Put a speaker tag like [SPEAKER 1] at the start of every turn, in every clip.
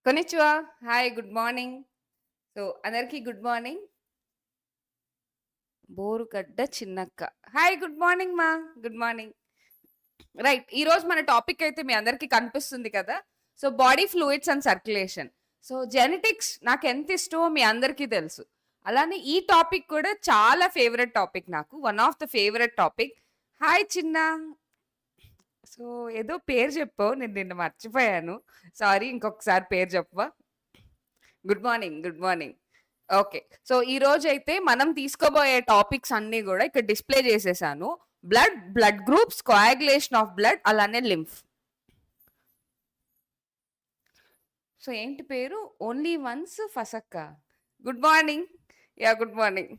[SPEAKER 1] కొనిచ్చివా hi good morning. So అందరికీ good morning. Borugadda చిన్నక్క hi good morning మా గుడ్ మార్నింగ్. రైట్, ఈరోజు మన టాపిక్ అయితే మీ అందరికీ కనిపిస్తుంది కదా. So body fluids and circulation. So genetics నాకు ఎంత ఇష్టమో మీ అందరికీ తెలుసు. అలానే ఈ టాపిక్ కూడా చాలా ఫేవరెట్ టాపిక్, నాకు one of the favourite topic. Hi చిన్న. సో ఏదో పేరు చెప్పావు, నేను నిన్న మర్చిపోయాను. సారీ, ఇంకొకసారి పేరు చెప్పవా? Good morning good morning. Okay, so ఈ రోజు అయితే మనం తీసుకోబోయే టాపిక్స్ అన్ని కూడా ఇక్కడ డిస్ప్లే చేసేసాను. Blood, blood groups, coagulation of blood, అలానే లింఫ్. సో ఏంటి పేరు? ఓన్లీ వన్స్ ఫసక్క. Good morning. Yeah good morning.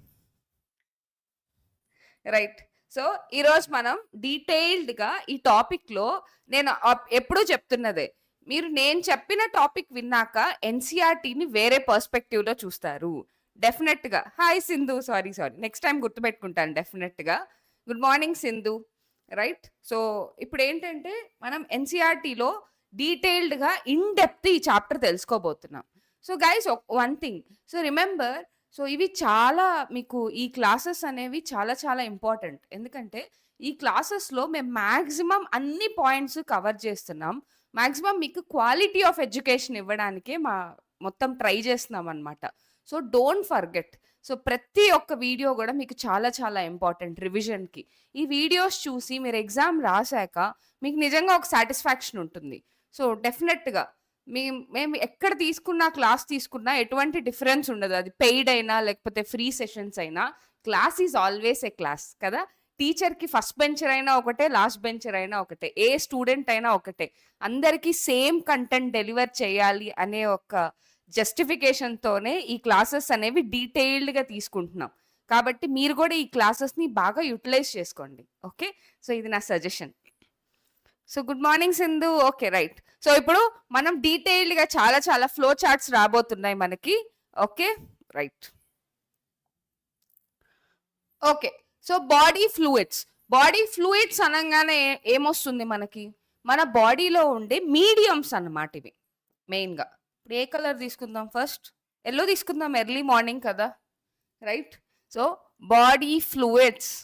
[SPEAKER 1] Right, so ఈరోజు మనం డీటెయిల్డ్గా ఈ టాపిక్లో నేను ఎప్పుడూ చెప్తున్నదే, మీరు నేను చెప్పిన టాపిక్ విన్నాక ఎన్సీఆర్టీని వేరే పర్స్పెక్టివ్లో చూస్తారు డెఫినెట్గా. Hi Sindhu, sorry next time గుర్తుపెట్టుకుంటాను డెఫినెట్గా. Good morning Sindhu. Right, so ఇప్పుడు ఏంటంటే మనం ఎన్సీఆర్టీలో డీటెయిల్డ్గా ఇన్ డెప్త్ ఈ చాప్టర్ తెలుసుకోబోతున్నాం. So guys one thing, so remember, so ఇవి చాలా మీకు ఈ క్లాసెస్ అనేవి చాలా చాలా ఇంపార్టెంట్. ఎందుకంటే ఈ క్లాసెస్లో మేము మ్యాక్సిమం అన్ని పాయింట్స్ కవర్ చేస్తున్నాం. మ్యాక్సిమం మీకు క్వాలిటీ ఆఫ్ ఎడ్యుకేషన్ ఇవ్వడానికే మొత్తం ట్రై చేస్తున్నాం అనమాట. సో డోంట్ ఫర్గెట్, సో ప్రతి ఒక్క వీడియో కూడా మీకు చాలా చాలా ఇంపార్టెంట్ రివిజన్కి. ఈ వీడియోస్ చూసి మీరు ఎగ్జామ్ రాశాక మీకు నిజంగా ఒక సాటిస్ఫాక్షన్ ఉంటుంది. సో డెఫినెట్గా మేము ఎక్కడ తీసుకున్నా, క్లాస్ తీసుకున్నా ఎటువంటి డిఫరెన్స్ ఉండదు. అది పెయిడ్ అయినా లేకపోతే ఫ్రీ సెషన్స్ అయినా, class is always a class కదా. టీచర్కి ఫస్ట్ బెంచర్ అయినా ఒకటే, లాస్ట్ బెంచర్ అయినా ఒకటే, ఏ స్టూడెంట్ అయినా ఒకటే. అందరికీ సేమ్ కంటెంట్ డెలివర్ చేయాలి అనే ఒక జస్టిఫికేషన్తోనే ఈ క్లాసెస్ అనేవి డీటెయిల్డ్గా తీసుకుంటున్నాం. కాబట్టి మీరు కూడా ఈ క్లాసెస్ని బాగా యూటిలైజ్ చేసుకోండి. ఓకే, సో ఇది నా suggestion. So good morning Sindhu. Okay right, so ఇప్పుడు మనం డీటెయిల్డ్గా చాలా చాలా ఫ్లో చార్ట్స్ రాబోతున్నాయి మనకి. Okay right. Okay, so body fluids అనగానే ఏమొస్తుంది మనకి? మన బాడీలో ఉండే మీడియంస్ అన్నమాట ఇవి మెయిన్గా. ఇప్పుడు ఏ కలర్ తీసుకుందాం? ఫస్ట్ ఎల్లో తీసుకుందాం, ఎర్లీ మార్నింగ్ కదా. రైట్, సో బాడీ ఫ్లూయిడ్స్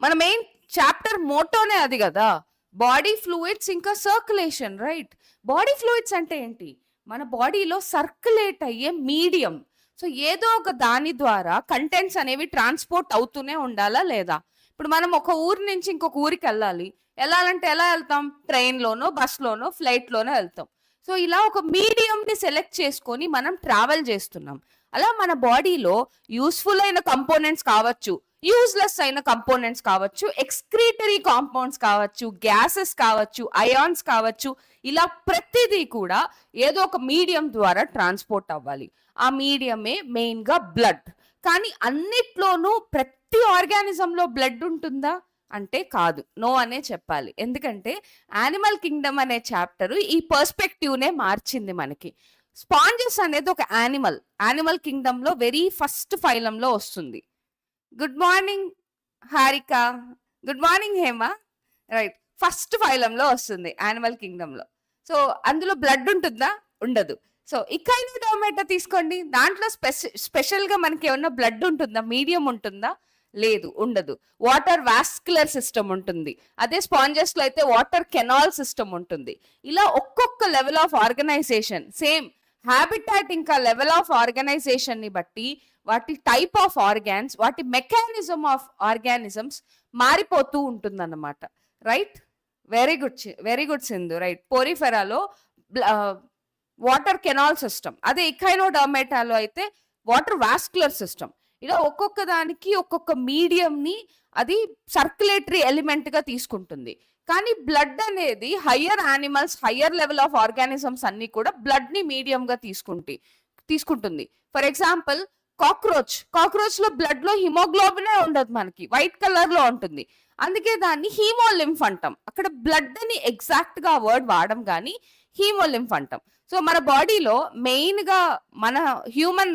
[SPEAKER 1] మన మెయిన్ చాప్టర్ మోటోనే అది కదా, బాడీ ఫ్లూయిడ్స్ ఇంకా సర్క్యులేషన్. రైట్, బాడీ ఫ్లూయిడ్స్ అంటే ఏంటి? మన బాడీలో సర్క్యులేట్ అయ్యే మీడియం. సో ఏదో ఒక దాని ద్వారా కంటెంట్స్ అనేవి ట్రాన్స్పోర్ట్ అవుతూనే ఉండాలా లేదా? ఇప్పుడు మనం ఒక ఊరి నుంచి ఇంకొక ఊరికి వెళ్ళాలంటే ఎలా వెళ్తాం? ట్రైన్లోనో, బస్లోనో, ఫ్లైట్లోనో వెళ్తాం. సో ఇలా ఒక మీడియంని సెలెక్ట్ చేసుకొని మనం ట్రావెల్ చేస్తున్నాం. అలా మన బాడీలో యూస్ఫుల్ అయిన కంపోనెంట్స్ కావచ్చు, యూజ్లెస్ అయిన కంపోనెంట్స్ కావచ్చు, ఎక్స్క్రీటరీ కాంపౌండ్స్ కావచ్చు, గ్యాసెస్ కావచ్చు, అయాన్స్ కావచ్చు, ఇలా ప్రతిదీ కూడా ఏదో ఒక మీడియం ద్వారా ట్రాన్స్పోర్ట్ అవ్వాలి. ఆ మీడియమే మెయిన్గా బ్లడ్. కానీ అన్నిట్లోనూ ప్రతి ఆర్గానిజంలో బ్లడ్ ఉంటుందా అంటే కాదు, నో అనే చెప్పాలి. ఎందుకంటే యానిమల్ కింగ్డమ్ అనే చాప్టర్ ఈ పర్స్పెక్టివ్నే మార్చింది మనకి. స్పాంజెస్ అనేది ఒక యానిమల్ కింగ్డమ్లో వెరీ ఫస్ట్ ఫైలంలో వస్తుంది. Good morning Harika. Good morning Hema. Right, first ఫైలంలో వస్తుంది యానిమల్ కింగ్డమ్లో. సో అందులో బ్లడ్ ఉంటుందా? ఉండదు. సో ఇకైనోడర్మేటా తీసుకోండి, దాంట్లో స్పెషల్గా మనకి ఏమన్నా బ్లడ్ ఉంటుందా? మీడియం ఉంటుందా? లేదు, ఉండదు. వాటర్ వాస్కులర్ సిస్టమ్ ఉంటుంది. అదే స్పాంజెస్ లో అయితే వాటర్ కెనాల్ సిస్టమ్ ఉంటుంది. ఇలా ఒక్కొక్క level of organisation, same habitat ఇంకా లెవెల్ ఆఫ్ ఆర్గనైజేషన్ ని బట్టి వాటి టైప్ ఆఫ్ ఆర్గాన్స్, వాటి మెకానిజం ఆఫ్ ఆర్గానిజమ్స్ మారిపోతూ ఉంటుందన్నమాట. Right, very good Sindhu. Right, పోరిఫెరాలో వాటర్ కెనాల్ సిస్టమ్, అదే ఇకైనోడర్మేటాలో అయితే వాటర్ వాస్కులర్ సిస్టమ్. ఇలా ఒక్కొక్క దానికి ఒక్కొక్క మీడియంని అది సర్క్యులేటరీ ఎలిమెంట్ గా తీసుకుంటుంది. కానీ బ్లడ్ అనేది higher animals, higher level of organisms అన్ని కూడా బ్లడ్ ని మీడియం గా తీసుకుంటుంది. ఫర్ ఎగ్జాంపుల్ కాక్రోచ్ లో బ్లడ్ లో హిమోగ్లోబినే ఉండదు, మనకి వైట్ కలర్ లో ఉంటుంది. అందుకే దాన్ని హీమోలింఫ్ అంటాం. అక్కడ బ్లడ్ అని ఎగ్జాక్ట్ గా వర్డ్ వాడడం కానీ హీమోలింఫ్ అంటాం. సో మన బాడీలో మెయిన్ గా మన హ్యూమన్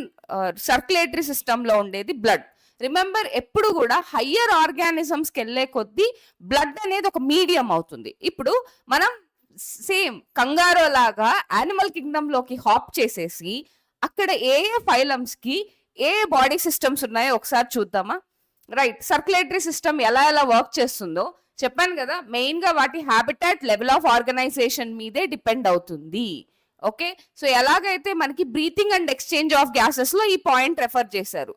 [SPEAKER 1] సర్క్యులేటరీ సిస్టమ్ లో ఉండేది బ్లడ్. రిమెంబర్, ఎప్పుడు కూడా హయ్యర్ ఆర్గానిజమ్స్కి వెళ్ళే కొద్దీ బ్లడ్ అనేది ఒక మీడియం అవుతుంది. ఇప్పుడు మనం సేమ్ కంగారో లాగా యానిమల్ కింగ్డమ్ లోకి హాప్ చేసేసి అక్కడ ఏ ఏ ఫైలమ్స్ కి ఏ బాడీ సిస్టమ్స్ ఉన్నాయో ఒకసారి చూద్దామా. రైట్, సర్క్యులేటరీ సిస్టమ్ ఎలా ఎలా వర్క్ చేస్తుందో చెప్పాను కదా. మెయిన్ గా వాటి హ్యాబిటాట్ లెవెల్ ఆఫ్ ఆర్గనైజేషన్ మీదే డిపెండ్ అవుతుంది. ఓకే, సో ఎలాగైతే మనకి breathing and exchange of gases లో ఈ పాయింట్ రెఫర్ చేశారు.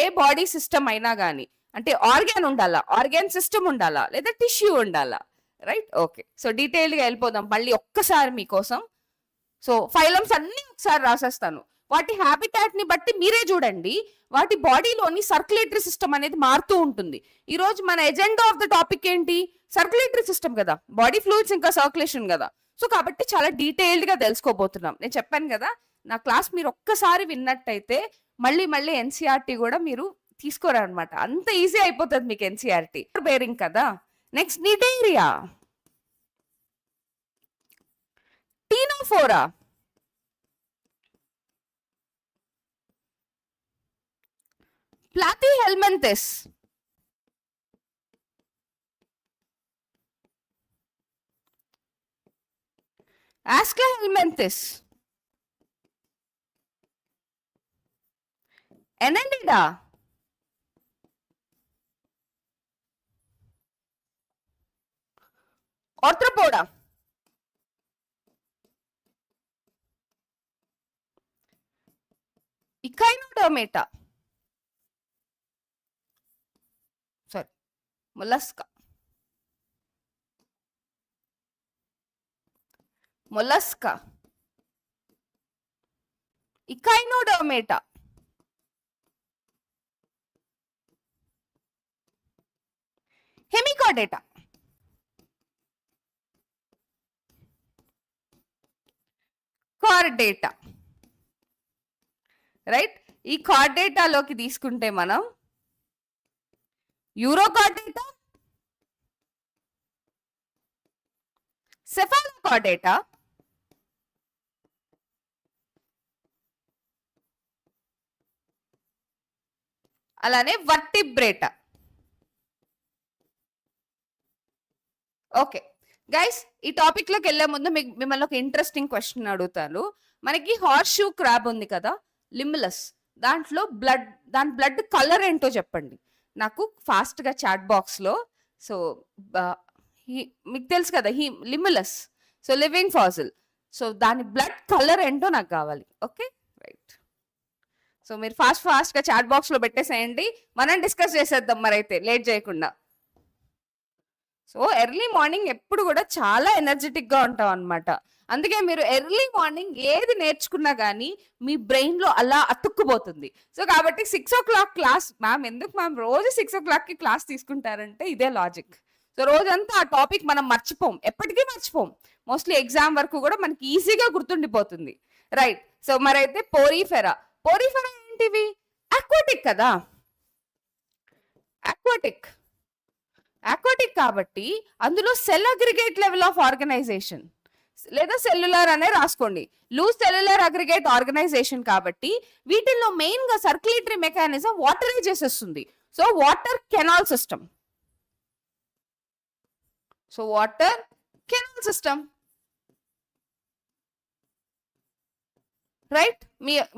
[SPEAKER 1] ఏ బాడీ సిస్టమ్ అయినా కానీ అంటే ఆర్గాన్ ఉండాలా, ఆర్గాన్ సిస్టమ్ ఉండాలా, లేదా టిష్యూ ఉండాలా. Right, okay. సో డీటెయిల్డ్ గా వెళ్ళిపోదాం మళ్ళీ ఒక్కసారి మీకోసం. సో ఫైలమ్స్ అన్ని ఒకసారి రాసేస్తాను. వాటి హ్యాబిటాట్ ని బట్టి మీరే చూడండి వాటి బాడీలోని సర్క్యులేటరీ సిస్టమ్ అనేది మారుతూ ఉంటుంది. ఈ రోజు మన ఎజెండా ఆఫ్ ద టాపిక్ ఏంటి? సర్క్యులేటరీ సిస్టమ్ కదా, బాడీ ఫ్లూయిడ్స్ ఇంకా సర్క్యులేషన్ కదా. సో కాబట్టి చాలా డీటెయిల్డ్ గా తెలుసుకోబోతున్నాం. నేను చెప్పాను కదా, నా క్లాస్ మీరు ఒక్కసారి విన్నట్టయితే మళ్ళీ మళ్ళీ ఎన్సీఆర్టీ కూడా మీరు తీసుకోరనమాట. అంత ఈజీ అయిపోతుంది మీకు ఎన్సీఆర్టీ. బేరింగ్ కదా. Next Cnidaria, Ctenophora, Platyhelminthes, Aschelminthes, Annelida, Arthropoda, Echinodermata, sorry Mollusca, Mollusca, Echinodermata, Hemichordata, Chordata. Right, ఈ కార్డేటాలోకి తీసుకుంటే మనం యూరోకార్డేటా, సెఫాలోకార్డేటా, అలానే వర్టిబ్రేటా. ఓకే గైస్, ఈ టాపిక్ లోకి వెళ్లే ముందు మిమ్మల్ని ఒక ఇంట్రెస్టింగ్ క్వశ్చన్ అడుగుతాను. మనకి హార్స్ షూ క్రాబ్ ఉంది కదా, లిమ్లస్, దాంట్లో దాని బ్లడ్ కలర్ ఏంటో చెప్పండి నాకు ఫాస్ట్ గా చాట్ బాక్స్ లో. సో మీకు తెలుసు కదా లిమ్లస్, సో లివింగ్ ఫాసిల్. సో దాని బ్లడ్ కలర్ ఏంటో నాకు కావాలి. ఓకే రైట్, సో మీరు ఫాస్ట్ గా చాట్ బాక్స్ లో పెట్టేసేయండి, మనం డిస్కస్ చేసేద్దాం మరైతే లేట్ చేయకుండా. సో ఎర్లీ మార్నింగ్ ఎప్పుడు కూడా చాలా ఎనర్జెటిక్ గా ఉంటాం అనమాట. అందుకే మీరు ఎర్లీ మార్నింగ్ ఏది నేర్చుకున్నా కానీ మీ బ్రెయిన్ లో అలా అతుక్కుపోతుంది. సో కాబట్టి 6 o'clock క్లాస్ మ్యామ్, ఎందుకు మ్యామ్ రోజు 6 o'clock కి క్లాస్ తీసుకుంటారంటే ఇదే లాజిక్. సో రోజంతా ఆ టాపిక్ మనం మర్చిపోం, ఎప్పటికీ మర్చిపోం. మోస్ట్లీ ఎగ్జామ్ వరకు కూడా మనకి ఈజీగా గుర్తుండిపోతుంది. రైట్, సో మరైతే పోరిఫెరా ఏంటివి? అక్వాటిక్ కదా, అక్వాటిక్ కాబట్టి అందులో cell aggregate level of organisation లేదా సెల్యులర్ అనే రాసుకోండి, లూజ్ సెల్యులర్ అగ్రిగేట్ ఆర్గనైజేషన్. కాబట్టి వీటిల్లో మెయిన్ గా సర్క్యులేటరీ మెకానిజం వాటరే చేసేస్తుంది. So water canal system, right.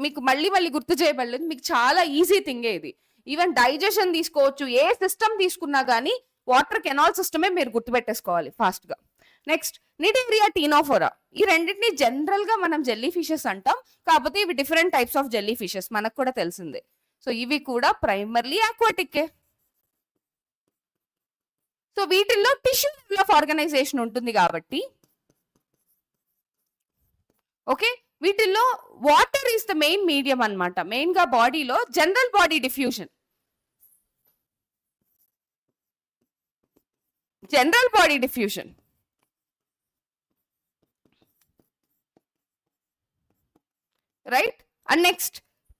[SPEAKER 1] మీకు మళ్ళీ గుర్తు చేయబడలేదు, మీకు చాలా ఈజీ థింగే ఇది. ఈవెన్ డైజెషన్ తీసుకోవచ్చు, ఏ సిస్టమ్ తీసుకున్నా కానీ వాటర్ కెనాల్ సిస్టమే మీరు గుర్తుపెట్టేసుకోవాలి ఫాస్ట్ గా. నెక్స్ట్ నిడేరియా, టీనోఫోరా, ఈ రెండింటిని జనరల్ గా మనం జెల్లీ ఫిషెస్ అంటాం, కాకపోతే ఇవి different types of jelly fishes మనకు కూడా తెలిసిందే. సో ఇవి కూడా ప్రైమర్లీ ఆక్వాటిక్కే. సో వీటిల్లో టిష్యూ లెవెల్ ఆఫ్ ఆర్గనైజేషన్ ఉంటుంది కాబట్టి ఓకే, వీటిల్లో water is the main medium అనమాట. మెయిన్ గా బాడీలో general body diffusion, right. And next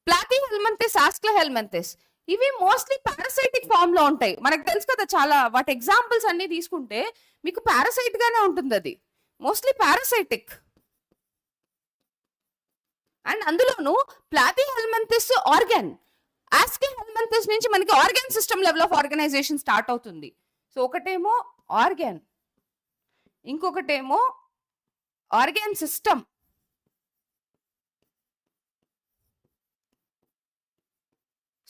[SPEAKER 1] Platyhelminthes, Aschelminthes, ఇవి మోస్ట్లీ పారాసైటిక్ ఫామ్ లో ఉంటాయి. మనకు తెలుసు కదా, చాలా వాటి ఎగ్జాంపుల్స్ అన్ని తీసుకుంటే మీకు పారాసైట్ గానే ఉంటుంది, అది మోస్ట్లీ పారాసైటిక్. అండ్ అందులోను ప్లాటీహెల్మింథస్ ఆర్గాన్, ఆస్క్లెహెల్మింథస్ నుంచి మనకి organ system level of organisation start అవుతుంది. సో ఒకటేమో ఆర్గాన్, ఇంకొకటేమో ఆర్గాన్ సిస్టమ్.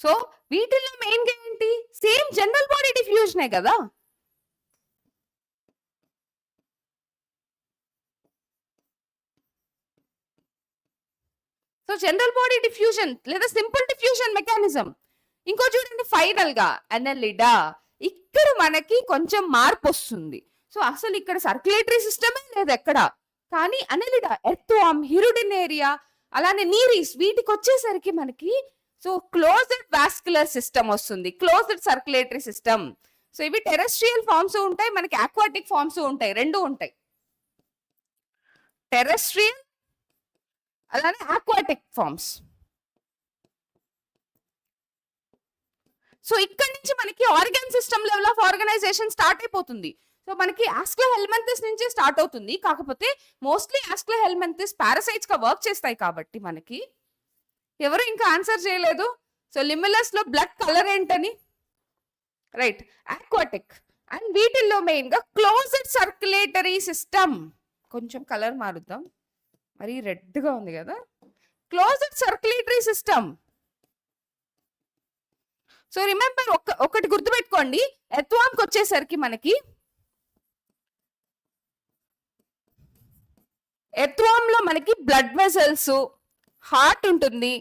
[SPEAKER 1] సో వీటిల్లో మెయిన్ గా ఏంటి, సేమ్ జనరల్ బాడీ డిఫ్యూజనే కదా. సో జనరల్ బాడీ డిఫ్యూజన్ లేదా సింపుల్ డిఫ్యూజన్ మెకానిజం. ఇంకో చూడండి ఫైనల్ గా అనలిడా. ఇక్కడ మనకి కొంచెం మార్పు వస్తుంది. సో అసలు ఇక్కడ సర్క్యులేటరీ సిస్టమే లేదు ఎక్కడ, కానీ అనలిడా, ఎర్త్వామ్, హిరుడినేరియా, అలానే నీరీస్, వీటికి వచ్చేసరికి మనకి సో క్లోజ్డ్ వాస్కులర్ సిస్టమ్ వస్తుంది, క్లోజ్డ్ సర్క్యులేటరీ సిస్టమ్. సో ఇవి టెరెస్ట్రియల్ ఫార్మ్స్ ఉంటాయి, మనకి ఆక్వాటిక్ ఫార్మ్స్ ఉంటాయి, రెండు ఉంటాయి. టెరెస్ట్రియల్ అలానే ఆక్వాటిక్ ఫార్మ్స్. సో ఇక్కడ నుంచి మనకి organ system level of organisation start అయిపోతుంది. సో మనకి ఆస్క్లోహెల్మింథస్ నుంచి స్టార్ట్ అవుతుంది, కాకపోతే మోస్ట్లీ ఆస్క్లోహెల్మింథస్ పారాసైట్స్ గా వర్క్ చేస్తాయి కాబట్టి మనకి ఎవరు ఇంకా ఆన్సర్ చేయలేదు. సో లిమ్యులస్ లో బ్లడ్ కలర్ ఏంటని, రైట్, ఆక్వాటిక్. అండ్ వీటిల్లో మెయిన్ గా క్లోజ్డ్ సర్క్యులేటరీ సిస్టమ్. కొంచెం కలర్ మారుద్దాం, మరి రెడ్ గా ఉంది కదా. Closed circulatory system. So remember, ఒకటి గుర్తుపెట్టుకోండి, ఎర్త్వామ్కి వచ్చేసరికి మనకి ఎర్త్వామ్ లో మనకి బ్లడ్ వెసల్స్, హార్ట్ ఉంటుంది,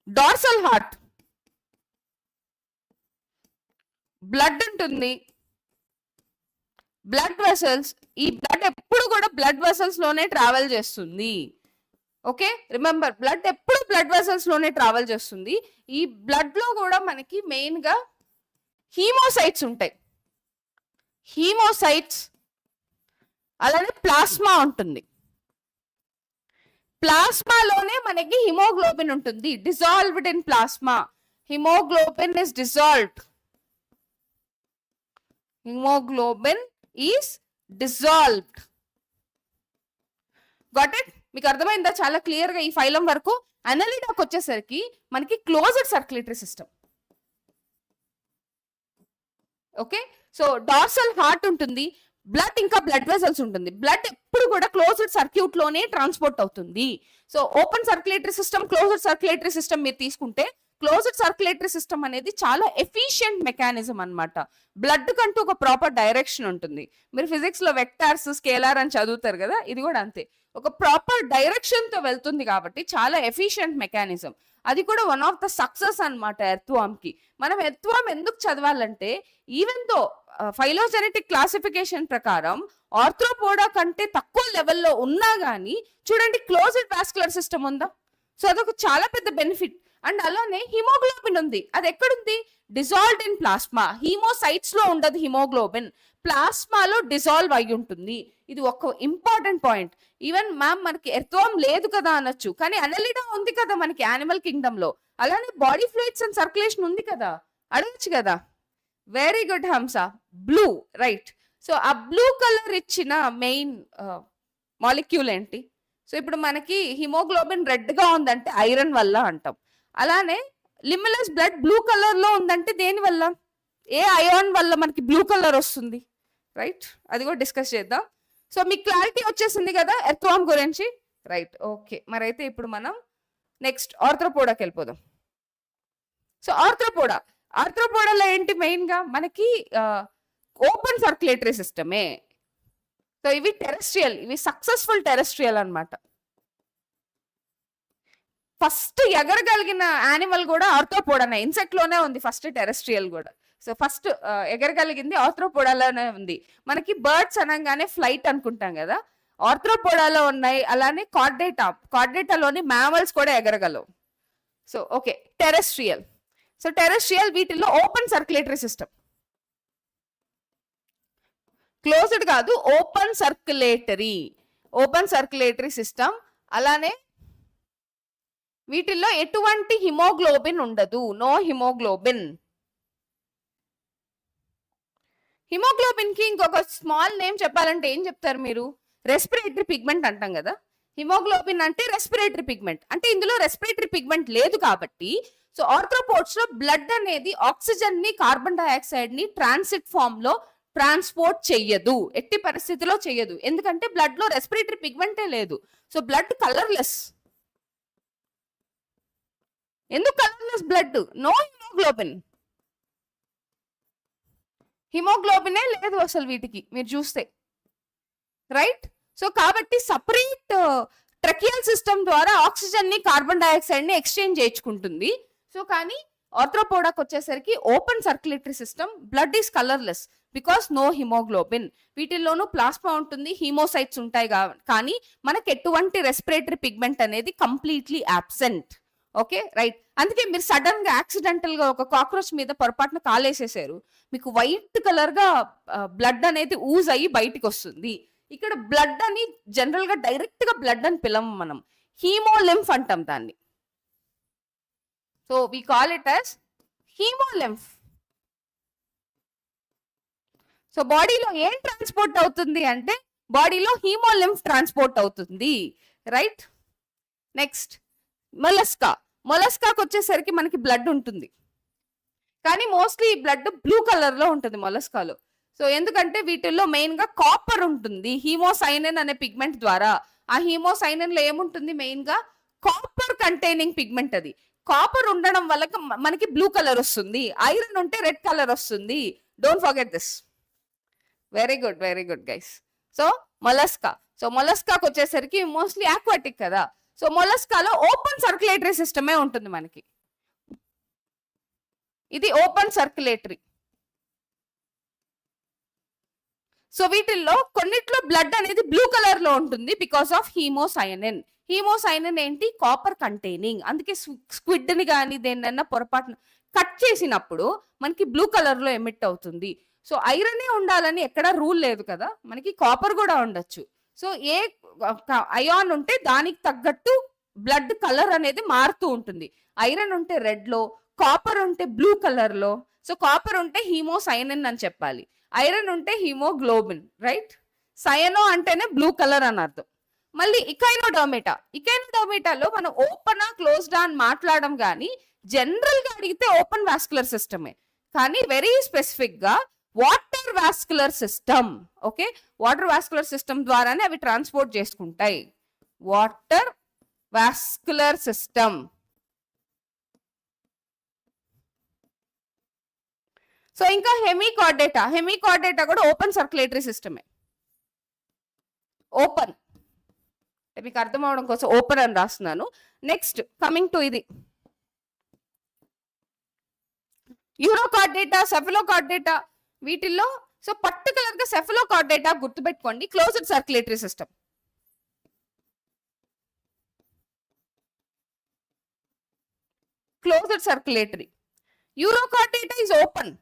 [SPEAKER 1] డార్సల్ హార్ట్, బ్లడ్ ఉంటుంది, బ్లడ్ వెసల్స్. ఈ బ్లడ్ ఎప్పుడు కూడా బ్లడ్ వెసల్స్ లోనే ట్రావెల్ చేస్తుంది. ఓకే, రిమెంబర్, బ్లడ్ ఎప్పుడు బ్లడ్ వెసల్స్ లోనే ట్రావెల్ చేస్తుంది. ఈ బ్లడ్ లో కూడా మనకి మెయిన్ గా హీమోసైట్స్ ఉంటాయి, హీమోసైట్స్, అలానే ప్లాస్మా ఉంటుంది. ప్లాస్మాలోనే మనకి హిమోగ్లోబిన్ ఉంటుంది, dissolved in plasma. Haemoglobin is dissolved, haemoglobin is dissolved. Got it? మీకు అర్థమైందా చాలా క్లియర్ గా ఈ ఫైలం వరకు? అనలిడాకి వచ్చేసరికి మనకి closed circulatory system. Okay, so dorsal heart ఉంటుంది, బ్లడ్ ఇంకా బ్లడ్ వెసల్స్ ఉంటుంది. బ్లడ్ ఎప్పుడు కూడా క్లోజ్డ్ సర్క్యూట్ లోనే ట్రాన్స్పోర్ట్ అవుతుంది. So open circulatory system, closed circulatory system మీరు తీసుకుంటే, క్లోజ్డ్ సర్క్యులేటరీ సిస్టమ్ అనేది చాలా ఎఫిషియంట్ మెకానిజం అన్నమాట. బ్లడ్ కంటూ ఒక ప్రాపర్ డైరెక్షన్ ఉంటుంది. మీరు ఫిజిక్స్ లో వెక్టార్స్, స్కేలార్ అని చదువుతారు కదా, ఇది కూడా అంతే, ఒక ప్రాపర్ డైరెక్షన్ తో వెళ్తుంది కాబట్టి చాలా ఎఫిషియంట్ మెకానిజం. అది కూడా వన్ ఆఫ్ ద సక్సెస్ అన్నమాట ఎర్త్వామ్ కి. మనం ఎర్త్వామ్ ఎందుకు చదవాలంటే, ఈవెన్ దో ఫైలోజెనెటిక్ క్లాసిఫికేషన్ ప్రకారం ఆర్థ్రోపోడా కంటే తక్కువ లెవెల్లో ఉన్నా గానీ చూడండి క్లోజ్డ్ వాస్కులర్ సిస్టమ్ ఉందా. సో అదొక చాలా పెద్ద బెనిఫిట్. అండ్ అలానే హిమోగ్లోబిన్ ఉంది, అది ఎక్కడుంది, డిజాల్వ్డ్ ఇన్ ప్లాస్మా. హీమోసైట్స్ లో ఉండదు హిమోగ్లోబిన్, ప్లాస్మాలో డిజాల్వ్ అయి ఉంటుంది. ఇది ఒక ఇంపార్టెంట్ పాయింట్. ఈవెన్ మ్యామ్ మనకి ఎర్త్వామ్ లేదు కదా అనొచ్చు, కానీ అనలిడా ఉంది కదా మనకి యానిమల్ కింగ్డమ్ లో. అలానే బాడీ ఫ్లూయిడ్స్ అండ్ సర్క్యులేషన్ ఉంది కదా, అడగచ్చు కదా. వెరీ గుడ్ హంస, బ్లూ, రైట్. సో ఆ బ్లూ కలర్ ఇచ్చిన మెయిన్ మాలిక్యూల్ ఏంటి? సో ఇప్పుడు మనకి హిమోగ్లోబిన్ రెడ్ గా ఉందంటే ఐరన్ వల్ల అంటాం. అలానే లిమ్యులస్ బ్లడ్ బ్లూ కలర్ లో ఉందంటే దేని వల్ల, ఏ అయాన్ వల్ల మనకి బ్లూ కలర్ వస్తుంది, రైట్? అది కూడా డిస్కస్ చేద్దాం. సో మీకు క్లారిటీ వచ్చేసింది కదా ఎర్త్వామ్ గురించి, రైట్? ఓకే, మరైతే ఇప్పుడు మనం నెక్స్ట్ ఆర్థ్రోపోడాకి వెళ్ళిపోదాం. సో ఆర్థ్రోపోడాలో ఏంటి మెయిన్ గా మనకి ఓపెన్ సర్క్యులేటరీ సిస్టమే. సో ఇవి టెరెస్ట్రియల్, ఇవి సక్సెస్ఫుల్ టెరెస్ట్రియల్ అన్నమాట. ఫస్ట్ ఎగరగలిగిన యానిమల్ కూడా ఆర్థ్రోపోడానే, ఇన్సెక్ట్ లోనే ఉంది ఫస్ట్ టెరెస్ట్రియల్ కూడా. సో ఫస్ట్ ఎగరగలిగింది ఆర్థ్రోపోడాలోనే ఉంది. మనకి బర్డ్స్ అనగానే ఫ్లైట్ అనుకుంటాం కదా, ఆర్థ్రోపోడాలో ఉన్నాయి. అలానే కార్డేటాలోని మ్యామల్స్ కూడా ఎగరగలవు. So okay, terrestrial. So terrestrial వీటిల్లో ఓపెన్ సర్క్యులేటరీ సిస్టమ్, క్లోజ్డ్ కాదు, ఓపెన్ సర్క్యులేటరీ సిస్టమ్. అలానే వీటిల్లో ఎటువంటి హిమోగ్లోబిన్ ఉండదు, నో హిమోగ్లోబిన్. హిమోగ్లోబిన్ కి ఇంకొక స్మాల్ నేమ్ చెప్పాలంటే ఏం చెప్తారు మీరు? రెస్పిరేటరీ పిగ్మెంట్ అంటాం కదా. హిమోగ్లోబిన్ అంటే రెస్పిరేటరీ పిగ్మెంట్, అంటే ఇందులో రెస్పిరేటరీ పిగ్మెంట్ లేదు కాబట్టి. సో ఆర్థ్రోపోడ్స్ లో బ్లడ్ అనేది ఆక్సిజన్ ని, కార్బన్ డైఆక్సైడ్ ని ట్రాన్సిట్ ఫామ్ లో ట్రాన్స్పోర్ట్ చెయ్యదు, ఎట్టి పరిస్థితిలో చెయ్యదు. ఎందుకంటే బ్లడ్ లో రెస్పిరేటరీ పిగ్మెంటే లేదు. So blood colourless. ఎందుకు కలర్లెస్ బ్లడ్? No haemoglobin. హిమోగ్లోబినే లేదు అసలు వీటికి మీరు చూస్తే, రైట్? సో కాబట్టి సపరేట్ ట్రకియల్ సిస్టమ్ ద్వారా ఆక్సిజన్ ని కార్బన్ డైఆక్సైడ్ ని ఎక్స్చేంజ్ చేయించుకుంటుంది. సో కానీ ఆర్థ్రోపోడాకి వచ్చేసరికి open circulatory system, blood is colourless because no haemoglobin. వీటిల్లోనూ ప్లాస్మా ఉంటుంది, హీమోసైట్స్ ఉంటాయి, కానీ మనకి ఎటువంటి రెస్పిరేటరీ పిగ్మెంట్ అనేది కంప్లీట్లీ అబ్సెంట్. Okay, right. అందుకే మీరు సడన్ గా యాక్సిడెంటల్ గా ఒక కాక్రోచ్ మీద పొరపాటున కాలేసేసారు, మీకు వైట్ కలర్ గా బ్లడ్ అనేది ఊజ్ అయ్యి బయటికి వస్తుంది. ఇక్కడ బ్లడ్ అని జనరల్ గా డైరెక్ట్ గా బ్లడ్ అని పిలవం మనం, హీమోలింఫ్ అంటాం దాన్ని. So we call it as haemolymph. So బాడీలో ఏం ట్రాన్స్పోర్ట్ అవుతుంది అంటే బాడీలో హీమోలింఫ్ ట్రాన్స్పోర్ట్ అవుతుంది, రైట్? Next Mollusca. మొలస్కాకి వచ్చేసరికి మనకి బ్లడ్ ఉంటుంది, కానీ మోస్ట్లీ బ్లడ్ బ్లూ కలర్ లో ఉంటుంది మొలస్కాలో. సో ఎందుకంటే వీటిల్లో మెయిన్ గా కాపర్ ఉంటుంది హీమోసైనిన్ అనే పిగ్మెంట్ ద్వారా. ఆ హీమోసైనిన్ లో ఏముంటుంది? మెయిన్ గా కాపర్ కంటైనింగ్ పిగ్మెంట్. అది కాపర్ ఉండడం వల్ల మనకి బ్లూ కలర్ వస్తుంది, ఐరన్ ఉంటే రెడ్ కలర్ వస్తుంది. Don't forget this. Very good, very good guys. So Mollusca. So మొలస్కాకి వచ్చేసరికి మోస్ట్లీ ఆక్వాటిక్ కదా. సో మొలస్కాలో ఓపెన్ సర్క్యులేటరీ సిస్టమే ఉంటుంది మనకి. ఇది ఓపెన్ సర్క్యులేటరీ. సో వీటిల్లో కొన్నిట్లో బ్లడ్ అనేది బ్లూ కలర్ లో ఉంటుంది బికాస్ ఆఫ్ హీమోసైనిన్. హీమోసైనిన్ ఏంటి? Copper containing. అందుకే స్క్విడ్ ని కానీ దేన్నైనా పొరపాటున కట్ చేసినప్పుడు మనకి బ్లూ కలర్ లో ఎమిట్ అవుతుంది. సో ఐరనే ఉండాలని ఎక్కడ రూల్ లేదు కదా, మనకి కాపర్ కూడా ఉండొచ్చు. సో ఏ అయాన్ ఉంటే దానికి తగ్గట్టు బ్లడ్ కలర్ అనేది మారుతూ ఉంటుంది. ఐరన్ ఉంటే రెడ్ లో, కాపర్ ఉంటే బ్లూ కలర్ లో. సో కాపర్ ఉంటే హీమోసైనిన్ అని చెప్పాలి, ఐరన్ ఉంటే హీమోగ్లోబిన్, రైట్? సయనో అంటేనే బ్లూ కలర్ అని అర్థం. మళ్ళీ ఇకైనోడర్మేటా. ఇకైనోడర్మేటాలో మనం ఓపెనా క్లోజ్డా అని మాట్లాడడం, కానీ జనరల్ గా అడిగితే ఓపెన్ వాస్కులర్ సిస్టమే, కానీ వెరీ స్పెసిఫిక్ గా water vascular system. Okay, water vascular system ద్వారానే అవి ట్రాన్స్పోర్ట్ చేసుకుంటాయి. Water vascular system. సో ఇంకా హెమికార్డేటా. హెమికార్డేటా కూడా ఓపెన్ సర్క్యులేటరీ సిస్టమే. ఓపెన్, మీకు అర్థం అవడం కోసం ఓపెన్ అని రాస్తున్నాను. నెక్స్ట్ కమింగ్ టు ఇది యూరోకార్డేటా, సెఫలోకార్డేటా. వీటిల్లో సో పర్టికులర్ గా సెఫలోకార్డేటా గుర్తుపెట్టుకోండి, closed circulatory system. Closed circulatory. Urochordata is open,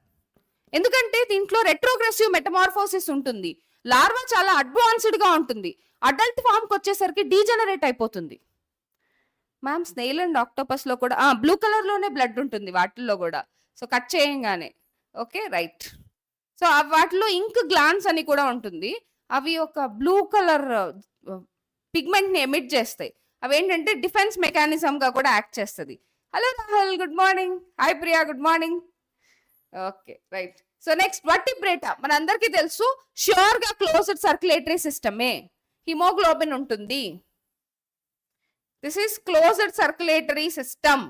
[SPEAKER 1] ఎందుకంటే దీంట్లో రెట్రోగ్రెసివ్ మెటమార్ఫోసిస్ ఉంటుంది. లార్వా చాలా అడ్వాన్స్డ్ గా ఉంటుంది, అడల్ట్ ఫామ్ కి వచ్చేసరికి డీజనరేట్ అయిపోతుంది. మ్యామ్ స్నేల్ అండ్ ఆక్టోపస్ లో కూడా బ్లూ కలర్ లోనే బ్లడ్ ఉంటుంది వాటిల్లో కూడా. సో కట్ చేయంగానే. Okay, right. సో వాటిలో ఇంక్ గ్లాన్స్ అని కూడా ఉంటుంది, అవి ఒక బ్లూ కలర్ పిగ్మెంట్ ని ఎమిట్ చేస్తాయి. అవి ఏంటంటే డిఫెన్స్ మెకానిజం గా కూడా యాక్ట్ చేస్తుంది. Hello Rahul, good morning. Hi Priya, good morning. Okay, right. So next Vertebrata. మన అందరికీ తెలుసు ష్యూర్ గా క్లోజ్డ్ సర్క్యులేటరీ సిస్టమే, హిమోగ్లోబిన్ ఉంటుంది. This is closed circulatory system.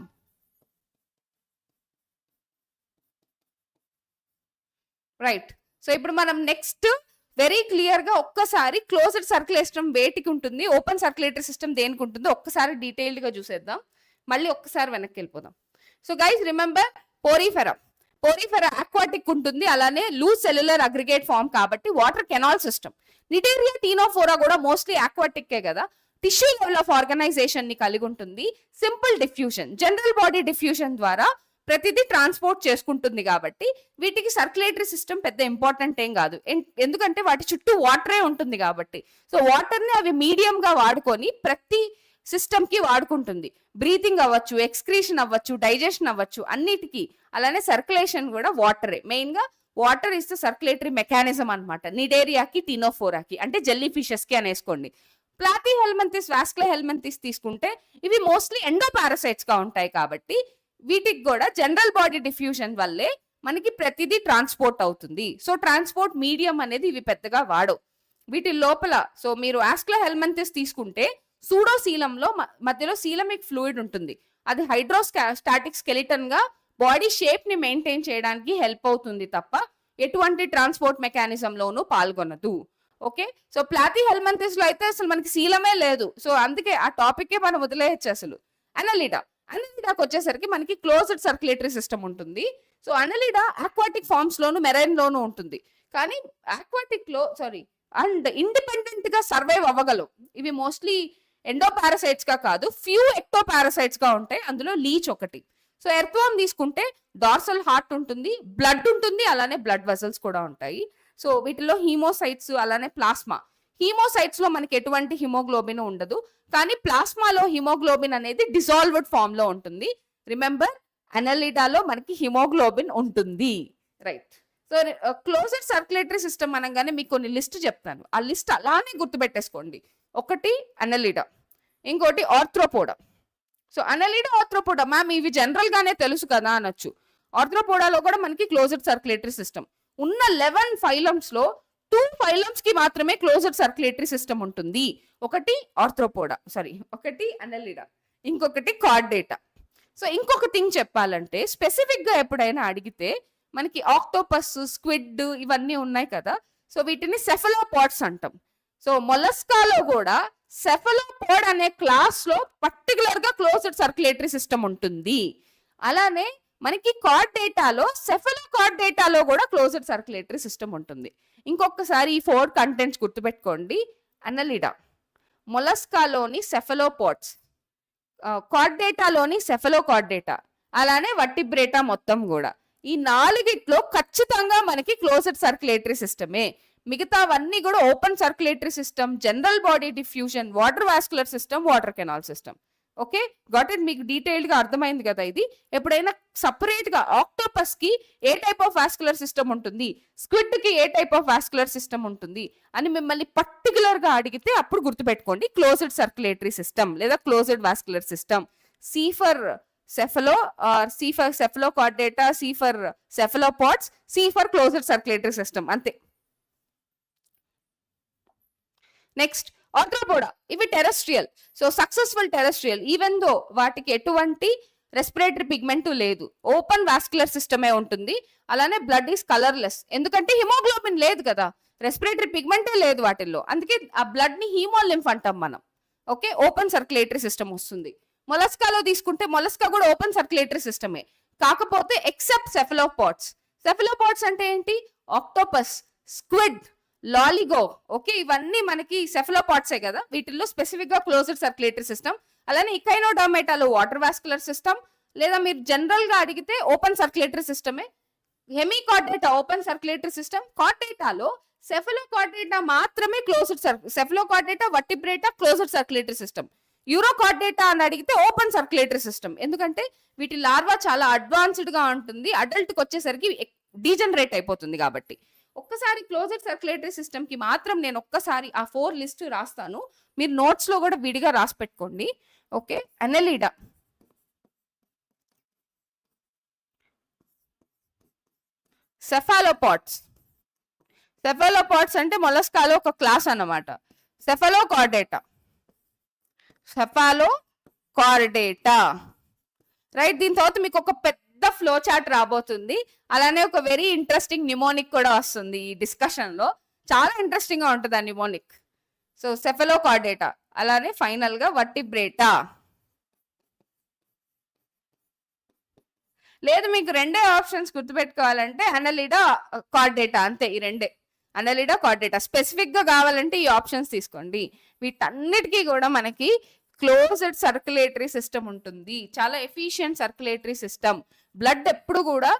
[SPEAKER 1] Right. So ఇప్పుడు మనం నెక్స్ట్ వెరీ క్లియర్ గా ఒక్కసారి క్లోజ్డ్ సర్క్యులేషన్ వేటికి ఉంటుంది, ఓపెన్ సర్క్యులేటరీ సిస్టమ్ దేనికి ఉంటుందో ఒక్కసారి డీటెయిల్డ్ గా చూసేద్దాం. మళ్ళీ ఒక్కసారి వెనక్కి వెళ్ళిపోదాం. So guys remember Porifera. Porifera aquatic ఉంటుంది, అలానే లూజ్ సెల్యులర్ అగ్రిగేట్ ఫామ్ కాబట్టి వాటర్ కెనాల్ సిస్టమ్. నిటేరియా, టీనోఫోరా కూడా మోస్ట్లీ ఆక్వాటిక్కే కదా. టిష్యూ లెవెల్ ఆఫ్ ఆర్గనైజేషన్ ని కలిగి ఉంటుంది. Simple diffusion, general body diffusion ద్వారా ప్రతిదీ ట్రాన్స్పోర్ట్ చేసుకుంటుంది కాబట్టి వీటికి సర్క్యులేటరీ సిస్టమ్ పెద్ద ఇంపార్టెంట్ ఏం కాదు, ఎందుకంటే వాటి చుట్టూ వాటరే ఉంటుంది కాబట్టి. సో వాటర్ ని అవి మీడియం గా వాడుకొని ప్రతి సిస్టమ్ కి వాడుకుంటుంది. బ్రీతింగ్ అవ్వచ్చు, ఎక్స్క్రీషన్ అవ్వచ్చు, డైజెషన్ అవ్వచ్చు, అన్నిటికీ. అలానే సర్క్యులేషన్ కూడా వాటరే. మెయిన్ గా water is the circulatory mechanism అనమాట. నిడేరియాకి, టీనోఫోరాకి అంటే జెల్లీ ఫిషెస్ కి అనేసుకోండి. ప్లాతి హెల్మంతిస్, వాస్కులర్ హెల్మంతిస్ తీసుకుంటే ఇవి మోస్ట్లీ ఎండో పారాసైట్స్ గా ఉంటాయి కాబట్టి వీటికి కూడా జనరల్ బాడీ డిఫ్యూషన్ వల్లే మనకి ప్రతిదీ ట్రాన్స్పోర్ట్ అవుతుంది. సో ట్రాన్స్పోర్ట్ మీడియం అనేది ఇవి పెద్దగా వాడవు. వీటి లోపల సో మీరు ఆస్క్లా హెల్మంతిస్ తీసుకుంటే సూడోసీలంలో మధ్యలో సీలమిక్ ఫ్లూయిడ్ ఉంటుంది. అది హైడ్రోస్టాటిక్ స్కెలిటన్ గా బాడీ షేప్ ని మెయింటైన్ చేయడానికి హెల్ప్ అవుతుంది తప్ప ఎటువంటి ట్రాన్స్పోర్ట్ మెకానిజం లోనూ పాల్గొనదు. ఓకే, సో ప్లాతి హెల్మంతిస్ లో అయితే అసలు మనకి సీలమే లేదు. సో అందుకే ఆ టాపిక్ మనం వదిలేయచ్చు అసలు. అనలిడాకి వచ్చేసరికి మనకి క్లోజ్డ్ సర్క్యులేటరీ సిస్టమ్ ఉంటుంది. సో అనలిడా ఆక్వాటిక్ ఫార్మ్స్ లోను మెరైన్ లోను ఉంటుంది. కానీ ఆక్వాటిక్ లో అండ్ ఇండిపెండెంట్ గా సర్వైవ్ అవ్వగలవు. ఇవి మోస్ట్లీ ఎండో పారాసైట్స్ గా కాదు, ఫ్యూ ఎక్టో పారాసైట్స్ గా ఉంటాయి. అందులో లీచ్ ఒకటి. సో ఎర్త్వామ్ తీసుకుంటే డార్సల్ హార్ట్ ఉంటుంది, బ్లడ్ ఉంటుంది, అలానే బ్లడ్ వెసల్స్ కూడా ఉంటాయి. సో వీటిలో హీమోసైట్స్ అలానే ప్లాస్మా. హీమోసైట్స్ లో మనకి ఎటువంటి హిమోగ్లోబిన్ ఉండదు, కానీ ప్లాస్మాలో హిమోగ్లోబిన్ అనేది డిజాల్వ్డ్ ఫామ్ లో ఉంటుంది. రిమెంబర్, అనలిడాలో మనకి హిమోగ్లోబిన్ ఉంటుంది. Right. So closed circulatory system అనగానే మీకు కొన్ని లిస్ట్ చెప్తాను. ఆ లిస్ట్ అలానే గుర్తుపెట్టేసుకోండి. ఒకటి అనలిడా, ఇంకోటి Arthropoda. So Annelida, Arthropoda ma'am ఇవి జనరల్ గానే తెలుసు కదా అనొచ్చు. ఆర్థ్రోపోడాలో కూడా మనకి క్లోజ్డ్ సర్క్యులేటరీ సిస్టమ్ ఉన్న 11 ఫైలమ్స్ లో 2 ఫైలమ్స్ కి మాత్రమే క్లోజ్డ్ సర్క్యులేటరీ సిస్టమ్ ఉంటుంది. ఒకటి ఆర్థ్రోపోడా, ఒకటి అనలిడా, ఇంకొకటి కార్డేటా. సో ఇంకొక థింగ్ చెప్పాలంటే, స్పెసిఫిక్ గా ఎప్పుడైనా అడిగితే మనకి ఆక్టోపస్, స్క్విడ్ ఇవన్నీ ఉన్నాయి కదా, సో వీటిని సెఫలోపాడ్స్ అంటాం. సో మొలస్కాలో కూడా సెఫలోపాడ్ అనే క్లాస్ లో పర్టికులర్ గా క్లోజ్డ్ సర్క్యులేటరీ సిస్టమ్ ఉంటుంది. అలానే మనకి కార్డేటాలో సెఫలోకార్డేటాలో కూడా క్లోజ్డ్ సర్క్యులేటరీ సిస్టమ్ ఉంటుంది. ఇంకొకసారి ఈ 4 కంటెంట్స్ గుర్తుపెట్టుకోండి. అనలిడా, మొలస్కాలోని సెఫలోపాడ్స్, కార్డేటాలోని సెఫలోకార్డేటా, అలానే వర్టిబ్రేటా మొత్తం కూడా. ఈ 4గిట్లో ఖచ్చితంగా మనకి క్లోజ్డ్ సర్క్యులేటరీ సిస్టమే. మిగతావన్నీ కూడా open circulatory system, general body diffusion, water vascular system, water canal system. Okay, got it? మీకు డీటెయిల్డ్ గా అర్థమైంది కదా ఇది. ఎప్పుడైనా సపరేట్ గా ఆక్టోపస్ కి ఏ టైప్ ఆఫ్ వాస్కులర్ సిస్టమ్ ఉంటుంది, స్క్విడ్ కి ఏ టైప్ ఆఫ్ వాస్కులర్ సిస్టమ్ ఉంటుంది అని మిమ్మల్ని పర్టికులర్ గా అడిగితే అప్పుడు గుర్తుపెట్టుకోండి క్లోజ్డ్ సర్క్యులేటరీ సిస్టమ్ లేదా closed vascular system. C for cephalo or C for cephalochordata, C for cephalopods, C for closed circulatory system. అంతే. Next Arthropoda. ఇవి terrestrial. So successful terrestrial, even though వాటికి ఎటువంటి రెస్పిరేటరీ పిగ్మెంట్ లేదు, open vascular సిస్టమే ఉంటుంది. అలానే blood is colourless, ఎందుకంటే haemoglobin లేదు కదా, రెస్పిరేటరీ పిగ్మెంటే లేదు వాటిల్లో. అందుకే ఆ బ్లడ్ ని హీమోలింఫ్ అంటాం మనం. ఓకే, ఓపెన్ సర్క్యులేటరీ సిస్టమ్ వస్తుంది. మొలస్కాలో తీసుకుంటే మొలస్కా కూడా ఓపెన్ సర్క్యులేటరీ సిస్టమే, కాకపోతే ఎక్సెప్ట్ సెఫలోపాడ్స్. సెఫలోపాడ్స్ అంటే ఏంటి? Octopus, squid, లాలిగో. ఓకే, ఇవన్నీ మనకి సెఫలోపాడ్సే కదా. వీటిల్లో స్పెసిఫిక్ గా క్లోజ్డ్ సర్క్యులేటరీ సిస్టమ్. అలానే ఇకైనోడర్మేటాలో వాటర్ వాస్కులర్ సిస్టమ్, లేదా మీరు జనరల్ గా అడిగితే ఓపెన్ సర్క్యులేటరీ సిస్టమే. Hemichordata open circulatory system. కార్డేటాలో సెఫలోకార్డేటా మాత్రమే closed Cephalochordata, Vertebrata closed circulatory system. Urochordata అని అడిగితే ఓపెన్ సర్క్యులేటరీ సిస్టమ్, ఎందుకంటే వీటి లార్వా చాలా అడ్వాన్స్డ్ గా ఉంటుంది, అడల్ట్ కి వచ్చేసరికి డీజనరేట్ అయిపోతుంది కాబట్టి. ఒక్కసారి క్లోజ్డ్ సర్క్యులేటరీ సిస్టమ్ కి మాత్రం నేను ఒక్కసారి ఆ 4 లిస్ట్ రాస్తాను, మీరు నోట్స్ లో కూడా విడిగా రాసి పెట్టుకోండి. Okay, Annelida, సెఫాలోపాడ్స్. సెఫాలోపాడ్స్ అంటే మొలస్కాలో ఒక క్లాస్ అన్నమాట. సెఫలోకార్డేటా, సెఫాలోకార్డేటా. రైట్, దీని తర్వాత మీకు ఒక పెద్ద ఫ్లో చార్ట్ రాబోతుంది. అలానే ఒక వెరీ ఇంట్రెస్టింగ్ న్యూమోనిక్ కూడా వస్తుంది ఈ డిస్కషన్ లో. చాలా ఇంట్రెస్టింగ్ గా ఉంటుంది ఆ న్యూమోనిక్. సో సెఫలోకార్డేటా, అలానే ఫైనల్ గా వర్టిబ్రేటా. లేదు మీకు రెండే ఆప్షన్స్ గుర్తుపెట్టుకోవాలంటే అనలిడా, కార్డేటా, అంతే. ఈ రెండే, అనలిడా, కార్డేటా. స్పెసిఫిక్ గా కావాలంటే ఈ ఆప్షన్స్ తీసుకోండి. వీటన్నిటికీ కూడా మనకి క్లోజ్డ్ సర్క్యులేటరీ సిస్టమ్ ఉంటుంది, చాలా ఎఫిషియెంట్ సర్క్యులేటరీ సిస్టమ్. బ్లడ్ ఎప్పుడు కూడా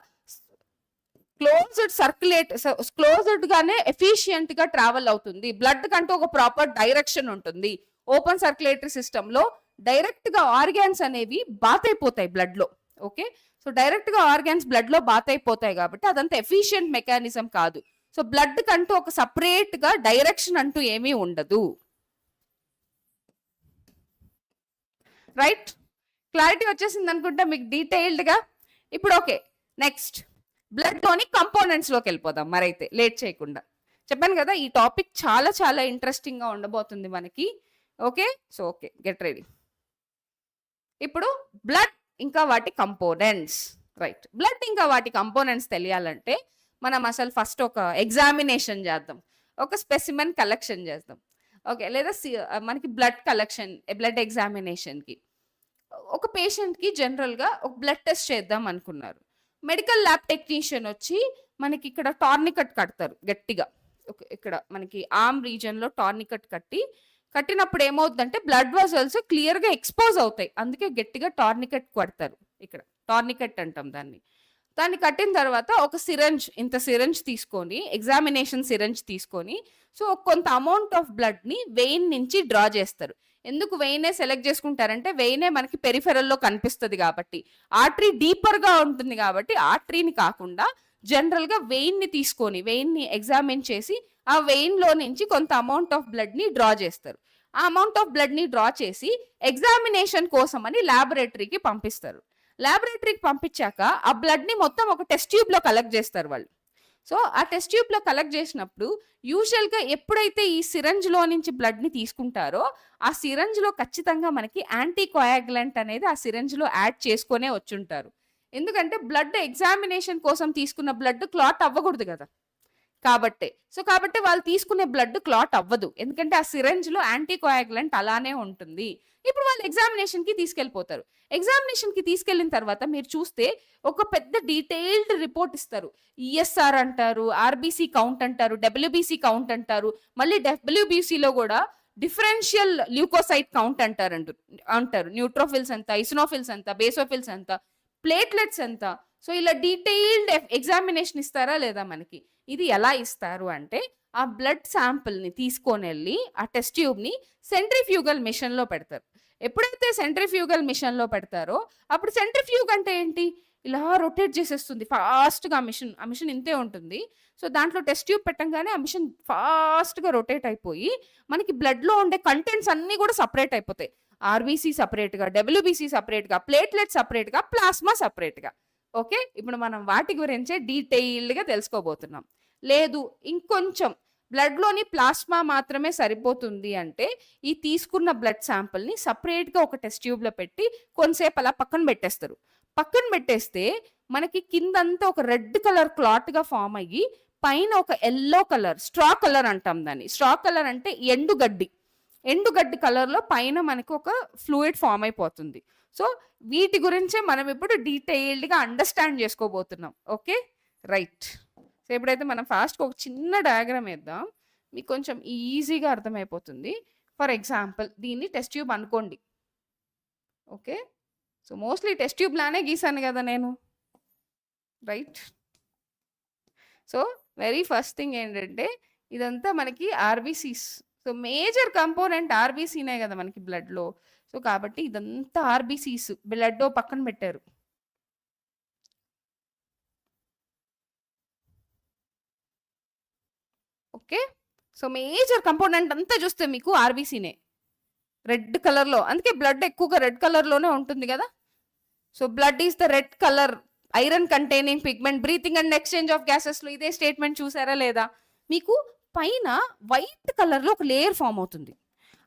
[SPEAKER 1] క్లోజ్డ్ గానే ఎఫిషియెంట్ గా ట్రావెల్ అవుతుంది. బ్లడ్ కంటూ ఒక ప్రాపర్ డైరెక్షన్ ఉంటుంది. ఓపెన్ సర్క్యులేటరీ సిస్టమ్ లో డైరెక్ట్ గా ఆర్గాన్స్ అనేవి బాత్ అయిపోతాయి బ్లడ్ లో. ఓకే, సో డైరెక్ట్ గా ఆర్గాన్స్ బ్లడ్ లో బాత్ అయిపోతాయి కాబట్టి అదంతా ఎఫిషియెంట్ మెకానిజం కాదు. సో బ్లడ్ కంటూ ఒక సపరేట్ గా డైరెక్షన్ అంటూ ఏమీ ఉండదు. రైట్, క్లారిటీ వచ్చేసింది అనుకుంటా మీకు డీటెయిల్డ్ గా ఇప్పుడు. ఓకే, నెక్స్ట్ బ్లడ్ లోని కంపోనెంట్స్ లోకి వెళ్ళిపోదాం మరైతే లేట్ చేయకుండా. చెప్పాను కదా ఈ టాపిక్ చాలా చాలా ఇంట్రెస్టింగ్ గా ఉండబోతుంది మనకి. Okay, so okay, get ready. ఇప్పుడు బ్లడ్ ఇంకా వాటి కంపోనెంట్స్. రైట్, బ్లడ్ ఇంకా వాటి కంపోనెంట్స్ తెలియాలంటే మనం అసలు ఫస్ట్ ఒక ఎగ్జామినేషన్ చేద్దాం, ఒక స్పెసిమెన్ కలెక్షన్ చేద్దాం. ఓకే, లేదా మనకి బ్లడ్ కలెక్షన్, బ్లడ్ ఎగ్జామినేషన్కి ఒక పేషెంట్కి జనరల్గా ఒక బ్లడ్ టెస్ట్ చేద్దాం అనుకున్నారు. మెడికల్ ల్యాబ్ టెక్నీషియన్ వచ్చి మనకి ఇక్కడ టార్నికట్ కడతారు గట్టిగా, ఇక్కడ మనకి ఆర్మ్ రీజన్లో టార్నికట్ కట్టినప్పుడు ఏమవుతుందంటే బ్లడ్ వెసల్స్ క్లియర్గా ఎక్స్పోజ్ అవుతాయి, అందుకే గట్టిగా టార్నికట్ కడతారు. ఇక్కడ టార్నికట్ అంటాం దాన్ని కట్టిన తర్వాత ఒక సిరంజ్, ఇంత సిరంజ్ తీసుకొని, ఎగ్జామినేషన్ సిరంజ్ తీసుకొని, సో కొంత అమౌంట్ ఆఫ్ బ్లడ్ని వెయిన్ నుంచి డ్రా చేస్తారు. ఎందుకు వెయినే సెలెక్ట్ చేసుకుంటారంటే వెయినే మనకి పెరిఫెరల్లో కనిపిస్తుంది కాబట్టి, ఆర్టరీ డీపర్గా ఉంటుంది కాబట్టి ఆర్టరీని కాకుండా జనరల్గా వెయిన్ని తీసుకొని వెయిన్ని ఎగ్జామిన్ చేసి ఆ వెయిన్లో నుంచి కొంత అమౌంట్ ఆఫ్ బ్లడ్ని డ్రా చేస్తారు. ఆ అమౌంట్ ఆఫ్ బ్లడ్ని డ్రా చేసి ఎగ్జామినేషన్ కోసం అని ల్యాబొరేటరీకి పంపిస్తారు. ల్యాబొరేటరీకి పంపించాక ఆ బ్లడ్ని మొత్తం ఒక టెస్ట్ ట్యూబ్లో కలెక్ట్ చేస్తారు వాళ్ళు. సో ఆ టెస్ట్ ట్యూబ్లో కలెక్ట్ చేసినప్పుడు యూజువల్గా ఎప్పుడైతే ఈ సిరంజ్లో నుంచి బ్లడ్ని తీసుకుంటారో ఆ సిరంజ్లో ఖచ్చితంగా మనకి యాంటీ కోయాగులెంట్ అనేది ఆ సిరంజ్లో యాడ్ చేసుకునే వచ్చుంటారు. ఎందుకంటే బ్లడ్ ఎగ్జామినేషన్ కోసం తీసుకున్న బ్లడ్ క్లాట్ అవ్వకూడదు కదా, కాబట్టి వాళ్ళు తీసుకునే బ్లడ్ క్లాట్ అవ్వదు, ఎందుకంటే ఆ సిరంజ్లో యాంటీ కోయాగులెంట్ అలానే ఉంటుంది. ఇప్పుడు వాళ్ళు ఎగ్జామినేషన్కి తీసుకెళ్ళిపోతారు. ఎగ్జామినేషన్కి తీసుకెళ్ళిన తర్వాత మీరు చూస్తే ఒక పెద్ద డీటెయిల్డ్ రిపోర్ట్ ఇస్తారు. ఈఎస్ఆర్ అంటారు, ఆర్బీసీ కౌంట్ అంటారు, డబ్ల్యూబీసీ కౌంట్ అంటారు, మళ్ళీ డబ్ల్యూబీసీలో కూడా డిఫరెన్షియల్ ల్యూకోసైట్ కౌంట్ అంటారు, న్యూట్రోఫిల్స్ ఎంత, ఇసినోఫిల్స్ ఎంత, బేసోఫిల్స్ ఎంత, ప్లేట్లెట్స్ ఎంత. సో ఇలా డీటెయిల్డ్ ఎగ్జామినేషన్ ఇస్తారా లేదా మనకి? ఇది ఎలా ఇస్తారు అంటే ఆ బ్లడ్ శాంపుల్ని తీసుకొని వెళ్ళి ఆ టెస్ట్ ట్యూబ్ని సెంట్రిఫ్యూగల్ మిషన్లో పెడతారు. ఎప్పుడైతే సెంట్రిఫ్యూగల్ మిషన్లో పెడతారో అప్పుడు సెంట్రిఫ్యూగ్ అంటే ఏంటి, ఇలా రొటేట్ చేసేస్తుంది ఫాస్ట్గా. ఆ మిషన్ ఇంతే ఉంటుంది. సో దాంట్లో టెస్ట్ ట్యూబ్ పెట్టంగానే ఆ మిషన్ ఫాస్ట్గా రొటేట్ అయిపోయి మనకి బ్లడ్లో ఉండే కంటెంట్స్ అన్నీ కూడా సపరేట్ అయిపోతాయి. ఆర్బీసీ సపరేట్గా, డబ్ల్యూబీసీ సపరేట్గా, ప్లేట్లెట్ సపరేట్గా, ప్లాస్మా సపరేట్గా. ఓకే, ఇప్పుడు మనం వాటి గురించే డీటెయిల్డ్గా తెలుసుకోబోతున్నాం. లేదు ఇంకొంచెం బ్లడ్లోని ప్లాస్మా మాత్రమే సరిపోతుంది అంటే ఈ తీసుకున్న బ్లడ్ శాంపుల్ని సపరేట్గా ఒక టెస్ట్ ట్యూబ్లో పెట్టి కొంతసేపు అలా పక్కన పెట్టేస్తారు. పక్కన పెట్టేస్తే మనకి కిందంతా ఒక రెడ్ కలర్ క్లాట్గా ఫామ్ అయ్యి పైన ఒక ఎల్లో కలర్, స్ట్రా కలర్ అంటాం దాన్ని. స్ట్రా కలర్ అంటే ఎండుగడ్డి కలర్లో పైన మనకు ఒక ఫ్లూయిడ్ ఫామ్ అయిపోతుంది. సో వీటి గురించే మనం ఇప్పుడు డీటెయిల్డ్గా అండర్స్టాండ్ చేసుకోబోతున్నాం. Okay, right. సో ఎప్పుడైతే మనం ఫాస్ట్గా ఒక చిన్న డయాగ్రామ్ వేద్దాం, మీకు కొంచెం ఈజీగా అర్థమైపోతుంది. ఫర్ ఎగ్జాంపుల్ దీన్ని టెస్ట్ ట్యూబ్ అనుకోండి. Okay, so mostly test tube లానే గీసాను కదా నేను, right. So very first thing ఏంటంటే ఇదంతా మనకి ఆర్బీసీస్. సో మేజర్ కంపోనెంట్ ఆర్బీసీనే కదా మనకి బ్లడ్లో. సో కాబట్టి ఇదంతా ఆర్బీసీస్ బ్లడ్ పక్కన పెట్టారు. ఓకే, సో మేజర్ కంపోనెంట్ అంతా చూస్తే మీకు ఆర్బీసీనే రెడ్ కలర్లో, అందుకే బ్లడ్ ఎక్కువగా రెడ్ కలర్లోనే ఉంటుంది కదా. So blood is the red colour, iron containing pigment, breathing and exchange of గ్యాసెస్లో ఇదే స్టేట్మెంట్ చూసారా లేదా? మీకు పైన వైట్ కలర్లో ఒక లేయర్ ఫామ్ అవుతుంది.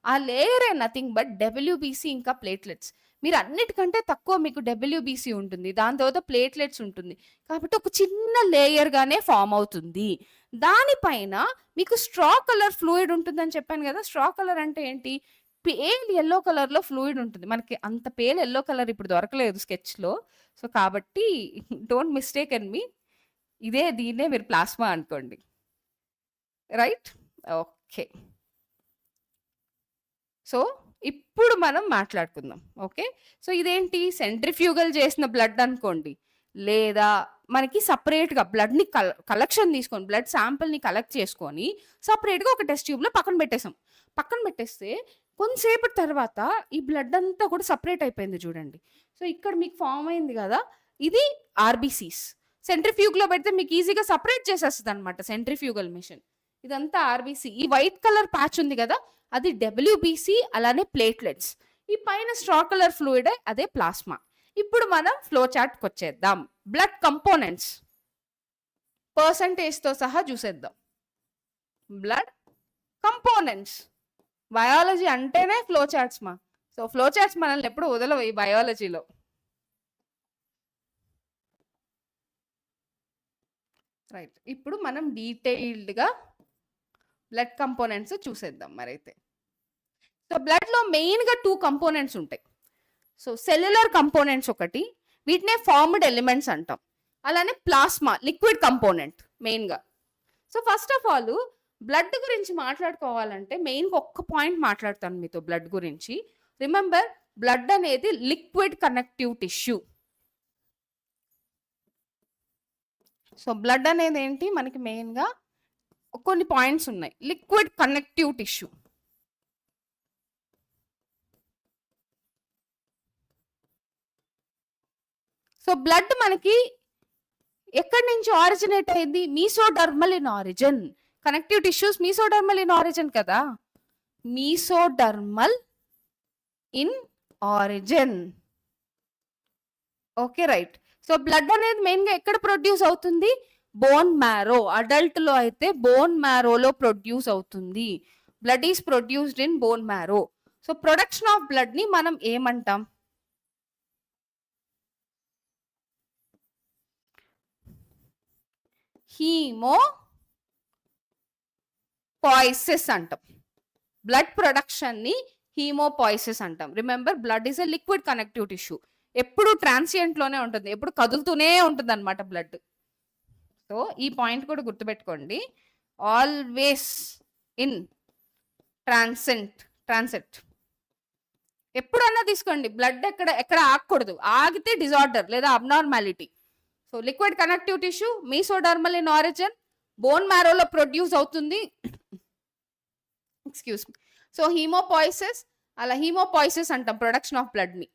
[SPEAKER 1] ఆ లేయర్ నథింగ్ బట్ డబ్ల్యూబీసీ ఇంకా ప్లేట్లెట్స్. మీరు అన్నిటికంటే తక్కువ మీకు డబ్ల్యూబీసీ ఉంటుంది, దాని తర్వాత ప్లేట్లెట్స్ ఉంటుంది, కాబట్టి ఒక చిన్న లేయర్గానే ఫామ్ అవుతుంది. దానిపైన మీకు స్ట్రా కలర్ ఫ్లూయిడ్ ఉంటుందని చెప్పాను కదా. స్ట్రా కలర్ అంటే ఏంటి, పేల్ ఎల్లో కలర్లో ఫ్లూయిడ్ ఉంటుంది. మనకి అంత పేల్ ఎల్లో కలర్ ఇప్పుడు దొరకలేదు స్కెచ్లో. సో కాబట్టి డోంట్ మిస్టేక్ అండ్ మీ, దీన్నే మీరు ప్లాస్మా అనుకోండి, రైట్. ఓకే, సో ఇప్పుడు మనం మాట్లాడుకుందాం. ఓకే, సో ఇదేంటి సెంట్రిఫ్యూగల్ చేసిన బ్లడ్ అనుకోండి, లేదా మనకి సపరేట్గా బ్లడ్ని కలెక్షన్ తీసుకొని బ్లడ్ శాంపిల్ని కలెక్ట్ చేసుకొని సపరేట్గా ఒక టెస్ట్ ట్యూబ్లో పక్కన పెట్టేస్తే కొంతసేపటి తర్వాత ఈ బ్లడ్ అంతా కూడా సపరేట్ అయిపోయింది చూడండి. సో ఇక్కడ మీకు ఫామ్ అయింది కదా, ఇది ఆర్బీసీస్. సెంట్రిఫ్యూగ్లో పెడితే మీకు ఈజీగా సపరేట్ చేసేస్తుంది అనమాట సెంట్రిఫ్యూగల్ మిషన్. ఇదంతా ఆర్బీసీ. ఈ వైట్ కలర్ ప్యాచ్ ఉంది కదా, అది డబ్ల్యూబీసీ, అలానే ప్లేట్లెట్స్. ఈ పైన స్ట్రా కలర్ ఫ్లూయిడ్ అదే ప్లాస్మా. ఇప్పుడు మనం ఫ్లో చార్ట్కి వచ్చేద్దాం. Blood components. పర్సంటేజ్తో సహా చూసేద్దాం. Blood components. బయాలజీ అంటేనే ఫ్లో చార్ట్స్ మా. సో ఫ్లో చార్ట్స్ మనల్ని ఎప్పుడు వదలవు ఈ బయాలజీలో. రైట్, ఇప్పుడు మనం డీటెయిల్డ్గా బ్లడ్ కంపోనెంట్స్ చూసేద్దాం మరైతే. సో బ్లడ్లో మెయిన్గా 2 కంపోనెంట్స్ ఉంటాయి. సో సెల్యులర్ కంపోనెంట్స్ ఒకటి, వీటినే ఫార్మ్డ్ ఎలిమెంట్స్ అంటాం. అలానే ప్లాస్మా లిక్విడ్ కంపోనెంట్ మెయిన్గా. So first of all blood గురించి మాట్లాడుకోవాలంటే మెయిన్గా ఒక్క పాయింట్ మాట్లాడతాను మీతో బ్లడ్ గురించి. రిమెంబర్, బ్లడ్ అనేది liquid connective tissue. So blood అనేది ఏంటి, మనకి మెయిన్గా కొన్ని పాయింట్స్ ఉన్నాయి. Liquid connective tissue. So blood మనకి ఎక్కడి నుంచి ఆరిజినేట్ అయింది, mesodermal in origin. Connective tissues mesodermal in origin కదా, mesodermal in origin. Okay right. So blood అనేది మెయిన్గా ఎక్కడ ప్రొడ్యూస్ అవుతుంది, బోన్ మ్యారో. అడల్ట్ లో అయితే బోన్ మ్యారోలో ప్రొడ్యూస్ అవుతుంది. Blood is produced in bone marrow. So production of blood ని మనం ఏమంటాం, హీమోపాయిసిస్ అంటాం. బ్లడ్ ప్రొడక్షన్ ని హీమోపాయిసిస్ అంటాం. Remember, blood is a liquid connective tissue. ఎప్పుడు ట్రాన్సియంట్ లోనే ఉంటుంది, ఎప్పుడు కదులుతూనే ఉంటుంది అనమాట బ్లడ్. సో ఈ పాయింట్ కూడా గుర్తుపెట్టుకోండి, ఆల్వేస్ ఇన్ ట్రాన్సిట్. ఎప్పుడన్నా తీసుకోండి, బ్లడ్ ఎక్కడ ఆగకూడదు. ఆగితే డిజార్డర్ లేదా abnormality. So liquid connective tissue, mesodermal in origin, bone మ్యారోలో ప్రొడ్యూస్ అవుతుంది. Excuse me. సో హీమోపాయిసిస్, అలా హీమోపాయిసిస్ అంటాం ప్రొడక్షన్ ఆఫ్ బ్లడ్ ని.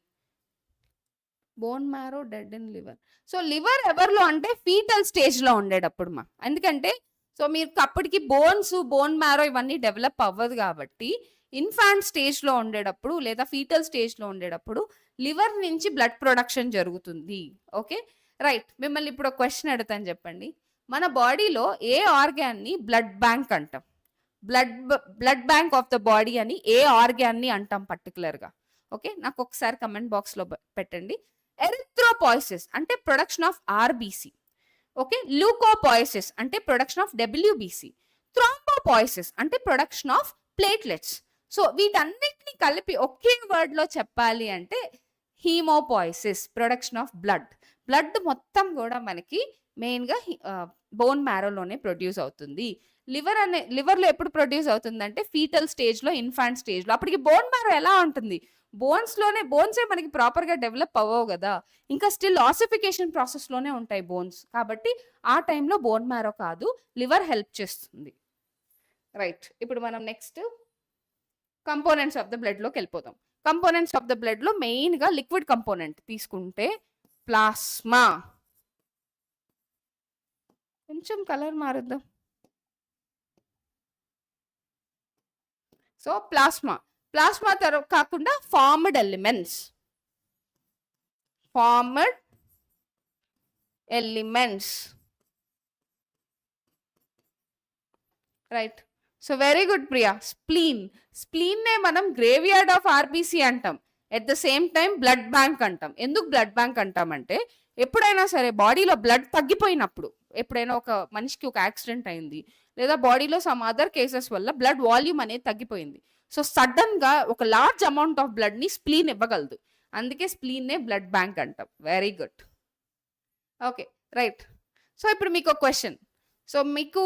[SPEAKER 1] Bone marrow dead in liver. So liver ఎవరిలో అంటే ఫీటల్ స్టేజ్ లో ఉండేటప్పుడు మా. ఎందుకంటే సో మీరు అప్పటికి బోన్ మ్యారో ఇవన్నీ డెవలప్ అవ్వదు కాబట్టి ఇన్ఫాంట్ స్టేజ్ లో ఉండేటప్పుడు లేదా ఫీటల్ స్టేజ్ లో ఉండేటప్పుడు లివర్ నుంచి బ్లడ్ ప్రొడక్షన్ జరుగుతుంది. Okay right. మిమ్మల్ని ఇప్పుడు ఒక క్వశ్చన్ అడుగుతాను, చెప్పండి. మన బాడీలో ఏ ఆర్గాన్ ని బ్లడ్ బ్యాంక్ అంటాం, blood bank of the body అని ఏ ఆర్గాన్ ని అంటాం పర్టికులర్ గా? ఓకే, నాకు ఒకసారి కమెంట్ బాక్స్ లో పెట్టండి. ఎరిథ్రోపాయిసిస్ అంటే ప్రొడక్షన్ ఆఫ్ ఆర్బిసి. ఓకే, ల్యూకోపాయిసిస్ అంటే ప్రొడక్షన్ ఆఫ్ డబ్ల్యూబిసి. థ్రాంబోపాయిసిస్ అంటే ప్రొడక్షన్ ఆఫ్ ప్లేట్లెట్స్. సో వీటన్నిటిని కలిపి ఒకే వర్డ్ లో చెప్పాలి అంటే హీమోపాయిసిస్, ప్రొడక్షన్ ఆఫ్ బ్లడ్. బ్లడ్ మొత్తం కూడా మనకి మెయిన్ గా బోన్ మ్యారోలోనే ప్రొడ్యూస్ అవుతుంది. లివర్లో ఎప్పుడు ప్రొడ్యూస్ అవుతుందంటే ఫీటల్ స్టేజ్ లో, ఇన్ఫాంట్ స్టేజ్ లో. అప్పటికి బోన్ మ్యారో ఎలా ఉంటుంది, బోన్సే మనకి ప్రాపర్ గా డెవలప్ అవ్వవు కదా, ఇంకా స్టిల్ ఆసిఫికేషన్ ప్రాసెస్ లోనే ఉంటాయి బోన్స్. కాబట్టి ఆ టైంలో బోన్ మ్యారో కాదు, లివర్ హెల్ప్ చేస్తుంది. రైట్, ఇప్పుడు మనం next components of the blood లోకి వెళ్ళిపోతాం. కంపోనెంట్స్ ఆఫ్ ద బ్లడ్ లో మెయిన్ గా లిక్విడ్ కంపోనెంట్ తీసుకుంటే ప్లాస్మా. కొంచెం కలర్ మారుద్దాం. సో ప్లాస్మా కాకుండా formed elements. Right. So very good Priya. Spleen నే మనం గ్రేవ్యార్డ్ ఆఫ్ ఆర్బిసి అంటాం. At the same time blood bank అంటాం. ఎందుకు బ్లడ్ బ్యాంక్ అంటామంటే ఎప్పుడైనా సరే బాడీలో బ్లడ్ తగ్గిపోయినప్పుడు, ఎప్పుడైనా ఒక మనిషికి ఒక యాక్సిడెంట్ అయింది లేదా బాడీలో సమ్ అదర్ కేసెస్ వల్ల బ్లడ్ వాల్యూమ్ అనేది తగ్గిపోయింది. సో సడన్ గా ఒక లార్జ్ అమౌంట్ ఆఫ్ బ్లడ్ ని స్ప్లీన్ ఇవ్వగలదు. అందుకే స్ప్లీన్ నే బ్లడ్ బ్యాంక్ అంటాం. Very good. Okay right. So ఇప్పుడు మీకు ఒక క్వశ్చన్. సో మీకు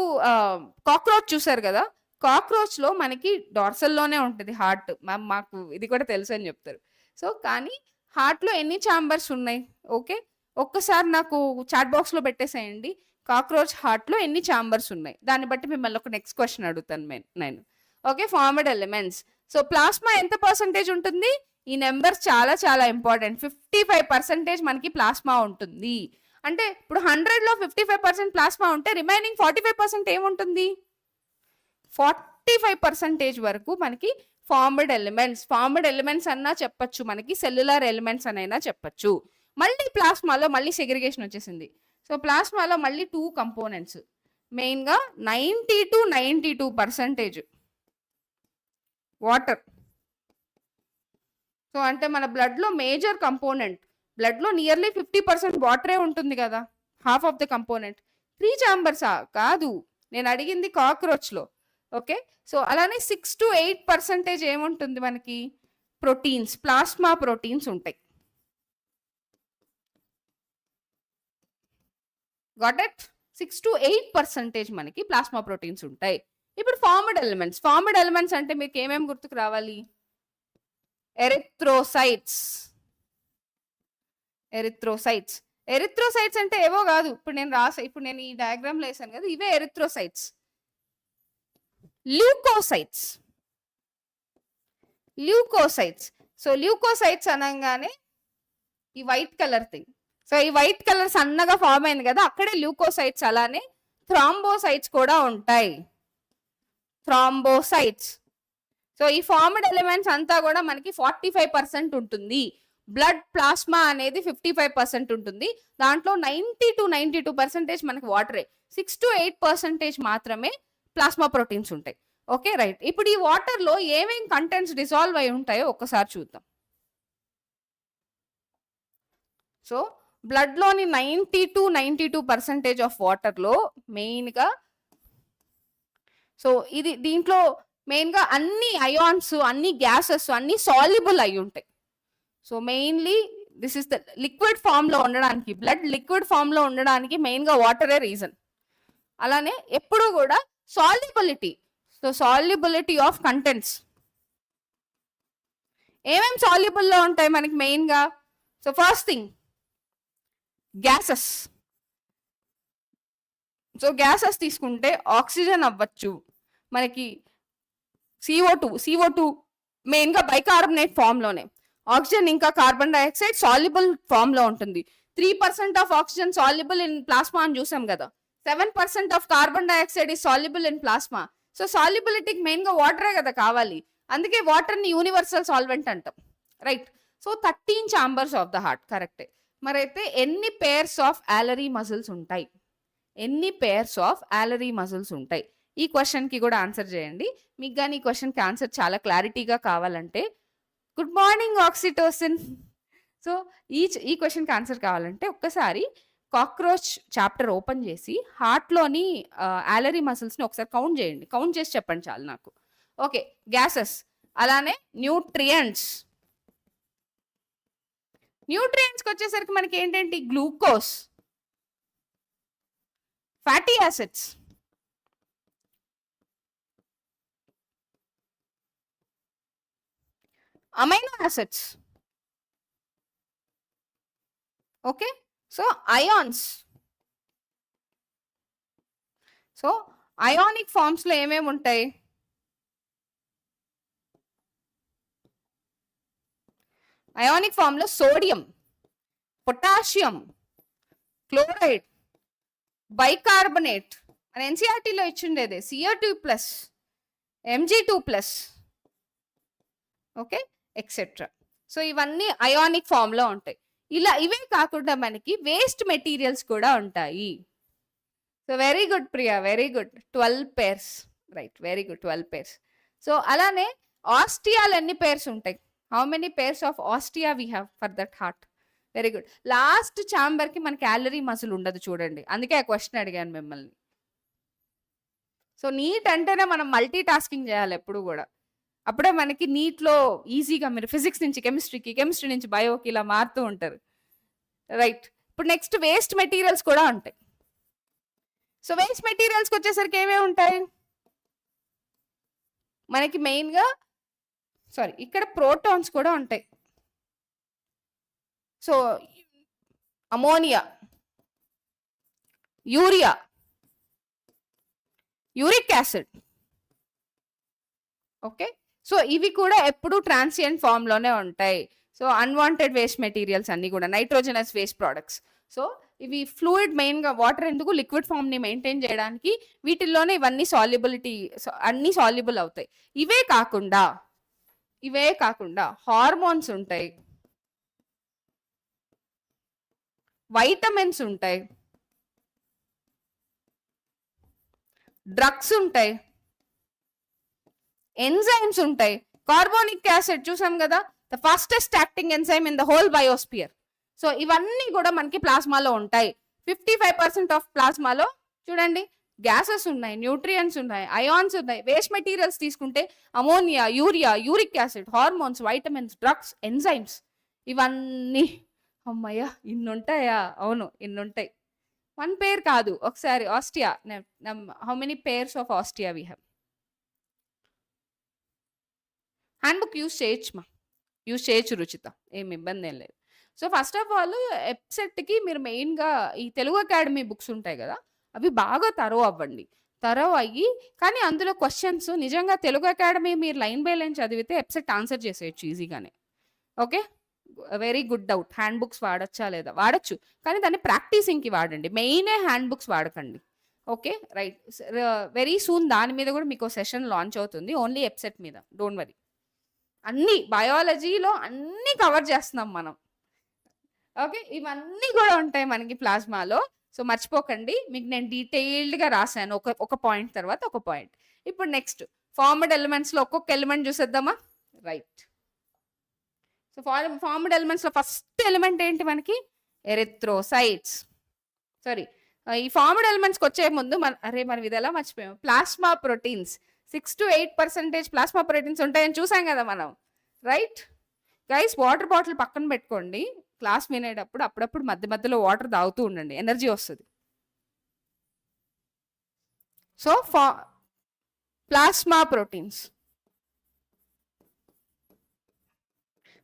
[SPEAKER 1] కాక్రోచ్ చూసారు కదా, కాక్రోచ్ లో మనకి డార్సల్లోనే ఉంటుంది హార్ట్. మ్యామ్ మాకు ఇది కూడా తెలుసు అని చెప్తారు. సో కానీ హార్ట్ లో ఎన్ని ఛాంబర్స్ ఉన్నాయి? ఓకే, ఒక్కసారి నాకు చాట్ బాక్స్ లో పెట్టేసేయండి, కాక్రోచ్ హార్ట్ లో ఎన్ని ఛాంబర్స్ ఉన్నాయి. దాన్ని బట్టి మిమ్మల్ని ఒక నెక్స్ట్ క్వశ్చన్ అడుగుతాను నేను. Okay, formed elements. So plasma ఎంత పర్సంటేజ్ ఉంటుంది? ఈ నెంబర్స్ చాలా చాలా ఇంపార్టెంట్. 55% మనకి ప్లాస్మా ఉంటుంది. అంటే ఇప్పుడు 100 లో 55% ప్లాస్మా ఉంటే రిమైనింగ్ 45% ఏముంటుంది? 45% వరకు మనకి ఫార్మ్డ్ ఎలిమెంట్స్ అన్నా చెప్పచ్చు, మనకి సెల్యులర్ ఎలిమెంట్స్ అనైనా చెప్పచ్చు. మళ్ళీ ప్లాస్మాలో మళ్ళీ సెగ్రిగేషన్ వచ్చేసింది. సో ప్లాస్మాలో మళ్ళీ 2 కంపోనెంట్స్, మెయిన్గా 90-92% వాటర్. సో అంటే మన బ్లడ్లో మేజర్ కంపోనెంట్, బ్లడ్లో నియర్లీ 50% వాటరే ఉంటుంది కదా, హాఫ్ ఆఫ్ ద కంపోనెంట్. 3 ఛాంబర్సా? కాదు, నేను అడిగింది కాక్రోచ్లో. ఓకే, సో అలానే 6-8% ఏముంటుంది మనకి? ప్రోటీన్స్, ప్లాస్మా ప్రోటీన్స్ ఉంటాయి. Got it? 6-8% మనకి ప్లాస్మా ప్రోటీన్స్ ఉంటాయి. ఇప్పుడు ఫార్మ్డ్ ఎలిమెంట్స్. ఫార్మ్డ్ ఎలిమెంట్స్ అంటే మీకు ఏమేమి గుర్తుకు రావాలి? ఎరిథ్రోసైట్స్. ఎరిథ్రోసైట్స్. ఎరిథ్రోసైట్స్ అంటే ఏవో కాదు, ఇప్పుడు నేను ఈ డయాగ్రామ్ లో వేసాను కదా, ఇవే erythrocytes. Leucocytes. Leucocytes. So leucocytes అనగానే ఈ వైట్ కలర్ థింగ్. సో ఈ వైట్ కలర్ సన్నగా ఫామ్ అయింది కదా, అక్కడే ల్యూకోసైట్స్. అలానే థ్రాంబోసైట్స్ కూడా ఉంటాయి. థ్రాంబోసైట్స్. సో ఈ ఫార్మ్డ్ ఎలిమెంట్స్ అంతా కూడా మనకి 45% ఉంటుంది. బ్లడ్ ప్లాస్మా అనేది 55% ఉంటుంది. దాంట్లో 90-92% మనకి వాటరే. 6-8% మాత్రమే ప్లాస్మా ప్రోటీన్స్ ఉంటాయి. Okay, right. ఇప్పుడు ఈ వాటర్ లో ఏమేం కంటెంట్స్ డిజాల్వ్ అయి ఉంటాయో ఒక్కసారి చూద్దాం. సో బ్లడ్ లోని 90-92% ఆఫ్ వాటర్ లో మెయిన్ గా, సో దీంట్లో మెయిన్ గా అన్ని అయాన్స్, అన్ని గ్యాసెస్, అన్ని సాల్యుబుల్ అయి ఉంటాయి. So mainly this is the liquid form లో ఉండడానికి, బ్లడ్ లిక్విడ్ ఫామ్ లో ఉండడానికి మెయిన్ గా వాటరే రీజన్. అలానే ఎప్పుడు కూడా solubility. So solubility of contents. ఏమేమి సాల్యుబుల్ లో ఉంటాయి మనకి మెయిన్ గా? So first thing gases. So gases తీసుకుంటే ఆక్సిజన్ అవ్వచ్చు, మనకి CO2 మెయిన్ గా బైకార్బోనేట్ ఫామ్ లోనే. ఆక్సిజన్ ఇంకా కార్బన్ డైఆక్సైడ్ సాల్యుబుల్ ఫామ్ లో ఉంటుంది. 3% of oxygen soluble in plasma అని చూసాం కదా. 7% of carbon dioxide is soluble in plasma. So సాల్యుబిలిటీకి మెయిన్ గా వాటరే కదా కావాలి, అందుకే వాటర్ ని యూనివర్సల్ సాల్వెంట్ అంటాం, right. So 13 chambers of the heart, కరెక్టే. మరైతే ఎన్ని పేర్స్ ఆఫ్ ఆలరీ మజిల్స్ ఉంటాయి? ఎన్ని పేర్స్ ఆఫ్ ఆలరీ మజిల్స్ ఉంటాయి? ఈ క్వశ్చన్ కి కూడా ఆన్సర్ చేయండి. మీకు కానీ ఈ క్వశ్చన్ కి ఆన్సర్ చాలా క్లారిటీగా కావాలంటే, గుడ్ మార్నింగ్ ఆక్సిటోసిన్. సో ఈ క్వశ్చన్ కి ఆన్సర్ కావాలంటే ఒక్కసారి కాక్రోచ్ చాప్టర్ ఓపెన్ చేసి హార్ట్లోని ఆలరీ మసిల్స్ని ఒకసారి కౌంట్ చేయండి. కౌంట్ చేసి చెప్పండి చాలు నాకు. Okay, gases. అలానే న్యూట్రియంట్స్. న్యూట్రియంట్స్కి వచ్చేసరికి మనకి ఏంటంటే glucose, fatty acids, amino acids. Okay, so ions. So ionic forms లో ఏమేమి ఉంటాయి? అయానిక్ ఫామ్ లో సోడియం, పొటాషియం, క్లోరైడ్, బైకార్బోనేట్, మన ఎన్సీఆర్టీలో ఇచ్చిండేది CO2+, Mg2+, okay, etcetera. So ఇవన్నీ అయానిక్ ఫామ్ లో ఉంటాయి. ఇవే కాకుండా మనకి వేస్ట్ మెటీరియల్స్ కూడా ఉంటాయి. So very good Priya, very good. 12 pairs, right, very good, 12 pairs. So అలానే ఆస్టియాలు ఎన్ని పేర్స్ ఉంటాయి? How many pairs of osteo we have for that heart? Very good. Last chamber కి మన క్యాలరీ మసిల్ ఉండదు చూడండి, అందుకే ఆ క్వశ్చన్ అడిగాను మిమ్మల్ని. సో నీట్ అంటేనే మనం మల్టీ టాస్కింగ్ చేయాలి ఎప్పుడు కూడా, అప్పుడే మనకి నీట్లో ఈజీగా మీరు ఫిజిక్స్ నుంచి కెమిస్ట్రీకి, కెమిస్ట్రీ నుంచి బయోకి ఇలా మారుతూ ఉంటారు, రైట్. ఇప్పుడు నెక్స్ట్ వేస్ట్ మెటీరియల్స్ కూడా ఉంటాయి. సో వేస్ట్ మెటీరియల్స్కి వచ్చేసరికి ఏమేమి ఉంటాయి మనకి? మెయిన్గా ఇక్కడ ప్రోటాన్స్ కూడా ఉంటాయి. So ammonia, urea, uric acid. Okay, so ఇవి కూడా ఎప్పుడు ట్రాన్సియంట్ ఫామ్ లోనే ఉంటాయి. సో అన్వాంటెడ్ వేస్ట్ మెటీరియల్స్ అన్ని కూడా నైట్రోజనస్ వేస్ట్ ప్రోడక్ట్స్. సో ఇవి ఫ్లూయిడ్, మెయిన్ గా వాటర్ ఎందుకు, లిక్విడ్ ఫామ్ ని మెయింటైన్ చేయడానికి వీటిల్లోనే ఇవన్నీ సాల్యుబిలిటీ, అన్ని సాల్యుబుల్ అవుతాయి. ఇవే కాకుండా హార్మోన్స్ ఉంటాయి, వైటమిన్స్ ఉంటాయి, డ్రగ్స్ ఉంటాయి, ఎంజైమ్స్ ఉంటాయి. కార్బోనిక్ యాసిడ్ చూసాం కదా, the fastest acting enzyme in the whole biosphere. So ఇవన్నీ కూడా మనకి ప్లాస్మాలో ఉంటాయి. 55% ఆఫ్ ప్లాస్మాలో చూడండి గ్యాసెస్ ఉన్నాయి, న్యూట్రియంట్స్ ఉన్నాయి, అయాన్స్ ఉన్నాయి. వేస్ట్ మెటీరియల్స్ తీసుకుంటే ammonia, urea, uric acid, hormones, vitamins, drugs, enzymes, ఇవన్నీ. అమ్మయ్య, ఇన్ని ఉంటాయా? అవును, ఇన్ని ఉంటాయి. వన్ పేర్ కాదు, ఒకసారి osteo, how many pairs of osteo we have? Hand book use చేయొచ్చు రుచిత, ఏం ఇబ్బంది ఏం లేదు. సో ఫస్ట్ ఆఫ్ ఆల్ ఎప్సెట్కి మీరు మెయిన్గా ఈ తెలుగు అకాడమీ బుక్స్ ఉంటాయి కదా, అవి బాగా అవ్వండి. అయ్యి కానీ అందులో క్వశ్చన్స్ నిజంగా తెలుగు అకాడమీ మీరు లైన్ బై లైన్ చదివితే ఎప్సెట్ ఆన్సర్ చేసేయచ్చు ఈజీగానే. Okay, very good doubt. Handbooks వాడచ్చా లేదా? వాడచ్చు, కానీ దాన్ని ప్రాక్టీసింగ్కి వాడండి, మెయినే హ్యాండ్ బుక్స్ వాడకండి. ఓకే రైట్, వెరీ సూన్ దాని మీద కూడా మీకు సెషన్ లాంచ్ అవుతుంది, ఓన్లీ ఎప్సెట్ మీద, డోంట్ వరీ. అన్ని బయాలజీలో అన్ని కవర్ చేస్తున్నాం మనం. ఓకే, ఇవన్నీ కూడా ఉంటాయి మనకి ప్లాస్మాలో. సో మర్చిపోకండి, మీకు నేను డీటెయిల్డ్గా రాశాను ఒక పాయింట్ తర్వాత ఒక పాయింట్. ఇప్పుడు నెక్స్ట్ ఫార్మ్డ్ ఎలిమెంట్స్లో ఒక్కొక్క ఎలిమెంట్ చూసేద్దామా? రైట్, సో ఫార్మ్డ్ ఎలిమెంట్స్లో ఫస్ట్ ఎలిమెంట్ ఏంటి మనకి? ఎరిథ్రోసైట్స్. సారీ, ఈ ఫార్మ్డ్ ఎలిమెంట్స్కి వచ్చే ముందు మనం ఇది ఎలా మర్చిపోయాం? Plasma proteins 6 to 8% plasma proteins ఉంటాయని చూసాం కదా మనం. రైట్ గైస్, వాటర్ బాటిల్ పక్కన పెట్టుకోండి, క్లాస్ వినేటప్పుడు అప్పుడప్పుడు మధ్య మధ్యలో వాటర్ తాగుతూ ఉండండి, ఎనర్జీ వస్తుంది. So plasma proteins.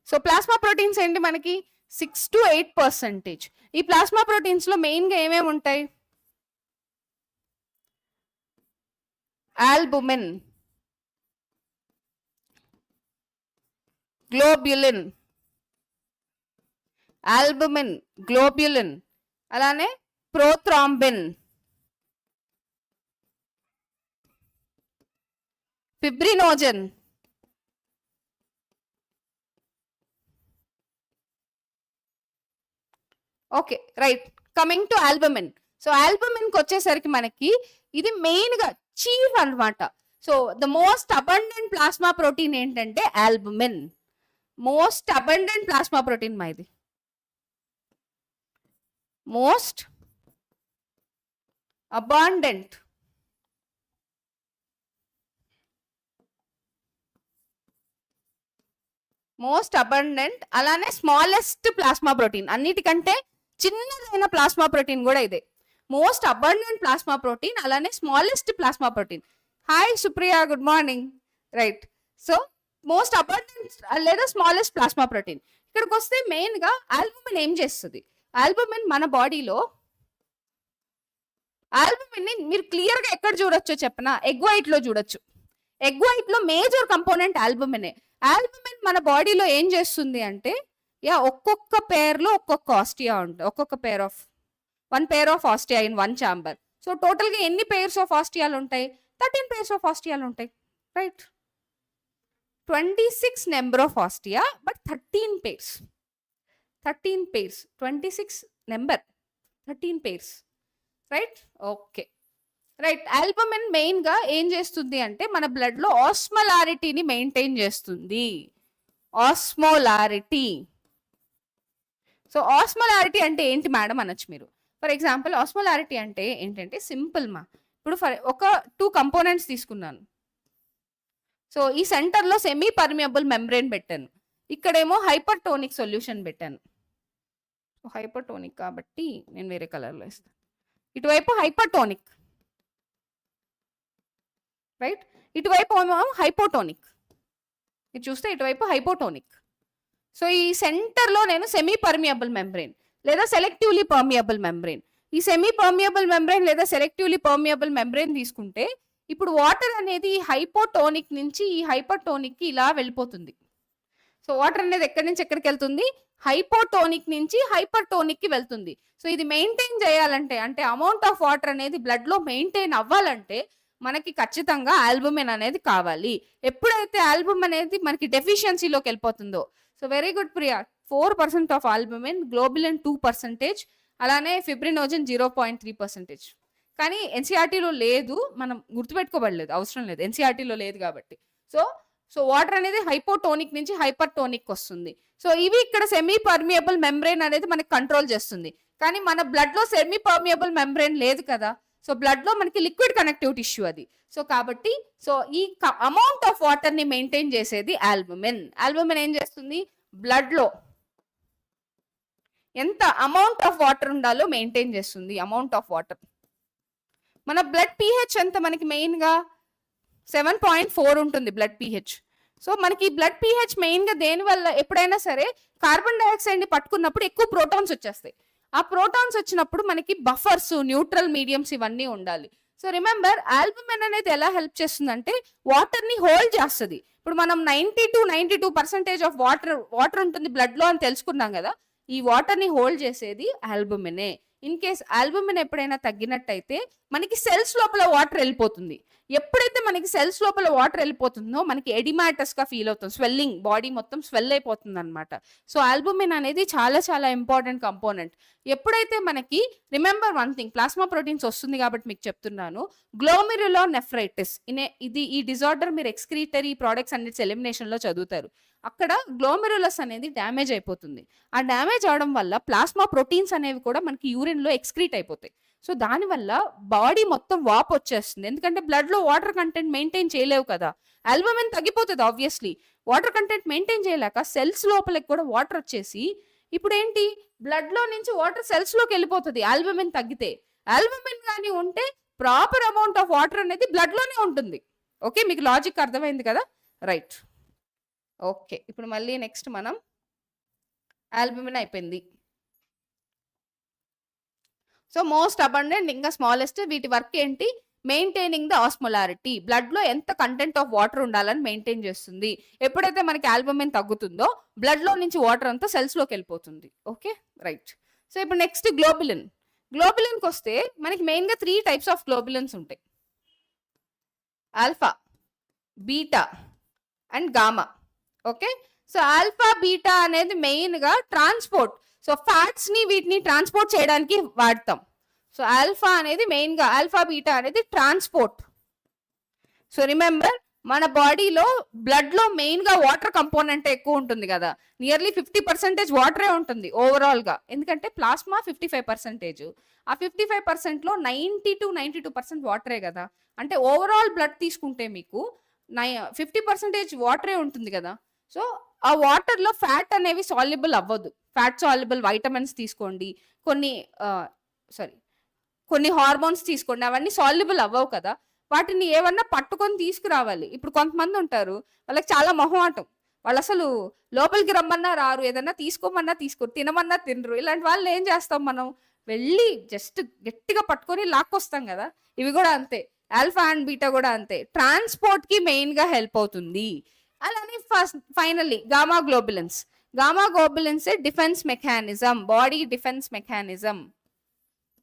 [SPEAKER 1] So plasma proteins ఏంటి మనకి? 6 to 8%. ఈ ప్లాస్మా ప్రోటీన్స్ లో మెయిన్ గా ఏమేమి ఉంటాయి? ఆల్బుమిన్, గ్లోబ్యులిన్, ఆల్బుమిన్, గ్లోబ్యులిన్, అలానే prothrombin, fibrinogen, okay right. Coming to albumin. So albumin కి వచ్చేసరికి మనకి ఇది మెయిన్ గా చీఫ్ అన్నమాట. So the most abundant plasma protein ఏంటంటే albumin. Most abundant plasma protein ఇది, మోస్ట్ అబాండెంట్ అలానే స్మాలెస్ట్ ప్లాస్మా ప్రోటీన్, అన్నిటికంటే చిన్నదైన ప్లాస్మా ప్రోటీన్ కూడా ఇదే. మోస్ట్ అబండెంట్ ప్లాస్మా ప్రోటీన్, అలానే smallest plasma protein. Hi Supriya, good morning. Right, so most abundant లేదా smallest plasma protein. ఇక్కడికి వస్తే మెయిన్ గా ఆల్బుమిన్ ఏం చేస్తుంది? ఆల్బుమిన్ మన బాడీలో, ఆల్బుమిన్ ని మీరు క్లియర్ గా ఎక్కడ చూడొచ్చో చెప్పనా? ఎగ్ వైట్ లో చూడొచ్చు. ఎగ్ వైట్ లో మేజర్ కంపోనెంట్ ఆల్బుమినే. ఆల్బుమిన్ మన బాడీలో ఏం చేస్తుంది అంటే, ఒక్కొక్క పేర్ లో ఒక్కొక్క ఆస్టియా ఉంటుంది, ఒక్కొక్క one pair of osteo in one chamber. So total గా ఎన్ని పేర్స్ ఆఫ్ ఆస్టియాలు ఉంటాయి? 13 పేర్స్ ఆఫ్ ఆస్టియాలు ఉంటాయి. Right, 26 number of osteo but 13 pairs. 26 number, 13 pairs. Right, okay right. Albumin main గా ఏం చేస్తుంది అంటే మన బ్లడ్ లో ఆస్మోలారిటీని మెయింటైన్ చేస్తుంది. ఆస్మోలారిటీ. సో ఆస్మోలారిటీ అంటే ఏంటి మేడం అనొచ్చు మీరు. ఫర్ ఎగ్జాంపుల్ ఆస్మోలారిటీ అంటే ఏంటంటే సింపుల్ మా, ఇప్పుడు ఒక 2 కంపోనెంట్స్ తీసుకున్నాను. సో ఈ సెంటర్ లో సెమీ పర్మియబుల్ మెంబ్రెయిన్ పెట్టాను, ఇక్కడేమో హైపర్టోనిక్ సొల్యూషన్ పెట్టాను. హైపర్టోనిక్ కాబట్టి నేను వేరే కలర్లో ఇస్తాను. ఇటువైపు హైపర్టోనిక్, రైట్, ఇటువైపు హైపోటోనిక్. ఇది చూస్తే ఇటువైపు హైపోటోనిక్. సో ఈ సెంటర్ లో నేను సెమీ పర్మియబుల్ మెంబ్రెయిన్ లేదా సెలెక్టివ్లీ పర్మియబుల్ మెంబ్రెయిన్, ఈ సెమీ పర్మియబుల్ మెంబ్రెయిన్ లేదా సెలెక్టివ్లీ పర్మియబుల్ మెంబ్రెయిన్ తీసుకుంటే ఇప్పుడు వాటర్ అనేది ఈ హైపోటోనిక్ నుంచి ఈ హైపర్టోనిక్ కి ఇలా వెళ్ళిపోతుంది. సో వాటర్ అనేది ఎక్కడి నుంచి ఎక్కడికి వెళ్తుంది? హైపోటోనిక్ నుంచి హైపర్టోనిక్ కి వెళ్తుంది. సో ఇది మెయింటైన్ చేయాలంటే, అంటే అమౌంట్ ఆఫ్ వాటర్ అనేది బ్లడ్ లో మెయింటైన్ అవ్వాలంటే మనకి ఖచ్చితంగా ఆల్బుమిన్ అనేది కావాలి. ఎప్పుడైతే ఆల్బుమిన్ అనేది మనకి డెఫిషియన్సీలోకి వెళ్ళిపోతుందో, so very good Priya, 4% of albumin, globulin 2%, అలానే ఫిబ్రినోజన్ 0.3%. కానీ ఎన్సీఆర్టీలో లేదు, మనం గుర్తుపెట్టుకోబడలేదు, అవసరం లేదు, ఎన్సీఆర్టీలో లేదు కాబట్టి. సో సో వాటర్ అనేది హైపోటోనిక్ నుంచి హైపర్టోనిక్ వస్తుంది. సో ఇవి ఇక్కడ సెమీ పర్మియబుల్ మెంబ్రెయిన్ అనేది మనకి కంట్రోల్ చేస్తుంది. కానీ మన బ్లడ్ లో సెమీ పర్మియబుల్ మెంబ్రెయిన్ లేదు కదా. సో బ్లడ్ లో మనకి లిక్విడ్ కనెక్టివ్ టిష్యూ అది. సో కాబట్టి సో ఈ అమౌంట్ ఆఫ్ వాటర్ ని మెయింటైన్ చేసేది ఆల్బుమిన్. ఆల్బుమిన్ ఏం చేస్తుంది, బ్లడ్ లో ఎంత అమౌంట్ ఆఫ్ వాటర్ ఉండాలో మెయింటైన్ చేస్తుంది. అమౌంట్ ఆఫ్ వాటర్, మన బ్లడ్ pH ఎంత, మనకి మెయిన్ గా 7.4 ఉంటుంది బ్లడ్ pH. సో మనకి బ్లడ్ pH మెయిన్ గా దేని వల్ల, ఎప్పుడైనా సరే కార్బన్ డైఆక్సైడ్ ని పట్టుకున్నప్పుడు ఎక్కువ ప్రోటాన్స్ వచ్చేస్తాయి. ఆ ప్రోటాన్స్ వచ్చినప్పుడు మనకి బఫర్స్, న్యూట్రల్ మీడియంస్ ఇవన్నీ ఉండాలి. సో రిమెంబర్, ఆల్బుమిన్ అనేది ఎలా హెల్ప్ చేస్తుందంటే వాటర్ ని హోల్డ్ చేస్తుంది. ఇప్పుడు మనం 92% ఆఫ్ వాటర్ ఉంటుంది బ్లడ్ లో అని తెలుసుకున్నాం కదా. ఈ వాటర్ ని హోల్డ్ చేసేది ఆల్బుమినే. ఇన్ కేస్ ఆల్బుమిన్ ఎప్పుడైనా తగ్గినట్టయితే మనకి సెల్స్ లోపల వాటర్ వెళ్ళిపోతుంది. ఎప్పుడైతే మనకి సెల్స్ లోపల వాటర్ వెళ్ళిపోతుందో మనకి ఎడిమాటస్ గా ఫీల్ అవుతుంది, స్వెల్లింగ్, బాడీ మొత్తం స్వెల్ అయిపోతుంది అనమాట. సో ఆల్బుమిన్ అనేది చాలా చాలా ఇంపార్టెంట్ కంపోనెంట్. ఎప్పుడైతే మనకి, remember one thing, plasma proteins వస్తుంది కాబట్టి మీకు చెప్తున్నాను, గ్లోమెరులోనెఫ్రైటిస్ ఇది ఈ డిజార్డర్ మీరు ఎక్స్క్రీటరీ ప్రోడక్ట్స్ అన్నిటి ఎలిమినేషన్ లో చదువుతారు. అక్కడ గ్లోమెరులస్ అనేది డ్యామేజ్ అయిపోతుంది. ఆ డ్యామేజ్ అవడం వల్ల ప్లాస్మా ప్రోటీన్స్ అనేవి కూడా మనకి యూరిన్ లో ఎక్స్క్రీట్ అయిపోతాయి. సో దానివల్ల బాడీ మొత్తం వాపు వచ్చేస్తుంది, ఎందుకంటే బ్లడ్ లో వాటర్ కంటెంట్ మెయింటైన్ చేయలేవు కదా. ఆల్బుమిన్ తగ్గిపోతుంది ఆబ్వియస్లీ, వాటర్ కంటెంట్ మెయింటైన్ చేయలేక సెల్స్ లోపలికి కూడా వాటర్ వచ్చేసి ఇప్పుడు ఏంటి, బ్లడ్ లో నుంచి వాటర్ సెల్స్ లోకి వెళ్ళిపోతుంది ఆల్బుమిన్ తగ్గితే. ఆల్బుమిన్ కానీ ఉంటే ప్రాపర్ అమౌంట్ ఆఫ్ వాటర్ అనేది బ్లడ్ లోనే ఉంటుంది. ఓకే, మీకు లాజిక్ అర్థమైంది కదా, రైట్. ఓకే, ఇప్పుడు మళ్ళీ నెక్స్ట్ మనం ఆల్బుమిన్ అయిపోయింది. సో మోస్ట్ అబండెంట్ ఇంకా స్మాలెస్ట్, వీటి వర్క్ ఏంటి, మెయింటైనింగ్ ద ఆస్మోలారిటీ, బ్లడ్ లో ఎంత కంటెంట్ ఆఫ్ వాటర్ ఉండాలని మెయింటైన్ చేస్తుంది. ఎప్పుడైతే మనకి ఆల్బుమిన్ తగ్గుతుందో బ్లడ్ లో నుంచి వాటర్ అంతా సెల్స్ లోకి వెళ్ళిపోతుంది. Okay, right. సో ఇప్పుడు నెక్స్ట్ గ్లోబులిన్. గ్లోబులిన్కి వస్తే మనకి మెయిన్ గా 3 టైప్స్ ఆఫ్ గ్లోబులిన్స్ ఉంటాయి, alpha, beta and gamma. Okay, so alpha beta అనేది మెయిన్ గా ట్రాన్స్పోర్ట్, సో ఫ్యాట్స్ ని వీటిని ట్రాన్స్పోర్ట్ చేయడానికి వాడతాం. సో ఆల్ఫా అనేది మెయిన్ గా, ఆల్ఫా బీటా అనేది ట్రాన్స్పోర్ట్. సో రిమెంబర్, మన బాడీలో బ్లడ్ లో మెయిన్ గా వాటర్ కంపోనెంట్ ఎక్కువ ఉంటుంది కదా, నియర్లీ 50% వాటరే ఉంటుంది ఓవరాల్ గా, ఎందుకంటే ప్లాస్మా 55%, ఆ 55% లో 90 to 92% వాటరే కదా. అంటే ఓవరాల్ బ్లడ్ తీసుకుంటే మీకు 50% వాటరే ఉంటుంది కదా. సో ఆ వాటర్ లో ఫ్యాట్ అనేవి సాల్యుబుల్ అవ్వదు, ఫ్యాట్ సాల్యుబుల్ వైటమిన్స్ తీసుకోండి, కొన్ని హార్మోన్స్ తీసుకోండి, అవన్నీ సాల్యుబుల్ అవ్వవు కదా. వాటిని ఏమన్నా పట్టుకొని తీసుకురావాలి. ఇప్పుడు కొంతమంది ఉంటారు, వాళ్ళకి చాలా మొహమాటం, వాళ్ళు అసలు లోపలికి రమ్మన్నా రారు, ఏదన్నా తీసుకోమన్నా తీసుకోరు, తినమన్నా తినరు. ఇలాంటి వాళ్ళు ఏం చేస్తాం, మనం వెళ్ళి జస్ట్ గట్టిగా పట్టుకొని లాక్కొస్తాం కదా. ఇవి కూడా అంతే, ఆల్ఫా అండ్ బీటా కూడా అంతే, ట్రాన్స్పోర్ట్ కి మెయిన్ గా హెల్ప్ అవుతుంది. అలానే finally gamma globulins. Gamma globulins defence mechanism, body defence mechanism,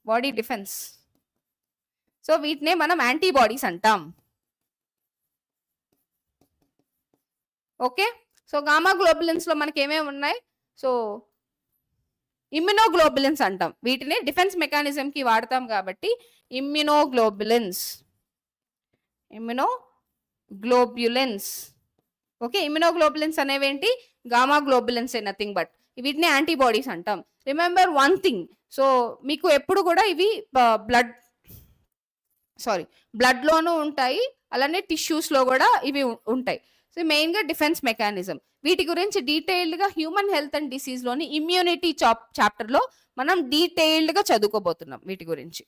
[SPEAKER 1] body defence. So వీటినే మనం యాంటీబాడీస్ అంటాం. ఓకే, సో గామా గ్లోబులిన్స్ లో మనకి ఏమేమి ఉన్నాయి, సో ఇమ్యునోగ్లోబులిన్స్ అంటాం, వీటిని డిఫెన్స్ మెకానిజం కి వాడతాం కాబట్టి ఇమ్యునోగ్లోబులిన్స్. ఓకే, ఇమ్యునోగ్లోబులిన్స్ అనేవేంటి, గామా గ్లోబులిన్స్ నథింగ్ బట్ వీటిని యాంటీబాడీస్ అంటాం. రిమెంబర్ వన్ థింగ్, సో మీకు ఎప్పుడు కూడా ఇవి బ్లడ్ లోనూ ఉంటాయి, అలానే టిష్యూస్ లో కూడా ఇవి ఉంటాయి. సో మెయిన్ గా డిఫెన్స్ మెకానిజం. వీటి గురించి డీటెయిల్డ్ గా హ్యూమన్ హెల్త్ అండ్ డిసీజ్ లోని ఇమ్యూనిటీ చాప్టర్ లో మనం డీటెయిల్డ్ గా చదువుకోబోతున్నాం వీటి గురించి.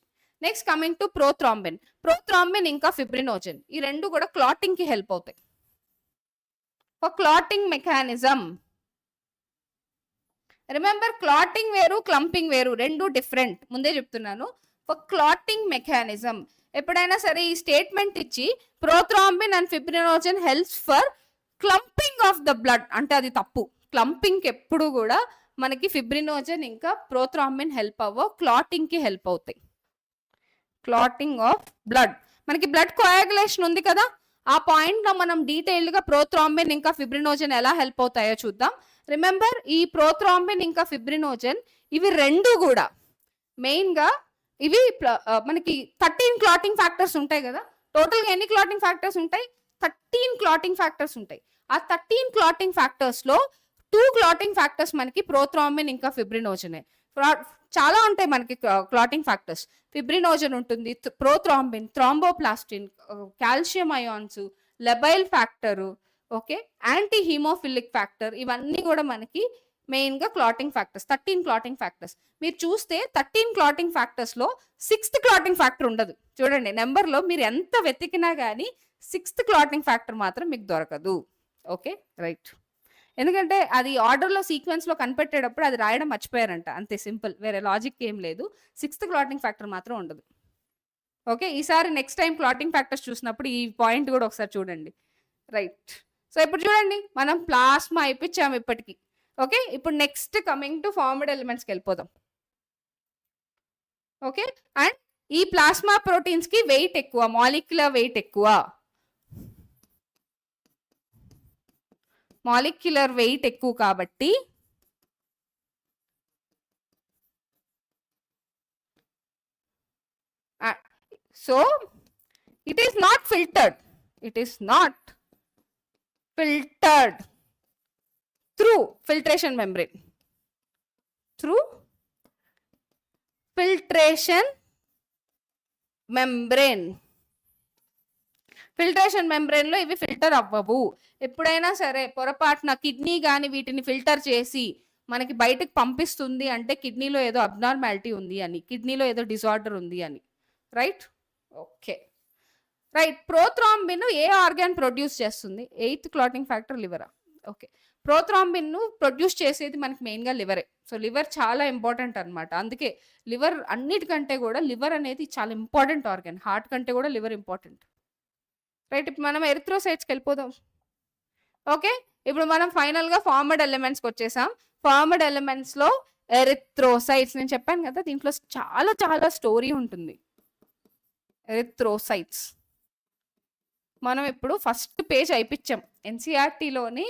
[SPEAKER 1] నెక్స్ట్ కమింగ్ టు ప్రోథ్రాంబిన్ ఇంకా ఫిబ్రినోజన్, ఈ రెండు కూడా క్లాటింగ్ కి హెల్ప్ అవుతాయి. For clotting mechanism, remember clotting వేరు, క్లంపింగ్ వేరు, రెండు డిఫరెంట్, ముందే చెప్తున్నాను. ఫర్ క్లాటింగ్ మెకానిజం ఎప్పుడైనా సరే ఈ స్టేట్మెంట్ ఇచ్చి prothrombin and fibrinogen helps for clumping of the blood అంటే అది తప్పు. క్లంపింగ్ ఎప్పుడు కూడా మనకి ఫిబ్రినోజన్ ఇంకా ప్రోథ్రాంబిన్ హెల్ప్ అవ్వవు, క్లాటింగ్ కి హెల్ప్ అవుతాయి. క్లాటింగ్ ఆఫ్ బ్లడ్, మనకి బ్లడ్ కోయాగులేషన్ ఉంది కదా, ఆ పాయింట్ లో మనం డీటెయిల్డ్ గా ప్రోథ్రాంబిన్ ఇంకా ఫిబ్రినోజన్ ఎలా హెల్ప్ అవుతాయో చూద్దాం. రిమెంబర్, ఈ ప్రోథ్రాంబిన్ ఇంకా ఫిబ్రినోజన్ ఇవి రెండు కూడా మెయిన్ గా ఇవి మనకి 13 క్లాటింగ్ ఫ్యాక్టర్స్ ఉంటాయి కదా. టోటల్గా ఎన్ని క్లాటింగ్ ఫ్యాక్టర్స్ ఉంటాయి? 13 క్లాటింగ్ ఫ్యాక్టర్స్ ఉంటాయి. ఆ 13 క్లాటింగ్ ఫ్యాక్టర్స్ లో 2 క్లాటింగ్ ఫ్యాక్టర్స్ మనకి ప్రోథ్రాంబిన్ ఇంకా ఫిబ్రినోజనే. చాలా ఉంటాయి మనకి క్లాటింగ్ ఫ్యాక్టర్స్. ఫిబ్రినోజన్ ఉంటుంది, prothrombin, thromboplastin, calcium ions, labile factor, okay, anti haemophilic factor, ఇవన్నీ కూడా మనకి మెయిన్ గా క్లాటింగ్ ఫ్యాక్టర్స్. 13 clotting factors. మీరు చూస్తే 13 క్లాటింగ్ ఫ్యాక్టర్స్ లో 6th క్లాటింగ్ ఫ్యాక్టర్ ఉండదు. చూడండి నెంబర్ లో మీరు ఎంత వెతికినా గానీ 6th క్లాటింగ్ ఫ్యాక్టర్ మాత్రం మీకు దొరకదు. Okay, right. ఎందుకంటే అది ఆర్డర్ లో సీక్వెన్స్ లో కనిపెట్టేటప్పుడు అది రాయడం మర్చిపోయారంట, అంతే, సింపుల్, వేరే లాజిక్ ఏం లేదు. 6th క్లాటింగ్ ఫ్యాక్టర్ మాత్రం ఉండదు. ఓకే, ఈసారి నెక్స్ట్ టైం క్లాటింగ్ ఫ్యాక్టర్స్ చూసినప్పుడు ఈ పాయింట్ కూడా ఒకసారి చూడండి. రైట్. సో ఇప్పుడు చూడండి మనం ప్లాస్మా అయిపించాము ఇప్పటికి. ఓకే, ఇప్పుడు నెక్స్ట్ కమింగ్ టు ఫార్మ్డ్ ఎలిమెంట్స్కి వెళ్ళిపోదాం. ఓకే, అండ్ ఈ ప్లాస్మా ప్రోటీన్స్ కి వెయిట్ ఎక్కువ, మాలిక్యులర్ వెయిట్ ఎక్కువ. మాలిక్యులర్ వెయిట్ ఎక్కువ కాబట్టి so it is not filtered. It is not filtered through filtration membrane. Through filtration membrane. Filtration membrane లో ఇవి ఫిల్టర్ అవ్వవు. ఎప్పుడైనా సరే పొరపాటున కిడ్నీ కానీ వీటిని ఫిల్టర్ చేసి మనకి బయటకు పంపిస్తుంది అంటే కిడ్నీలో ఏదో అబ్నార్మాలిటీ ఉంది అని, కిడ్నీలో ఏదో డిజార్డర్ ఉంది అని. రైట్. Okay, right. ప్రోథ్రాంబిన్ ఏ ఆర్గాన్ ప్రొడ్యూస్ చేస్తుంది? 8th క్లాటింగ్ ఫ్యాక్టర్ లివరా? ఓకే, ప్రోథ్రాంబిన్ ను ప్రొడ్యూస్ చేసేది మనకి మెయిన్ గా లివరే. సో లివర్ చాలా ఇంపార్టెంట్ అనమాట. అందుకే లివర్ అన్నిటికంటే కూడా లివర్ అనేది చాలా ఇంపార్టెంట్ ఆర్గాన్. హార్ట్ కంటే కూడా లివర్ ఇంపార్టెంట్. రైట్, ఇప్పుడు మనం ఎరిథ్రోసైట్స్కి వెళ్ళిపోదాం. ఓకే, ఇప్పుడు మనం ఫైనల్ గా ఫార్మడ్ ఎలిమెంట్స్కి వచ్చేసాం. ఫార్మడ్ ఎలిమెంట్స్ లో ఎరిథ్రోసైట్స్, నేను చెప్పాను కదా దీంట్లో చాలా చాలా స్టోరీ ఉంటుంది. ఎరిథ్రోసైట్స్ మనం ఇప్పుడు ఫస్ట్ పేజ్ అయిపించాం. ఎన్సీఆర్టీలోని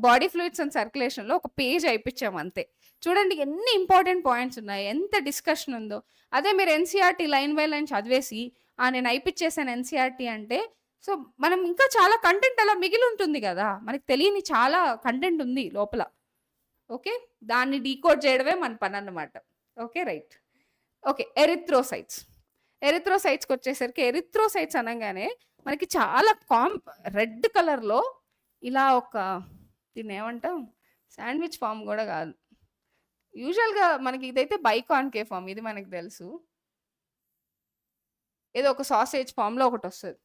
[SPEAKER 1] బాడీ ఫ్లూయిడ్స్ అండ్ సర్క్యులేషన్ లో ఒక పేజ్ అయిపించాం అంతే. చూడండి ఎన్ని ఇంపార్టెంట్ పాయింట్స్ ఉన్నాయి, ఎంత డిస్కషన్ ఉందో. అదే మీరు ఎన్సీఆర్టీ లైన్ బై లైన్ చదివేసి నేను అయిపించేసాను ఎన్సీఆర్టీ అంటే, సో మనం ఇంకా చాలా కంటెంట్ అలా మిగిలి ఉంటుంది కదా, మనకి తెలియని చాలా కంటెంట్ ఉంది లోపల. ఓకే, దాన్ని డీకోడ్ చేయడమే మన పని అన్నమాట. Okay, right. Okay, erythrocytes. ఎరిథ్రోసైట్స్కి వచ్చేసరికి ఎరిథ్రోసైట్స్ అనగానే మనకి చాలా రెడ్ కలర్లో ఇలా ఒక, దీన్ని ఏమంటాం, శాండ్విచ్ ఫామ్ కూడా కాదు, యూజువల్గా మనకి ఇదైతే బైకాన్కే ఫామ్, ఇది మనకి తెలుసు. ఏదో ఒక సాసేజ్ ఫామ్లో ఒకటి వస్తుంది.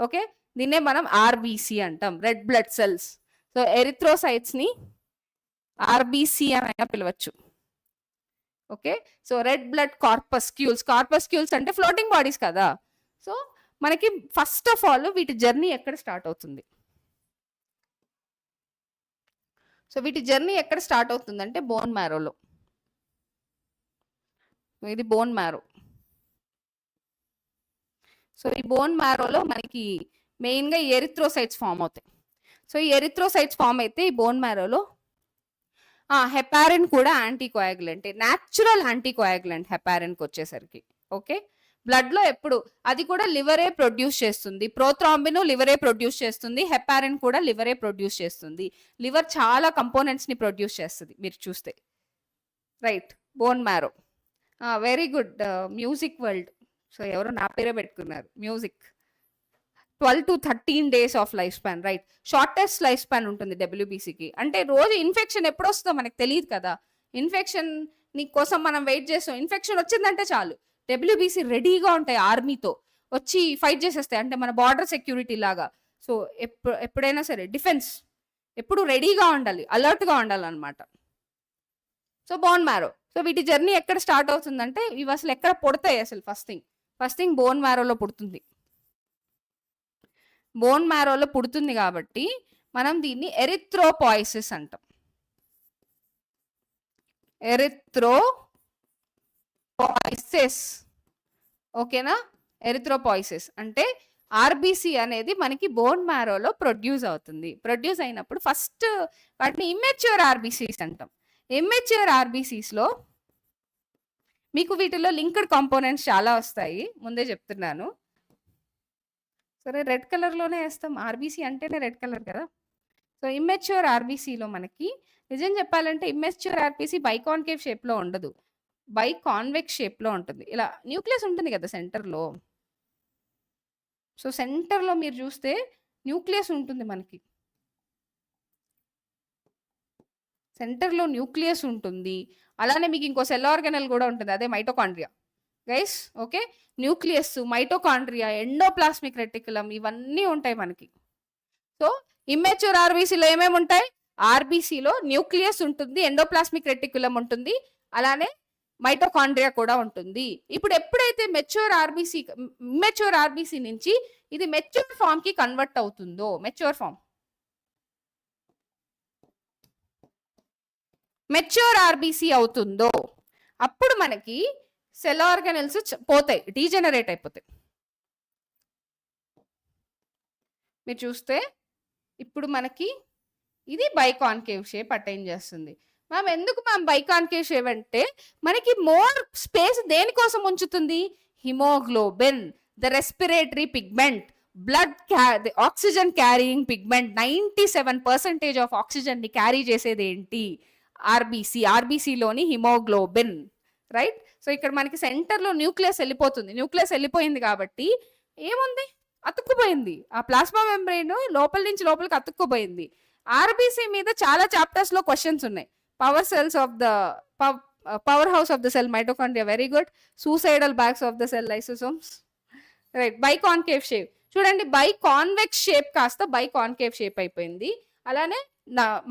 [SPEAKER 1] ఓకే, దీన్నే మనం ఆర్బీసీ అంటాం, రెడ్ బ్లడ్ సెల్స్. సో ఎరిథ్రోసైట్స్ని ఆర్బీసీ అని పిలవచ్చు. Okay, so red blood corpuscles. Corpuscles అంటే ఫ్లోటింగ్ బాడీస్ కదా. సో మనకి ఫస్ట్ ఆఫ్ ఆల్ వీటి జర్నీ ఎక్కడ స్టార్ట్ అవుతుంది? సో వీటి జర్నీ ఎక్కడ స్టార్ట్ అవుతుంది అంటే బోన్ మ్యారోలో. ఇది బోన్ మ్యారో. సో ఈ బోన్ మ్యారోలో మనకి మెయిన్గా ఈ ఎరిథ్రోసైట్స్ ఫామ్ అవుతాయి. సో ఈ ఎరిథ్రోసైట్స్ ఫామ్ అయితే ఈ బోన్ మ్యారోలో హెపారిన్ కూడా యాంటీకోయాగులెంట్, న్యాచురల్ యాంటీకోయాగులెంట్ హెపారిన్కి వచ్చేసరికి. ఓకే, బ్లడ్ లో ఎప్పుడు అది కూడా లివరే ప్రొడ్యూస్ చేస్తుంది. ప్రోథ్రాంబిన్ లివరే ప్రొడ్యూస్ చేస్తుంది, హెపారిన్ కూడా లివరే ప్రొడ్యూస్ చేస్తుంది. లివర్ చాలా కంపోనెంట్స్ ని ప్రొడ్యూస్ చేస్తుంది మీరు చూస్తే. Right, bone marrow. Very good, music world. So ఎవరో నా పేరే పెట్టుకున్నారు, music. 12 to 13 days of life span. Right, shortest life span ఉంటుంది డబ్ల్యూబీసీకి. అంటే రోజు ఇన్ఫెక్షన్ ఎప్పుడు వస్తుందో మనకు తెలియదు కదా, ఇన్ఫెక్షన్ నీ కోసం మనం వెయిట్ చేస్తాం. ఇన్ఫెక్షన్ వచ్చిందంటే చాలు డబ్ల్యూబీసీ రెడీగా ఉంటాయి, ఆర్మీతో వచ్చి ఫైట్ చేసేస్తాయి. అంటే మన బార్డర్ సెక్యూరిటీ లాగా. సో ఎప్పుడైనా సరే డిఫెన్స్ ఎప్పుడు రెడీగా ఉండాలి, అలర్ట్గా ఉండాలన్నమాట. So bone marrow. సో వీటి జర్నీ ఎక్కడ స్టార్ట్ అవుతుందంటే ఇవి అసలు ఎక్కడ పుడతాయి? అసలు ఫస్ట్ థింగ్ బోన్ మ్యారోలో పుడుతుంది. బోన్ మ్యారోలో పుడుతుంది కాబట్టి మనం దీన్ని ఎరిథ్రోపాయిసిస్ అంటాం. ఎరిథ్రోపాయిసిస్, ఓకేనా? ఎరిథ్రోపాయిసిస్ అంటే ఆర్బీసీ అనేది మనకి బోన్ మ్యారోలో ప్రొడ్యూస్ అవుతుంది. ప్రొడ్యూస్ అయినప్పుడు ఫస్ట్ వాటిని ఇమ్మెచ్యూర్ ఆర్బీసీస్ అంటాం. ఇమ్మెచ్యూర్ ఆర్బీసీస్ లో మీకు వీటిలో లింక్డ్ కాంపోనెంట్స్ చాలా వస్తాయి, ముందే చెప్తున్నాను. సరే, రెడ్ కలర్లోనే వేస్తాం, ఆర్బీసీ అంటేనే రెడ్ కలర్ కదా. సో ఇమ్మెచ్యూర్ ఆర్బీసీలో మనకి నిజం చెప్పాలంటే ఇమ్మెచ్యూర్ ఆర్బీసీ బైకాన్కేవ్ షేప్లో ఉండదు, బై కాన్వెక్స్ షేప్లో ఉంటుంది. ఇలా న్యూక్లియస్ ఉంటుంది కదా సెంటర్లో. సో సెంటర్లో మీరు చూస్తే న్యూక్లియస్ ఉంటుంది మనకి, సెంటర్లో న్యూక్లియస్ ఉంటుంది. అలానే మీకు ఇంకో సెల్ ఆర్గనల్ కూడా ఉంటుంది, అదే mitochondria guys. Okay, nucleus, mitochondria, endoplasmic reticulum ఇవన్నీ ఉంటాయి మనకి. సో ఇమ్మెచ్యూర్ ఆర్బీసీలో ఏమేమి ఉంటాయి? ఆర్బీసీలో న్యూక్లియస్ ఉంటుంది, ఎండోప్లాస్మిక్ రెటిక్యులం ఉంటుంది, అలానే మైటోకాండ్రియా కూడా ఉంటుంది. ఇప్పుడు ఎప్పుడైతే ఇమ్మెచ్యూర్ ఆర్బీసీ నుంచి ఇది మెచ్యూర్ ఫామ్ కి కన్వర్ట్ అవుతుందో, మెచ్యూర్ ఆర్బీసీ అవుతుందో, అప్పుడు మనకి సెల్ ఆర్గనల్స్ పోతాయి, డీజెనరేట్ అయిపోతాయి. మీరు చూస్తే ఇప్పుడు మనకి ఇది బైకాన్కేవ్ షేప్ అటైన్ చేస్తుంది. మ్యామ్ ఎందుకు మ్యామ్ బైకాన్కేవ్ షేప్ అంటే మనకి మోర్ స్పేస్ దేనికోసం ఉంచుతుంది? Haemoglobin, the respiratory pigment, blood oxygen carrying pigment. 97% of oxygen ని క్యారీ చేసేది ఏంటి? ఆర్బీసీలోని హిమోగ్లోబిన్, రైట్. సో ఇక్కడ మనకి సెంటర్లో న్యూక్లియస్ వెళ్ళిపోయింది కాబట్టి ఏముంది? అతుక్కుపోయింది. ఆ ప్లాస్మా మెంబ్రెయిన్ లోపల నుంచి లోపలికి అతుక్కుపోయింది. ఆర్బీసీ మీద చాలా చాప్టర్స్ లో క్వశ్చన్స్ ఉన్నాయి. Power house of the cell mitochondria, very good. Suicidal bags of the cell lysosomes, right. Biconcave shape చూడండి, బై కాన్వెక్స్ షేప్ కాస్త బైకాన్కేవ్ షేప్ అయిపోయింది. అలానే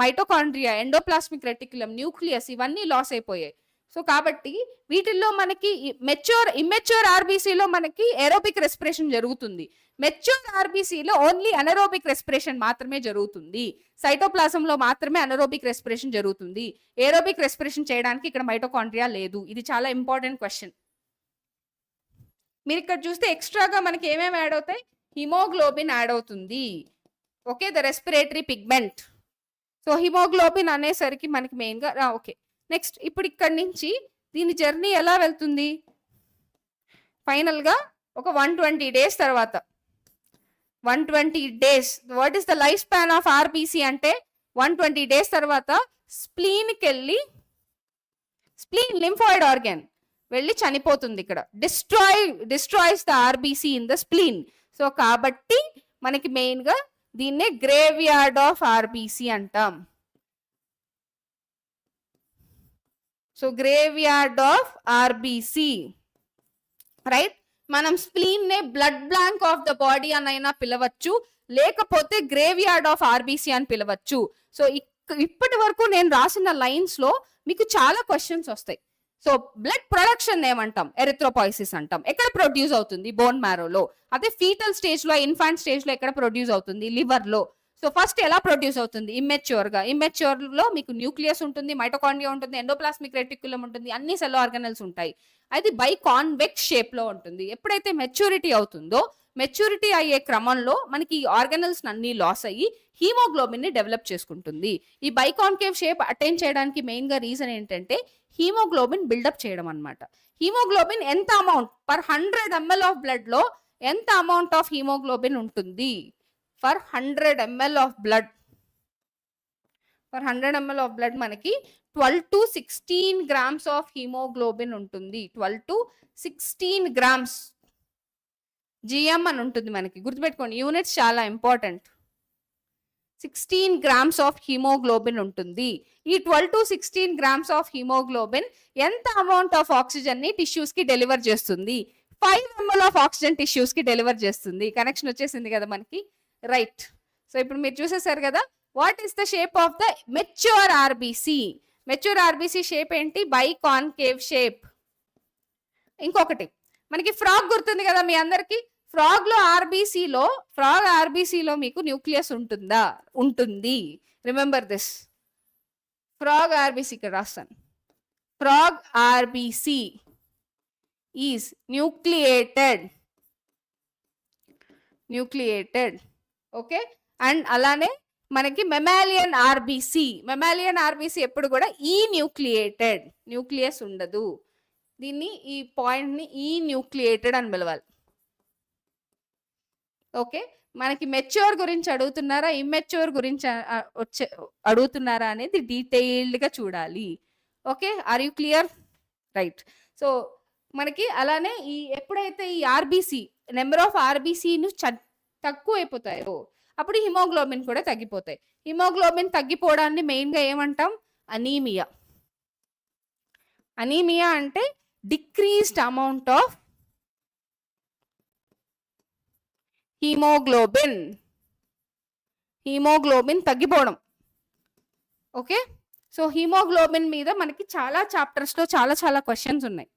[SPEAKER 1] మైటోకాండ్రియా, ఎండోప్లాస్మిక్ రెటిక్యులం, న్యూక్లియస్ ఇవన్నీ లాస్ అయిపోయాయి. సో కాబట్టి వీటిల్లో మనకి ఇమ్మెచ్యూర్ ఆర్బీసీలో మనకి ఏరోబిక్ రెస్పిరేషన్ జరుగుతుంది. మెచ్యూర్ ఆర్బీసీలో ఓన్లీ అనరోబిక్ రెస్పిరేషన్ మాత్రమే జరుగుతుంది. సైటోప్లాజంలో మాత్రమే అనరోబిక్ రెస్పిరేషన్ జరుగుతుంది. ఏరోబిక్ రెస్పిరేషన్ చేయడానికి ఇక్కడ మైటోకాండ్రియా లేదు. ఇది చాలా ఇంపార్టెంట్ క్వశ్చన్. మీరు ఇక్కడ చూస్తే ఎక్స్ట్రాగా మనకి ఏమేమి యాడ్ అవుతాయి? హిమోగ్లోబిన్ యాడ్ అవుతుంది. Okay, the respiratory pigment. So haemoglobin అనేసరికి మనకి మెయిన్గా ఓకే. నెక్స్ట్ ఇప్పుడు ఇక్కడ నుంచి దీని జర్నీ ఎలా వెళ్తుంది? ఫైనల్గా ఒక 120 days తర్వాత, 120 days, what is the life span of RBC అంటే 120 days తర్వాత స్ప్లీన్కి వెళ్ళి, స్ప్లీన్ లింఫాయిడ్ ఆర్గాన్ వెళ్ళి చనిపోతుంది. ఇక్కడ destroys the RBC in the spleen. So కాబట్టి మనకి మెయిన్గా దీన్నే గ్రేవ్యార్డ్ ఆఫ్ ఆర్బీసీ అంటాం. So graveyard of RBC, right. మనం స్ప్లీన్ నే blood bank of the body అనైనా పిలవచ్చు, లేకపోతే గ్రేవ్యార్డ్ ఆఫ్ ఆర్బీసీ అని పిలవచ్చు. సో ఇప్పటి వరకు నేను రాసిన లైన్స్ లో మీకు చాలా క్వశ్చన్స్ వస్తాయి. సో బ్లడ్ ప్రొడక్షన్ ఏమంటాం? ఎరిథ్రోపాయిసిస్ అంటాం. ఎక్కడ ప్రొడ్యూస్ అవుతుంది? బోన్ మ్యారోలో. అదే ఫీటల్ స్టేజ్ లో, ఇన్ఫాంట్ స్టేజ్ లో ఎక్కడ ప్రొడ్యూస్ అవుతుంది? లివర్ లో. సో ఫస్ట్ ఎలా ప్రొడ్యూస్ అవుతుంది? ఇమ్మెచ్యూర్ లో మీకు న్యూక్లియస్ ఉంటుంది, మైటోకాండ్రియా ఉంటుంది, ఎండోప్లాస్మిక్ రెటిక్యులం ఉంటుంది, అన్ని సెల్ ఆర్గనల్స్ ఉంటాయి. అది బై కాన్వెక్స్ షేప్ లో ఉంటుంది. ఎప్పుడైతే మెచ్యూరిటీ అవుతుందో, మెచ్యూరిటీ అయ్యే క్రమంలో మనకి ఈ ఆర్గనల్స్ అన్ని లాస్ అయ్యి హీమోగ్లోబిన్ ని డెవలప్ చేసుకుంటుంది. ఈ బైకాన్కేవ్ షేప్ అటైన్ చేయడానికి మెయిన్ గా రీజన్ ఏంటంటే హీమోగ్లోబిన్ బిల్డప్ చేయడం అన్నమాట. హీమోగ్లోబిన్ ఎంత amount per 100 ml of blood లో ఎంత అమౌంట్ ఆఫ్ హీమోగ్లోబిన్ ఉంటుంది? For 100 ml of blood, for 100 ml of blood మనకి 12 to 16 grams ఆఫ్ హీమోగ్లోబిన్ ఉంటుంది. 12 to 16 grams జిఎం అని ఉంటుంది మనకి, గుర్తుపెట్టుకోండి, యూనిట్స్ చాలా ఇంపార్టెంట్. 16 grams ఆఫ్ హీమోగ్లోబిన్ ఉంటుంది. ఈ 12 to 16 grams ఆఫ్ హీమోగ్లోబిన్ ఎంత అమౌంట్ ఆఫ్ ఆక్సిజన్ ని టిష్యూస్ కి డెలివర్ చేస్తుంది? 5 ml ఆఫ్ ఆక్సిజన్ టిష్యూస్ కి డెలివర్ చేస్తుంది. కనెక్షన్ వచ్చేసింది కదా మనకి, రైట్. సో ఇప్పుడు మీరు చూసేసారు కదా, what is the shape of the mature RBC? Mature RBC shape ఏంటి? Biconcave shape. ఇంకొకటి మనకి ఫ్రాగ్ గుర్తుంది కదా మీ అందరికి. ఫ్రాగ్ ఆర్బీసీలో మీకు న్యూక్లియస్ ఉంటుందా? ఉంటుంది. Remember this. ఫ్రాగ్ ఆర్బీసీ ఇక్కడ రాస్తాను. Frog RBC is nucleated. Okay. And అలానే మనకి మెమాలియన్ ఆర్బీసీ ఎప్పుడు కూడా ఈ న్యూక్లియేటెడ్, న్యూక్లియస్ ఉండదు. దీన్ని ఈ పాయింట్ని ఈ న్యూక్లియేటెడ్ అని పిలవాలి. ఓకే, మనకి మెచ్యూర్ గురించి అడుగుతున్నారా, ఇమ్మెచ్యూర్ గురించి వచ్చే అడుగుతున్నారా అనేది డీటెయిల్డ్గా చూడాలి. Okay, are you clear? Right. So మనకి అలానే ఈ ఎప్పుడైతే ఈ ఆర్బీసీ నెంబర్ ఆఫ్ ఆర్బీసీను తక్కువ అయిపోతాయో అప్పుడు హిమోగ్లోబిన్ కూడా తగ్గిపోతాయి. హిమోగ్లోబిన్ తగ్గిపోవడాన్ని మెయిన్గా ఏమంటాం? అనీమియా. అనీమియా అంటే decreased amount of haemoglobin. Haemoglobin తగ్గిపోవడం. ఓకే, సో హీమోగ్లోబిన్ మీద మనకి చాలా చాప్టర్స్లో చాలా చాలా క్వశ్చన్స్ ఉన్నాయి.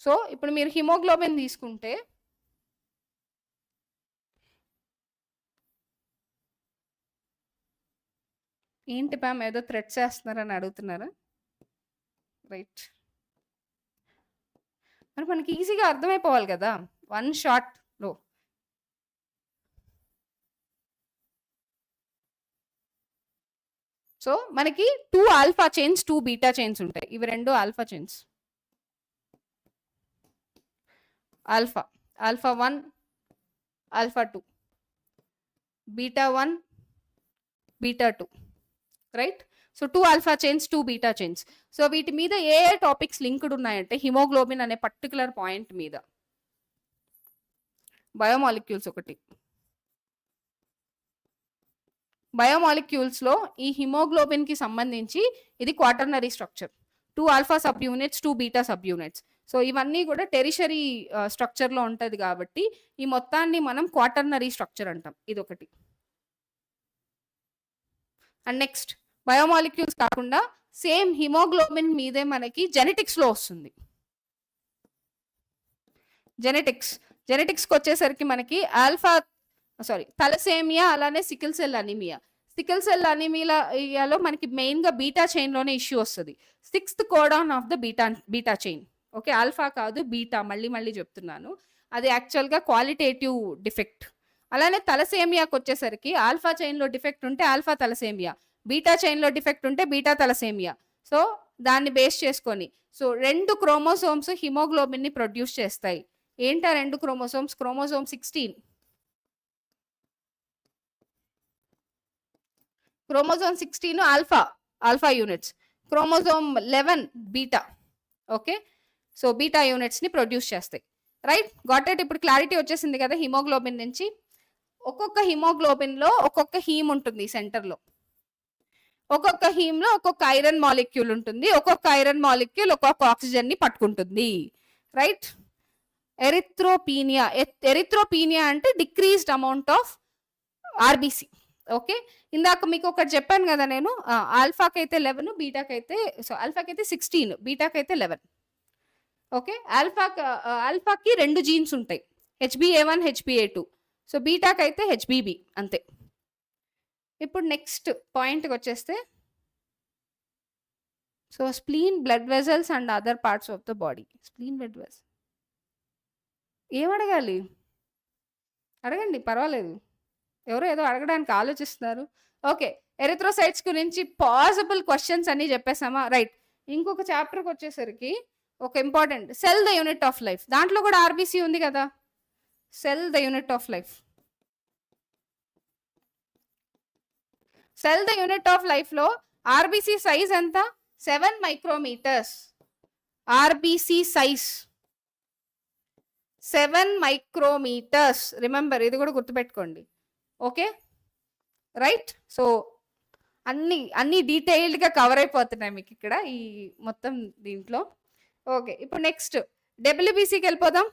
[SPEAKER 1] సో ఇప్పుడు మీరు హిమోగ్లోబిన్ తీసుకుంటే ఏంటి మ్యామ్ ఏదో థ్రెడ్ చేస్తున్నారని అడుగుతున్నారా? రైట్, మరి మనకి ఈజీగా అర్థమైపోవాలి కదా వన్ షాట్లో. సో మనకి 2 ఆల్ఫా చైన్స్ 2 బీటా చైన్స్ ఉంటాయి. ఇవి 2 alpha chains. Alpha, alpha 1, alpha 2, beta 1, beta 2, right. So 2 alpha chains 2 beta chains. So వీటి మీద ఏ టాపిక్స్ లింక్డ్ ఉన్నాయంటే హిమోగ్లోబిన్ అనే పర్టికులర్ పాయింట్ మీద బయోమాలిక్యూల్స్ ఒకటి. బయోమాలిక్యూల్స్లో ఈ హిమోగ్లోబిన్కి సంబంధించి ఇది quaternary structure. 2 alpha sub units 2 beta sub units. So ఇవన్నీ కూడా టెరిషరీ స్ట్రక్చర్లో ఉంటుంది కాబట్టి ఈ మొత్తాన్ని మనం క్వాటర్నరీ స్ట్రక్చర్ అంటాం. ఇది ఒకటి. అండ్ నెక్స్ట్ బయోమాలిక్యూల్స్ కాకుండా సేమ్ హిమోగ్లోబిన్ మీదే మనకి జెనెటిక్స్లో వస్తుంది. జెనెటిక్స్కి వచ్చేసరికి మనకి థలసేమియా అలానే sickle cell anaemia. Sickle cell అనీమియాలో మనకి మెయిన్గా బీటా చైన్లోనే ఇష్యూ వస్తుంది. 6th codon of the beta chain. Okay, alpha కాదు బీటా, మళ్ళీ చెప్తున్నాను. అది యాక్చువల్గా క్వాలిటేటివ్ డిఫెక్ట్. అలానే తలసేమియాకి వచ్చేసరికి ఆల్ఫా చైన్లో డిఫెక్ట్ ఉంటే ఆల్ఫా తలసేమియా, బీటా చైన్లో డిఫెక్ట్ ఉంటే బీటా తలసేమియా. సో దాన్ని బేస్ చేసుకొని 2 క్రోమోసోమ్స్ హిమోగ్లోబిన్ని ప్రొడ్యూస్ చేస్తాయి. ఏంటా 2 chromosomes? Chromosome 16, chromosome 16 alpha units, chromosome 11 beta. Okay, so beta యూనిట్స్ని ప్రొడ్యూస్ చేస్తాయి. Right, got it? ఇప్పుడు క్లారిటీ వచ్చేసింది కదా హిమోగ్లోబిన్ నుంచి. ఒక్కొక్క హిమోగ్లోబిన్లో ఒక్కొక్క హీమ్ ఉంటుంది సెంటర్లో. ఒక్కొక్క హీమ్లో ఒక్కొక్క ఐరన్ మాలిక్యూల్ ఉంటుంది. ఒక్కొక్క ఐరన్ మాలిక్యూల్ ఒక్కొక్క ఆక్సిజన్ని పట్టుకుంటుంది. రైట్. ఎరిథ్రోపీనియా అంటే decreased amount of RBC. Okay, ఇందాక మీకు ఒకటి చెప్పాను కదా నేను, ఆల్ఫాకి అయితే 11, బీటాకి అయితే ఆల్ఫాకి అయితే 16, బీటాకి అయితే 11. ఓకే, ఆల్ఫాకి 2 జీన్స్ ఉంటాయి, HbA1 HbA2. సో బీటాకి అయితే HbB అంతే. ఇప్పుడు నెక్స్ట్ పాయింట్కి వచ్చేస్తే so spleen, blood vessels and other parts of the body. Spleen, blood vessels ఏమడగాలి? అడగండి, పర్వాలేదు. ఎవరో ఏదో అడగడానికి ఆలోచిస్తున్నారు. ఓకే, ఎరిథ్రోసైట్స్ గురించి పాసిబుల్ క్వశ్చన్స్ అన్ని చెప్పేసామా? రైట్. ఇంకొక చాప్టర్కి వచ్చేసరికి ఒక important cell the unit of life. దాంట్లో కూడా ఆర్బీసీ ఉంది కదా. Cell the unit of life. Cell the unit of లైఫ్లో ఆర్బీసీ సైజ్ ఎంత? 7 micrometres. RBC size 7 micrometres. Remember, ఇది కూడా గుర్తుపెట్టుకోండి. Okay, right. సో అన్ని డీటెయిల్డ్గా కవర్ అయిపోతున్నాయి మీకు ఇక్కడ ఈ మొత్తం దీంట్లో. ఓకే, ఇప్పుడు నెక్స్ట్ డబ్ల్యూబీసీకి వెళ్ళిపోదాం.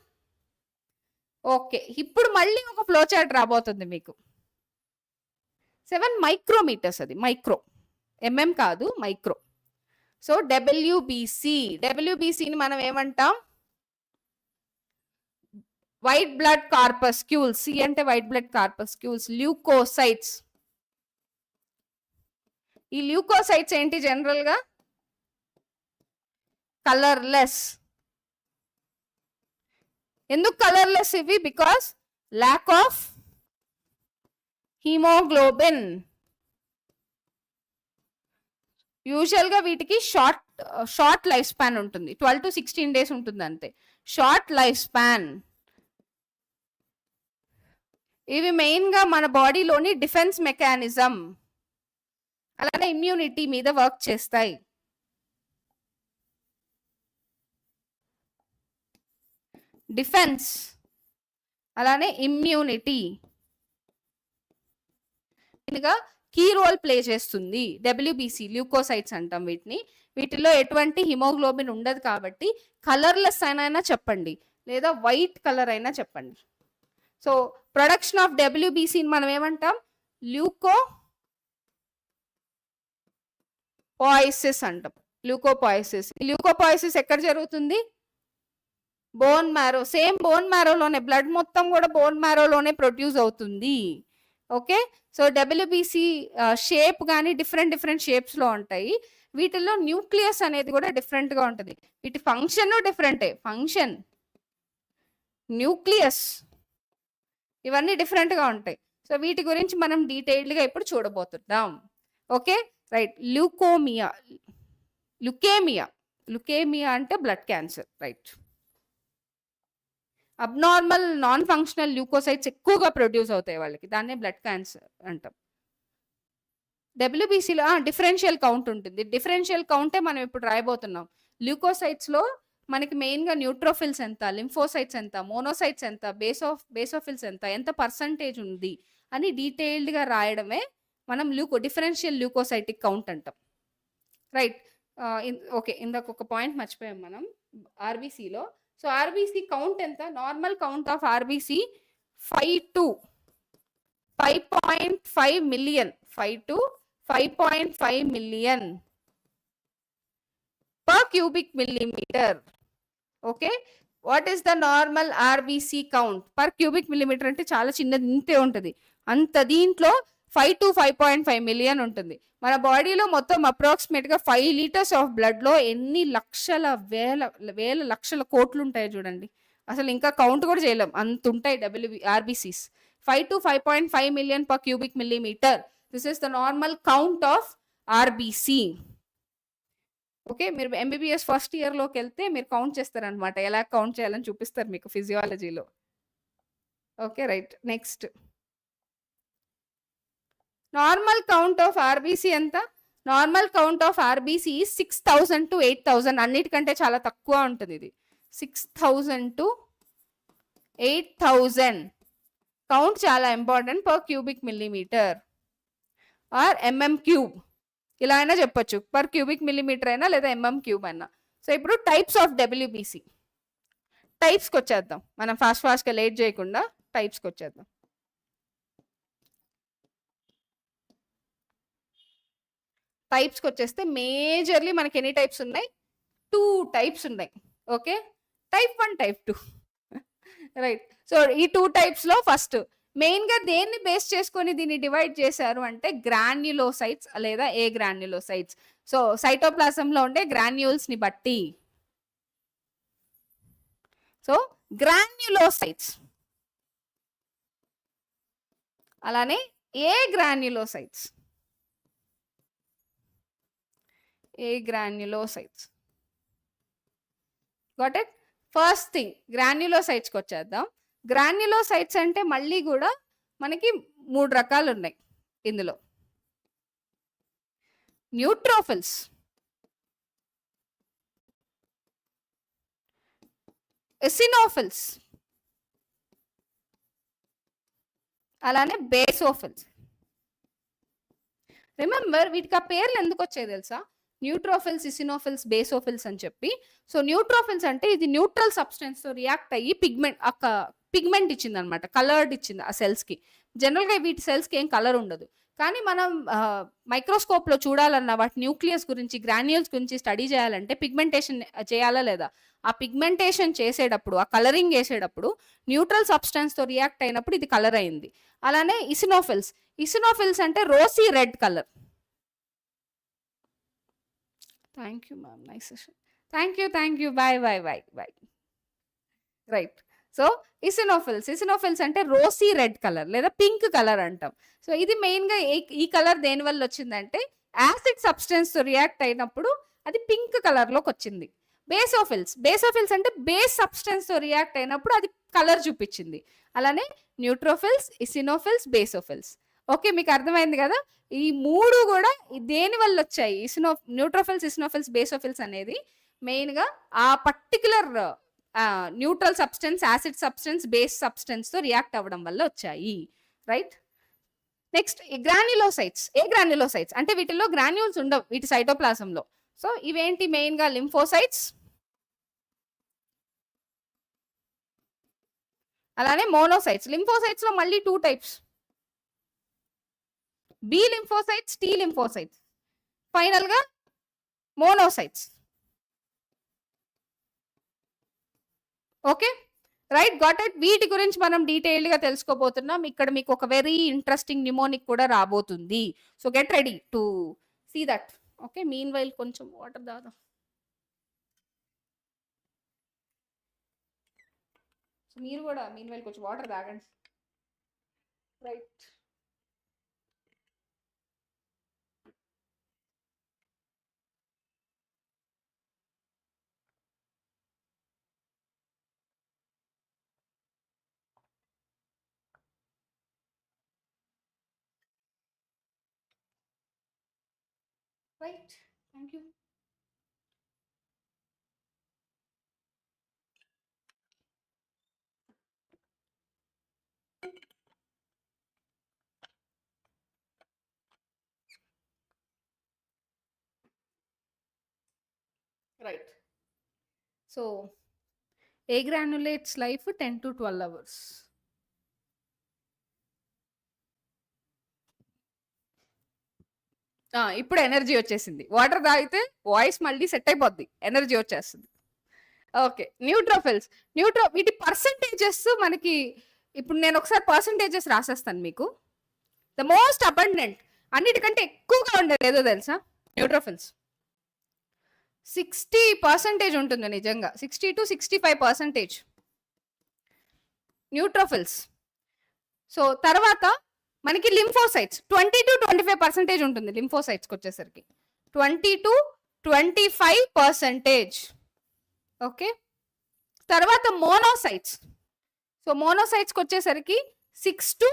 [SPEAKER 1] ఓకే, ఇప్పుడు మళ్ళీ ఒక ఫ్లో చార్ట్ రాబోతుంది మీకు. 7 మైక్రోమీటర్స్, అది మైక్రో, ఎంఎం కాదు, మైక్రో. సో డబ్ల్యూబీసీని మనం ఏమంటాం? White blood corpuscles. సి అంటే వైట్ బ్లడ్ కార్పస్క్యూల్స్. ల్యూకోసైట్స్. ఈ ల్యూకోసైట్స్ ఏంటి? జనరల్ గా కలర్లెస్. ఎందుకు కలర్లెస్ ఇవి? Because lack of haemoglobin. Usual గా వీటికి షార్ట్ షార్ట్ లైఫ్ స్పాన్ ఉంటుంది, 12 to 16 days ఉంటుంది అంతే. Short life span. ఇవి మెయిన్ గా మన బాడీలోని డిఫెన్స్ మెకానిజం, అలానే ఇమ్యూనిటీ మీద వర్క్ చేస్తాయి. డిఫెన్స్ అలానే ఇమ్యూనిటీ కీ రోల్ ప్లే చేస్తుంది. డబ్ల్యూబీసీ ల్యూకోసైట్స్ అంటాం వీటిని. వీటిలో ఎటువంటి హిమోగ్లోబిన్ ఉండదు కాబట్టి కలర్లెస్ అయినా చెప్పండి, లేదా వైట్ కలర్ అయినా చెప్పండి. సో ప్రొడక్షన్ ఆఫ్ డబ్ల్యూబీసీని మనం ఏమంటాం? ల్యూకోపాయిసిస్ అంటాం. ల్యూకోపాయిసిస్. ల్యూకోపాయిసిస్ ఎక్కడ జరుగుతుంది? Bone marrow. సేమ్ బోన్ మ్యారోలోనే, బ్లడ్ మొత్తం కూడా బోన్ మ్యారోలోనే ప్రొడ్యూస్ అవుతుంది. ఓకే, సో డబ్ల్యూబీసీ షేప్ కానీ డిఫరెంట్ షేప్స్ లో ఉంటాయి. వీటిల్లో న్యూక్లియస్ అనేది కూడా డిఫరెంట్ గా ఉంటుంది. వీటి ఫంక్షన్ డిఫరెంటే. ఫంక్షన్, న్యూక్లియస్, ఇవన్నీ డిఫరెంట్ గా ఉంటాయి. సో వీటి గురించి మనం డీటెయిల్డ్ గా ఇప్పుడు చూడబోతున్నాం. Okay right. లుకేమియా అంటే blood cancer. Right. Abnormal non functional leucocytes ఎక్కువగా ప్రొడ్యూస్ అవుతాయి వాళ్ళకి, దాన్నే బ్లడ్ క్యాన్సర్ అంటాం. డబ్ల్యూబీసీలో డిఫరెన్షియల్ కౌంట్ ఉంటుంది. డిఫరెన్షియల్ కౌంటే మనం ఇప్పుడు రాయబోతున్నాం. ల్యూకోసైట్స్ లో మనకి మెయిన్ గా న్యూట్రోఫిల్స్ ఎంత, లింఫోసైట్స్ ఎంత, మోనోసైట్స్ ఎంత, బేసోఫిల్స్ ఎంత పర్సంటేజ్ ఉంది అని డీటెయిల్డ్ గా రాయడమే మనం డిఫరెన్షియల్ ల్యూకోసైటిక్ కౌంట్ అంటాం. రైట్. ఓకే, ఇందాక ఒక పాయింట్ మర్చిపోయాం మనం ఆర్బీసీలో. సో ఆర్బీసీ కౌంట్ ఎంత? Normal count of RBC 5 to 5.5 million. 5 to 5.5 million per cubic millimeter. Okay, what is the normal RBC count per cubic millimeter? అంటే చాలా చిన్నది, ఇంతే ఉంటుంది. అంత దీంట్లో 5 to 5.5 million ఉంటుంది. మన బాడీలో మొత్తం అప్రాక్సిమేట్ గా 5 liters ఆఫ్ బ్లడ్ లో ఎన్ని లక్షల వేల లక్షల కోట్లు ఉంటాయి చూడండి. అసలు ఇంకా కౌంట్ కూడా చేయలేం, అంత ఉంటాయి RBCs. 5 to 5.5 million per cubic millimeter. This is the normal count of RBC. Okay, మీరు ఎంబీబీఎస్ ఫస్ట్ ఇయర్ లోకి వెళ్తే మీరు కౌంట్ చేస్తారనమాట. ఎలా కౌంట్ చేయాలని చూపిస్తారు మీకు ఫిజియాలజీలో. Okay right. Next, normal count of RBC ఎంత? Normal count of RBC 6,000 to 8,000. అన్నిటికంటే చాలా తక్కువ ఉంటుంది ఇది. 6,000 to 8,000 కౌంట్ చాలా important. Per cubic millimetre or mm cube, ఇలా అయినా చెప్పొచ్చు. పర్ క్యూబిక్ మిల్లీమీటర్ అయినా లేదా ఎంఎం క్యూబ్ అయినా. సో ఇప్పుడు టైప్స్ ఆఫ్ డబ్ల్యూబీసీ. టైప్స్కి వచ్చేద్దాం మనం, ఫాస్ట్గా లేట్ చేయకుండా టైప్స్కి వచ్చేద్దాం. టైప్స్కి వచ్చేస్తే మేజర్లీ మనకి ఎన్ని టైప్స్ ఉన్నాయి? 2 types ఉన్నాయి. Okay, type 1, type 2. Right. So ఈ 2 types లో ఫస్ట్ మెయిన్ గా దేన్ని బేస్ చేసుకొని దీన్ని డివైడ్ చేశారు అంటే గ్రాన్యులోసైట్స్ లేదా ఏ గ్రాన్యులోసైట్స్. సో సైటోప్లాజం లో ఉండే గ్రాన్యూల్స్ ని బట్టి. సో గ్రాన్యులోసైట్స్, అలానే agranulocytes. Got it? First thing గ్రాన్యులోసైట్స్కి వచ్చేద్దాం. గ్రాన్యులోసైట్స్ అంటే మళ్ళీ కూడా మనకి 3 రకాలు ఉన్నాయి ఇందులో. న్యూట్రోఫిల్స్, ఎసినోఫిల్స్, అలానే బేసోఫిల్స్. రిమెంబర్ వీటికి ఆ పేర్లు ఎందుకు వచ్చాయి తెలుసా? న్యూట్రోఫిల్స్, ఇసినోఫిల్స్, బేసోఫిల్స్ అని చెప్పి. సో న్యూట్రోఫిల్స్ అంటే ఇది న్యూట్రల్ సబ్స్టెన్స్ తో రియాక్ట్ అయ్యి పిగ్మెంట్ ఇచ్చింది అనమాట, కలర్డ్ ఇచ్చింది ఆ సెల్స్ కి. జనరల్ గా వీటి సెల్స్ కి ఏం కలర్ ఉండదు, కానీ మనం మైక్రోస్కోప్ లో చూడాలన్నా వాటి న్యూక్లియస్ గురించి, గ్రాన్యూల్స్ గురించి స్టడీ చేయాలంటే పిగ్మెంటేషన్ చేయాలా లేదా? ఆ పిగ్మెంటేషన్ చేసేటప్పుడు, ఆ కలరింగ్ వేసేటప్పుడు న్యూట్రల్ సబ్స్టెన్స్ తో రియాక్ట్ అయినప్పుడు ఇది కలర్ అయింది. అలానే ఇసినోఫిల్స్ అంటే rosy red colour. Thank you ma'am, nice session. Thank you. Bye. Right. So eosinophils అంటే రోసీ రెడ్ కలర్ లేదా పింక్ కలర్ అంటాం. సో ఇది మెయిన్ గా ఈ కలర్ దేని వల్ల వచ్చిందంటే యాసిడ్ సబ్స్టెన్స్ తో రియాక్ట్ అయినప్పుడు అది పింక్ కలర్లోకి వచ్చింది. బేసోఫిల్స్ అంటే బేస్ సబ్స్టెన్స్తో రియాక్ట్ అయినప్పుడు అది కలర్ చూపించింది. అలానే న్యూట్రోఫిల్స్, ఇసినోఫిల్స్, బేసోఫిల్స్. ఓకే, మీకు అర్థమైంది కదా? ఈ మూడు కూడా దేని వల్ల వచ్చాయి? న్యూట్రోఫిల్స్, ఇసినోఫిల్స్, బేసోఫిల్స్ అనేది మెయిన్గా ఆ particular neutral substance, acid substance, base substance తో రియాక్ట్ అవ్వడం వల్ల వచ్చాయి. రైట్. Next granulocytes. గ్రాన్యులోసైట్స్ అంటే వీటిలో గ్రాన్యూల్స్ ఉండవు వీటి సైటోప్లాజంలో. సో ఇవేంటి? మెయిన్ గా లింఫోసైట్స్, అలానే మోనోసైట్స్. లింఫోసైట్స్ లో మళ్ళీ 2 types, B lymphocytes, T lymphocytes, final గా monocytes. Okay, right, got it. వీటి గురించి మనం డీటెయిల్డ్ గా తెలుసుకోబోతున్నాం. ఇక్కడ మీకు ఒక వెరీ ఇంట్రెస్టింగ్ నిమోనిక్ కూడా రాబోతుంది. So get ready to see that. Okay, meanwhile కొంచెం వాటర్ దాదా. సో మీరు కూడా మీన్ వైల్ కొంచెం వాటర్ తాగండి. Right. Right. Thank you. Right. So, agranulates life 10 to 12 hours. ఇప్పుడు ఎనర్జీ వచ్చేసింది. వాటర్ తాగితే వాయిస్ మళ్ళీ సెట్ అయిపోద్ది, ఎనర్జీ వచ్చేస్తుంది. Okay, neutrophils. వీటి పర్సంటేజెస్ మనకి ఇప్పుడు నేను ఒకసారి పర్సంటేజెస్ రాసేస్తాను మీకు. ద మోస్ట్ అబండెంట్, అన్నిటికంటే ఎక్కువగా ఉండేది ఏదో తెలుసా? న్యూట్రోఫిల్స్. 60% ఉంటుంది నిజంగా, 60 to 65% న్యూట్రోఫిల్స్. సో తర్వాత మనకి లింఫోసైట్స్ 20 to 25% ఉంటుంది. లింఫోసైట్స్కి వచ్చేసరికి 20 to 25%. ఓకే, తర్వాత మోనోసైట్స్. సో మోనోసైట్స్కి వచ్చేసరికి 6 to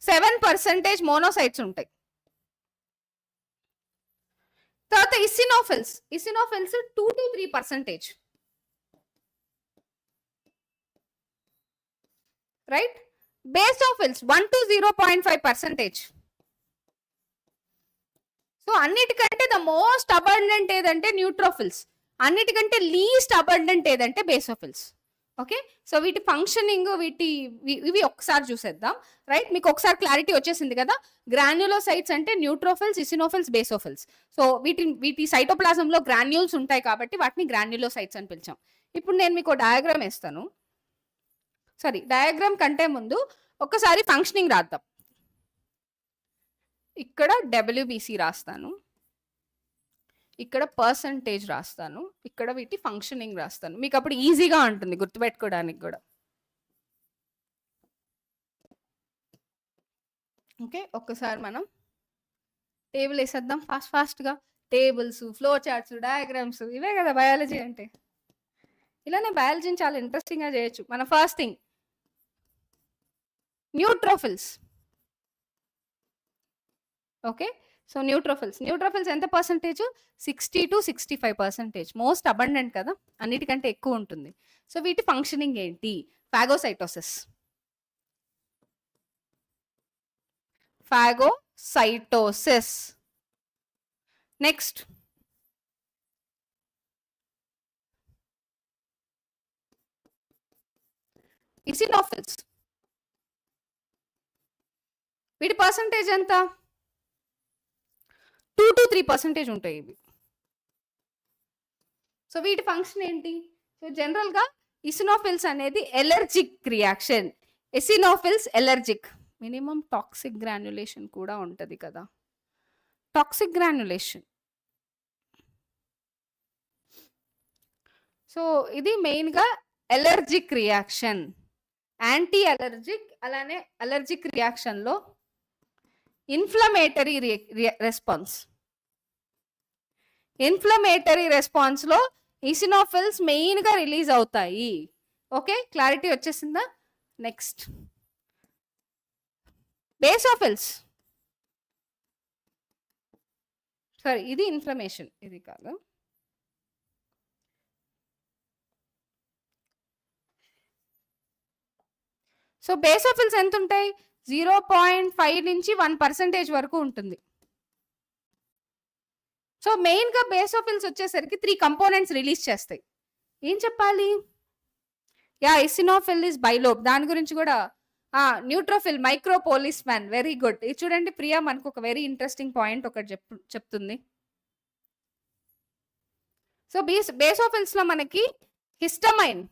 [SPEAKER 1] 7% మోనోసైట్స్ ఉంటాయి. తర్వాత eosinophils 2 to 3%. Right. Basophils 1 to 0.5%. So అన్నిటికంటే ద మోస్ట్ అబండెంట్ ఏదంటే న్యూట్రోఫిల్స్, అన్నిటికంటే లీస్ట్ అబండెంట్ ఏదంటే బేసోఫిల్స్. ఓకే, సో వీటి ఫంక్షనింగ్ ఇవి ఒకసారి చూసేద్దాం. రైట్, మీకు ఒకసారి క్లారిటీ వచ్చేసింది కదా. గ్రాన్యులోసైట్స్ అంటే న్యూట్రోఫిల్స్, ఇసినోఫిల్స్, బేసోఫిల్స్. సో వీటి సైటోప్లాజంలో గ్రాన్యూల్స్ ఉంటాయి కాబట్టి వాటిని గ్రాన్యులోసైట్స్ అని పిలిచాం. ఇప్పుడు నేను మీకు డయాగ్రామ్ వేస్తాను. సారీ, డయాగ్రామ్ కంటే ముందు ఒక్కసారి ఫంక్షనింగ్ రాద్దాం. ఇక్కడ WBC రాస్తాను, ఇక్కడ పర్సంటేజ్ రాస్తాను, ఇక్కడ వీటి ఫంక్షనింగ్ రాస్తాను. మీకు అప్పుడు ఈజీగా ఉంటుంది గుర్తుపెట్టుకోవడానికి కూడా. ఓకే, ఒక్కసారి మనం టేబుల్ వేసేద్దాం ఫాస్ట్గా. టేబుల్స్, ఫ్లో చార్ట్స్, డయాగ్రామ్స్, ఇవే కదా బయాలజీ అంటే. ఇలానే బయాలజీని చాలా ఇంట్రెస్టింగ్గా చేయొచ్చు. మన first thing neutrophils. Okay, so neutrophils ఎంత పర్సంటేజ్? 60 to 65%. మోస్ట్ అబండెంట్ కదా, అన్నిటికంటే ఎక్కువ ఉంటుంది. సో వీటి ఫంక్షనింగ్ ఏంటి? ఫాగోసైటోసిస్. Next eosinophils. వీటి పర్సంటేజ్ ఎంత? 2 to 3% ఉంటాయి ఇవి. సో వీటి ఫంక్షన్ ఏంటి? సో జనరల్ గా ఇసినోఫిల్స్ అనేది allergic reaction. Eosinophils allergic. Minimum toxic granulation కూడా ఉంటది కదా, టాక్సిక్ గ్రాన్యులేషన్. సో ఇది మెయిన్ గా ఎలర్జిక్ రియాక్షన్, యాంటీ అలర్జిక్. అలానే అలర్జిక్ రియాక్షన్ లో ఇన్ఫ్లమేటరీ రెస్పాన్స్. ఇన్ఫ్లమేటరీ రెస్పాన్స్ లో ఈసినోఫిల్స్ మెయిన్ గా రిలీజ్ అవుతాయి. ఓకే, క్లారిటీ వచ్చేసిందా? Next basophils. సారీ, ఇది ఇన్ఫ్లమేషన్, ఇది కాదు. సో బేసోఫిల్స్ ఎంత ఉంటాయి? 0.5 నుంచి 1% వరకు ఉంటుంది. సో మెయిన్ గా బేసోఫిల్స్ వచ్చేసరికి 3 కంపోనెంట్స్ రిలీజ్ చేస్తాయి. ఏం చెప్పాలి? Yeah, eosinophil is bilobe. దాని గురించి కూడా న్యూట్రోఫిల్ మైక్రోపోలిస్ మ్యాన్. Very good. ఇది చూడండి ప్రియా, మనకు ఒక వెరీ ఇంట్రెస్టింగ్ పాయింట్ ఒకటి చెప్తుంది. సో బేసోఫిల్స్ లో మనకి హిస్టమైన్,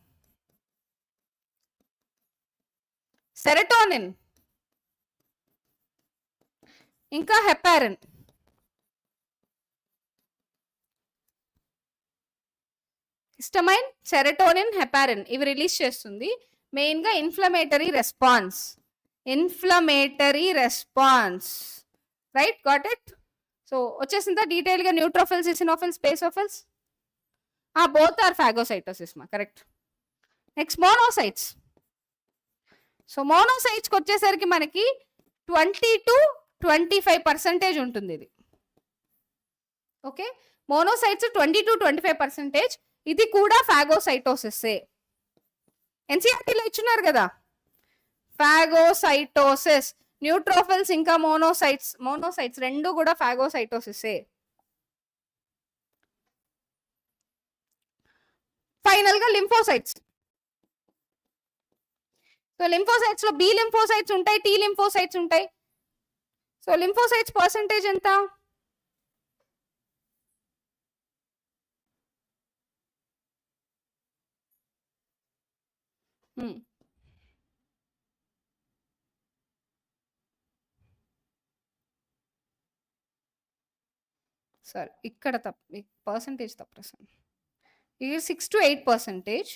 [SPEAKER 1] సెరటోనిన్, ఇంకా హెపారిన్. హిస్టమైన్, సెరటోనిన్, హెపారిన్ ఇవి రిలీజ్ చేస్తుంది మెయిన్ గా inflammatory response. Right, got it? So వచ్చేసిందా డీటెయిల్ గా neutrophils, eosinophils, basophils? Both are phagocytosis మా, correct. Next monocytes. So monocytes కి వచ్చేసరికి మనకి 20 to 25% ఉంటుంది ఇది. Okay, monocytes 20 to 25%. ఇది కూడా ఫాగోసైటోసిస్. ఎన్సీఆర్టీలో ఇచ్చున్నారు కదా ఫాగోసైటోసిస్. న్యూట్రోఫిల్స్ ఇంకా మోనోసైట్స్ రెండు కూడా ఫాగోసైటోసిస్. ఫైనల్ గా లింఫోసైట్స్. సో లింఫోసైట్స్ లో బి లింఫోసైట్స్ ఉంటాయి, టీ లింఫోసైట్స్ ఉంటాయి. సో లింఫోసైట్స్ పర్సంటేజ్ ఎంత? సరే, ఇక్కడ పర్సంటేజ్ తప్పు. ఇది 6 to 8%,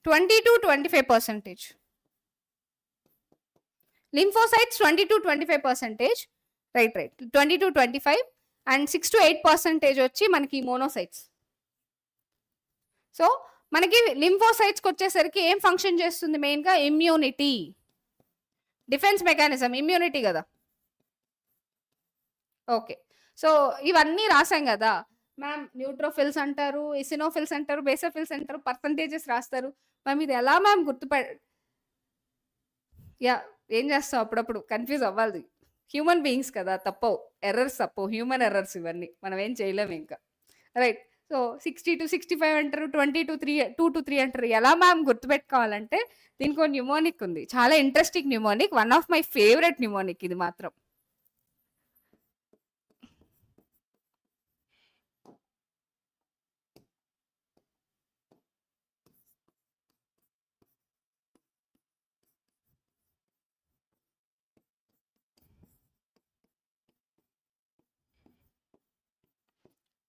[SPEAKER 1] 20 to 25%. Lymphocytes 20 to 25%, right 20 to 25, and 6 to 8% వచ్చి మనకి మోనోసైట్స్. సో మనకి లింఫోసైట్స్కి వచ్చేసరికి ఏం ఫంక్షన్ చేస్తుంది మెయిన్ గా? ఇమ్యూనిటీ, డిఫెన్స్ మెకానిజం, ఇమ్యూనిటీ కదా. ఓకే, సో ఇవన్నీ రాసాం కదా మ్యామ్. న్యూట్రోఫిల్స్ అంటారు, ఇసినోఫిల్స్ అంటారు, బేసోఫిల్స్ అంటారు, పర్సంటేజెస్ రాస్తారు మ్యామ్. ఇది ఎలా మ్యామ్ యా, ఏం చేస్తాం, అప్పుడప్పుడు కన్ఫ్యూజ్ అవ్వాలి. హ్యూమన్ బీయింగ్స్ కదా, తప్పవు, ఎర్రర్స్ తప్పవు, హ్యూమన్ ఎర్రర్స్ ఇవన్నీ, మనం ఏం చేయలేము ఇంకా. రైట్, సో 60 to 65 అంటారు, 2 to 3 అంటారు. ఎలా మ్యామ్ గుర్తుపెట్టుకోవాలంటే దీనికి ఒక న్యూమోనిక్ ఉంది, చాలా interesting mnemonic, one of my favourite mnemonic ఇది మాత్రం.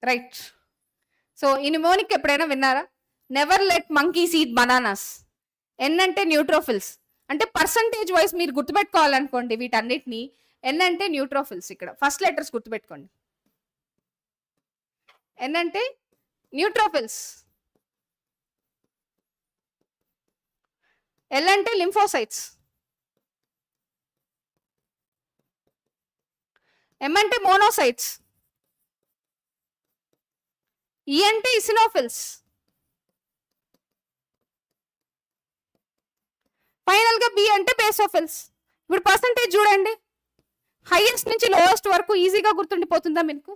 [SPEAKER 1] రైట్, సో ఈ న్యూమోనిక్ ఎప్పుడైనా విన్నారా? Never let monkeys eat bananas. N అంటే న్యూట్రోఫిల్స్, అంటే పర్సంటేజ్ వైజ్ మీరు గుర్తుపెట్టుకోవాలనుకోండి వీటన్నిటిని. ఎన్ అంటే న్యూట్రోఫిల్స్, ఇక్కడ ఫస్ట్ లెటర్స్ గుర్తుపెట్టుకోండి. ఎన్ అంటే న్యూట్రోఫిల్స్, ఎల్ అంటే లింఫోసైట్స్, ఎం అంటే మోనోసైట్స్, ఈ అంటే ఇసినోఫిల్స్, ఫైనల్ గా బి అంటే బేసోఫిల్స్. ఇప్పుడు పర్సంటేజ్ చూడండి, హైయెస్ట్ నుంచి లోయెస్ట్ వరకు ఈజీగా గుర్తుండిపోతుందా మీకు?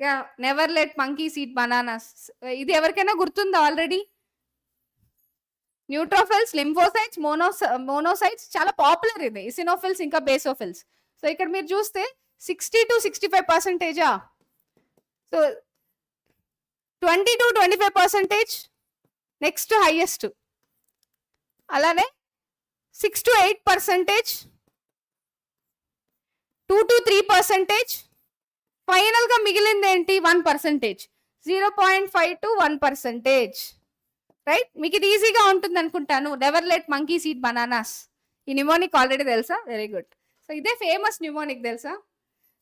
[SPEAKER 1] Yeah, never let monkeys eat bananas, ఇది ఎవరికైనా గుర్తుందా ఆల్రెడీ? న్యూట్రోఫిల్స్, లింఫోసైట్స్, మోనోసైట్స్ చాలా పాపులర్ ఇది, ఇసినోఫిల్స్ ఇంకా బేసోఫిల్స్. సో ఇక్కడ మీరు చూస్తే 60 to 65%. So 20 to 25%, next highest. అలానే 6 to 8%, 2 to 3%, ఫైనల్ గా మిగిలింది ఏంటి? 1%, 0.5 to 1%. రైట్, మీకు ఇది ఈజీగా ఉంటుంది అనుకుంటాను. Never let monkeys eat bananas, ఈ న్యూమోనిక్ ఆల్రెడీ తెలుసా? Very good. సో ఇదే ఫేమస్ న్యూమోనిక్ తెలుసా?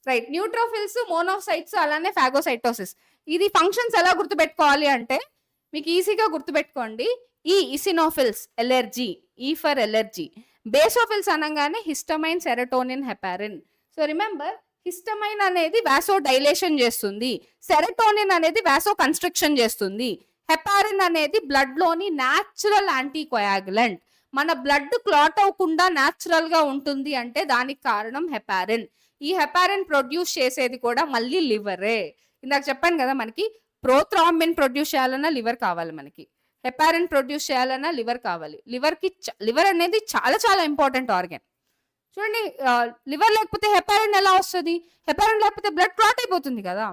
[SPEAKER 1] రైట్. న్యూట్రోఫిల్స్, మోనోసైట్స్, అలానే ఫాగోసైటోసిస్. ఇది ఫంక్షన్స్ ఎలా గుర్తుపెట్టుకోవాలి అంటే మీకు ఈజీగా గుర్తుపెట్టుకోండి. ఈ ఇసినోఫిల్స్ ఎలర్జీ, ఈ ఫర్ ఎలర్జీ. బేసోఫిల్స్ అనగానే histamine, serotonin, heparin. So remember, histamine అనేది వాసో డైలేషన్ చేస్తుంది, సెరటోనిన్ అనేది వాసో కన్స్ట్రిక్షన్ చేస్తుంది, హెపారిన్ అనేది బ్లడ్ లోని న్యాచురల్ యాంటీకోయాగులెంట్. మన బ్లడ్ క్లాట్ అవ్వకుండా న్యాచురల్ గా ఉంటుంది అంటే దానికి కారణం హెపారిన్. ఈ హెపారిన్ ప్రొడ్యూస్ చేసేది కూడా మళ్ళీ లివరే. ఇందాక చెప్పాను కదా, మనకి ప్రోథ్రాంబిన్ ప్రొడ్యూస్ చేయాలన్నా లివర్ కావాలి, మనకి హెపారిన్ ప్రొడ్యూస్ చేయాలన్నా లివర్ కావాలి. లివర్ అనేది చాలా చాలా ఇంపార్టెంట్ ఆర్గన్. చూడండి, లివర్ లేకపోతే హెపారిన్ ఎలా వస్తుంది? హెపారిన్ లేకపోతే బ్లడ్ క్లాట్ అయిపోతుంది కదా.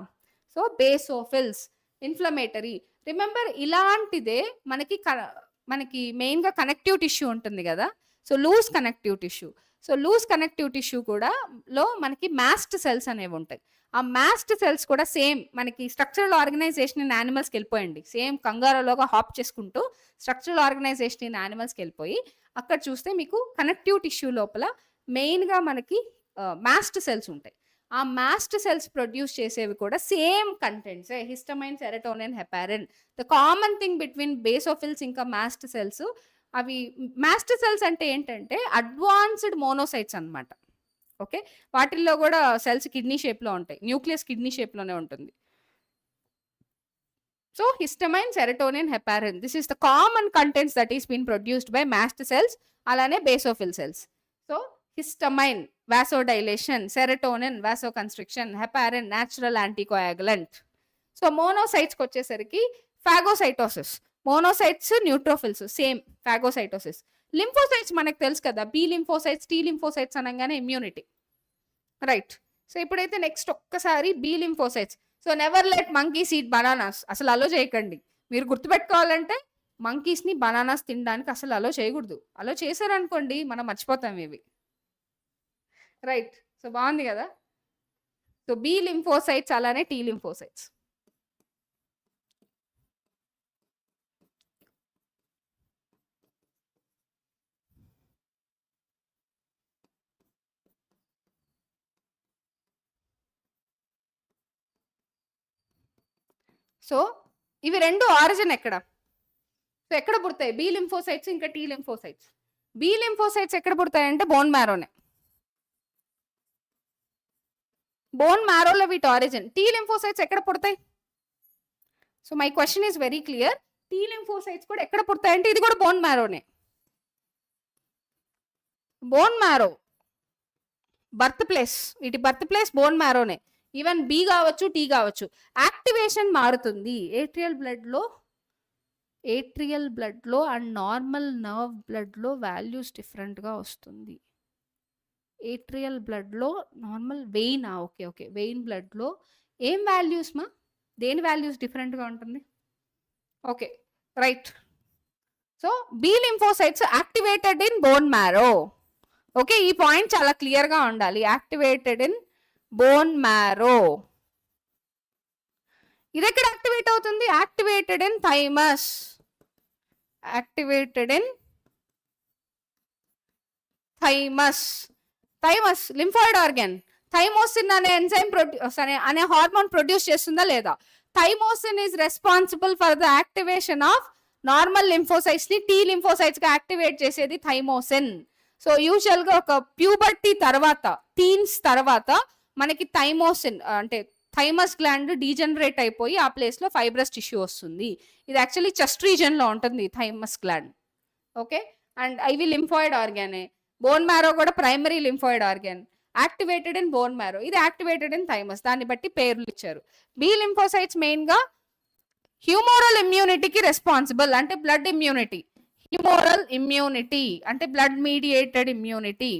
[SPEAKER 1] So basophils, inflammatory. రిమెంబర్, ఇలాంటిదే మనకి మెయిన్గా కనెక్టివ్ టిష్యూ ఉంటుంది కదా. So loose connective tissue. So loose connective tissue కూడా లో మనకి మాస్ట్ సెల్స్ అనేవి ఉంటాయి. ఆ మాస్ట్ సెల్స్ కూడా సేమ్ మనకి స్ట్రక్చరల్ ఆర్గనైజేషన్ ఇన్ యానిమల్స్కి వెళ్ళిపోయండి. సేమ్ కంగారోలోగా హాప్ చేసుకుంటూ స్ట్రక్చరల్ ఆర్గనైజేషన్ ఇన్ యానిమల్స్కి వెళ్ళిపోయి అక్కడ చూస్తే మీకు కనెక్టివ్ టిష్యూ లోపల మెయిన్గా మనకి మాస్ట్ సెల్స్ ఉంటాయి. ఆ మాస్ట్ సెల్స్ ప్రొడ్యూస్ చేసేవి కూడా same contents, histamine, serotonin, heparin. The common thing between basophils ఇంకా మాస్ట్ సెల్స్, అవి మాస్ట్ సెల్స్ అంటే ఏంటంటే అడ్వాన్స్డ్ మోనోసైట్స్ అన్నమాట. ఓకే, వాటిల్లో కూడా సెల్స్ కిడ్నీ షేప్లో ఉంటాయి, న్యూక్లియస్ కిడ్నీ షేప్లోనే ఉంటుంది. So histamine, serotonin, heparin, this is the common contents that is been produced by mast cells, అలానే basophil cells. So histamine vasodilation, serotonin vasoconstriction, heparin natural anticoagulant. So మోనోసైట్స్కి వచ్చేసరికి phagocytosis. Monocytes, neutrophils same phagocytosis. Lymphocytes మనకు తెలుసు కదా, B lymphocytes, T lymphocytes అనగానే immunity. Right. So ఇప్పుడైతే next ఒక్కసారి B lymphocytes. So never let monkeys eat bananas. అసలు అలో చేయకండి. మీరు గుర్తుపెట్టుకోవాలంటే మంకీస్ని బనానాస్ తినడానికి అసలు అలో చేయకూడదు. అలో చేశారనుకోండి మనం మర్చిపోతాం ఇవి. రైట్. సో బాగుంది కదా. సో బి లింఫోసైట్స్ అలానే టీ లింఫోసైట్స్. సో ఇవి రెండు ఆరిజిన్ ఎక్కడ? సో ఎక్కడ పుడతాయి? బి లింఫోసైట్స్ ఇంకా టీ లింఫోసైట్స్. బి లింఫోసైట్స్ ఎక్కడ పుడతాయి అంటే బోన్ మ్యారోనే. బోన్ మ్యారోలో వీటి ఆరిజిన్. టీ లింఫోసైట్స్ ఎక్కడ పుడతాయి? So my question is very clear. T lymphocytes కూడా ఎక్కడ పుడతాయి అంటే ఇది కూడా బోన్ మ్యారోనే. బోన్ మ్యారో బర్త్ ప్లేస్, వీటి బర్త్ ప్లేస్ బోన్ మ్యారోనే. ఈవెన్ బి కావచ్చు, టీ కావచ్చు. యాక్టివేషన్ మారుతుంది ఏట్రియల్ బ్లడ్లో అండ్ నార్మల్ నర్వ్ బ్లడ్లో వాల్యూస్ డిఫరెంట్గా వస్తుంది. ఏట్రియల్ బ్లడ్లో నార్మల్ వెయిన్, ఓకే వెయిన్ బ్లడ్లో ఏం వాల్యూస్ మా? దేని వాల్యూస్ డిఫరెంట్గా ఉంటుంది? Okay right. So B lymphocytes activated in bone marrow. Okay, ఈ పాయింట్ చాలా క్లియర్గా ఉండాలి. Activated in bone marrow. ఇది ఎక్కడ యాక్టివేట్ అవుతుంది? Activated in thymus. Thymus lymphoid organ. Thymosin అనే ఎంజైమ్ అనే హార్మోన్ ప్రొడ్యూస్ చేస్తుందా లేదా? Thymosin is responsible for the activation of normal lymphocytes ని టీ లింఫోసైట్స్ గా యాక్టివేట్ చేసేది థైమోసిన్. సో యూజువల్ గా ఒక ప్యూబర్టీ తర్వాత, టీన్స్ తర్వాత మనకి థైమోసిన్ అంటే థైమస్ గ్లాండ్ డీజనరేట్ అయిపోయి ఆ ప్లేస్ లో ఫైబ్రస్ టిష్యూ వస్తుంది. ఇది యాక్చువల్లీ చెస్ట్ రీజన్ లో ఉంటుంది థైమస్ గ్లాండ్. ఓకే, అండ్ ఇవి లింఫాయిడ్ ఆర్గానే. బోన్ మ్యారో కూడా primary lymphoid organ. Activated in bone marrow, ఇది యాక్టివేటెడ్ ఇన్ థైమస్. దాన్ని బట్టి పేర్లు ఇచ్చారు. బి లింఫోసైట్స్ మెయిన్ గా హ్యూమోరల్ ఇమ్యూనిటీకి రెస్పాన్సిబుల్, అంటే బ్లడ్ ఇమ్యూనిటీ. హ్యూమోరల్ ఇమ్యూనిటీ అంటే blood mediated immunity.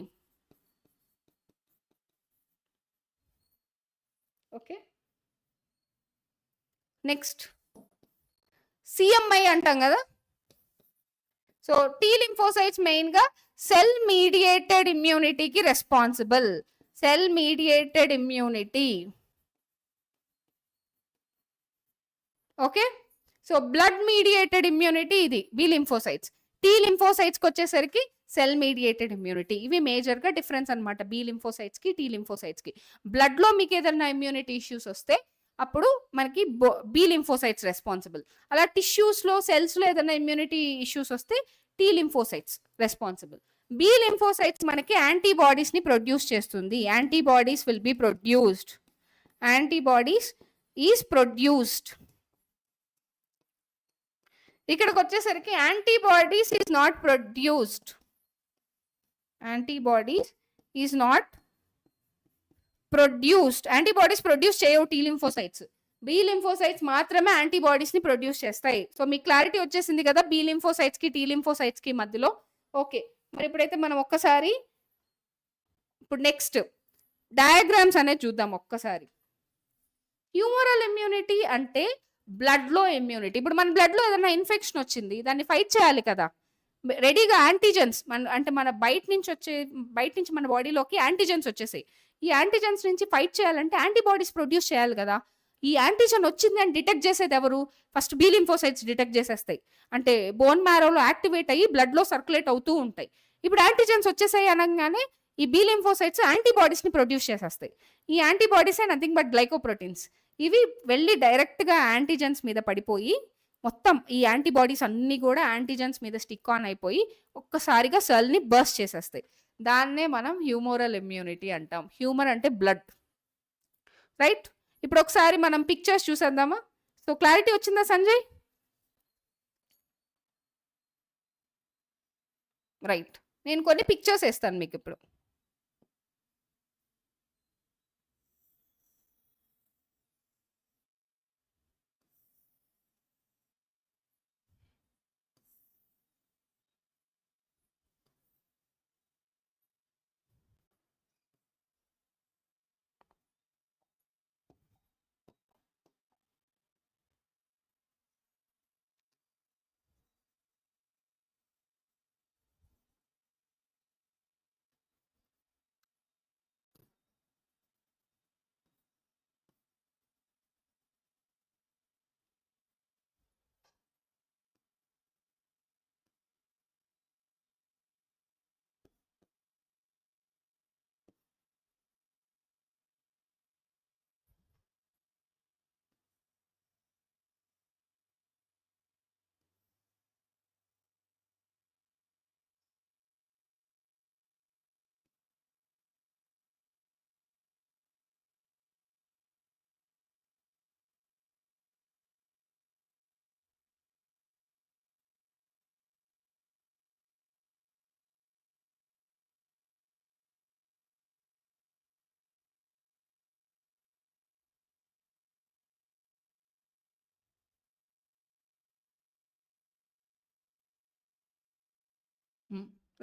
[SPEAKER 1] Okay, next CMI అంటాం కదా. సో టీ లింఫోసైట్స్ మెయిన్ గా సెల్ మీడియేటెడ్ ఇమ్యూనిటీకి responsible. Cell mediated immunity. Okay, so blood mediated immunity ఇది బి లింఫోసైట్స్. టీ లింఫోసైట్స్కి వచ్చేసరికి సెల్ మీడియేటెడ్ ఇమ్యూనిటీ. ఇవి మేజర్గా difference అనమాట బి లింఫోసైట్స్కి టీ లింఫోసైట్స్కి. బ్లడ్లో మీకు ఏదైనా ఇమ్యూనిటీ ఇష్యూస్ వస్తే అప్పుడు మనకి బి లింఫోసైట్స్ రెస్పాన్సిబుల్. అలా టిష్యూస్లో సెల్స్లో ఏదైనా ఇమ్యూనిటీ ఇష్యూస్ వస్తే T lymphocytes responsible. B lymphocytes మనకి యాంటీబాడీస్ని ప్రొడ్యూస్ చేస్తుంది. Antibodies will be produced. Antibodies is produced. ఇక్కడికి వచ్చేసరికి antibodies is not produced. Antibodies is not produced. Antibodies produce చేయవు టీ లింఫోసైట్స్. బి లింఫోసైట్స్ మాత్రమే యాంటీబాడీస్ ని ప్రొడ్యూస్ చేస్తాయి. సో మీకు క్లారిటీ వచ్చేసింది కదా బి లింఫోసైట్స్ కి టీ లింఫోసైట్స్ కి మధ్యలో. ఓకే, మరి ఇప్పుడైతే మనం ఒక్కసారి ఇప్పుడు నెక్స్ట్ డయాగ్రామ్స్ అనేది చూద్దాం ఒక్కసారి. హ్యూమరల్ ఇమ్యూనిటీ అంటే బ్లడ్ లో ఇమ్యూనిటీ. ఇప్పుడు మన బ్లడ్ లో ఏదైనా ఇన్ఫెక్షన్ వచ్చింది, దాన్ని ఫైట్ చేయాలి కదా. రెడీగా యాంటీజెన్స్ అంటే మన బయట నుంచి మన బాడీలోకి యాంటీజెన్స్ వచ్చేసాయి. ఈ యాంటీజెన్స్ నుంచి ఫైట్ చేయాలంటే యాంటీబాడీస్ ప్రొడ్యూస్ చేయాలి కదా. ఈ యాంటీజెన్ వచ్చింది అని డిటెక్ట్ చేసేది ఎవరు? ఫస్ట్ బి లింఫోసైట్స్ డిటెక్ట్ చేసేస్తాయి. అంటే బోన్ మ్యారోలో యాక్టివేట్ అయ్యి బ్లడ్ లో సర్క్యులేట్ అవుతూ ఉంటాయి. ఇప్పుడు యాంటీజెన్స్ వచ్చేసాయి అనగానే ఈ బి లింఫోసైట్స్ యాంటీబాడీస్ ని ప్రొడ్యూస్ చేసేస్తాయి. ఈ యాంటీబాడీస్ నథింగ్ బట్ గ్లైకోప్రోటీన్స్. ఇవి వెళ్ళి డైరెక్ట్ గా యాంటీజెన్స్ మీద పడిపోయి మొత్తం ఈ యాంటీబాడీస్ అన్ని కూడా యాంటీజెన్స్ మీద స్టిక్ ఆన్ అయిపోయి ఒక్కసారిగా సెల్ ని బర్స్ట్ చేసేస్తాయి. దాన్నే మనం హ్యూమరల్ ఇమ్యూనిటీ అంటాం. హ్యూమర్ అంటే బ్లడ్, రైట్? ఇప్పుడు ఒకసారి మనం పిక్చర్స్ చూసేద్దామా? సో క్లారిటీ వచ్చిందా సంజయ్? రైట్, నేను కొన్ని పిక్చర్స్ వేస్తాను మీకు ఇప్పుడు.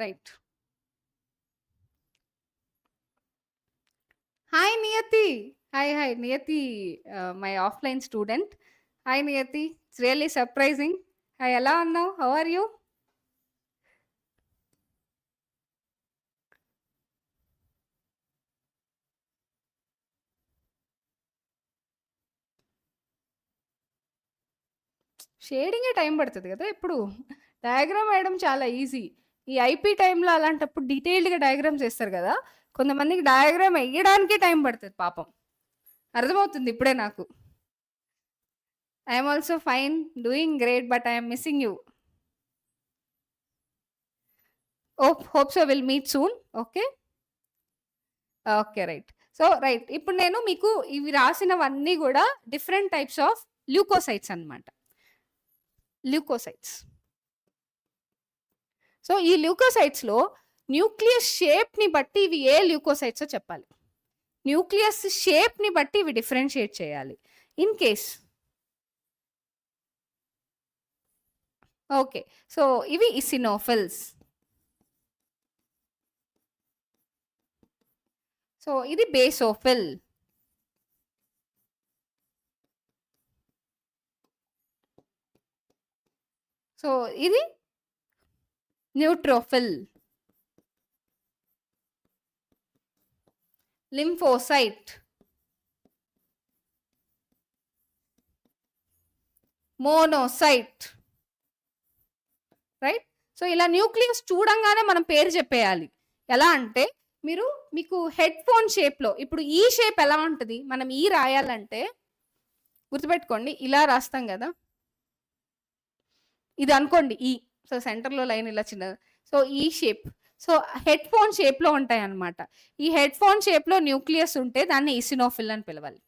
[SPEAKER 1] Right. Hi Niyati. Hi Niyati, my offline student. Hi Niyati, it's really surprising. Hi, ఎలా ఉన్నావు? How are you? షేడింగే టైం పడుతుంది కదా. ఇప్పుడు డయాగ్రామ్ వేయడం చాలా ఈజీ. ఈ ఐపీ టైంలో అలాంటప్పుడు డీటెయిల్డ్గా డయాగ్రామ్స్ వేస్తారు కదా, కొంతమందికి డయాగ్రామ్ వేయడానికే టైం పడుతుంది పాపం. అర్థమవుతుంది ఇప్పుడే నాకు. I'm also fine, doing great, but I'm missing you. Hope so will meet soon. Okay okay, right. So right, ఇప్పుడు నేను మీకు ఇవి రాసినవన్నీ కూడా డిఫరెంట్ టైప్స్ ఆఫ్ ల్యూకోసైట్స్ అన్నమాట. ల్యూకోసైట్స్. సో ఈ ల్యూకోసైట్స్ లో న్యూక్లియస్ షేప్ ని బట్టి ఇవి ఏ ల్యూకోసైట్స్ చెప్పాలి. న్యూక్లియస్ షేప్ ని బట్టి ఇవి డిఫరెన్షియేట్ చేయాలి. ఇన్ కేస్ ఓకే, సో ఇవి ఇసినోఫిల్స్. సో ఇది బేసోఫిల్. సో ఇది neutrophil. Lymphocyte, monocyte, right?
[SPEAKER 2] So ఇలా న్యూక్లియస్ చూడంగానే మనం పేరు చెప్పేయాలి. ఎలా అంటే మీకు హెడ్ ఫోన్ షేప్లో ఇప్పుడు ఈ షేప్ ఎలా ఉంటుంది, మనం ఈ రాయాలంటే గుర్తుపెట్టుకోండి, ఇలా రాస్తాం కదా, ఇది అనుకోండి ఈ. సో సెంటర్లో లైన్ ఇలా చిన్నది. సో ఈ షేప్. సో హెడ్ ఫోన్ షేప్లో ఉంటాయి అన్నమాట. ఈ హెడ్ ఫోన్ షేప్లో న్యూక్లియస్ ఉంటే దాన్ని ఈసినోఫిల్ అని పిలవాలి.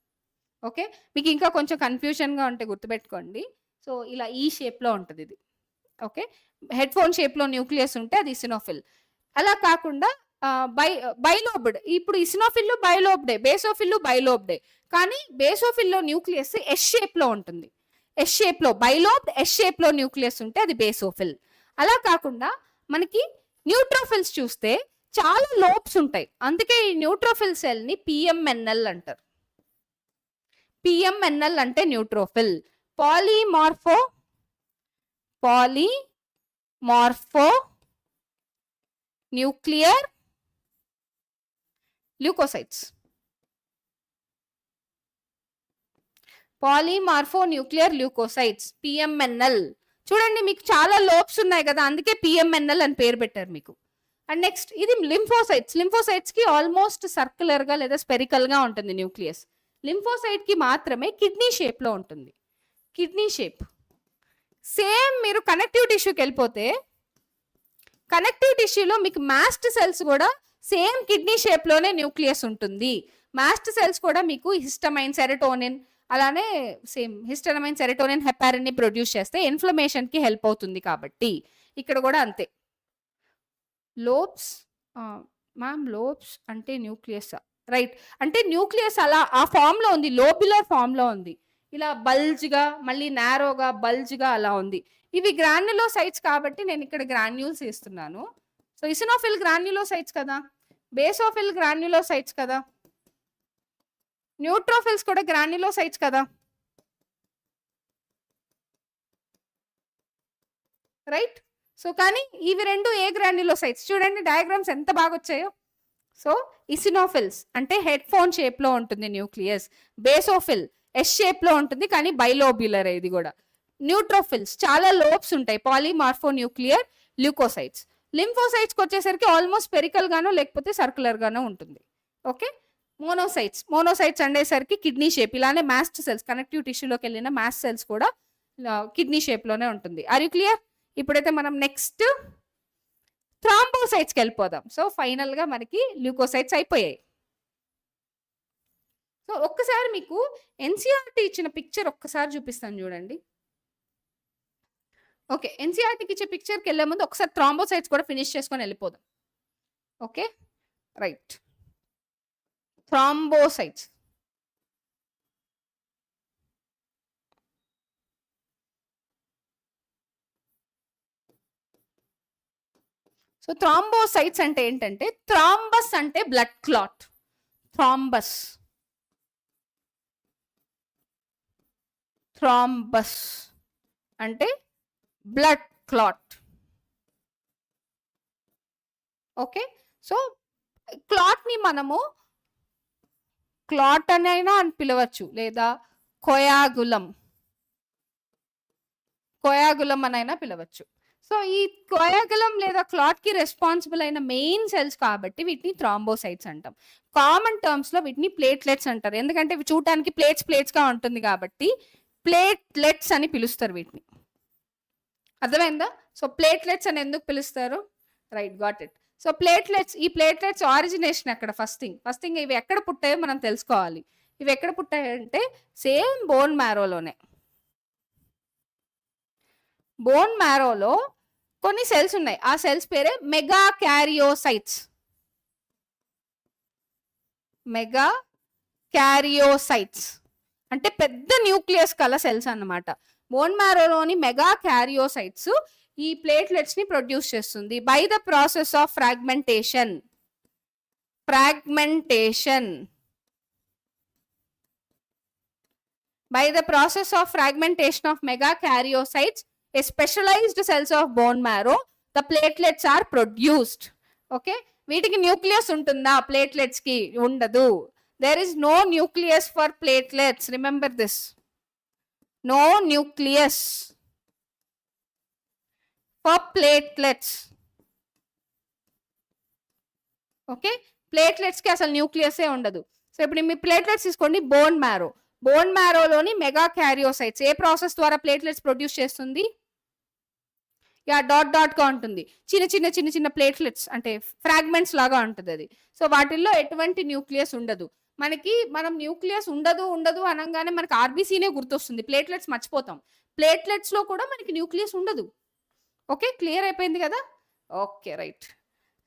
[SPEAKER 2] ఓకే, మీకు ఇంకా కొంచెం కన్ఫ్యూషన్గా ఉంటే గుర్తుపెట్టుకోండి. సో ఇలా ఈ షేప్లో ఉంటుంది ఇది. ఓకే, హెడ్ ఫోన్ షేప్లో న్యూక్లియస్ ఉంటే అది ఈసినోఫిల్. అలా కాకుండా బైలోబ్డ్, ఇప్పుడు ఇసినోఫిల్ బైలోబ్డే, బేసోఫిల్ బైలోబ్డే. కానీ బేసోఫిల్లో న్యూక్లియస్ ఎస్ షేప్లో ఉంటుంది. ఎస్ షేప్లో బైలోబ్డ్, ఎస్ షేప్లో న్యూక్లియస్ ఉంటే అది బేసోఫిల్. అలా కాకుండా మనకి న్యూట్రోఫిల్స్ చూస్తే చాలా లోబ్స్ ఉంటాయి. అందుకే ఈ న్యూట్రోఫిల్ సెల్ ని పిఎంఎన్ఎల్ అంటారు. పిఎంఎన్ఎల్ అంటే neutrophil. Polymorphonuclear leukocytes. Polymorphonuclear leukocytes, PMNL. చూడండి మీకు చాలా లోబ్స్ ఉన్నాయి కదా, అందుకే పిఎంఎన్ఎల్ అని పేరు పెట్టారు మీకు. అండ్ నెక్స్ట్ ఇది లింఫోసైట్స్. లింఫోసైట్స్ కి ఆల్మోస్ట్ సర్క్యులర్ గా లేదా స్పెరికల్ గా ఉంటుంది న్యూక్లియస్. లింఫోసైట్ కి మాత్రమే కిడ్నీ షేప్ లో ఉంటుంది. Kidney shape. సేమ్ మీరు కనెక్టివ్ టిష్యూకి వెళ్ళిపోతే కనెక్టివ్ టిష్యూలో మీకు మాస్ట్ సెల్స్ కూడా సేమ్ కిడ్నీ షేప్ లోనే న్యూక్లియస్ ఉంటుంది. మాస్ట్ సెల్స్ కూడా మీకు హిస్టమైన్, సెరటోనిన్, అలానే సేమ్ హిస్టమైన్, సెరటోనిన్, హెపారిన్ ని ప్రొడ్యూస్ చేస్తే ఇన్ఫ్లమేషన్ కి హెల్ప్ అవుతుంది. కాబట్టి ఇక్కడ కూడా అంతే. లోబ్స్ మ్యామ్, లోబ్స్ అంటే న్యూక్లియస్ రైట్, అంటే న్యూక్లియస్ అలా ఆ ఫామ్ లో ఉంది, లోబ్యులర్ ఫామ్ లో ఉంది. ఇలా బల్జ్ గా, మళ్ళీ నారోగా, బల్జ్ గా అలా ఉంది. ఇవి గ్రాన్యులోసైట్స్ కాబట్టి నేను ఇక్కడ గ్రాన్యూల్స్ ఇస్తున్నాను. సో ఇసినోఫిల్ గ్రాన్యులోసైట్స్ కదా, బేసోఫిల్ గ్రాన్యులోసైట్స్ కదా, న్యూట్రోఫిల్స్ కూడా గ్రాన్యులోసైట్స్ కదా, రైట్. సో కానీ ఇవి రెండు ఏ గ్రాన్యులోసైట్స్, చూడండి డయాగ్రామ్స్ ఎంత బాగా వచ్చాయో. సో ఇసినోఫిల్స్ అంటే హెడ్ ఫోన్ షేప్ లో ఉంటుంది న్యూక్లియస్. బేసోఫిల్ ఎస్ షేప్ లో ఉంటుంది కానీ బైలోబ్యులర్. ఇది కూడా న్యూట్రోఫిల్స్ చాలా లోబ్స్ ఉంటాయి, పాలిమార్ఫోన్యూక్లియర్ ల్యూకోసైట్స్. లింఫోసైట్స్కి వచ్చేసరికి ఆల్మోస్ట్ స్పెరికల్ గానో లేకపోతే సర్కులర్ గానో ఉంటుంది. ఓకే, మోనోసైట్స్ అనేసరికి కిడ్నీ షేప్. ఇలానే మాస్ట్ సెల్స్, కనెక్టివ్ టిష్యూలోకి వెళ్ళిన మాస్ట్ సెల్స్ కూడా కిడ్నీ షేప్ లోనే ఉంటుంది. Are you clear? ఇప్పుడైతే మనం నెక్స్ట్ థ్రాంబోసైట్స్కి వెళ్ళిపోదాం. సో ఫైనల్ గా మనకి ల్యూకోసైట్స్ అయిపోయాయి. సో ఒక్కసారి మీకు ఎన్సీఆర్టీ ఇచ్చిన పిక్చర్ ఒక్కసారి చూపిస్తాను చూడండి. ఓకే, ఎన్సీఆర్టీకి ఇచ్చే పిక్చర్కి వెళ్ళే ముందు ఒకసారి థ్రాంబోసైట్స్ కూడా ఫినిష్ చేసుకొని వెళ్ళిపోదాం. Okay right, thrombocytes. So thrombocytes అంటే ఏంటంటే, థ్రాంబస్ అంటే బ్లడ్ క్లాట్. థ్రాంబస్ అంటే blood clot. Okay, so clot ని మనము క్లాట్ అనైనా అని పిలవచ్చు, లేదా కోయాగులం అనైనా పిలవచ్చు. సో ఈ కోయాగులం లేదా క్లాట్ కి రెస్పాన్సిబుల్ అయిన మెయిన్ సెల్స్ కాబట్టి వీటిని థ్రాంబోసైట్స్ అంటాం. కామన్ టర్మ్స్ లో వీటిని ప్లేట్లెట్స్ అంటారు, ఎందుకంటే ఇవి చూడటానికి ప్లేట్స్ గా ఉంటుంది కాబట్టి ప్లేట్లెట్స్ అని పిలుస్తారు వీటిని. అర్థమైందా? సో ప్లేట్లెట్స్ అని ఎందుకు పిలుస్తారు? Right, got it. సో ఈ ప్లేట్లెట్స్ ఆరిజినేషన్ ఎక్కడ? ఫస్ట్ థింగ్ ఇవి ఎక్కడ పుట్టాయో మనం తెలుసుకోవాలి. ఇవి ఎక్కడ పుట్టాయంటే సేమ్ బోన్ మ్యారోలోనే. బోన్ మ్యారోలో కొన్ని సెల్స్ ఉన్నాయి, ఆ సెల్స్ పేరే మెగా క్యారియోసైట్స్. అంటే పెద్ద న్యూక్లియస్ కల సెల్స్ అన్నమాట. బోన్ మ్యారోలోని మెగా క్యారియోసైట్స్ ఈ ప్లేట్లెట్స్ ని ప్రొడ్యూస్ చేస్తుంది by the process of fragmentation. By the process of fragmentation of megakaryocytes, a specialized cells of bone marrow, the platelets are produced. Okay, వీటికి nucleus ఉంటుందా? Platelets కి ఉండదు. There is no nucleus for platelets. Remember this. No nucleus. For platelets. Okay, platelets కి అసలు న్యూక్లియసే ఉండదు. So ఇప్పుడు మీ ప్లేట్లెట్స్ తీసుకోండి, బోన్ మ్యారో. బోన్ మ్యారోలోని మెగా క్యారియోసైట్స్ ఏ ప్రాసెస్ ద్వారా ప్లేట్లెట్స్ ప్రొడ్యూస్ చేస్తుంది? యా, డాట్ డాట్ గా ఉంటుంది. చిన్న చిన్న చిన్న చిన్న ప్లేట్లెట్స్ అంటే ఫ్రాగ్మెంట్స్ లాగా ఉంటుంది అది. సో వాటిల్లో ఎటువంటి న్యూక్లియస్ ఉండదు. మనం న్యూక్లియస్ ఉండదు ఉండదు అనగానే మనకి ఆర్బీసీనే గుర్తొస్తుంది, ప్లేట్లెట్స్ మర్చిపోతాం. ప్లేట్లెట్స్ లో కూడా మనకి న్యూక్లియస్ ఉండదు. ఓకే, క్లియర్ అయిపోయింది కదా? Okay, right.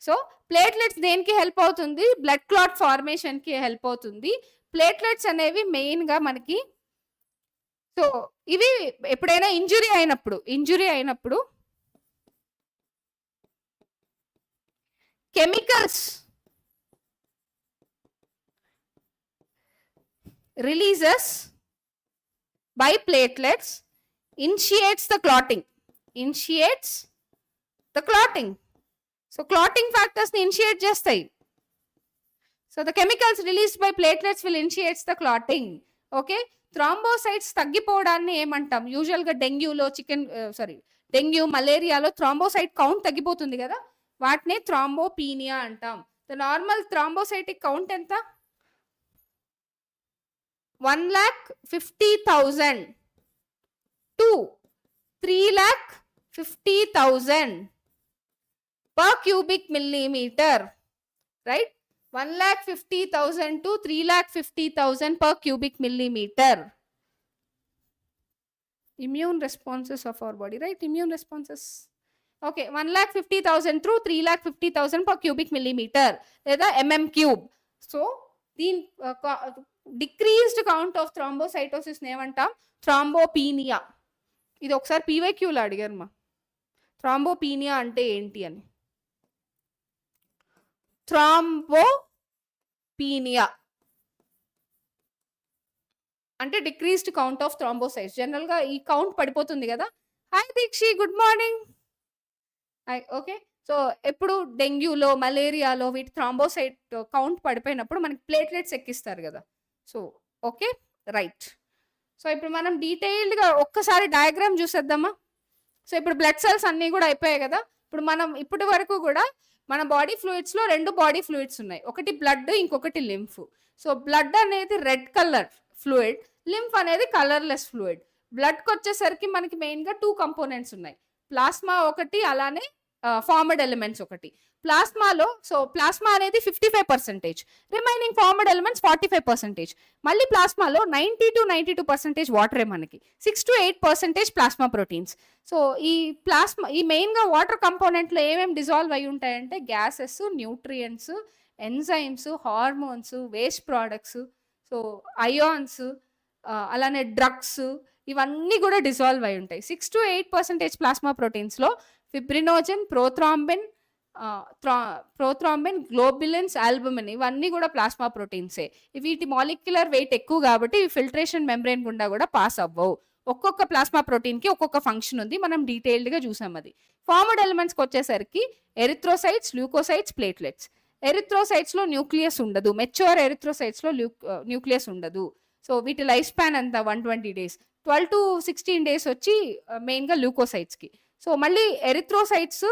[SPEAKER 2] సో ప్లేట్లెట్స్ దేనికి హెల్ప్ అవుతుంది? బ్లడ్ క్లాట్ ఫార్మేషన్ కి హెల్ప్ అవుతుంది. ప్లేట్లెట్స్ అనేవి మెయిన్ గా మనకి, సో ఇవి ఎప్పుడైనా ఇంజురీ అయినప్పుడు chemicals releases by platelets initiates the clotting. So clotting factors ni initiate చేస్తాయి. So the chemicals released by platelets will initiate the clotting. Okay, thrombocytes తగ్గిపోవడాన్ని ఏమంటాం? యూజువల్ గా డెంగ్యూ మలేరియాలో థ్రాంబోసైట్ కౌంట్ తగ్గిపోతుంది కదా, వాటినే థ్రాంబోపీనియా అంటాం. ద నార్మల్ థ్రాంబోసైటిక్ కౌంట్ ఎంత? 1,50,000 to 3,50,000 per cubic millimeter, right? 1,50,000 to 3,50,000 per cubic millimeter. Immune responses of our body, right? Immune responses. Okay, 1,50,000 to 3,50,000 per cubic millimeter, లేదా mm cube. So దీని decreased count of థ్రాంబోసైటోసిస్ ఏమంటాం? థ్రాంబోపీనియా. ఇది ఒకసారి పీవైక్యూలో అడిగారు మా, థ్రాంబోపీనియా అంటే ఏంటి అని. థ్రాంబోపీనియా అంటే decreased count of thrombocytes. General గా ఈ కౌంట్ పడిపోతుంది కదా. Hi Dikshi, good morning. Okay, so ఎప్పుడు డెంగ్యూలో మలేరియాలో వీటి థ్రాంబోసైట్ కౌంట్ పడిపోయినప్పుడు మనకి ప్లేట్లెట్స్ ఎక్కిస్తారు కదా. So okay, right. సో ఇప్పుడు మనం డీటెయిల్డ్గా ఒక్కసారి డయాగ్రామ్ చూసేద్దామా? సో ఇప్పుడు బ్లడ్ సెల్స్ అన్నీ కూడా అయిపోయాయి కదా. ఇప్పుడు మనం ఇప్పటి వరకు కూడా మన బాడీ ఫ్లూయిడ్స్లో 2 బాడీ ఫ్లూయిడ్స్ ఉన్నాయి, ఒకటి బ్లడ్, ఇంకొకటి లింఫ్. సో బ్లడ్ అనేది రెడ్ కలర్ ఫ్లూయిడ్, లింఫ్ అనేది కలర్లెస్ ఫ్లూయిడ్. బ్లడ్కి వచ్చేసరికి మనకి మెయిన్గా 2 కంపోనెంట్స్ ఉన్నాయి, ప్లాస్మా ఒకటి, అలానే ఫార్మడ్ ఎలిమెంట్స్ ఒకటి. ప్లాస్మా అనేది 55%, రిమైనింగ్ ఫార్మడ్ ఎలిమెంట్స్ 45%. మళ్ళీ ప్లాస్మాలో 90 to 92% వాటరే మనకి, 6 to 8% ప్లాస్మా ప్రోటీన్స్. సో ఈ మెయిన్గా వాటర్ కంపోనెంట్లో ఏమేమి డిజాల్వ్ అయి ఉంటాయంటే gases, nutrients, enzymes, hormones, waste products, so ions, అలానే డ్రగ్స్, ఇవన్నీ కూడా డిజాల్వ్ అయి ఉంటాయి. 6 to 8% ప్లాస్మా ప్రోటీన్స్లో ఫిబ్రినోజన్, ప్రోథ్రాంబిన్, గ్లోబులిన్స్, ఆల్బుమిన్, ఇవన్నీ కూడా ప్లాస్మా ప్రోటీన్సే. వీటి మాలిక్యులర్ వెయిట్ ఎక్కువ కాబట్టి ఫిల్ట్రేషన్ మెంబ్రెయిన్ గుండా కూడా పాస్ అవ్వవు. ఒక్కొక్క ప్లాస్మా ప్రోటీన్కి ఒక్కొక్క ఫంక్షన్ ఉంది, మనం డీటెయిల్డ్గా చూసాం అది. ఫార్మడ్ ఎలిమెంట్స్కి వచ్చేసరికి ఎరిథ్రోసైట్స్, ల్యూకోసైట్స్, ప్లేట్లెట్స్. ఎరిథ్రోసైట్స్లో న్యూక్లియస్ ఉండదు, మెచ్యూర్ ఎరిథ్రోసైట్స్లో న్యూక్లియస్ ఉండదు. సో వీటి లైఫ్ స్పాన్ అంతా 120 days, 12 to 16 days వచ్చి మెయిన్గా ల్యూకోసైట్స్కి. సో మళ్ళీ ఎరిథ్రోసైట్స్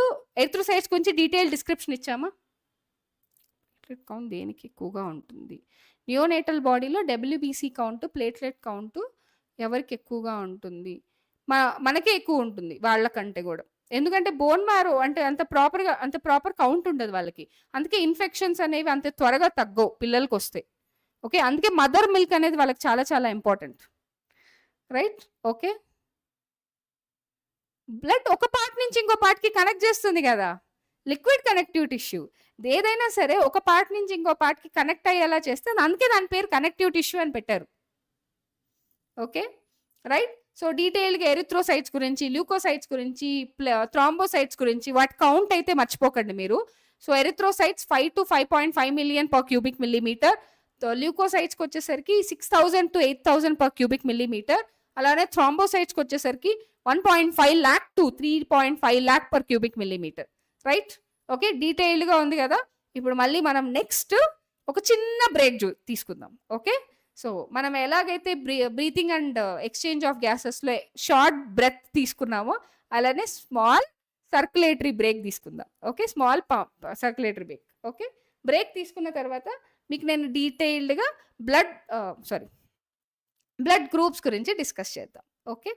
[SPEAKER 2] గురించి డీటెయిల్ డిస్క్రిప్షన్ ఇచ్చామా? ప్లేట్లెట్ కౌంట్ దేనికి ఎక్కువగా ఉంటుంది? నియోనేటల్ బాడీలో డబ్ల్యూబీసీ కౌంట్, ప్లేట్లెట్ కౌంట్ ఎవరికి ఎక్కువగా ఉంటుంది? మనకే ఎక్కువ ఉంటుంది వాళ్ళకంటే కూడా, ఎందుకంటే బోన్ మ్యారో అంటే అంత ప్రాపర్ కౌంట్ ఉండదు వాళ్ళకి, అందుకే ఇన్ఫెక్షన్స్ అనేవి అంత త్వరగా తగ్గవు పిల్లలకి వస్తే. ఓకే, అందుకే మదర్ మిల్క్ అనేది వాళ్ళకి చాలా చాలా ఇంపార్టెంట్, రైట్? ఓకే, బ్లడ్ ఒక పార్ట్ నుంచి ఇంకో పార్ట్కి కనెక్ట్ చేస్తుంది కదా, లిక్విడ్ కనెక్టివ్ టిష్యూ. ఏదైనా సరే ఒక పార్ట్ నుంచి ఇంకో పార్ట్కి కనెక్ట్ అయ్యేలా చేస్తే అందుకే దాని పేరు కనెక్టివ్ టిష్యూ అని పెట్టారు. Okay, right. సో డీటెయిల్గా ఎరిథ్రోసైట్స్ గురించి, ల్యూకోసైట్స్ గురించి, థ్రాంబోసైట్స్ గురించి, వాటి కౌంట్ అయితే మర్చిపోకండి మీరు. So erythrocytes 5 to 5.5 million per cubic millimeter. ల్యూకోసైట్స్కి వచ్చేసరికి 6,000 to 8,000 per cubic millimeter. అలానే థ్రాంబోసైట్స్కి వచ్చేసరికి 1.5 lakh to 3.5 lakh per cubic millimeter, right? Okay, డీటెయిల్డ్గా ఉంది కదా. ఇప్పుడు మళ్ళీ మనం నెక్స్ట్ ఒక చిన్న బ్రేక్ తీసుకుందాం. ఓకే, సో మనం ఎలాగైతే బ్రీతింగ్ అండ్ ఎక్స్చేంజ్ ఆఫ్ గ్యాసెస్లో షార్ట్ బ్రెత్ తీసుకున్నామో అలానే స్మాల్ సర్క్యులేటరీ బ్రేక్ తీసుకుందాం. Okay, small circulatory break. Okay, break తీసుకున్న తర్వాత మీకు నేను డీటెయిల్డ్గా బ్లడ్ గ్రూప్స్ గురించి డిస్కస్ చేద్దాం. Okay,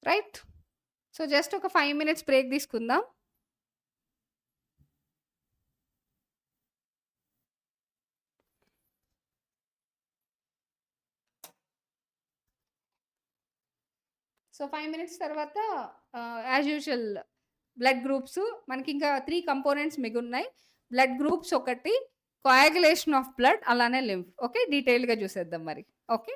[SPEAKER 2] right. సో జస్ట్ ఒక 5 minutes బ్రేక్ తీసుకుందాం. సో 5 minutes తర్వాత యాజ్ యూజువల్ బ్లడ్ గ్రూప్స్ మనకి ఇంకా 3 కంపోనెంట్స్ మిగున్నాయి. బ్లడ్ గ్రూప్స్ ఒకటి, కోయాగులేషన్ ఆఫ్ బ్లడ్, అలానే లింఫ్. ఓకే, డీటెయిల్డ్గా చూసేద్దాం మరి. ఓకే.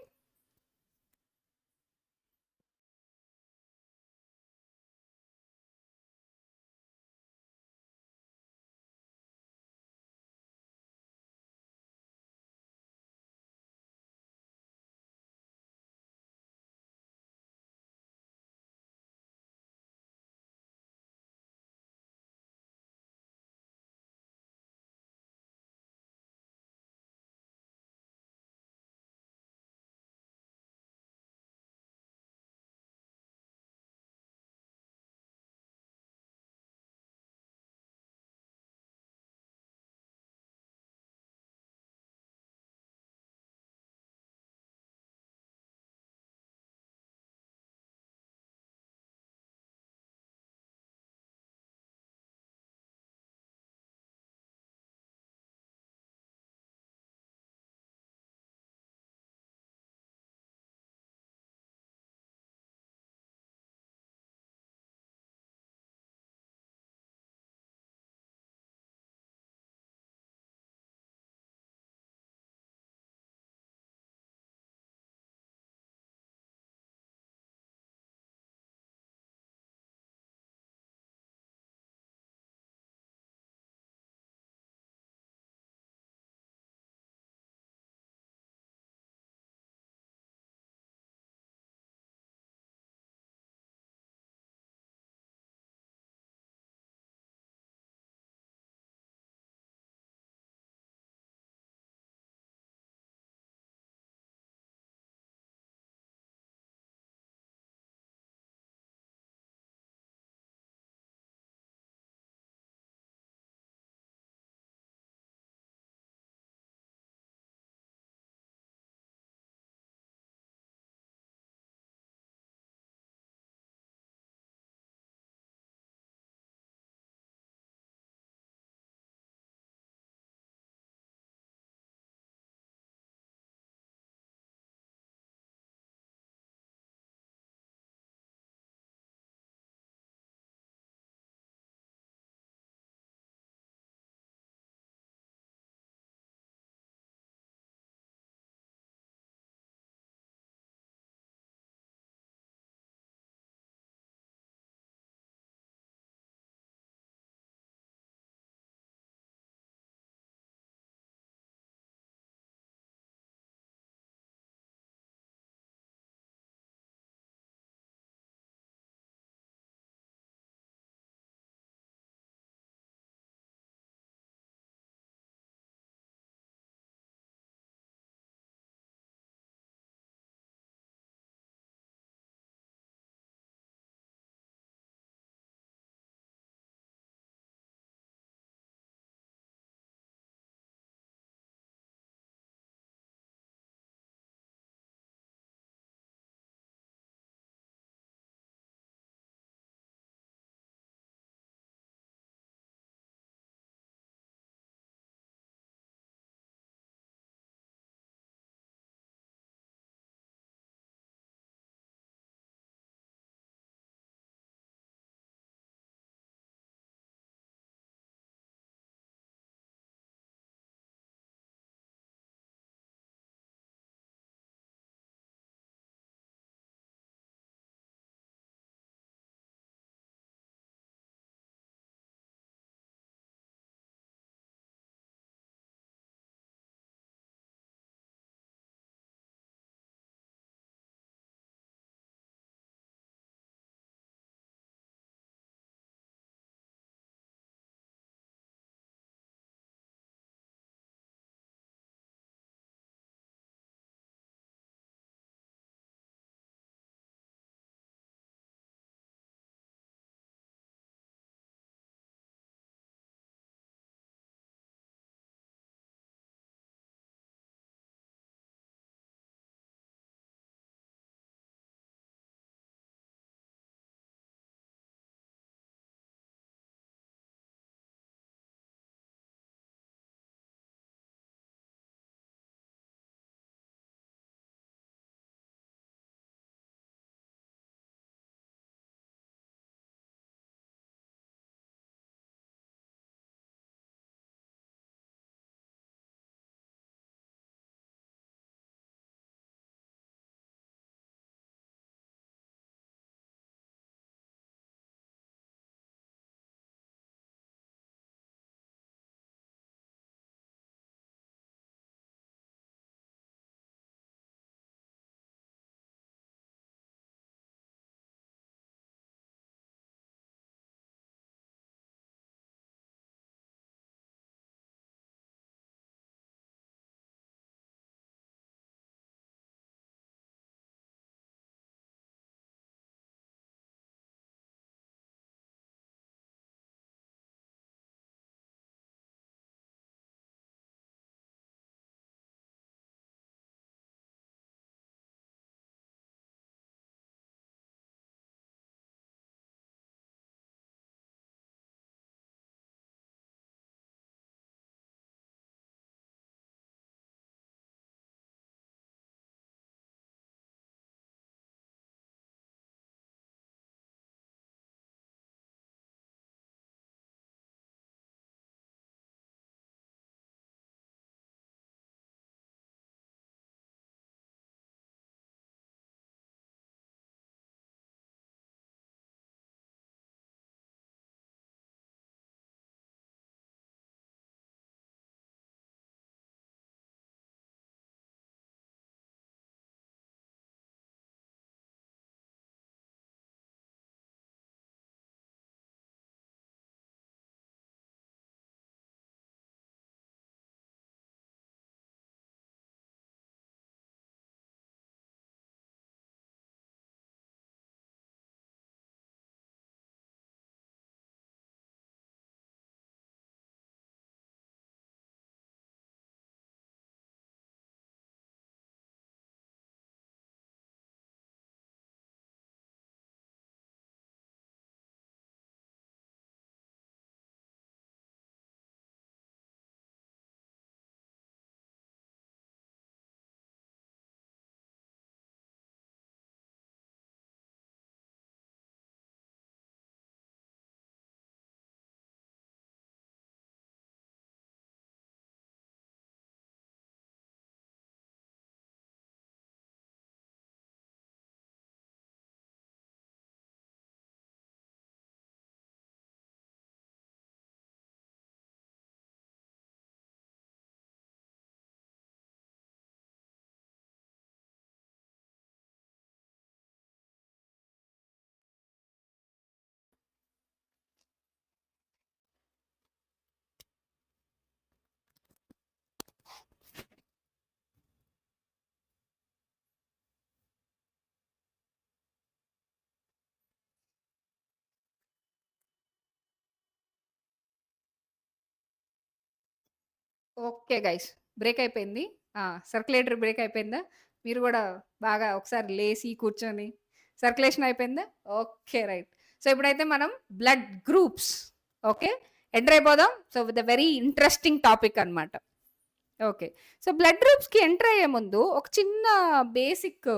[SPEAKER 2] ఓకే గైస్, బ్రేక్ అయిపోయింది. సర్క్యులేటరీ బ్రేక్ అయిపోయిందా? మీరు కూడా బాగా ఒకసారి లేసి కూర్చొని సర్క్యులేషన్ అయిపోయిందా? Okay, right. సో ఇప్పుడైతే మనం బ్లడ్ గ్రూప్స్, ఓకే, ఎంటర్ అయిపోదాం. So with very interesting topic అనమాట. ఓకే, సో బ్లడ్ గ్రూప్స్కి ఎంటర్ అయ్యే ముందు ఒక చిన్న బేసిక్,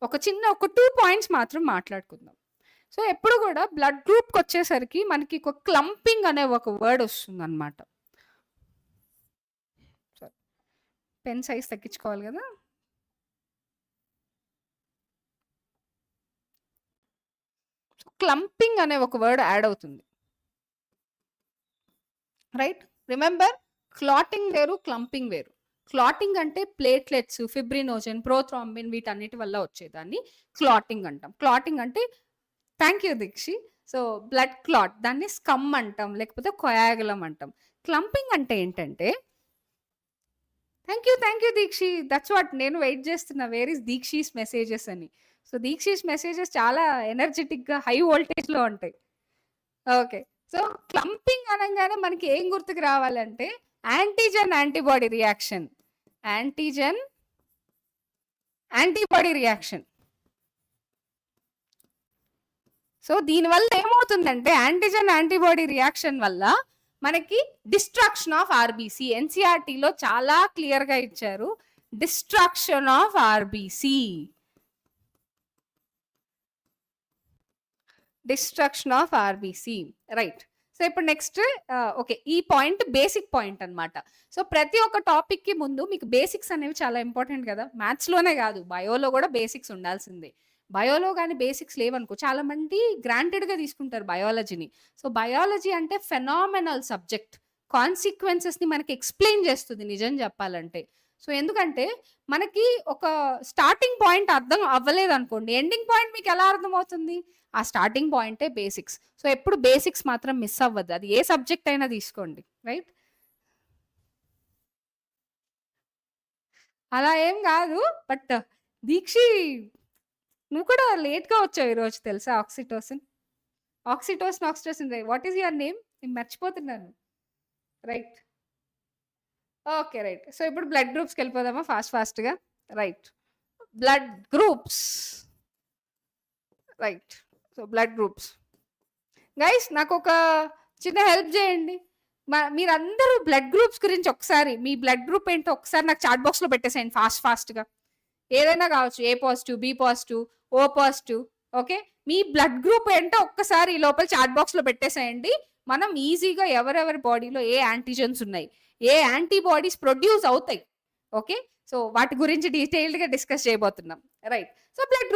[SPEAKER 2] ఒక 2 పాయింట్స్ మాత్రం మాట్లాడుకుందాం. సో ఎప్పుడు కూడా బ్లడ్ గ్రూప్కి వచ్చేసరికి మనకి ఒక క్లంపింగ్ అనే ఒక వర్డ్ వస్తుంది అనమాట. పెన్ సైజ్ తగ్గించుకోవాలి కదా. క్లంపింగ్ అనే ఒక వర్డ్ యాడ్ అవుతుంది, రైట్? రిమెంబర్, క్లాటింగ్ వేరు, క్లంపింగ్ వేరు. క్లాటింగ్ అంటే ప్లేట్లెట్స్, ఫిబ్రినోజన్, ప్రోథ్రాంబిన్ వీటన్నిటి వల్ల వచ్చేదాన్ని క్లాటింగ్ అంటాం. క్లాటింగ్ అంటే, thank you Dikshi, so blood clot, దాన్ని స్కమ్ అంటాం, లేకపోతే కొయాగులం అంటాం. క్లంపింగ్ అంటే ఏంటంటే, thank you Dikshi, that's what నేను వెయిట్ చేస్తున్నా, వేర్ ఇస్ దీక్షీస్ మెసేజెస్ అని. సో దీక్షీస్ మెసేజెస్ చాలా ఎనర్జెటిక్గా హై వోల్టేజ్లో ఉంటాయి. ఓకే, సో క్లంపింగ్ అనగానే మనకి ఏం గుర్తుకు రావాలంటే antigen antibody reaction, antigen antibody reaction. So దీనివల్ల ఏమవుతుందంటే యాంటీజెన్ యాంటీబాడీ రియాక్షన్ వల్ల మనకి డిస్ట్రక్షన్ ఆఫ్ ఆర్బీసీ, ఎన్సీఆర్టీలో చాలా క్లియర్గా ఇచ్చారు, destruction of RBC, destruction of RBC, right? So ఇప్పుడు నెక్స్ట్, ఓకే, ఈ పాయింట్ బేసిక్ పాయింట్ అనమాట. సో ప్రతి ఒక్క టాపిక్ కి ముందు మీకు బేసిక్స్ అనేవి చాలా ఇంపార్టెంట్ కదా. మ్యాథ్స్లోనే కాదు, బయోలో కూడా బేసిక్స్ ఉండాల్సిందే. బయోలో కానీ బేసిక్స్ లేవనుకో చాలా మంది గ్రాంటెడ్గా తీసుకుంటారు బయాలజీని. సో బయాలజీ అంటే ఫెనామినల్ సబ్జెక్ట్, కాన్సిక్వెన్సెస్ని మనకి ఎక్స్ప్లెయిన్ చేస్తుంది నిజం చెప్పాలంటే. సో ఎందుకంటే మనకి ఒక స్టార్టింగ్ పాయింట్ అర్థం అవ్వలేదు అనుకోండి, ఎండింగ్ పాయింట్ మీకు ఎలా అర్థమవుతుంది? ఆ స్టార్టింగ్ పాయింటే బేసిక్స్. సో ఎప్పుడు బేసిక్స్ మాత్రం మిస్ అవ్వద్దు, అది ఏ సబ్జెక్ట్ అయినా తీసుకోండి, రైట్? అలా ఏం కాదు, బట్ దీక్షి నువ్వు కూడా లేట్గా వచ్చావు ఈరోజు తెలుసా. Oxytocin, what is your name? నేను మర్చిపోతున్నాను, రైట్? Okay, right. సో ఇప్పుడు బ్లడ్ గ్రూప్స్కి వెళ్ళిపోదామా ఫాస్ట్గా, right? Blood groups, right? So blood groups guys, నాకు ఒక చిన్న హెల్ప్ చేయండి. మీరందరూ బ్లడ్ గ్రూప్స్ గురించి ఒకసారి, మీ బ్లడ్ గ్రూప్ ఏంటో ఒకసారి నాకు చాట్ బాక్స్లో పెట్టేసేయండి ఫాస్ట్గా. ఏదైనా కావచ్చు, A positive, B positive, O positive, okay? మీ బ్లడ్ గ్రూప్ ఏంటో ఒక్కసారి ఈ లోపల చాట్ బాక్స్లో పెట్టేసేయండి. మనం ఈజీగా ఎవరెవరి బాడీలో ఏ యాంటీజెన్స్ ఉన్నాయి, ఏ యాంటీబాడీస్ ప్రొడ్యూస్ అవుతాయి, ఓకే? సో వాటి గురించి డీటెయిల్డ్గా డిస్కస్ చేయబోతున్నాం, రైట్? సో బ్లడ్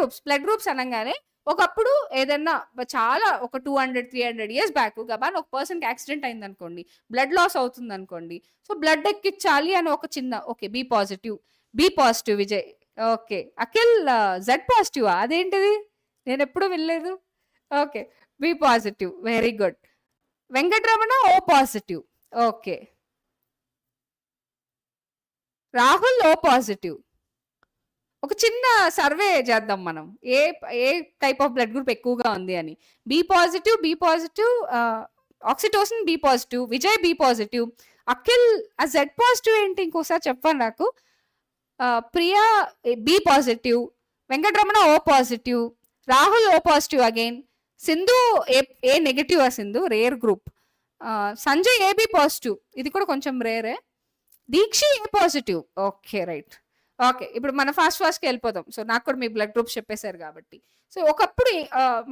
[SPEAKER 2] గ్రూప్స్ అనగానే ఒకప్పుడు ఏదన్నా చాలా ఒక 200-300 ఇయర్స్ బ్యాక్ గబాన్ ఒక పర్సన్కి యాక్సిడెంట్ అయింది అనుకోండి, బ్లడ్ లాస్ అవుతుంది అనుకోండి, సో బ్లడ్ ఎక్కించాలి అని ఒక చిన్న, okay, B positive Vijay, okay, Akhil Z positive, అదేంటిది నేను ఎప్పుడు వినలేదు, okay, B positive, very good. Venkataramana O positive, okay. Rahul O positive. ఒక చిన్న సర్వే చేద్దాం మనం, ఏ టైప్ ఆఫ్ బ్లడ్ గ్రూప్ ఎక్కువగా ఉంది అని. B positive, oxytocin B positive, Vijay B positive, Akhil ఆ జెడ్ పాజిటివ్ ఏంటి ఇంకోసారి చెప్పండి నాకు. Priya B positive, Venkataramana O positive, Rahul O positive again, Sindhu A negative, Sindhu rare group, Sanjay AB positive, ఇది కూడా కొంచెం రేరే, Deekshi A positive, okay, right. Okay, ఇప్పుడు మనం ఫాస్ట్కి వెళ్ళిపోదాం. సో నాకు కూడా మీ బ్లడ్ గ్రూప్స్ చెప్పేశారు కాబట్టి. సో ఒకప్పుడు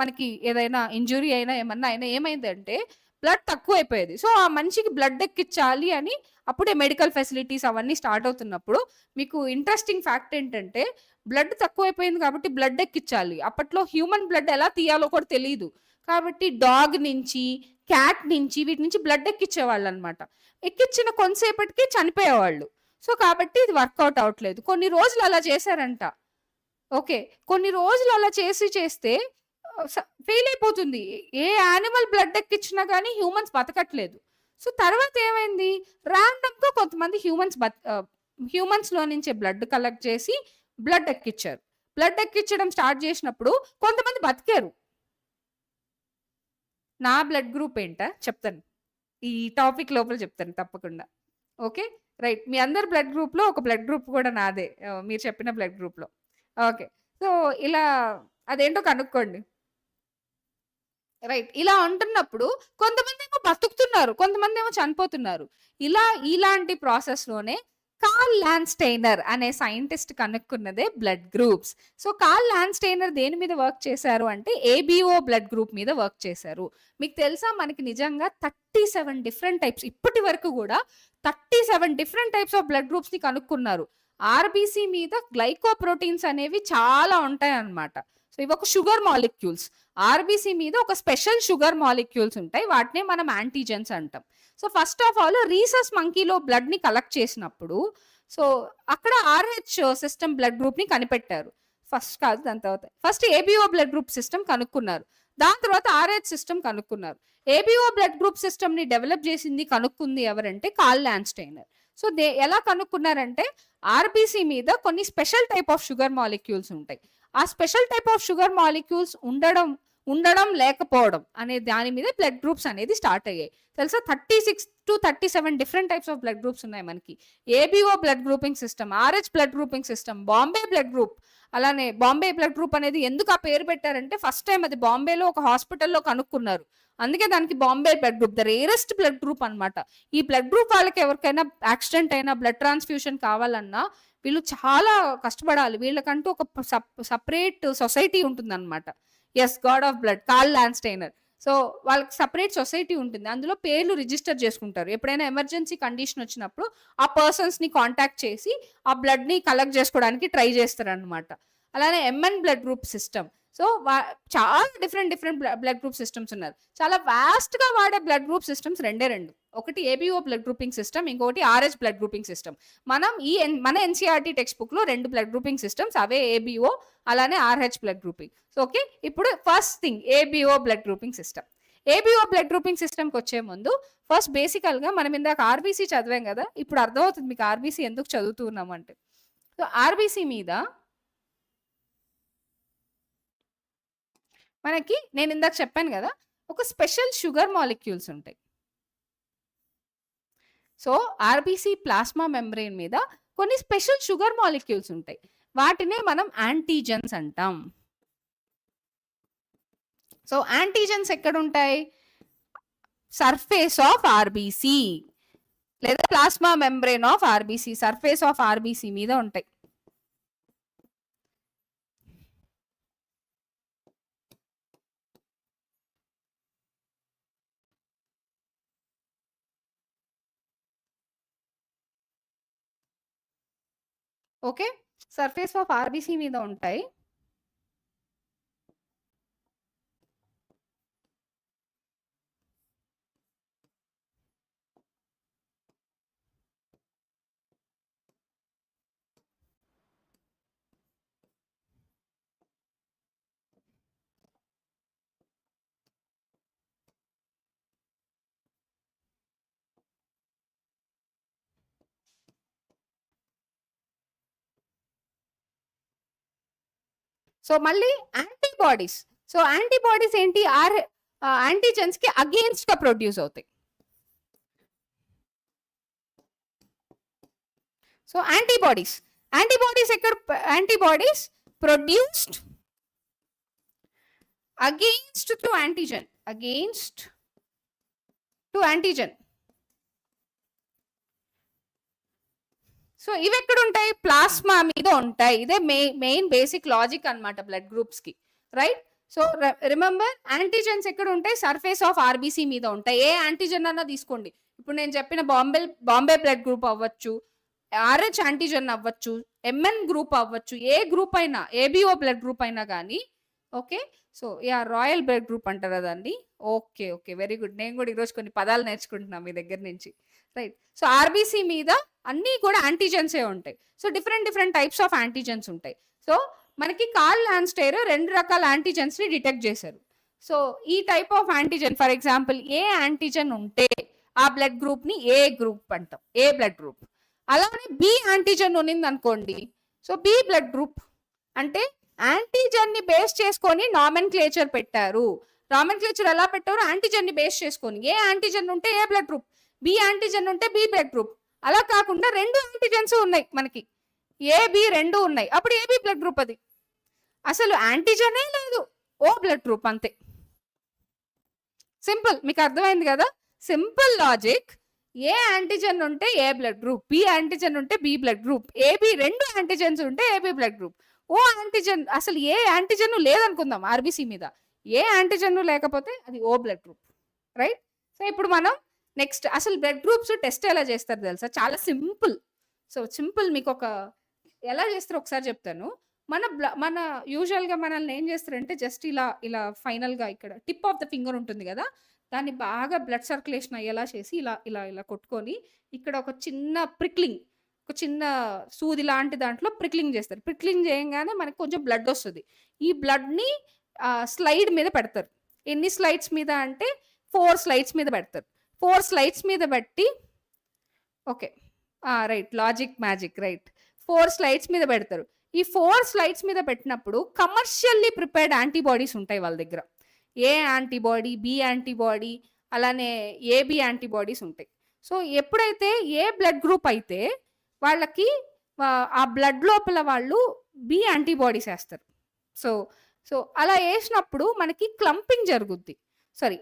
[SPEAKER 2] మనకి ఏదైనా ఇంజురీ అయినా ఏమన్నా అయినా ఏమైందంటే బ్లడ్ తక్కువ అయిపోయేది. సో ఆ మనిషికి బ్లడ్ ఎక్కించాలి అని అప్పుడే మెడికల్ ఫెసిలిటీస్ అవన్నీ స్టార్ట్ అవుతున్నప్పుడు మీకు ఇంట్రెస్టింగ్ ఫ్యాక్ట్ ఏంటంటే బ్లడ్ తక్కువ అయిపోయింది కాబట్టి బ్లడ్ ఎక్కించాలి. అప్పట్లో హ్యూమన్ బ్లడ్ ఎలా తీయాలో కూడా తెలియదు కాబట్టి డాగ్ నుంచి, క్యాట్ నుంచి, వీటి నుంచి బ్లడ్ ఎక్కించేవాళ్ళు అనమాట. ఎక్కించిన కొంతసేపటికి చనిపోయేవాళ్ళు. సో కాబట్టి ఇది వర్కౌట్ అవట్లేదు. కొన్ని రోజులు అలా చేశారంట, ఓకే, కొన్ని రోజులు అలా చేస్తే ఫెయిల్ అయిపోతుంది. ఏ యానిమల్ బ్లడ్ ఎక్కించినా కానీ హ్యూమన్స్ బతకట్లేదు. సో తర్వాత ఏమైంది, ర్యాండమ్గా కొంతమంది హ్యూమన్స్లో నుంచే బ్లడ్ కలెక్ట్ చేసి బ్లడ్ ఎక్కించారు. బ్లడ్ ఎక్కించడం స్టార్ట్ చేసినప్పుడు కొంతమంది బతికారు. నా బ్లడ్ గ్రూప్ ఏంటా చెప్తాను, ఈ టాపిక్ లోపల చెప్తాను తప్పకుండా. Okay, right. మీ అందరి బ్లడ్ గ్రూప్ లో ఒక బ్లడ్ గ్రూప్ కూడా నాదే, మీరు చెప్పిన బ్లడ్ గ్రూప్ లో. ఓకే, సో ఇలా అదేంటో కనుక్కోండి. రైట్. ఇలా ఉంటున్నప్పుడు కొంతమందేమో బతుకుతున్నారు, కొంతమందేమో చనిపోతున్నారు. ఇలాంటి ప్రాసెస్‌లోనే కార్ల్ ల్యాన్‌స్టైనర్ అనే సైంటిస్ట్ కనుక్కున్నదే blood groups. So, Karl Landsteiner దేని మీద వర్క్ చేశారు అంటే ఏబీఓ బ్లడ్ గ్రూప్ మీద వర్క్ చేశారు. మీకు తెలుసా మనకి నిజంగా 37 డిఫరెంట్ టైప్స్ ఇప్పటి వరకు గూడా 37 డిఫరెంట్ టైప్స్ ఆఫ్ బ్లడ్ గ్రూప్స్‌ని కనుక్కున్నారు. ఆర్‌బీసీ మీద గ్లైకోప్రోటీన్స్ అనేవి చాలా ఉంటాయన్నమాట. సో, ఇవొక షుగర్ మాలిక్యూల్స్. ఆర్‌బీసీ మీద ఒక స్పెషల్ షుగర్ మాలిక్యూల్స్ ఉంటాయి. వాటినే మనం యాంటీజెన్స్ అంటాం. So, first of all rhesus మంకీలో బ్లడ్‌ని కలెక్ట్ చేసినప్పుడు సో, అక్కడ ఆర్‌హెచ్ సిస్టమ్ బ్లడ్ గ్రూప్‌ని కనిపెట్టారు. ఫస్ట్ కాదు, దాని తర్వాత first ABO blood group system కనుక్కున్నారు. దాని తర్వాత ఆర్‌హెచ్ సిస్టమ్ కనుక్కున్నారు. ఏబీఓ బ్లడ్ గ్రూప్ సిస్టమ్‌ని డెవలప్ చేసింది, కనుక్కుంది ఎవరంటే కార్ల్ ల్యాన్‌స్టైనర్. సో, ఎలా కనుక్కున్నారంటే ఆర్‌బీసీ మీద కొన్ని special type of sugar molecules ఉంటాయి. ఆ special type of sugar molecules ఉండడం లేకపోవడం అనే దాని మీద బ్లడ్ గ్రూప్స్ అనేది స్టార్ట్ అయ్యాయి. తెలుసా 36-37 different types of blood groups ఉన్నాయి మనకి. ABO blood grouping system, RH blood grouping system, Bombay blood group. అలానే బాంబే బ్లడ్ గ్రూప్ అనేది ఎందుకు ఆ పేరు పెట్టారంటే ఫస్ట్ టైం అది బాంబేలో ఒక హాస్పిటల్‌లో కనుక్కున్నారు. అందుకే దానికి Bombay blood group, the rarest blood group అన్నమాట. ఈ బ్లడ్ గ్రూప్ వాళ్ళకి ఎవరికైనా యాక్సిడెంట్ అయినా బ్లడ్ ట్రాన్స్‌ఫ్యూషన్ కావాలన్నా వీళ్ళు చాలా కష్టపడాలి. వీళ్ళకంటూ ఒక సెపరేట్ సొసైటీ ఉంటుందన్నమాట. Yes, god of blood Karl Landsteiner. So, వాళ్ళకి సెపరేట్ సొసైటీ ఉంటుంది. అందులో పేర్లు రిజిస్టర్ చేసుకుంటారు. ఎప్పుడైనా ఎమర్జెన్సీ కండిషన్ వచ్చినప్పుడు ఆ పర్సన్స్‌ని కాంటాక్ట్ చేసి ఆ బ్లడ్‌ని కలెక్ట్ చేసుకోవడానికి ట్రై చేస్తారనమాట. అలానే MN blood group system. So, చాలా డిఫరెంట్ బ్లడ్ గ్రూప్ సిస్టమ్స్ ఉన్నారు. చాలా వాస్ట్‌గా వాడే బ్లడ్ గ్రూప్ సిస్టమ్స్ రెండే రెండు. ఒకటి ఏబీఓ బ్లడ్ గ్రూపింగ్ సిస్టమ్, ఇంకొకటి ఆర్‌హెచ్ బ్లడ్ గ్రూపింగ్ సిస్టమ్. మన ఎన్‌సీఈఆర్‌టీ టెక్స్ట్ బుక్‌లో 2 బ్లడ్ గ్రూపింగ్ సిస్టమ్స్, అవే ఏబీఓ అలానే Rh blood grouping. So, okay, ఇప్పుడు first thing ABO blood grouping system. ABO blood grouping సిస్టమ్‌కి వచ్చే ముందు ఫస్ట్ బేసికల్‌గా మనం ఇందాక ఆర్‌బీసీ చదివాం కదా! ఇప్పుడు అర్థమవుతుంది మీకు ఆర్‌బీసీ ఎందుకు చదువుతున్నామంటే. సో, ఆర్‌బీసీ మీద మనకి నేను ఇందాక చెప్పాను కదా! ఒక స్పెషల్ షుగర్ మాలిక్యూల్స్ ఉంటాయి. సో, ఆర్‌బీసీ ప్లాస్మా మెంబ్రేన్ మీద కొన్ని స్పెషల్ షుగర్ మాలిక్యూల్స్ ఉంటాయి. వాటినే మనం యాంటీజెన్స్ అంటాం. సో, యాంటీజెన్స్ ఎక్కడుంటాయి? సర్ఫేస్ ఆఫ్ ఆర్‌బీసీ లేదా plasma membrane of RBC, surface of RBC మీద ఉంటాయి. ఓకే, సర్ఫేస్ ఆఫ్ ఆర్‌బీసీ మీద ఉంటాయి. సో, మళ్ళీ యాంటీబాడీస్. సో, యాంటీబాడీస్ ఏంటి? యాంటీజెన్స్ కి అగెయిన్స్ట్ గా ప్రొడ్యూస్ అవుతాయి. So, antibodies antibodies produced against to antigen, against to antigen. So, ఇవి ఎక్కడ ఉంటాయి? ప్లాస్మా మీద ఉంటాయి. ఇదే మెయిన్ బేసిక్ లాజిక్ అన్నమాట బ్లడ్ గ్రూప్స్ కి, రైట్? సో, రిమెంబర్ యాంటీజెన్స్ ఎక్కడ ఉంటాయి? సర్ఫేస్ ఆఫ్ ఆర్‌బీసీ మీద ఉంటాయి. ఏ యాంటీజెన్ అన్నా తీసుకోండి. ఇప్పుడు నేను చెప్పిన బాంబే బ్లడ్ గ్రూప్ అవ్వచ్చు, ఆర్‌హెచ్ యాంటీజెన్ అవ్వచ్చు, ఎంఎన్ గ్రూప్ అవ్వచ్చు, ఏ గ్రూప్ అయినా, ఏబీఓ బ్లడ్ గ్రూప్ అయినా కానీ. Okay, so royal blood group అంటారు కదండి. Okay, very good. నేను కూడా ఈరోజు కొన్ని పదాలు నేర్చుకుంటున్నాను మీ దగ్గర నుంచి, రైట్? సో, ఆర్‌బీసీ మీద అన్నీ కూడా యాంటీజెన్సే ఉంటాయి. So, different types of antigens ఉంటాయి. సో, మనకి కార్ల్ ల్యాన్‌స్టైనర్ 2 రకాల యాంటీజెన్స్ ని డిటెక్ట్ చేశారు. సో, ఈ type of antigen, for example A antigen ఉంటే ఆ బ్లడ్ గ్రూప్ ని ఏ గ్రూప్ అంటాం, ఏ బ్లడ్ గ్రూప్. అలానే బి యాంటీజెన్ ఉన్నింది అనుకోండి, సో బి బ్లడ్ గ్రూప్. అంటే యాంటీజెన్ ని బేస్ చేసుకొని నామెన్క్లేచర్ పెట్టారు. నామెన్క్లేచర్ ఎలా పెట్టారు? యాంటీజెన్ ని బేస్ చేసుకొని. ఏ యాంటీజెన్ ఉంటే ఏ బ్లడ్ గ్రూప్, బి యాంటీజెన్ ఉంటే బి బ్లడ్ గ్రూప్. అలా కాకుండా 2 యాంటీజెన్స్ ఉన్నాయి మనకి, ఏబి 2 ఉన్నాయి, అప్పుడు ఏబి బ్లడ్ గ్రూప్. అది అసలు యాంటీజనే లేదు, ఓ బ్లడ్ గ్రూప్ అంతే. సింపుల్, మీకు అర్థమైంది కదా, సింపుల్ లాజిక్. ఏ యాంటీజన్ ఉంటే ఏ బ్లడ్ గ్రూప్, బి యాంటీజన్ ఉంటే B blood group, AB 2 antigens ఉంటే ఏబి బ్లడ్ గ్రూప్. ఓ యాంటీజన్, అసలు ఏ యాంటీజన్ లేదనుకుందాం ఆర్బీసీ మీద, ఏ యాంటీజన్ లేకపోతే అది ఓ బ్లడ్ గ్రూప్, రైట్. సో ఇప్పుడు మనం నెక్స్ట్ అసలు బ్లడ్ గ్రూప్స్ టెస్ట్ ఎలా చేస్తారు తెలుసా, చాలా సింపుల్. సో సింపుల్, మీకు ఒక ఎలా చేస్తారో ఒకసారి చెప్తాను. మన యూజువల్గా మనల్ని ఏం చేస్తారంటే జస్ట్ ఇలా ఇలా ఫైనల్గా ఇక్కడ టిప్ ఆఫ్ ద ఫింగర్ ఉంటుంది కదా, దాన్ని బాగా బ్లడ్ సర్క్యులేషన్ అయ్యేలా చేసి ఇలా ఇలా ఇలా కొట్టుకొని ఇక్కడ ఒక చిన్న ప్రిక్లింగ్, ఒక చిన్న సూది లాంటి దాంట్లో ప్రిక్లింగ్ చేస్తారు. ప్రిక్లింగ్ చేయగానే మనకి కొంచెం బ్లడ్ వస్తుంది. ఈ బ్లడ్ని స్లైడ్ మీద పెడతారు. ఎన్ని స్లైడ్స్ మీద అంటే 4 స్లైడ్స్ మీద పెడతారు. 4 స్లైడ్స్ మీద పెట్టి, okay right, logic magic, right, 4 slides మీద పెడతారు. ఈ 4 స్లైడ్స్ మీద పెట్టినప్పుడు కమర్షియల్లీ ప్రిపేర్డ్ యాంటీబాడీస్ ఉంటాయి వాళ్ళ దగ్గర. ఏ యాంటీబాడీ, బి యాంటీబాడీ, అలానే ఏబి యాంటీబాడీస్ ఉంటాయి. సో ఎప్పుడైతే ఏ బ్లడ్ గ్రూప్ అయితే వాళ్ళకి ఆ బ్లడ్ లోపల వాళ్ళు బి యాంటీబాడీస్ వేస్తారు. సో సో అలా వేసినప్పుడు మనకి క్లంపింగ్ జరుగుద్ది. సారీ,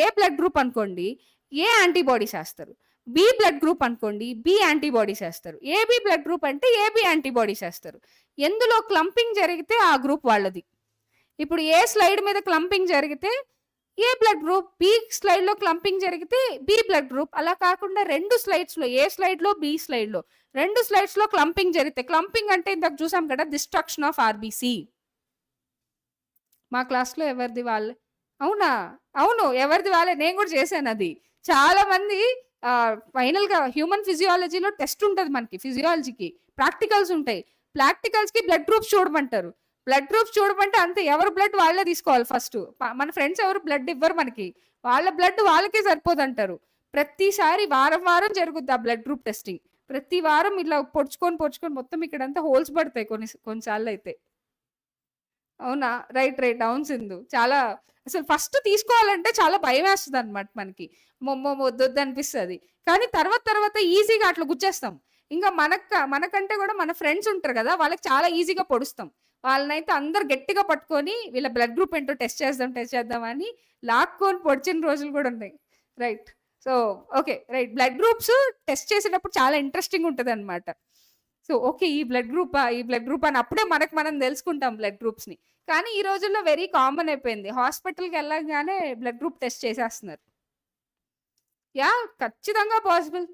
[SPEAKER 2] ఏ బ్లడ్ గ్రూప్ అనుకోండి ఏ యాంటీబాడీస్ వేస్తారు, బి బ్లడ్ గ్రూప్ అనుకోండి బి యాంటీబాడీస్ వేస్తారు, ఏబి బ్లడ్ గ్రూప్ అంటే ఏబి యాంటీబాడీస్ వేస్తారు. ఎందులో క్లంపింగ్ జరిగితే ఆ గ్రూప్ వాళ్ళది. ఇప్పుడు ఏ స్లైడ్ మీద క్లంపింగ్ జరిగితే ఏ బ్లడ్ గ్రూప్, బి స్లైడ్లో క్లంపింగ్ జరిగితే బి బ్లడ్ గ్రూప్. అలా కాకుండా 2 స్లైడ్స్లో, ఏ స్లైడ్లో బి స్లైడ్లో, 2 స్లైడ్స్లో క్లంపింగ్ జరిగితే, క్లంపింగ్ అంటే ఇందాక చూసాం కదా డిస్ట్రక్షన్ ఆఫ్ ఆర్బీసీ. మా క్లాస్లో ఎవరిది వాళ్ళే, అవునా, అవును ఎవరిది వాళ్ళే, నేను కూడా చేశాను అది. చాలా మంది ఫైనల్గా హ్యూమన్ ఫిజియాలజీలో టెస్ట్ ఉంటుంది మనకి, ఫిజియాలజీకి ప్రాక్టికల్స్ ఉంటాయి. ప్రాక్టికల్స్కి బ్లడ్ గ్రూప్స్ చూడమంటారు. బ్లడ్ గ్రూప్స్ చూడమంటే అంతే, ఎవరు బ్లడ్ వాళ్ళే తీసుకోవాలి ఫస్ట్. మన ఫ్రెండ్స్ ఎవరు బ్లడ్ ఇవ్వరు మనకి, వాళ్ళ బ్లడ్ వాళ్ళకే సరిపోదు అంటారు. ప్రతిసారి వారం వారం జరుగుద్ది ఆ బ్లడ్ గ్రూప్ టెస్టింగ్. ప్రతి వారం ఇలా పొడుచుకొని మొత్తం ఇక్కడంతా హోల్స్ పడతాయి కొన్నిసార్లు అయితే. అవునా, రైట్ రైట్, అవును సింధు. చాలా అసలు ఫస్ట్ తీసుకోవాలంటే చాలా భయం వేస్తుంది అనమాట మనకి, వద్దొద్దు అనిపిస్తుంది. కానీ తర్వాత ఈజీగా అట్లా గుచ్చేస్తాం. ఇంకా మనకంటే కూడా మన ఫ్రెండ్స్ ఉంటారు కదా, వాళ్ళకి చాలా ఈజీగా పొడుస్తాం. వాళ్ళనైతే అందరు గట్టిగా పట్టుకొని వీళ్ళ బ్లడ్ గ్రూప్ ఏంటో టెస్ట్ చేద్దాం అని లాక్కొని పొడిచిన రోజులు కూడా ఉన్నాయి, right. So okay right, blood groups test చేసేటప్పుడు చాలా ఇంట్రెస్టింగ్ ఉంటుంది అనమాట. సో ఓకే, ఈ బ్లడ్ గ్రూప్ అని అప్పుడే మనం తెలుసుకుంటాం బ్లడ్ గ్రూప్స్ని. కానీ ఈ రోజుల్లో వెరీ కామన్ అయిపోయింది, హాస్పిటల్కి వెళ్ళగానే బ్లడ్ గ్రూప్ టెస్ట్ చేసేస్తున్నారు. యా, ఖచ్చితంగా పాసిబుల్.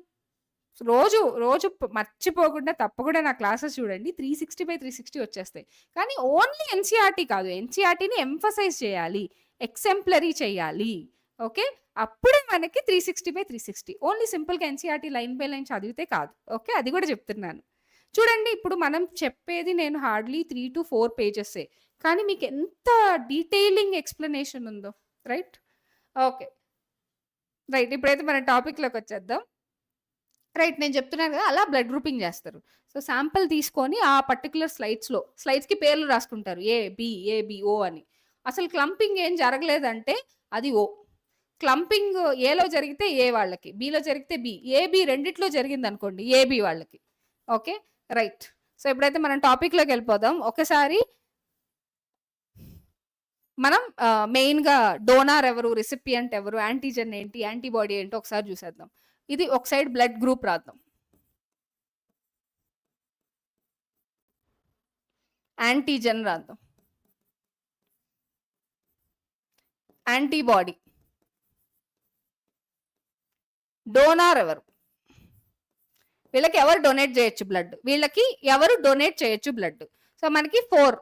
[SPEAKER 2] రోజు మర్చిపోకుండా తప్పకుండా నా క్లాసెస్ చూడండి, 360/360 వచ్చేస్తాయి. కానీ ఓన్లీ ఎన్సీఆర్టీ కాదు, ఎన్సీఆర్టీని ఎంఫసైజ్ చేయాలి, ఎక్సెంప్లరీ చేయాలి. ఓకే, అప్పుడే మనకి 360/360. ఓన్లీ సింపుల్గా ఎన్సీఆర్టీ లైన్ బై లైన్ చదివితే కాదు. ఓకే, అది కూడా చెప్తున్నాను. చూడండి, ఇప్పుడు మనం చెప్పేది నేను హార్డ్లీ 3 to 4 పేజెస్, కానీ మీకు ఎంత డీటెయిలింగ్ ఎక్స్ప్లెనేషన్ ఉందో, రైట్. ఓకే రైట్, ఇప్పుడైతే మన టాపిక్లోకి వచ్చేద్దాం. రైట్, నేను చెప్తున్నాను కదా, అలా బ్లడ్ గ్రూపింగ్ చేస్తారు. సో శాంపిల్ తీసుకొని ఆ పర్టికులర్ స్లైడ్స్కి పేర్లు రాసుకుంటారు, ఏబిఓ అని. అసలు క్లంపింగ్ ఏం జరగలేదంటే అది ఓ. క్లంపింగ్ ఏలో జరిగితే ఏ వాళ్ళకి, బిలో జరిగితే బి, ఏబి రెండిట్లో జరిగింది అనుకోండి ఏబి వాళ్ళకి. Okay right. సో ఇప్పుడైతే మనం టాపిక్లోకి వెళ్ళిపోదాం. ఒకసారి మనం మెయిన్గా డోనార్ ఎవరు, రిసిపియంట్ ఎవరు, యాంటీజన్ ఏంటి, యాంటీబాడీ ఏంటో ఒకసారి చూసేద్దాం. ఇది ఒక సైడ్ బ్లడ్ గ్రూప్ రాద్దాం. యాంటీజన్ రాద్దాం, యాంటీబాడీ, డోనార్ ఎవరు, వీళ్ళకి ఎవరు డొనేట్ చేయొచ్చు బ్లడ్, వీళ్ళకి ఎవరు డొనేట్ చేయొచ్చు బ్లడ్. సో మనకి 4,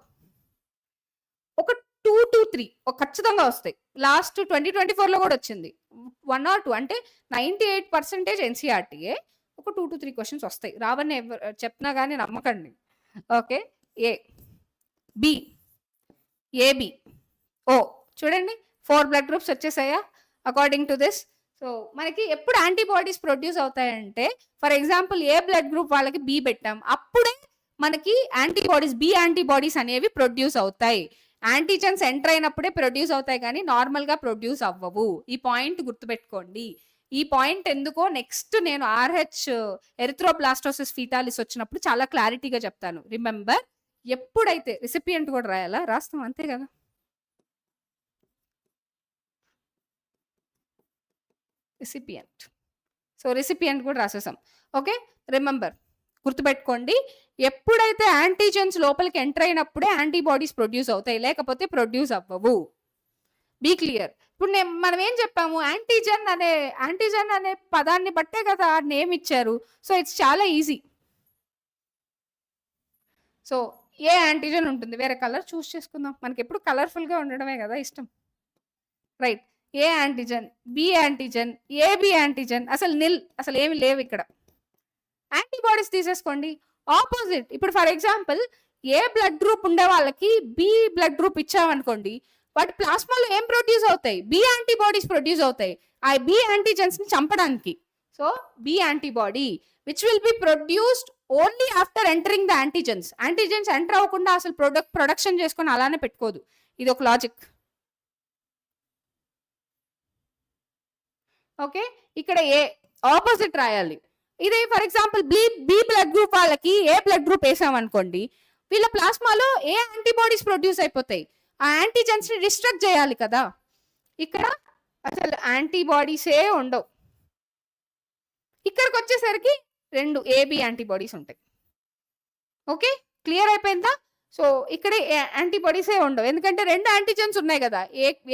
[SPEAKER 2] ఒక 2 to 3 ఖచ్చితంగా వస్తాయి. లాస్ట్ 2024లో కూడా వచ్చింది 1 or 2, అంటే 98% ఎన్సీఆర్టీఏ. ఒక 2 to 3 క్వశ్చన్స్ వస్తాయి, రావని చెప్పినా కానీ నమ్మకండి. Okay, A B, AB, O. చూడండి 4 బ్లడ్ గ్రూప్స్ వచ్చేసాయా అకార్డింగ్ టు దిస్. సో మనకి ఎప్పుడు యాంటీబాడీస్ ప్రొడ్యూస్ అవుతాయంటే, for example A blood group వాళ్ళకి బి పెట్టాం, అప్పుడే మనకి యాంటీబాడీస్, బి యాంటీబాడీస్ అనేవి ప్రొడ్యూస్ అవుతాయి. యాంటీజన్స్ ఎంటర్ అయినప్పుడే ప్రొడ్యూస్ అవుతాయి, కానీ నార్మల్గా ప్రొడ్యూస్ అవ్వవు. ఈ పాయింట్ గుర్తుపెట్టుకోండి. ఈ పాయింట్ ఎందుకో నెక్స్ట్ నేను RH ఎరిథ్రోబ్లాస్టోసిస్ ఫీటాలిస్ వచ్చినప్పుడు చాలా క్లారిటీగా చెప్తాను. రిమెంబర్, ఎప్పుడైతే రిసిపియంట్ కూడా రాయాలా, రాస్తాం అంతే కదా. రిసిపియంట్, సో రిసిపియంట్ కూడా రాసేసాం. ఓకే, రిమెంబర్, గుర్తుపెట్టుకోండి, ఎప్పుడైతే యాంటీజెన్స్ లోపలికి ఎంటర్ అయినప్పుడే యాంటీబాడీస్ ప్రొడ్యూస్ అవుతాయి, లేకపోతే ప్రొడ్యూస్ అవ్వవు. Be clear. ఇప్పుడు మనం ఏం చెప్పాము, యాంటీజెన్ అనే పదాన్ని బట్టే కదా నేమ్ ఇచ్చారు. సో ఇట్స్ చాలా ఈజీ. సో ఏ యాంటీజెన్ ఉంటుంది, వేరే కలర్ చూస్ చేసుకుందాం, మనకి ఎప్పుడు కలర్ఫుల్గా ఉండడమే కదా ఇష్టం, right. A antigen, B antigen, AB antigen, అసలు ఏమి లేవు ఇక్కడ. యాంటీబాడీస్ తీసేసుకోండి, ఆపోజిట్. ఇప్పుడు for example A blood group ఉండే వాళ్ళకి బి బ్లడ్ గ్రూప్ ఇచ్చామనుకోండి, వాటి ప్లాస్మాలో ఏం ప్రొడ్యూస్ అవుతాయి, బి యాంటీబాడీస్ ప్రొడ్యూస్ అవుతాయి ఆ బి యాంటీజెన్స్ ని చంపడానికి. So B antibody which will be produced only after entering the antigens. Antigens enter అవ్వకుండా అసలు ప్రొడక్షన్ చేసుకొని అలానే పెట్టుకోదు. ఇది ఒక లాజిక్. ఓకే, ఇక్కడ ఏ ఆపోజిట్ రాయాలి. ఇదే for example B blood group వాళ్ళకి ఏ బ్లడ్ గ్రూప్ వేసామనుకోండి, వీళ్ళ ప్లాస్మాలో ఏ యాంటీబాడీస్ ప్రొడ్యూస్ అయిపోతాయి, ఆ యాంటీజెన్స్ ని డిస్ట్రక్ట్ చేయాలి కదా. ఇక్కడ అసలు యాంటీబాడీసే ఉండవు. ఇక్కడికి వచ్చేసరికి 2 ఏబి యాంటీబాడీస్ ఉంటాయి. ఓకే, క్లియర్ అయిపోయిందా. సో ఇక్కడ యాంటీబాడీసే ఉండవు, ఎందుకంటే 2 యాంటీజెన్స్ ఉన్నాయి కదా,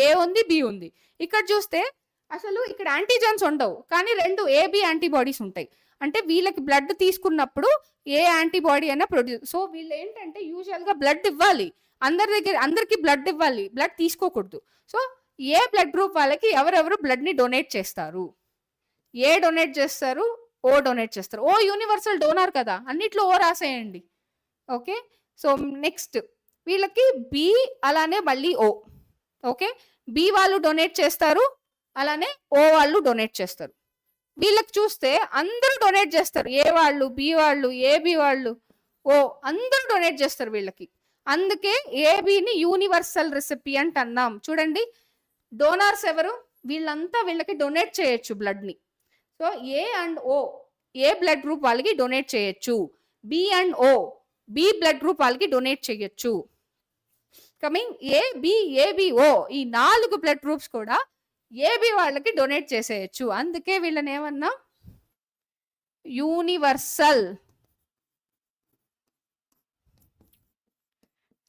[SPEAKER 2] ఏ ఉంది, బి ఉంది. ఇక్కడ చూస్తే అసలు ఇక్కడ యాంటీజెన్స్ ఉండవు, కానీ 2 ఏబి యాంటీబాడీస్ ఉంటాయి. అంటే వీళ్ళకి బ్లడ్ తీసుకున్నప్పుడు ఏ యాంటీబాడీ అయినా ప్రొడ్యూస్. సో వీళ్ళు ఏంటంటే యూజువల్గా బ్లడ్ ఇవ్వాలి, అందరికి బ్లడ్ ఇవ్వాలి, బ్లడ్ తీసుకోకూడదు. సో ఏ బ్లడ్ గ్రూప్ వాళ్ళకి ఎవరెవరు బ్లడ్ ని డొనేట్ చేస్తారు, ఏ డొనేట్ చేస్తారు, ఓ డొనేట్ చేస్తారు. ఓ యూనివర్సల్ డోనార్ కదా, అన్నిట్లో ఓ రాసేయండి. ఓకే, సో నెక్స్ట్ వీళ్ళకి బి, అలానే మళ్ళీ ఓ. ఓకే, బి వాళ్ళు డొనేట్ చేస్తారు, అలానే ఓ వాళ్ళు డొనేట్ చేస్తారు. వీళ్ళకి చూస్తే అందరూ డొనేట్ చేస్తారు, ఏ వాళ్ళు, బి వాళ్ళు, ఏబి వాళ్ళు, ఓ అందరూ డొనేట్ చేస్తారు వీళ్ళకి. అందుకే ఏబిని యూనివర్సల్ రెసిపియంట్ అన్నాం. చూడండి, డోనార్స్ ఎవరు, వీళ్ళంతా వీళ్ళకి డొనేట్ చేయొచ్చు బ్లడ్ ని. So A and O, A blood group వాళ్ళకి డొనేట్ చేయొచ్చు, B and O, B blood group వాళ్ళకి డొనేట్ చేయొచ్చు. కమింగ్ ఏబిఓ, ఈ 4 బ్లడ్ గ్రూప్స్ కూడా ఏబి వాళ్ళకి డొనేట్ చేసేయచ్చు. అందుకే వీళ్ళని ఏమన్నా యూనివర్సల్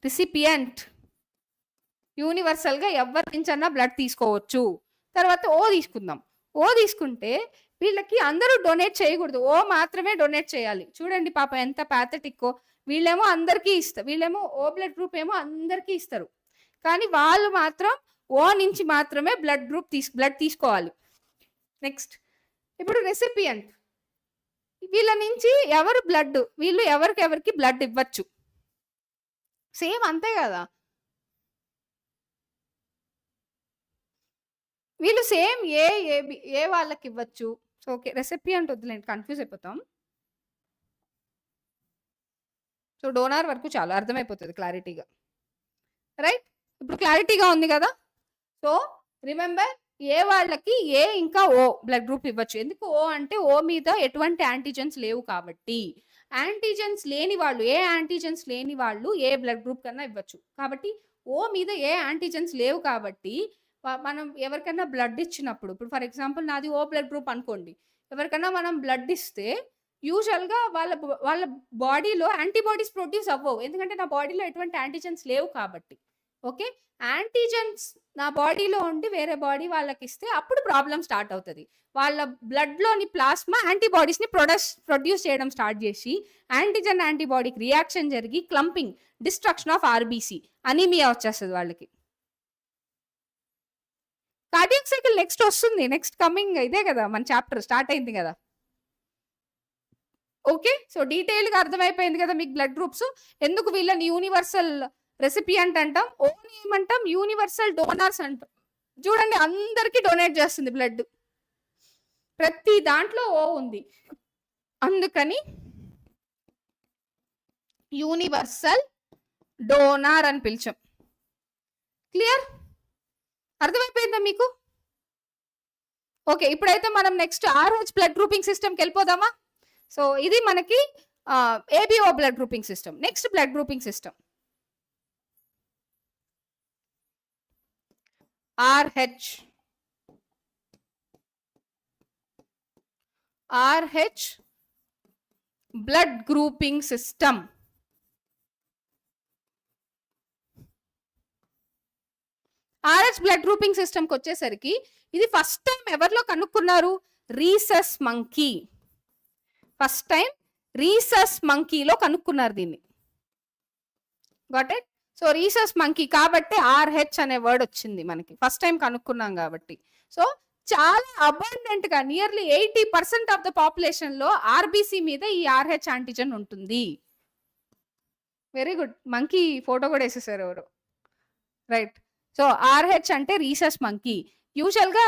[SPEAKER 2] రిసిపియంట్. యూనివర్సల్ గా ఎవరి నుంచన్నా బ్లడ్ తీసుకోవచ్చు. తర్వాత ఓ తీసుకుందాం. ఓ తీసుకుంటే వీళ్ళకి అందరూ డొనేట్ చేయకూడదు, ఓ మాత్రమే డొనేట్ చేయాలి. చూడండి పాప ఎంత ప్యాథటిక్కో, వీళ్ళేమో అందరికీ ఇస్తారు, వీళ్ళేమో ఓ బ్లడ్ గ్రూప్ ఏమో అందరికీ ఇస్తారు, కానీ వాళ్ళు మాత్రం ఓ నుంచి మాత్రమే బ్లడ్ తీసుకోవాలి. నెక్స్ట్ ఇప్పుడు రెసిపియంట్, వీళ్ళ నుంచి వీళ్ళు ఎవరికి బ్లడ్ ఇవ్వచ్చు, సేమ్ అంతే కదా. వీళ్ళు సేమ్ ఏ వాళ్ళకి ఇవ్వచ్చు. సో ఓకే, రెసిపియంట్ వద్దులేండి, కన్ఫ్యూజ్ అయిపోతాం. సో డోనార్ వరకు చాలా అర్థమైపోతుంది క్లారిటీగా, రైట్. ఇప్పుడు క్లారిటీగా ఉంది కదా. సో రిమెంబర్, ఏ వాళ్ళకి ఏ ఇంకా ఓ బ్లడ్ గ్రూప్ ఇవ్వచ్చు. ఎందుకు ఓ అంటే ఓ మీద ఎటువంటి యాంటీజెన్స్ లేవు కాబట్టి. యాంటీజెన్స్ లేని వాళ్ళు, ఏ యాంటీజెన్స్ లేని వాళ్ళు ఏ బ్లడ్ గ్రూప్ కన్నా ఇవ్వచ్చు. కాబట్టి ఓ మీద ఏ యాంటీజెన్స్ లేవు కాబట్టి మనం ఎవరికైనా బ్లడ్ ఇచ్చినప్పుడు, ఇప్పుడు ఫర్ ఎగ్జాంపుల్ నాది ఓ బ్లడ్ గ్రూప్ అనుకోండి, ఎవరికైనా మనం బ్లడ్ ఇస్తే యూజువల్గా వాళ్ళ బాడీలో యాంటీబాడీస్ ప్రొడ్యూస్ అవ్వవు, ఎందుకంటే నా బాడీలో ఎటువంటి యాంటీజెన్స్ లేవు కాబట్టి. ఓకే, యాంటీజెన్స్ నా బాడీలో ఉండి వేరే బాడీ వాళ్ళకి ఇస్తే అప్పుడు ప్రాబ్లం స్టార్ట్ అవుతుంది. వాళ్ళ బ్లడ్లోని ప్లాస్మా యాంటీబాడీస్ని ప్రొడ్యూస్ చేయడం స్టార్ట్ చేసి యాంటీజెన్ యాంటీబాడీకి రియాక్షన్ జరిగి క్లంపింగ్, డిస్ట్రక్షన్ ఆఫ్ ఆర్బీసీ, అనీమియా వచ్చేస్తుంది వాళ్ళకి. కార్డియాక్ సైకిల్ నెక్స్ట్ వస్తుంది, నెక్స్ట్ కమింగ్ ఇదే కదా మన చాప్టర్ స్టార్ట్ అయింది కదా. ఓకే, సో డీటెయిల్గా అర్థమైపోయింది కదా మీకు బ్లడ్ గ్రూప్స్. ఎందుకు వీళ్ళని యూనివర్సల్ రెసిపియంట్ అంటాం, ఓన్ ఏమంటాం, యూనివర్సల్ డోనార్స్ అంటాం. చూడండి అందరికి డొనేట్ చేస్తుంది బ్లడ్, ప్రతి దాంట్లో ఓ ఉంది, అందుకని యూనివర్సల్ డోనార్ అని పిలిచాం. క్లియర్, అర్థమైపోయిందా మీకు? ఓకే, ఇప్పుడైతే మనం నెక్స్ట్ RH బ్లడ్ గ్రూపింగ్ సిస్టమ్కి వెళ్ళిపోదామా? సో ఇది మనకి ABO blood grouping system. Next blood grouping system RH blood grouping system. RH blood grouping సిస్టమ్కి వచ్చేసరికి ఇది ఫస్ట్ టైం ఎవరిలో కనుక్కున్నారు? Rhesus monkey. First time rhesus మంకీలో కనుక్కున్నారు దీన్ని. Got it? So rhesus monkey కాబట్టి RH అనే వర్డ్ వచ్చింది మనకి, ఫస్ట్ టైం కనుక్కున్నాం కాబట్టి. సో చాలా అబండెంట్ గా నియర్లీ 80% ఆఫ్ ద పాపులేషన్ లో RBC మీద ఈ RH యాంటిజన్ ఉంటుంది. వెరీ గుడ్, మంకీ ఫోటో కూడా వేసేసారు ఎవరు. రైట్. సో RH అంటే రీసస్ మంకీ. యూజువల్ గా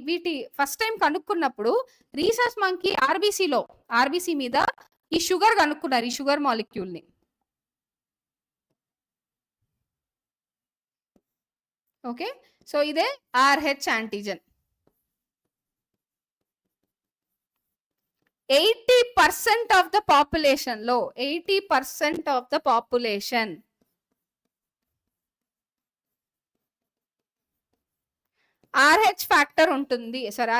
[SPEAKER 2] వీటి ఫస్ట్ టైం కనుక్కున్నప్పుడు రీసస్ మంకీ RBC మీద ఈ షుగర్ కనుక్కున్నారు, ఈ షుగర్ మాలిక్యూల్ ని. ఓకే, సో ఇదే RH antigen. 80% of the population లో 80% of the population RH factor ఉంటుంది. సారీ,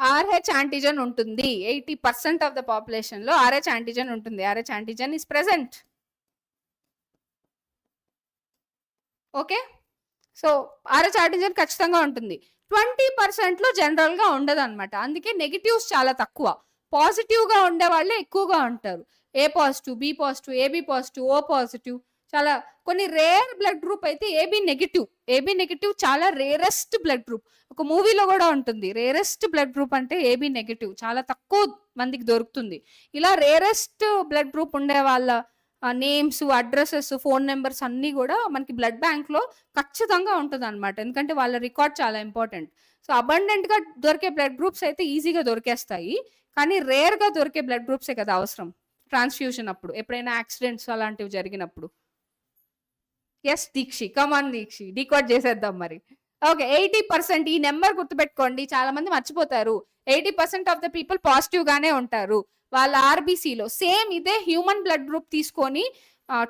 [SPEAKER 2] RH యాంటిజన్ ఉంటుంది. 80% ఆఫ్ ద పాపులేషన్ లో RH యాంటిజన్ ఉంటుంది. RH antigen is present. Okay, so RH antigen ఖచ్చితంగా ఉంటుంది. 20% లో జనరల్ గా ఉండదు అనమాట. అందుకే నెగిటివ్స్ చాలా తక్కువ. పాజిటివ్ గా ఉండే వాళ్ళే ఎక్కువగా ఉంటారు. A positive, B positive, AB positive, O positive. చాలా కొన్ని రేర్ బ్లడ్ గ్రూప్ అయితే AB నెగిటివ్ చాలా రేరెస్ట్ బ్లడ్ గ్రూప్. ఒక మూవీలో కూడా ఉంటుంది, రేరెస్ట్ బ్లడ్ గ్రూప్ అంటే AB నెగిటివ్, చాలా తక్కువ మందికి దొరుకుతుంది. ఇలా రేరెస్ట్ బ్లడ్ గ్రూప్ ఉండే వాళ్ళ నేమ్స్, అడ్రసెస్, ఫోన్ నెంబర్స్ అన్ని కూడా మనకి బ్లడ్ బ్యాంక్ లో ఖచ్చితంగా ఉంటుంది అనమాట. ఎందుకంటే వాళ్ళ రికార్డ్ చాలా ఇంపార్టెంట్. సో అబండెంట్ గా దొరికే బ్లడ్ గ్రూప్స్ అయితే ఈజీగా దొరికేస్తాయి, కానీ రేర్ గా దొరికే బ్లడ్ గ్రూప్సే కదా అవసరం ట్రాన్స్ఫ్యూషన్ అప్పుడు, ఎప్పుడైనా యాక్సిడెంట్స్ అలాంటివి జరిగినప్పుడు. ఎస్ దీక్షి, కమాన్ దీక్షి, డికోడ్ చేసేద్దాం మరి. ఓకే, 80%, ఈ నెంబర్ గుర్తుపెట్టుకోండి, చాలా మంది మర్చిపోతారు. 80% ఆఫ్ ద పీపుల్ పాజిటివ్ గానే ఉంటారు. వాళ్ళ RBCలో సేమ్ ఇదే హ్యూమన్ బ్లడ్ గ్రూప్ తీసుకొని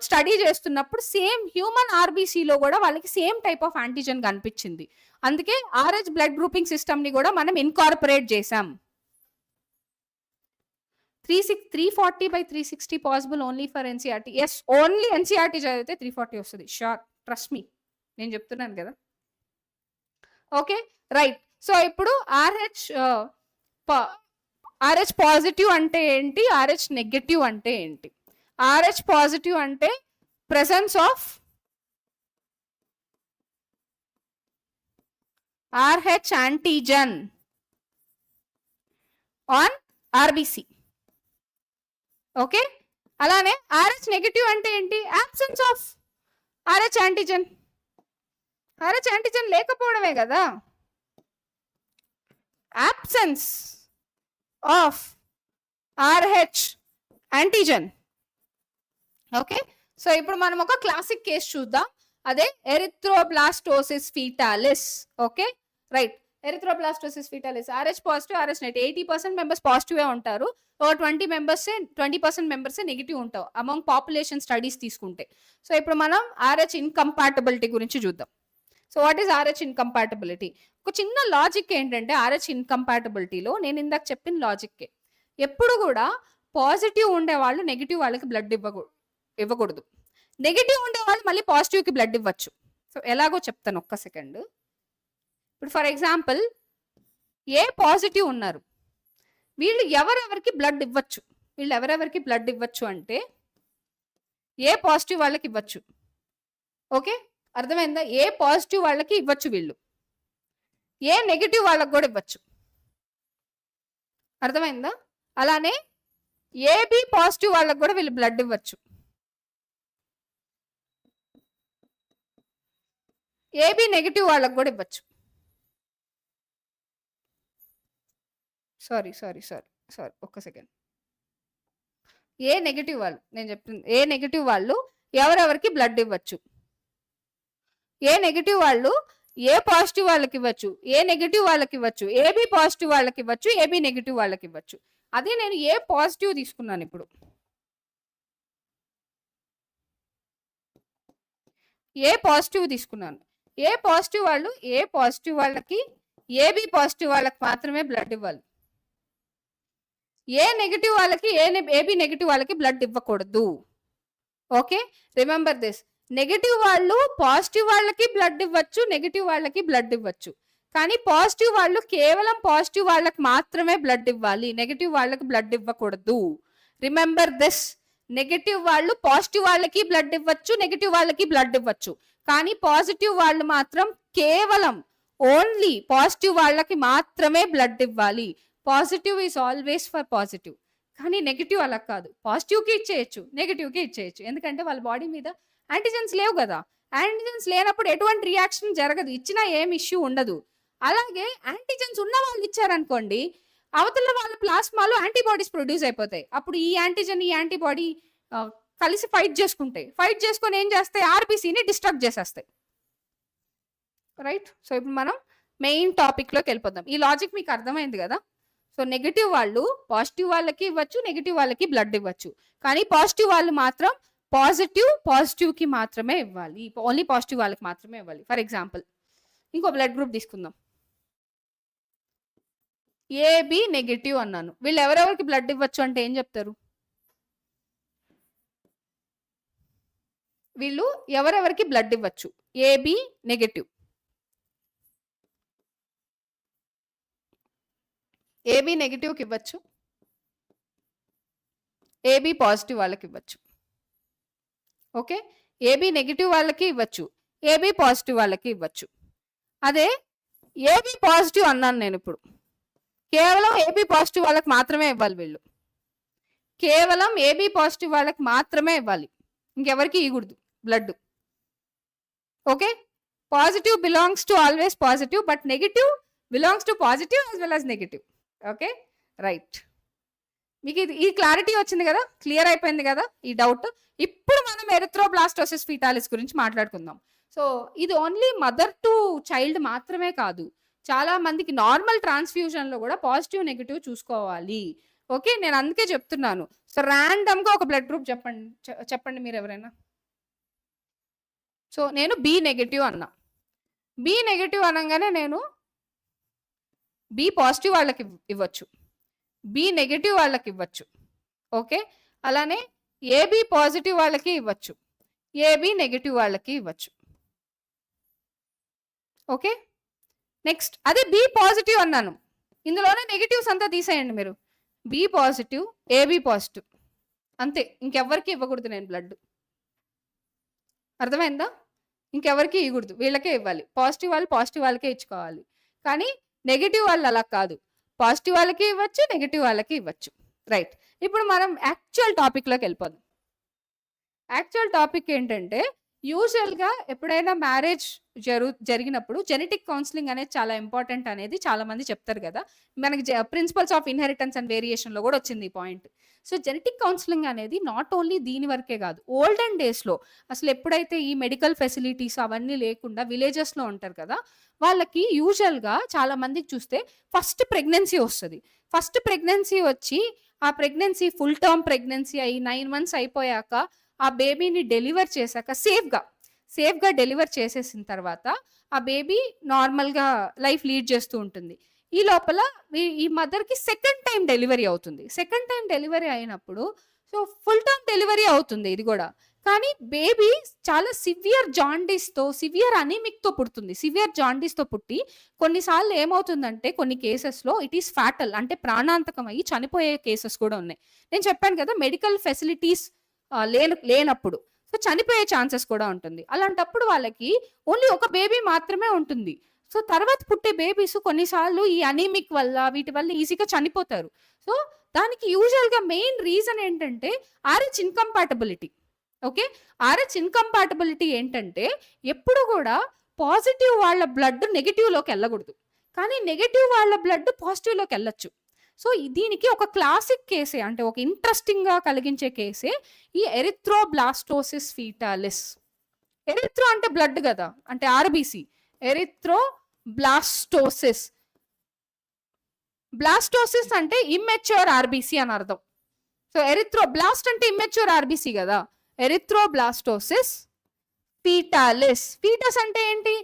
[SPEAKER 2] స్టడీ చేస్తున్నప్పుడు సేమ్ హ్యూమన్ RBCలో కూడా వాళ్ళకి సేమ్ టైప్ ఆఫ్ యాంటిజన్ కనిపించింది. అందుకే RH బ్లడ్ గ్రూపింగ్ సిస్టమ్ ని కూడా మనం ఇన్కార్పొరేట్ చేసాం. 340/360 possible only for NCERT. Yes, only NCERT చదివితే 340 వస్తుంది. షూర్, ట్రస్ట్ మీ, నేను చెప్తున్నాను కదా. Okay, right. సో ఇప్పుడు RH పాజిటివ్ అంటే ఏంటి, RH నెగటివ్ అంటే ఏంటి? RH పాజిటివ్ అంటే presence of RH antigen on RBC. Okay, అలానే RH నెగటివ్ అంటే ఏంటి? absence of RH antigen. RH antigen లేకపోవడమే కదా, absence of RH antigen. Okay, so ఇప్పుడు మనం ఒక క్లాసిక్ కేసు చూద్దాం, అదే erythroblastosis fetalis. Okay, right. Erythroblastosis fetalis, RH positive, RH negative. 80% members positive ఉంటారు, ఒక 20% మెంబర్స్ నెగిటివ్ ఉంటావు అమంగ్ పాపులేషన్ స్టడీస్ తీసుకుంటే. సో ఇప్పుడు మనం RH ఇన్కంపాటబిలిటీ గురించి చూద్దాం. So what is RH incompatibility? ఒక చిన్న లాజిక్ ఏంటంటే RH ఇన్కంపాటబిలిటీలో నేను ఇందాక చెప్పిన లాజిక్కే, ఎప్పుడు కూడా పాజిటివ్ ఉండే వాళ్ళు నెగిటివ్ వాళ్ళకి బ్లడ్ ఇవ్వకూడదు, నెగిటివ్ ఉండే వాళ్ళు మళ్ళీ పాజిటివ్కి బ్లడ్ ఇవ్వచ్చు. సో ఎలాగో చెప్తాను, ఒక్క సెకండ్. ఇప్పుడు ఫర్ ఎగ్జాంపుల్ ఏ పాజిటివ్ ఉన్నారు, వీళ్ళు ఎవరెవరికి బ్లడ్ ఇవ్వచ్చు అంటే ఏ పాజిటివ్ వాళ్ళకి ఇవ్వచ్చు. ఓకే, అర్థమైందా? ఏ పాజిటివ్ వాళ్ళకి ఇవ్వచ్చు వీళ్ళు, ఏ నెగిటివ్ వాళ్ళకి కూడా ఇవ్వచ్చు. అర్థమైందా? అలానే AB పాజిటివ్ వాళ్ళకి కూడా వీళ్ళు బ్లడ్ ఇవ్వచ్చు, AB నెగిటివ్ వాళ్ళకి కూడా ఇవ్వచ్చు. సారీ, ఒక్క సెకండ్. ఏ నెగిటివ్ వాళ్ళు, నేను చెప్తుంది, ఏ నెగిటివ్ వాళ్ళు ఎవరెవరికి బ్లడ్ ఇవ్వచ్చు. ఏ నెగిటివ్ వాళ్ళు ఏ పాజిటివ్ వాళ్ళకి ఇవ్వచ్చు, ఏ నెగిటివ్ వాళ్ళకి ఇవ్వచ్చు, ఏబి పాజిటివ్ వాళ్ళకి ఇవ్వచ్చు, ఏబి నెగిటివ్ వాళ్ళకి ఇవ్వచ్చు. అదే నేను ఏ పాజిటివ్ తీసుకున్నాను ఇప్పుడు. ఏ పాజిటివ్ తీసుకున్నాను. ఏ పాజిటివ్ వాళ్ళకి ఏబి పాజిటివ్ వాళ్ళకి మాత్రమే బ్లడ్ ఇవ్వాలి. ఏ నెగిటివ్ వాళ్ళకి ఏబి నెగిటివ్ వాళ్ళకి బ్లడ్ ఇవ్వకూడదు. Okay, remember this. నెగిటివ్ వాళ్ళు పాజిటివ్ వాళ్ళకి బ్లడ్ ఇవ్వచ్చు, నెగిటివ్ వాళ్ళకి బ్లడ్ ఇవ్వచ్చు. కానీ పాజిటివ్ వాళ్ళు కేవలం పాజిటివ్ వాళ్ళకి మాత్రమే బ్లడ్ ఇవ్వాలి, నెగిటివ్ వాళ్ళకి బ్లడ్ ఇవ్వకూడదు. Remember this. నెగిటివ్ వాళ్ళు పాజిటివ్ వాళ్ళకి బ్లడ్ ఇవ్వచ్చు, నెగిటివ్ వాళ్ళకి బ్లడ్ ఇవ్వచ్చు. కానీ పాజిటివ్ వాళ్ళు మాత్రం కేవలం ఓన్లీ పాజిటివ్ వాళ్ళకి మాత్రమే బ్లడ్ ఇవ్వాలి. Positive is always for positive. కానీ నెగిటివ్ అలా కాదు, పాజిటివ్కి ఇచ్చేయచ్చు, నెగిటివ్కి ఇచ్చేయచ్చు. ఎందుకంటే వాళ్ళ బాడీ మీద యాంటీజెన్స్ లేవు కదా. యాంటీజెన్స్ లేనప్పుడు ఎటువంటి రియాక్షన్ జరగదు, ఇచ్చినా ఏం ఇష్యూ ఉండదు. అలాగే యాంటీజెన్స్ ఉన్న వాళ్ళు ఇచ్చారనుకోండి, అవతల వాళ్ళ ప్లాస్మాలో యాంటీబాడీస్ ప్రొడ్యూస్ అయిపోతాయి. అప్పుడు ఈ యాంటీజెన్ ఈ యాంటీబాడీ కలిసి ఫైట్ చేసుకుంటాయి. ఫైట్ చేసుకొని ఏం చేస్తాయి, ఆర్బీసీని డిస్ట్రక్ట్ చేసేస్తాయి. రైట్. సో ఇప్పుడు మనం మెయిన్ టాపిక్లోకి వెళ్ళిపోదాం. ఈ లాజిక్ మీకు అర్థమైంది కదా. సో నెగిటివ్ వాళ్ళు పాజిటివ్ వాళ్ళకి ఇవ్వచ్చు, నెగిటివ్ వాళ్ళకి బ్లడ్ ఇవ్వచ్చు. కానీ పాజిటివ్ వాళ్ళు మాత్రం పాజిటివ్కి మాత్రమే ఇవ్వాలి, ఓన్లీ పాజిటివ్ వాళ్ళకి మాత్రమే ఇవ్వాలి. ఫర్ ఎగ్జాంపుల్ ఇంకో బ్లడ్ గ్రూప్ తీసుకుందాం. ఏబి నెగిటివ్ అన్నాను. వీళ్ళు ఎవరెవరికి బ్లడ్ ఇవ్వచ్చు అంటే ఏం చెప్తారు? వీళ్ళు ఎవరెవరికి బ్లడ్ ఇవ్వచ్చు? AB negative. ఏబి నెగిటివ్కి ఇవ్వచ్చు, ఏబి పాజిటివ్ వాళ్ళకి ఇవ్వచ్చు. ఓకే, ఏబి నెగిటివ్ వాళ్ళకి ఇవ్వచ్చు, ఏబి పాజిటివ్ వాళ్ళకి ఇవ్వచ్చు. అదే ఏబి పాజిటివ్ అన్నాను నేను ఇప్పుడు. కేవలం ఏబి పాజిటివ్ వాళ్ళకి మాత్రమే ఇవ్వాలి వీళ్ళు. కేవలం ఏబి పాజిటివ్ వాళ్ళకి మాత్రమే ఇవ్వాలి, ఇంకెవరికి ఇవ్వకూడదు blood. Okay, positive belongs to always positive, but negative belongs to positive as well as negative. Okay, right. మీకు ఈ క్లారిటీ వచ్చింది కదా, క్లియర్ అయిపోయింది కదా ఈ డౌట్. ఇప్పుడు మనం ఎరిథ్రోబ్లాస్టోసిస్ ఫీటాలిస్ గురించి మాట్లాడుకుందాం. సో ఇది ఓన్లీ మదర్ టు చైల్డ్ మాత్రమే కాదు, చాలా మందికి నార్మల్ ట్రాన్స్ఫ్యూజన్ లో కూడా పాజిటివ్ నెగిటివ్ చూసుకోవాలి. ఓకే, నేను అందుకే చెప్తున్నాను. సో ర్యాండమ్ గా ఒక బ్లడ్ గ్రూప్ చెప్పండి మీరు ఎవరైనా. సో నేను బి నెగిటివ్ అన్నా. బి నెగిటివ్ అనగానే నేను బి పాజిటివ్ వాళ్ళకి ఇవ్వచ్చు, బి నెగిటివ్ వాళ్ళకి ఇవ్వచ్చు. ఓకే, అలానే ఏబి పాజిటివ్ వాళ్ళకి ఇవ్వచ్చు, ఏబి నెగిటివ్ వాళ్ళకి ఇవ్వచ్చు. ఓకే, నెక్స్ట్ అదే బి పాజిటివ్ అన్నాను, ఇందులోనే నెగిటివ్స్ అంతా తీసేయండి మీరు. బి పాజిటివ్, ఏబి పాజిటివ్, అంతే. ఇంకెవరికి ఇవ్వకూడదు నేను బ్లడ్. అర్థమైందా? ఇంకెవరికి ఇవ్వకూడదు, వీళ్ళకే ఇవ్వాలి. పాజిటివ్ వాళ్ళు పాజిటివ్ వాళ్ళకే ఇచ్చుకోవాలి. కానీ నెగిటివ్ వాళ్ళు అలా కాదు, పాజిటివ్ వాళ్ళకి ఇవ్వచ్చు, నెగిటివ్ వాళ్ళకి ఇవ్వచ్చు. రైట్. ఇప్పుడు మనం యాక్చువల్ టాపిక్లోకి వెళ్ళిపోదాం. యాక్చువల్ టాపిక్ ఏంటంటే, యూజువల్గా ఎప్పుడైనా మ్యారేజ్ జరిగినప్పుడు జెనెటిక్ కౌన్సిలింగ్ అనేది చాలా ఇంపార్టెంట్ అనేది చాలా మంది చెప్తారు కదా. మనకి ప్రిన్సిపల్స్ ఆఫ్ ఇన్హెరిటెన్స్ అండ్ వేరియేషన్లో కూడా వచ్చింది ఈ పాయింట్. సో జెనెటిక్ కౌన్సిలింగ్ అనేది నాట్ ఓన్లీ దీని వరకే కాదు, ఓల్డెన్ డేస్లో అసలు ఎప్పుడైతే ఈ మెడికల్ ఫెసిలిటీస్ అవన్నీ లేకుండా విలేజెస్లో ఉంటారు కదా, వాళ్ళకి యూజువల్గా చాలా మందికి చూస్తే ఫస్ట్ ప్రెగ్నెన్సీ వస్తుంది. ఫస్ట్ ప్రెగ్నెన్సీ వచ్చి ఆ ప్రెగ్నెన్సీ ఫుల్ టర్మ్ ప్రెగ్నెన్సీ అయ్యి 9 months అయిపోయాక ఆ బేబీని డెలివర్ చేశాక సేఫ్గా డెలివర్ చేసేసిన తర్వాత ఆ బేబీ నార్మల్గా లైఫ్ లీడ్ చేస్తూ ఉంటుంది. ఈ లోపల ఈ మదర్కి సెకండ్ టైం డెలివరీ అవుతుంది. సెకండ్ టైం డెలివరీ అయినప్పుడు సో ఫుల్ టర్మ్ డెలివరీ అవుతుంది ఇది కూడా. కానీ బేబీ చాలా సివియర్ జాండీస్తో, సివియర్ అనీమిక్తో పుడుతుంది. సివియర్ జాండీస్తో పుట్టి కొన్నిసార్లు ఏమవుతుందంటే కొన్ని కేసెస్లో ఇట్ ఈస్ ఫ్యాటల్, అంటే ప్రాణాంతకం అయ్యి చనిపోయే కేసెస్ కూడా ఉన్నాయి. నేను చెప్పాను కదా, మెడికల్ ఫెసిలిటీస్ లేనప్పుడు సో చనిపోయే ఛాన్సెస్ కూడా ఉంటుంది. అలాంటప్పుడు వాళ్ళకి ఓన్లీ ఒక బేబీ మాత్రమే ఉంటుంది. సో తర్వాత పుట్టే బేబీస్ కొన్నిసార్లు ఈ అనీమిక్ వల్ల వీటి వల్ల ఈజీగా చనిపోతారు. సో దానికి యూజువల్గా మెయిన్ రీజన్ ఏంటంటే RH incompatibility. Okay, RH incompatibility ఏంటంటే ఎప్పుడు కూడా పాజిటివ్ వాళ్ళ బ్లడ్ నెగిటివ్లోకి వెళ్ళకూడదు, కానీ నెగిటివ్ వాళ్ళ బ్లడ్ పాజిటివ్లోకి వెళ్ళొచ్చు. సో దీనికి ఒక క్లాసిక్ కేసే, అంటే ఒక ఇంట్రెస్టింగ్గా కలిగించే కేసే ఈ ఎరిథ్రోబ్లాస్టోసిస్ ఫీటాలిస్. ఎరిథ్రో అంటే బ్లడ్ కదా, అంటే ఆర్బీసీ. ఎరిథ్రోబ్లాస్టోసిస్. బ్లాస్టోసిస్ అంటే ఇమ్మెచ్యూర్ ఆర్బీసీ అని అర్థం. సో ఎరిథ్రోబ్లాస్ట్ అంటే ఇమ్మెచ్యూర్ ఆర్బీసీ కదా. ఎరిథ్రోబ్లాస్టోసిస్ ఫీటాలిస్. ఫీటస్ అంటే ఏంటి?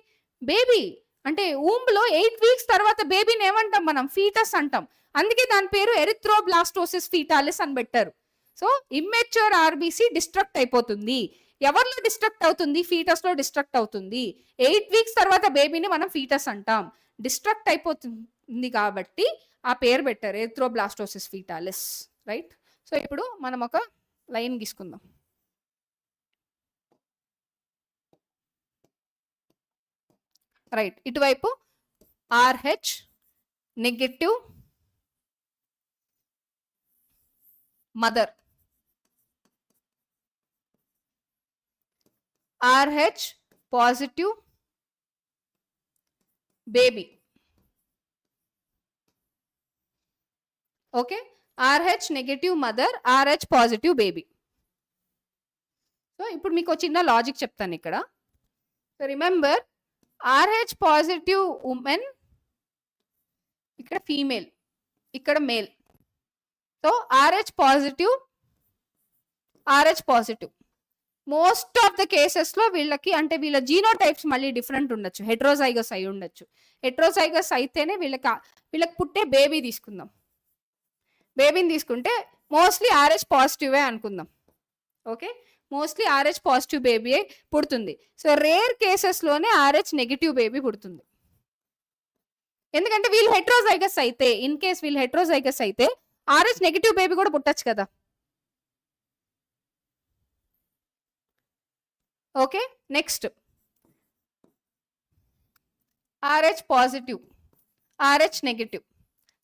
[SPEAKER 2] బేబీ. అంటే ఊంబ్లో 8 weeks తర్వాత బేబీని ఏమంటాం మనం? ఫీటస్ అంటాం. అందుకే దాని పేరు ఎరిథ్రోబ్లాస్టోసిస్ ఫీటాలిస్ అని పెట్టారు. సో ఇమ్మెచ్యూర్ ఆర్బీసీ డిస్ట్రక్ట్ అయిపోతుంది. ఎవరిలో డిస్ట్రక్ట్ అవుతుంది? ఫీటస్ లో డిస్ట్రక్ట్ అవుతుంది. 8 weeks తర్వాత బేబీని మనం ఫీటస్ అంటాం. డిస్ట్రక్ట్ అయిపోతుంది కాబట్టి ఆ పేరు పెట్టారు, ఎరిథ్రోబ్లాస్టోసిస్ ఫీటాలిస్. రైట్. సో ఇప్పుడు మనం ఒక లైన్ గీసుకుందాం. రైట్. ఇటువైపు RH negative mother, RH positive baby. Okay. RH negative mother, RH positive baby. So ఇప్పుడు మీకు చిన్న లాజిక్ చెప్తాను ఇక్కడ. So remember, RH positive women ఇక్కడ ఫీమేల్, ఇక్కడ male. So RH positive, RH positive. Most of the cases లో వీళ్ళకి అంటే వీళ్ళ జీనోటైప్స్ మళ్ళీ డిఫరెంట్ ఉండొచ్చు, హెట్రోజైగస్ అయి ఉండొచ్చు. హెట్రోజైగస్ అయితేనే వీళ్ళకి పుట్టే బేబీ తీసుకుందాం. బేబీని తీసుకుంటే మోస్ట్లీ RH పాజిటివే అనుకుందాం. Okay. Mostly RH positive baby పుడుతుంది. సో రేర్ కేసెస్ లోనే RH నెగిటివ్ బేబీ పుడుతుంది. ఎందుకంటే వీళ్ళు హెట్రోజైగస్ అయితే, ఇన్ కేస్ వీళ్ళు హెట్రోజైగస్ అయితే RH నెగిటివ్ బేబీ కూడా పుట్టచ్చు కదా. Okay. Next RH positive, RH negative.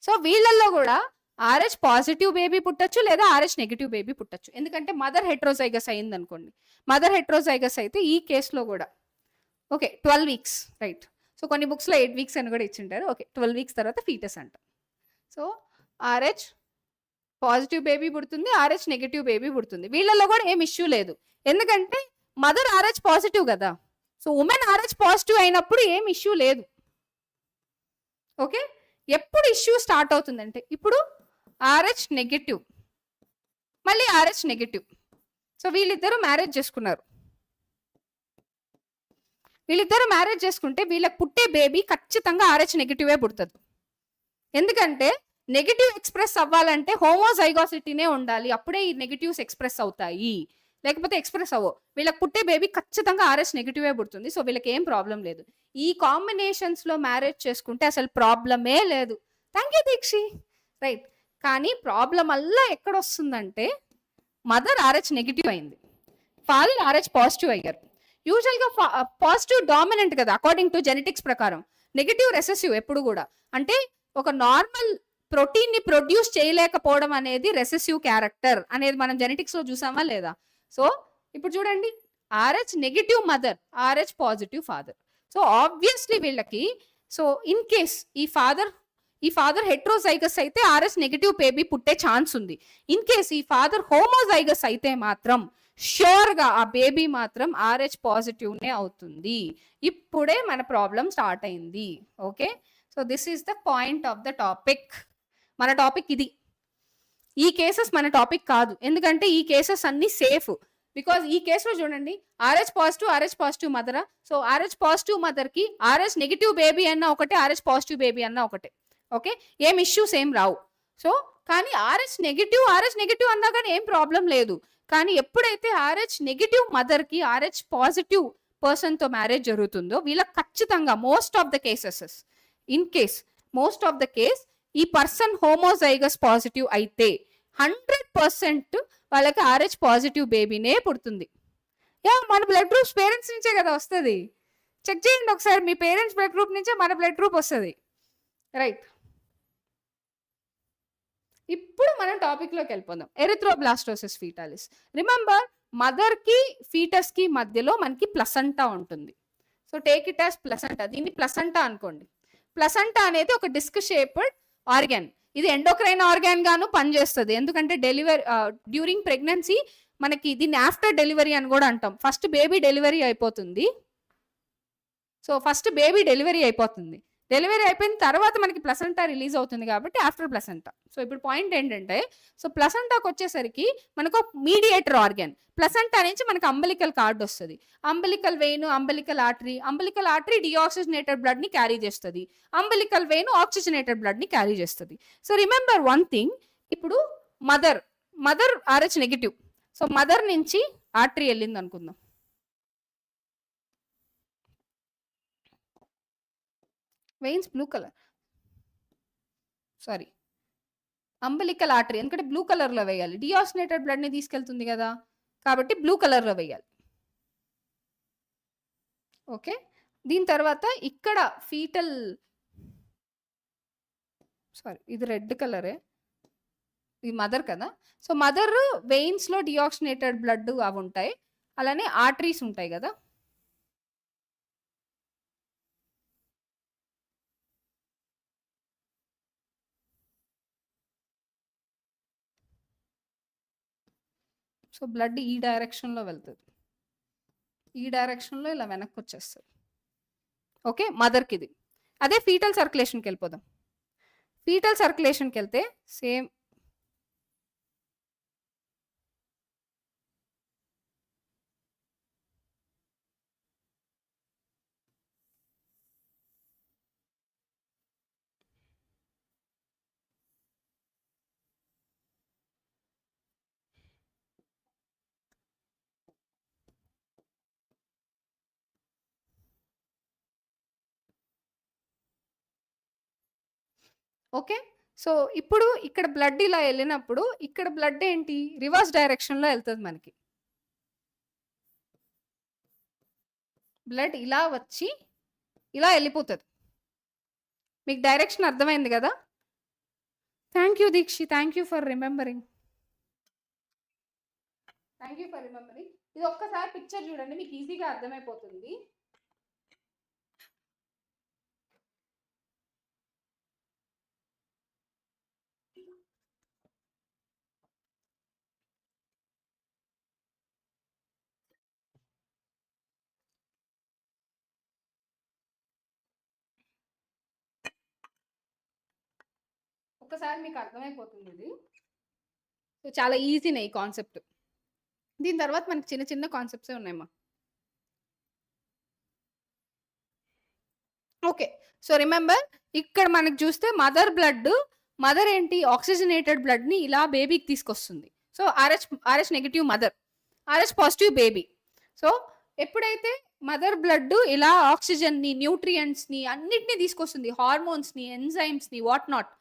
[SPEAKER 2] So వీళ్ళల్లో కూడా RH పాజిటివ్ బేబీ పుట్టచ్చు లేదా RH నెగిటివ్ బేబీ పుట్టచ్చు. ఎందుకంటే మదర్ హెట్రోజైగస్ అయింది అనుకోండి. మదర్ హెట్రోజైగస్ అయితే ఈ కేసులో కూడా ఓకే 12 weeks. రైట్. సో కొన్ని బుక్స్లో 8 weeks అని కూడా ఇచ్చింటారు. ఓకే, 12 weeks తర్వాత ఫీటస్ అంట. సో RH పాజిటివ్ బేబీ పుడుతుంది, RH నెగిటివ్ బేబీ పుడుతుంది. వీళ్ళల్లో కూడా ఏం ఇష్యూ లేదు, ఎందుకంటే మదర్ RH పాజిటివ్ కదా. సో ఉమెన్ RH పాజిటివ్ అయినప్పుడు ఏం ఇష్యూ లేదు. ఓకే. ఎప్పుడు ఇష్యూ స్టార్ట్ అవుతుందంటే ఇప్పుడు RH నెగిటివ్, మళ్ళీ RH నెగిటివ్. సో వీళ్ళిద్దరూ మ్యారేజ్ చేసుకున్నారు. వీళ్ళిద్దరూ మ్యారేజ్ చేసుకుంటే వీళ్ళకి పుట్టే బేబీ ఖచ్చితంగా RH నెగిటివే పుడుతుంది. ఎందుకంటే నెగిటివ్ ఎక్స్ప్రెస్ అవ్వాలంటే హోమోజైగోసిటీనే ఉండాలి, అప్పుడే ఈ నెగిటివ్స్ ఎక్స్ప్రెస్ అవుతాయి, లేకపోతే ఎక్స్ప్రెస్ అవ్వవు. వీళ్ళకి పుట్టే బేబీ ఖచ్చితంగా RH నెగిటివే పుడుతుంది. సో వీళ్ళకి ఏం ప్రాబ్లం లేదు. ఈ కాంబినేషన్స్ లో మ్యారేజ్ చేసుకుంటే అసలు ప్రాబ్లమే లేదు. Thank you Deekshi. రైట్. కానీ ప్రాబ్లం అల్లా ఎక్కడొస్తుందంటే మదర్ RH నెగిటివ్ అయింది, ఫాదర్ RH పాజిటివ్ అయ్యారు. యూజువల్గా పాజిటివ్ డామినెంట్ కదా అకార్డింగ్ టు జెనెటిక్స్ ప్రకారం. నెగిటివ్ రెసెసివ్ ఎప్పుడు కూడా. అంటే ఒక నార్మల్ ప్రోటీన్ ని ప్రొడ్యూస్ చేయలేకపోవడం అనేది రెసెసివ్ క్యారెక్టర్ అనేది మనం జెనెటిక్స్ లో చూసామా లేదా. సో ఇప్పుడు చూడండి, RH negative mother, RH positive father. So obviously వీళ్ళకి, సో ఇన్ కేస్ ఈ ఫాదర్ హెట్రోజైగస్ అయితే RH నెగిటివ్ బేబీ పుట్టే ఛాన్స్ ఉంది. ఇన్ కేస్ ఈ ఫాదర్ హోమోజైగస్ అయితే మాత్రం ష్యూర్ గా ఆ బేబీ మాత్రం RH పాజిటివ్ నే అవుతుంది. ఇప్పుడే మన ప్రాబ్లం స్టార్ట్ అయింది. Okay. So this is the point of the topic. మన టాపిక్ ఇది. ఈ కేసెస్ మన టాపిక్ కాదు, ఎందుకంటే ఈ కేసెస్ అన్ని సేఫ్. బికాజ్ ఈ కేసులో చూడండి, RH పాజిటివ్ మదరా. సో RH పాజిటివ్ మదర్ కి RH నెగిటివ్ బేబీ అన్నా ఒకటే, RH పాజిటివ్ బేబీ అన్నా ఒకటే. ఓకే. ఏం ఇష్యూస్ ఏం రావు. సో కానీ RH నెగిటివ్ అన్నా కానీ ఏం ప్రాబ్లం లేదు. కానీ ఎప్పుడైతే RH నెగిటివ్ మదర్ కి RH పాజిటివ్ పర్సన్ తో మ్యారేజ్ జరుగుతుందో వీళ్ళకి ఖచ్చితంగా మోస్ట్ ఆఫ్ ద కేస్ ఈ పర్సన్ హోమోజైగస్ పాజిటివ్ అయితే 100% వాళ్ళకి RH పాజిటివ్ బేబీనే పుడుతుంది. మన బ్లడ్ గ్రూప్స్ పేరెంట్స్ నుంచే కదా వస్తుంది. చెక్ చేయండి ఒకసారి, మీ పేరెంట్స్ బ్లడ్ గ్రూప్ నుంచే మన బ్లడ్ గ్రూప్ వస్తుంది. రైట్. ఇప్పుడు మనం టాపిక్ లోకి వెళ్ళిపోదాం. Erythroblastosis fetalis. రిమెంబర్, మదర్ కి ఫీటస్ కి మధ్యలో మనకి ప్లసంటా ఉంటుంది. So take it as placenta. దీన్ని ప్లసంటా అనుకోండి. ప్లసంటా అనేది ఒక డిస్క్ షేప్డ్ ఆర్గాన్. ఇది ఎండోక్రైన్ ఆర్గాన్ గాను పనిచేస్తుంది. ఎందుకంటే డ్యూరింగ్ ప్రెగ్నెన్సీ మనకి దీన్ని ఆఫ్టర్ డెలివరీ అని కూడా అంటాం. ఫస్ట్ బేబీ డెలివరీ అయిపోతుంది. సో ఫస్ట్ బేబీ డెలివరీ అయిపోతుంది. డెలివరీ అయిపోయిన తర్వాత మనకి ప్లసెంటా రిలీజ్ అవుతుంది కాబట్టి ఆఫ్టర్ ప్లసెంటా. సో ఇప్పుడు పాయింట్ ఏంటంటే, సో ప్లసెంటాకి వచ్చేసరికి మనకు మీడియేటర్ ఆర్గాన్. ప్లసెంటా నుంచి మనకి అంబలికల్ కార్డ్ వస్తుంది. Umbilical vein, umbilical artery deoxygenated blood ని క్యారీ చేస్తుంది. అంబలికల్ వెయిన్ ఆక్సిజనేటెడ్ బ్లడ్ ని క్యారీ చేస్తుంది. సో రిమెంబర్ వన్ థింగ్, ఇప్పుడు mother RH negative. So mother నుంచి ఆర్టరీ వెళ్ళింది అనుకుందాం. Veins blue colour, sorry umbilical artery, ఎందుకంటే బ్లూ కలర్ లో వేయాలి. డిఆక్సిజనేటెడ్ బ్లడ్ ని తీసుకెళ్తుంది కదా, కాబట్టి బ్లూ కలర్ లో వేయాలి. ఓకే, దీని తర్వాత ఇక్కడ ఫీటల్, సారీ ఇది రెడ్ కలరే, ఇది మదర్ కదా. సో మదర్ వెయిన్స్ లో డిఆక్సిజనేటెడ్ బ్లడ్ అవి ఉంటాయి, అలానే ఆర్టరీస్ ఉంటాయి కదా. సో బ్లడ్ ఈ డైరెక్షన్లో వెళ్తుంది, ఈ డైరెక్షన్లో ఇలా వెనక్కి వచ్చేస్తుంది. ఓకే, మదర్కి ఇది. అదే ఫీటల్ సర్క్యులేషన్కి వెళ్ళిపోదాం. ఫీటల్ సర్క్యులేషన్కి వెళ్తే సేమ్ ఓకే. సో ఇప్పుడు ఇక్కడ బ్లడ్ ఇలా వెళ్ళినప్పుడు ఇక్కడ బ్లడ్ ఏంటి, రివర్స్ డైరెక్షన్లో వెళ్తుంది మనకి. బ్లడ్ ఇలా వచ్చి ఇలా వెళ్ళిపోతుంది. మీకు డైరెక్షన్ అర్థమైంది కదా. Thank you Deekshi, thank you for remembering. ఇది ఒక్కసారి పిక్చర్ చూడండి, మీకు ఈజీగా అర్థమైపోతుంది. ఒక్కసారి మీకు అర్థమైపోతుంది ఇది. సో చాలా ఈజీనే ఈ కాన్సెప్ట్. దీని తర్వాత మనకి చిన్న చిన్న కాన్సెప్ట్సే ఉన్నాయమ్మా. ఓకే, సో రిమెంబర్ ఇక్కడ మనకి చూస్తే మదర్ ఏంటి, ఆక్సిజనేటెడ్ బ్లడ్ ని ఇలా బేబీకి తీసుకొస్తుంది. So RH negative mother, RH positive baby. So ఎప్పుడైతే మదర్ బ్లడ్ ఇలా ఆక్సిజన్ ని, న్యూట్రియంట్స్ ని అన్నిటినీ తీసుకొస్తుంది, హార్మోన్స్ ని, ఎంజైమ్స్ ని, వాట్ నాట్,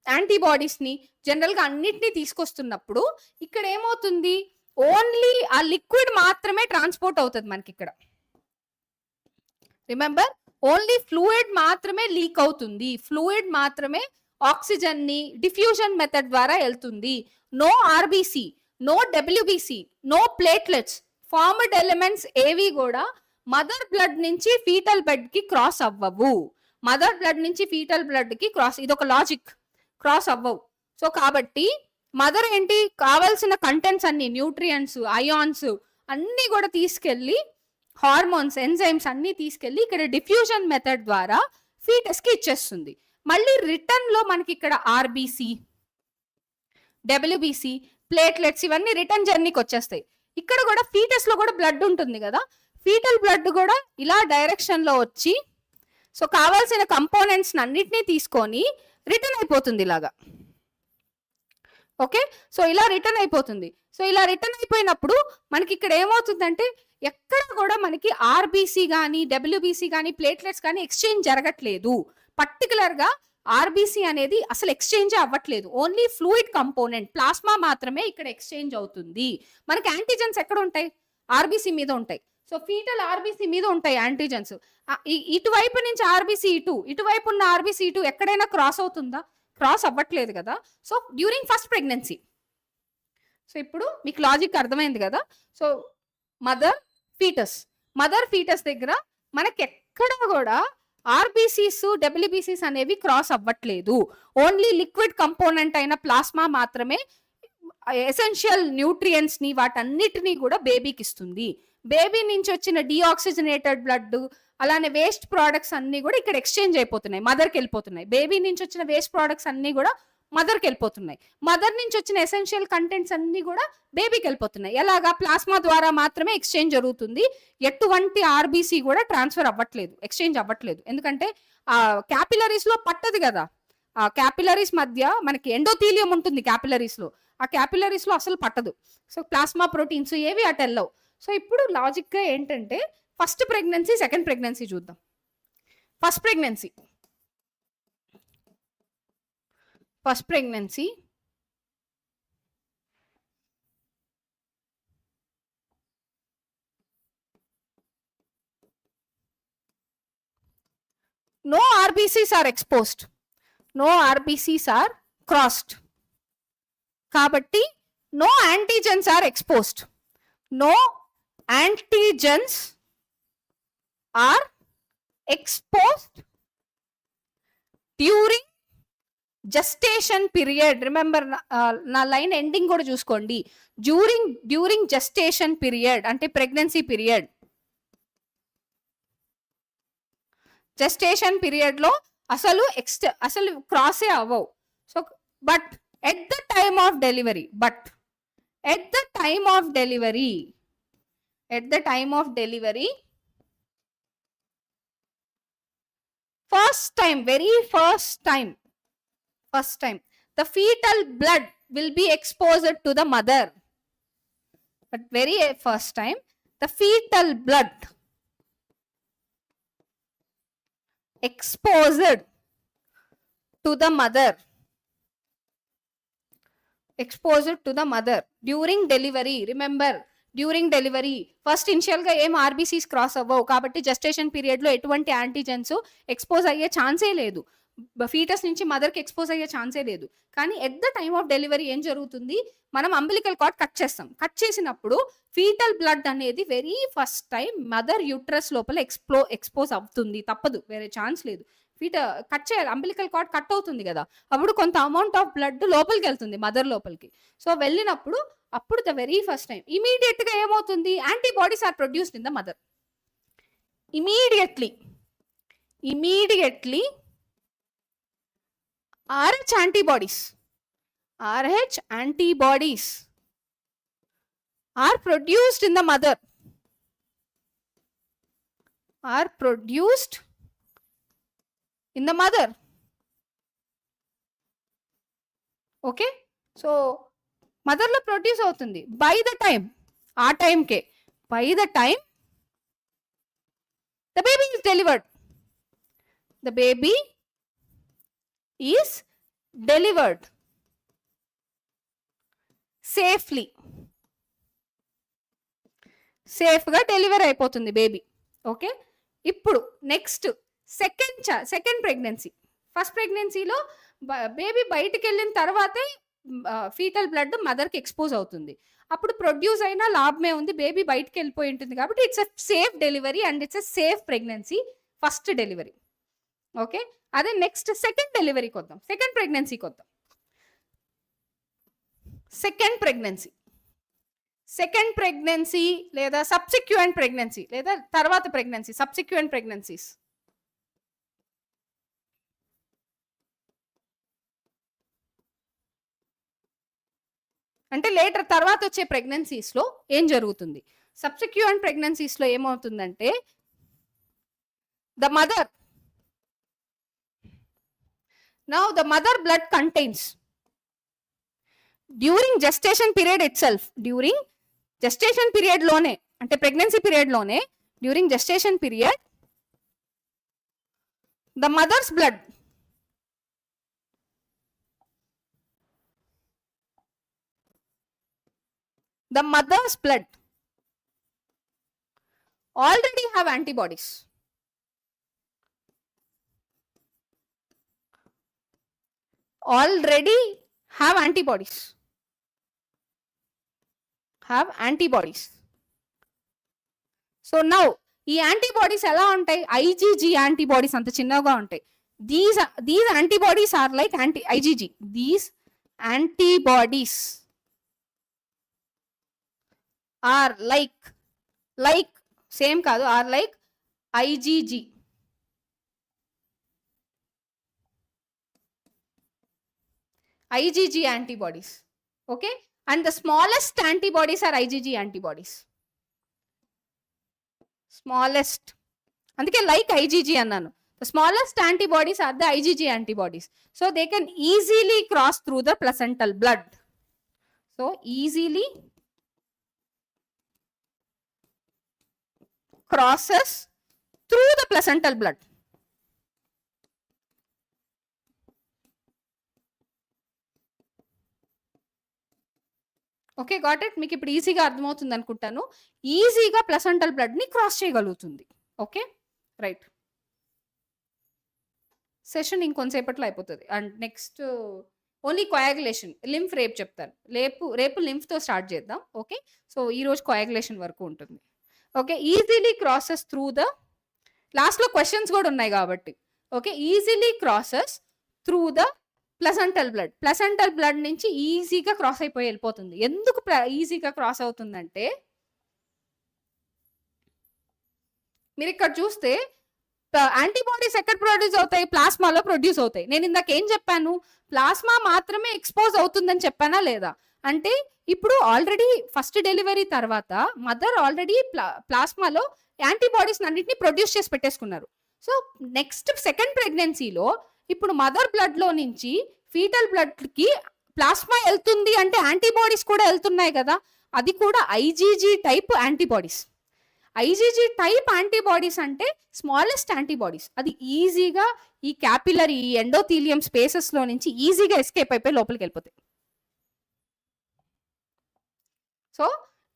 [SPEAKER 2] యాంటీబాడీస్ ని, జనరల్ గా అన్నిటినీ తీసుకొస్తున్నప్పుడు ఇక్కడ ఏమవుతుంది, ఓన్లీ ఆ లిక్విడ్ మాత్రమే ట్రాన్స్పోర్ట్ అవుతుంది మనకి ఇక్కడ. రిమెంబర్, ఓన్లీ ఫ్లూయిడ్ మాత్రమే లీక్ అవుతుంది, ఫ్లూయిడ్ మాత్రమే ఆక్సిజన్ ని డిఫ్యూజన్ మెథడ్ ద్వారా వెళ్తుంది. No RBC, no WBC, no platelets, formed elements ఏవి కూడా మదర్ బ్లడ్ నుంచి ఫీటల్ బ్లడ్ కి క్రాస్ అవ్వవు. మదర్ బ్లడ్ నుంచి ఫీటల్ బ్లడ్ కి క్రాస్, ఇది ఒక లాజిక్, క్రాస్ అవ్వవు. సో కాబట్టి మదర్ ఏంటి, కావాల్సిన కంటెంట్స్ అన్ని, న్యూట్రియంట్స్, అయాన్స్ అన్ని కూడా తీసుకెళ్లి, హార్మోన్స్, ఎంజైమ్స్ అన్ని తీసుకెళ్లి ఇక్కడ డిఫ్యూజన్ మెథడ్ ద్వారా ఫీటస్ కి ఇచ్చేస్తుంది. మళ్ళీ రిటర్న్ లో మనకి ఇక్కడ ఆర్బిసి, డబ్ల్యూబిసి, ప్లేట్లెట్స్ ఇవన్నీ రిటర్న్ జర్నీకి వచ్చేస్తాయి. ఇక్కడ కూడా ఫీటస్ లో కూడా బ్లడ్ ఉంటుంది కదా, ఫీటల్ బ్లడ్ కూడా ఇలా డైరెక్షన్ లో వచ్చి, సో కావాల్సిన కంపోనెంట్స్ అన్నిటినీ తీసుకొని రిటర్న్ అయిపోతుంది ఇలాగా. ఓకే, సో ఇలా రిటర్న్ అయిపోతుంది. సో ఇలా రిటర్న్ అయిపోయినప్పుడు మనకి ఇక్కడ ఏమవుతుందంటే ఎక్కడ కూడా మనకి ఆర్బీసీ కానీ, డబ్ల్యూబీసీ కానీ, ప్లేట్లెట్స్ కానీ ఎక్స్చేంజ్ జరగట్లేదు. పర్టికులర్ గా ఆర్బీసీ అనేది అసలు ఎక్స్చేంజ్ అవ్వట్లేదు, ఓన్లీ ఫ్లూయిడ్ కంపోనెంట్ ప్లాస్మా మాత్రమే ఇక్కడ ఎక్స్చేంజ్ అవుతుంది. మనకి యాంటీజెన్స్ ఎక్కడ ఉంటాయి, ఆర్బీసీ మీద ఉంటాయి. సో ఫీటల్ ఆర్బీసీ మీద ఉంటాయి యాంటీజెన్స్. ఇటువైపు నుంచి ఆర్బీసీ ఇటువైపు ఉన్న ఆర్బీసీ ఇటు ఎక్కడైనా క్రాస్ అవుతుందా, క్రాస్ అవ్వట్లేదు కదా. So during first pregnancy. So ఇప్పుడు మీకు లాజిక్ అర్థమైంది కదా. సో మదర్ ఫీటస్ దగ్గర మనకి ఎక్కడ కూడా ఆర్బీసీస్, డబ్ల్యూబీసీస్ అనేవి క్రాస్ అవ్వట్లేదు. ఓన్లీ లిక్విడ్ కంపోనెంట్ అయిన ప్లాస్మా మాత్రమే ఎసెన్షియల్ న్యూట్రియంట్స్ ని, వాటన్నిటినీ కూడా బేబీకి ఇస్తుంది. బేబీ నుంచి వచ్చిన డిఆక్సిజనేటెడ్ బ్లడ్, అలానే వేస్ట్ ప్రోడక్ట్స్ అన్ని కూడా ఇక్కడ ఎక్స్చేంజ్ అయిపోతున్నాయి, మదర్కి వెళ్ళిపోతున్నాయి. బేబీ నుంచి వచ్చిన వేస్ట్ ప్రోడక్ట్స్ అన్ని కూడా మదర్కి వెళ్ళిపోతున్నాయి. మదర్ నుంచి వచ్చిన ఎసెన్షియల్ కంటెంట్స్ అన్ని కూడా బేబీకి వెళ్ళిపోతున్నాయి. ఎలాగా? ప్లాస్మా ద్వారా మాత్రమే ఎక్స్చేంజ్ జరుగుతుంది. ఎటువంటి ఆర్బీసీ కూడా ట్రాన్స్ఫర్ అవ్వట్లేదు, ఎక్స్చేంజ్ అవ్వట్లేదు. ఎందుకంటే ఆ క్యాపిలరీస్ లో పట్టదు కదా. ఆ క్యాపిలరీస్ మధ్య మనకి ఎండోథీలియం ఉంటుంది క్యాపిలరీస్ లో, ఆ క్యాపిలరీస్ లో అసలు పట్టదు. సో ప్లాస్మా ప్రోటీన్స్ ఏవి అటు వెళ్ళవు. సో ఇప్పుడు లాజిక్ గా ఏంటంటే ఫస్ట్ ప్రెగ్నెన్సీ, సెకండ్ ప్రెగ్నెన్సీ చూద్దాం. First pregnancy no RBCs are exposed, no RBCs are crossed, కాబట్టి no antigens are exposed, no antigens are exposed during gestation period. Remember నా line ending కూడా చూసుకోండి. డ్యూరింగ్ జెస్టేషన్ పీరియడ్ అంటే pregnancy period. Gestation period లో అసలు క్రాసే అవ్వవు. So but at the time of delivery very first time the fetal blood will be exposed to the mother. But very first time the fetal blood exposed to the mother during delivery. Remember, during delivery first initial గా ఏం RBCs cross అవ్వవు, కాబట్టి gestation period లో ఎటువంటి antigens expose అయ్యే ఛాన్సే లేదు, foetus నుంచి మదర్ కి ఎక్స్పోజ్ అయ్యే ఛాన్సే లేదు. కానీ at the time of delivery ఏం జరుగుతుంది, మనం అంబిలికల్ కార్డ్ కట్ చేస్తాం. కట్ చేసినప్పుడు ఫీటల్ బ్లడ్ అనేది very first time mother uterus లోపల ఎక్స్పోజ్ అవుతుంది, తప్పదు, వేరే ఛాన్స్ లేదు. కట్ చేయాలి, అంబిలికల్ కార్డ్ కట్ అవుతుంది కదా, అప్పుడు కొంత అమౌంట్ ఆఫ్ బ్లడ్ లోపలికి వెళ్తుంది మదర్ లోపలికి. సో వెళ్ళినప్పుడు అప్పుడు the very first time immediate గా ఏమవుతుంది, antibodies are produced in the mother. Immediately RH antibodies are produced in the mother, ఓకే. సో మదర్ లో ప్రొడ్యూస్ అవుతుంది by the time the baby is delivered safe గా deliver అయిపోతుంది baby. Okay, ఇప్పుడు next second pregnancy. First ప్రెగ్నెన్సీలో baby బయటికి వెళ్ళిన తర్వాతే ఫీటల్ బ్లడ్ మదర్ కి ఎక్స్పోజ్ అవుతుంది. అప్పుడు ప్రొడ్యూస్ అయినా లాభమే ఉంది, బేబీ బయటికి వెళ్ళిపోయి ఉంటుంది కాబట్టి it's a safe delivery and it's a safe pregnancy first delivery. Okay, అదే నెక్స్ట్ సెకండ్ డెలివరీకి వద్దాం, సెకండ్ ప్రెగ్నెన్సీ లేదా సబ్సిక్వెంట్ ప్రెగ్నెన్సీ లేదా తర్వాత ప్రెగ్నెన్సీ, సబ్సిక్వెంట్ ప్రెగ్నెన్సీస్. అంటే లేటర్ తర్వాత వచ్చే ప్రెగ్నెన్సీస్ లో ఏం జరుగుతుంది, సబ్సిక్వెంట్ ప్రెగ్నెన్సీస్ లో ఏమవుతుందంటే the mother blood contains during gestation period during gestation period లోనే అంటే ప్రెగ్నెన్సీ పీరియడ్ లోనే during gestation period the mother's blood already have antibodies. So now ఈ యాంటీబాడీస్ ఎలా ఉంటాయి, ఐజీజీ యాంటీబాడీస్ అంత చిన్నగా ఉంటాయి. These antibodies are like IgG. These antibodies are like same కాదు, are like IgG. IgG antibodies. Okay, and the smallest antibodies are IgG antibodies. Smallest. అందుకే like IgG అన్నాను. The smallest antibodies are the IgG antibodies. So they can easily cross through the placental blood. So easily crosses through the placental blood. Okay, got it. మీకు ఇప్పుడు ఈజీగా అర్థమవుతుంది అనుకుంటాను. ఈజీగా placental బ్లడ్ని cross చేయగలుగుతుంది. Okay, right. సెషన్ ఇంకొంతసేపట్లో అయిపోతుంది. And next only coagulation, lymph రేపు చెప్తాను. రేపు లింఫ్తో స్టార్ట్ చేద్దాం. ఓకే, సో ఈరోజు కోయాగులేషన్ వరకు ఉంటుంది. Okay, easily crosses through the, లాస్ట్లో క్వశ్చన్స్ కూడా ఉన్నాయి కాబట్టి. Okay, easily crosses through the placental blood. Placental blood నుంచి ఈజీగా క్రాస్ అయిపోయి వెళ్ళిపోతుంది. ఎందుకు ఈజీగా క్రాస్ అవుతుందంటే, మీరు ఇక్కడ చూస్తే యాంటీబాడీస్ ఎక్కడ ప్రొడ్యూస్ అవుతాయి? ప్లాస్మాలో ప్రొడ్యూస్ అవుతాయి. నేను ఇందాక ఏం చెప్పాను? ప్లాస్మా మాత్రమే ఎక్స్పోజ్ అవుతుందని చెప్పానా లేదా? అంటే ఇప్పుడు ఆల్రెడీ ఫస్ట్ డెలివరీ తర్వాత మదర్ ఆల్రెడీ ప్లాస్మాలో యాంటీబాడీస్ అన్నింటినీ ప్రొడ్యూస్ చేసి పెట్టేసుకున్నారు. సో నెక్స్ట్ సెకండ్ ప్రెగ్నెన్సీలో ఇప్పుడు మదర్ బ్లడ్ లో నుంచి ఫీటల్ బ్లడ్ కి ప్లాస్మా వెళ్తుంది అంటే యాంటీబాడీస్ కూడా వెళ్తున్నాయి కదా. అది కూడా IgG type antibodies. IgG type antibodies అంటే స్మాలెస్ట్ యాంటీబాడీస్. అది ఈజీగా ఈ క్యాపిలరీ ఎండోథీలియం స్పేసెస్ లో నుంచి ఈజీగా ఎస్కేప్ అయిపోయి లోపలికి వెళ్ళిపోతాయి. సో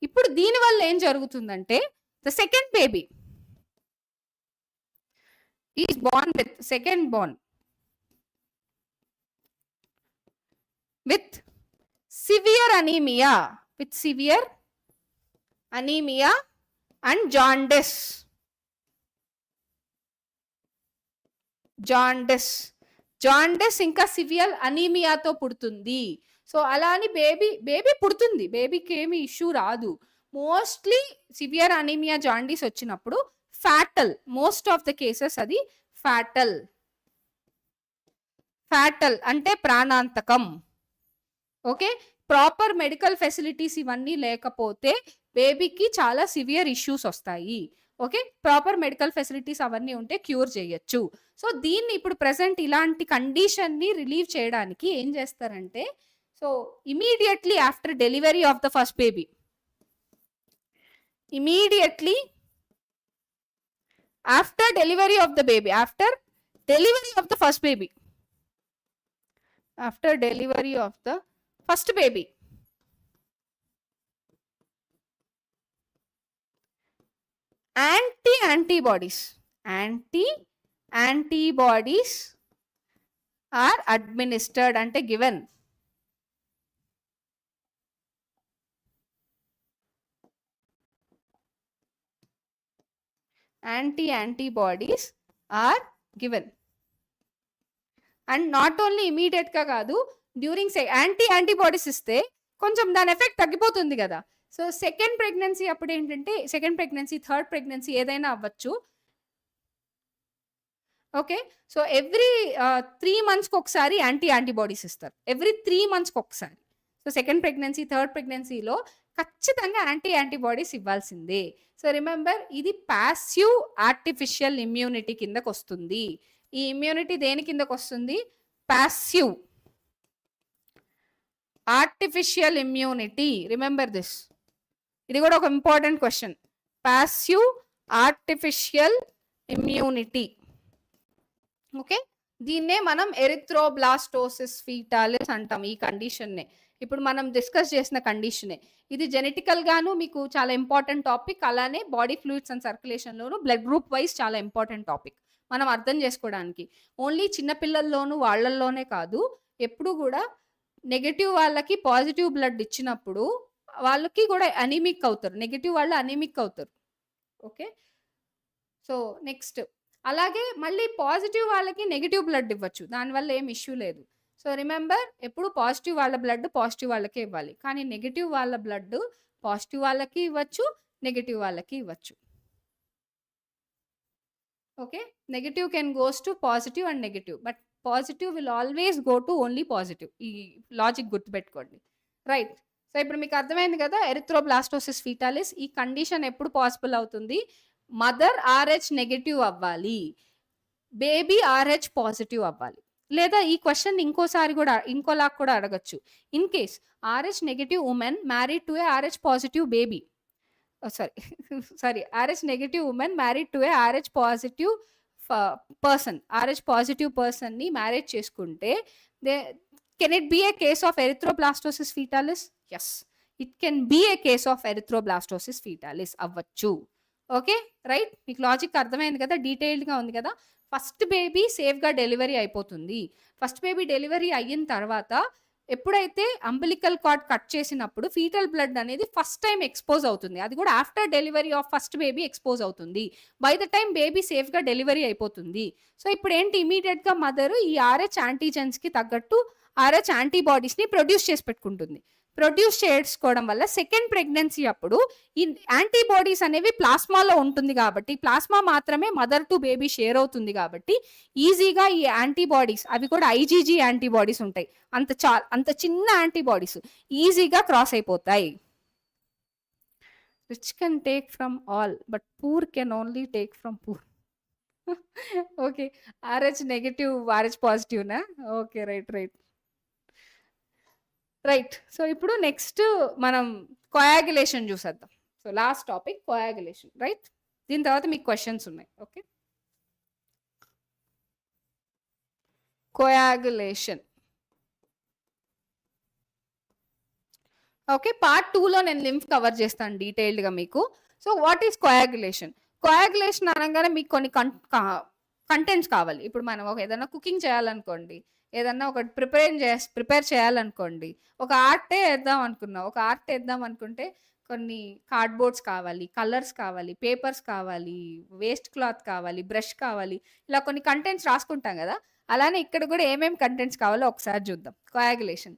[SPEAKER 2] ఇప్పుడు దీనివల్ల ఏం జరుగుతుందంటే, the second baby is Born with second Born with severe anemia, and jaundice. ఇంకా సివియర్ అనీమియాతో పుడుతుంది. సో అలా అని బేబీ పుడుతుంది, బేబీకి ఏమి ఇష్యూ రాదు. మోస్ట్లీ సివియర్ అనీమియా జాండీస్ వచ్చినప్పుడు fatal, most of the cases అది ఫ్యాటల్ అంటే ప్రాణాంతకం. ఓకే, ప్రాపర్ మెడికల్ ఫెసిలిటీస్ ఇవన్నీ లేకపోతే బేబీకి చాలా సివియర్ ఇష్యూస్ వస్తాయి. ఓకే, ప్రాపర్ మెడికల్ ఫెసిలిటీస్ అవన్నీ ఉంటే క్యూర్ చేయొచ్చు. సో దీన్ని ఇప్పుడు ప్రెసెంట్ ఇలాంటి కండిషన్ని రిలీవ్ చేయడానికి ఏం చేస్తారంటే, so immediately after delivery of the first baby, after delivery of the first baby antibodies are administered అంటే given. Antibodies are given. And not only immediate గా కాదు, డ్యూరింగ్ యాంటీబాడీస్ ఇస్తే కొంచెం దాని ఎఫెక్ట్ తగ్గిపోతుంది కదా. సో సెకండ్ ప్రెగ్నెన్సీ అప్పుడు ఏంటంటే, సెకండ్ ప్రెగ్నెన్సీ థర్డ్ ప్రెగ్నెన్సీ ఏదైనా అవ్వచ్చు. ఓకే, సో ఎవ్రీ 3 months ఒకసారి యాంటీబాడీస్ ఇస్తారు, ఎవ్రీ 3 months ఒకసారి. సో సెకండ్ ప్రెగ్నెన్సీ థర్డ్ ప్రెగ్నెన్సీలో ఖచ్చితంగా యాంటీబాడీస్ ఇవ్వాల్సిందే. సో రిమెంబర్, ఇది ప్యాసివ్ ఆర్టిఫిషియల్ ఇమ్యూనిటీ కిందకు వస్తుంది. ఈ ఇమ్యూనిటీ దేని కిందకు వస్తుంది? Passive artificial immunity. Remember this, ఇది కూడా ఒక important question. Passive artificial immunity. Okay, దీన్నే మనం ఎరిథ్రోబ్లాస్టోసిస్ ఫీటాలిస్ అంటాం. ఈ కండిషన్నే ఇప్పుడు మనం డిస్కస్ చేసిన కండిషనే. ఇది జెనెటికల్ గాను మీకు చాలా ఇంపార్టెంట్ టాపిక్, అలానే బాడీ ఫ్లూయిడ్స్ అండ్ సర్క్యులేషన్లోను బ్లడ్ గ్రూప్ వైజ్ చాలా ఇంపార్టెంట్ టాపిక్ మనం అర్థం చేసుకోవడానికి. ఓన్లీ చిన్నపిల్లల్లోనూ వాళ్ళల్లోనే కాదు, ఎప్పుడు కూడా నెగటివ్ వాళ్ళకి పాజిటివ్ బ్లడ్ ఇచ్చినప్పుడు వాళ్ళకి కూడా అనీమిక్ అవుతారు, నెగటివ్ వాళ్ళు అనీమిక్ అవుతారు. ఓకే, సో నెక్స్ట్ అలాగే మళ్ళీ పాజిటివ్ వాళ్ళకి నెగటివ్ బ్లడ్ ఇవ్వచ్చు, దానివల్ల ఏం ఇష్యూ లేదు. సో రిమెంబర్, ఎప్పుడు పాజిటివ్ వాళ్ళ బ్లడ్ పాజిటివ్ వాళ్ళకే ఇవ్వాలి, కానీ నెగటివ్ వాళ్ళ బ్లడ్ పాజిటివ్ వాళ్ళకి ఇవ్వచ్చు, నెగటివ్ వాళ్ళకి ఇవ్వచ్చు. Okay, negative can goes to positive and negative, but positive will always go to only positive. ఈ లాజిక్ గుర్తుపెట్టుకోండి. రైట్. సో ఇప్పుడు మీకు అర్థమైంది కదా, ఎరిథ్రోబ్లాస్టోసిస్ ఫీటాలిస్ ఈ కండిషన్ ఎప్పుడు పాసిబుల్ అవుతుంది? మదర్ RH నెగటివ్ అవ్వాలి, బేబీ RH పాజిటివ్ అవ్వాలి. లేదా ఈ క్వశ్చన్ ఇంకోసారి కూడా ఇంకోలా కూడా అడగచ్చు. In case RH negative women married to a RH positive baby, sorry RH negative women married to a RH positive person, RH positive person ని మ్యారేజ్ చేసుకుంటే they can it be a case of erythroblastosis fetalis? Yes, it can be a case of erythroblastosis fetalis అవ్వచ్చు. Okay, right. మీకు logic అర్థమైంది కదా, డీటెయిల్డ్గా ఉంది కదా. First baby సేఫ్గా డెలివరీ అయిపోతుంది. ఫస్ట్ బేబీ డెలివరీ అయిన తర్వాత ఎప్పుడైతే అంబిలికల్ కార్డ్ కట్ చేసినప్పుడు ఫీటల్ బ్లడ్ అనేది ఫస్ట్ టైం ఎక్స్పోజ్ అవుతుంది. అది కూడా after delivery of first baby expose అవుతుంది. బై ద టైం బేబీ సేఫ్గా డెలివరీ అయిపోతుంది. సో ఇప్పుడు ఏంటి, ఇమీడియట్గా మదర్ ఈ RH యాంటీజెన్స్కి తగ్గట్టు RH యాంటీబాడీస్ని ప్రొడ్యూస్ చేసి పెట్టుకుంటుంది. ప్రొడ్యూస్ చేసుకోవడం వల్ల సెకండ్ ప్రెగ్నెన్సీ అప్పుడు ఈ యాంటీబాడీస్ అనేవి ప్లాస్మాలో ఉంటుంది కాబట్టి, ప్లాస్మా మాత్రమే మదర్ టు బేబీ షేర్ అవుతుంది కాబట్టి ఈజీగా ఈ యాంటీబాడీస్, అవి కూడా IgG యాంటీబాడీస్ ఉంటాయి, అంత చిన్న యాంటీబాడీస్ ఈజీగా క్రాస్ అయిపోతాయి. Rich can take from all but poor can only take from poor. Okay, RH negative RH పాజిటివ్నా? Okay, right. సో ఇప్పుడు నెక్స్ట్ మనం కోయాగులేషన్ చూసేద్దాం. So last topic coagulation, right. దీని తర్వాత మీకు క్వశ్చన్స్ ఉన్నాయి. Okay, coagulation. ఓకే, పార్ట్ 2లో నేను లింఫ్ కవర్ చేస్తాను డీటెయిల్డ్గా మీకు. So what is coagulation? Coagulation అనగానే మీకు కొన్ని కంటెంట్స్ కావాలి. ఇప్పుడు మనం ఏదైనా కుకింగ్ చేయాలనుకోండి, ఏదన్నా ఒకటి ప్రిపేర్ చేయాలనుకోండి, ఒక ఆర్టే వేద్దాం అనుకుంటే కొన్ని కార్డ్బోర్డ్స్ కావాలి, కలర్స్ కావాలి, పేపర్స్ కావాలి, వేస్ట్ క్లాత్ కావాలి, బ్రష్ కావాలి, ఇలా కొన్ని కంటెంట్స్ రాసుకుంటాం కదా. అలానే ఇక్కడ కూడా ఏమేమి కంటెంట్స్ కావాలో ఒకసారి చూద్దాం. కోయాగులేషన్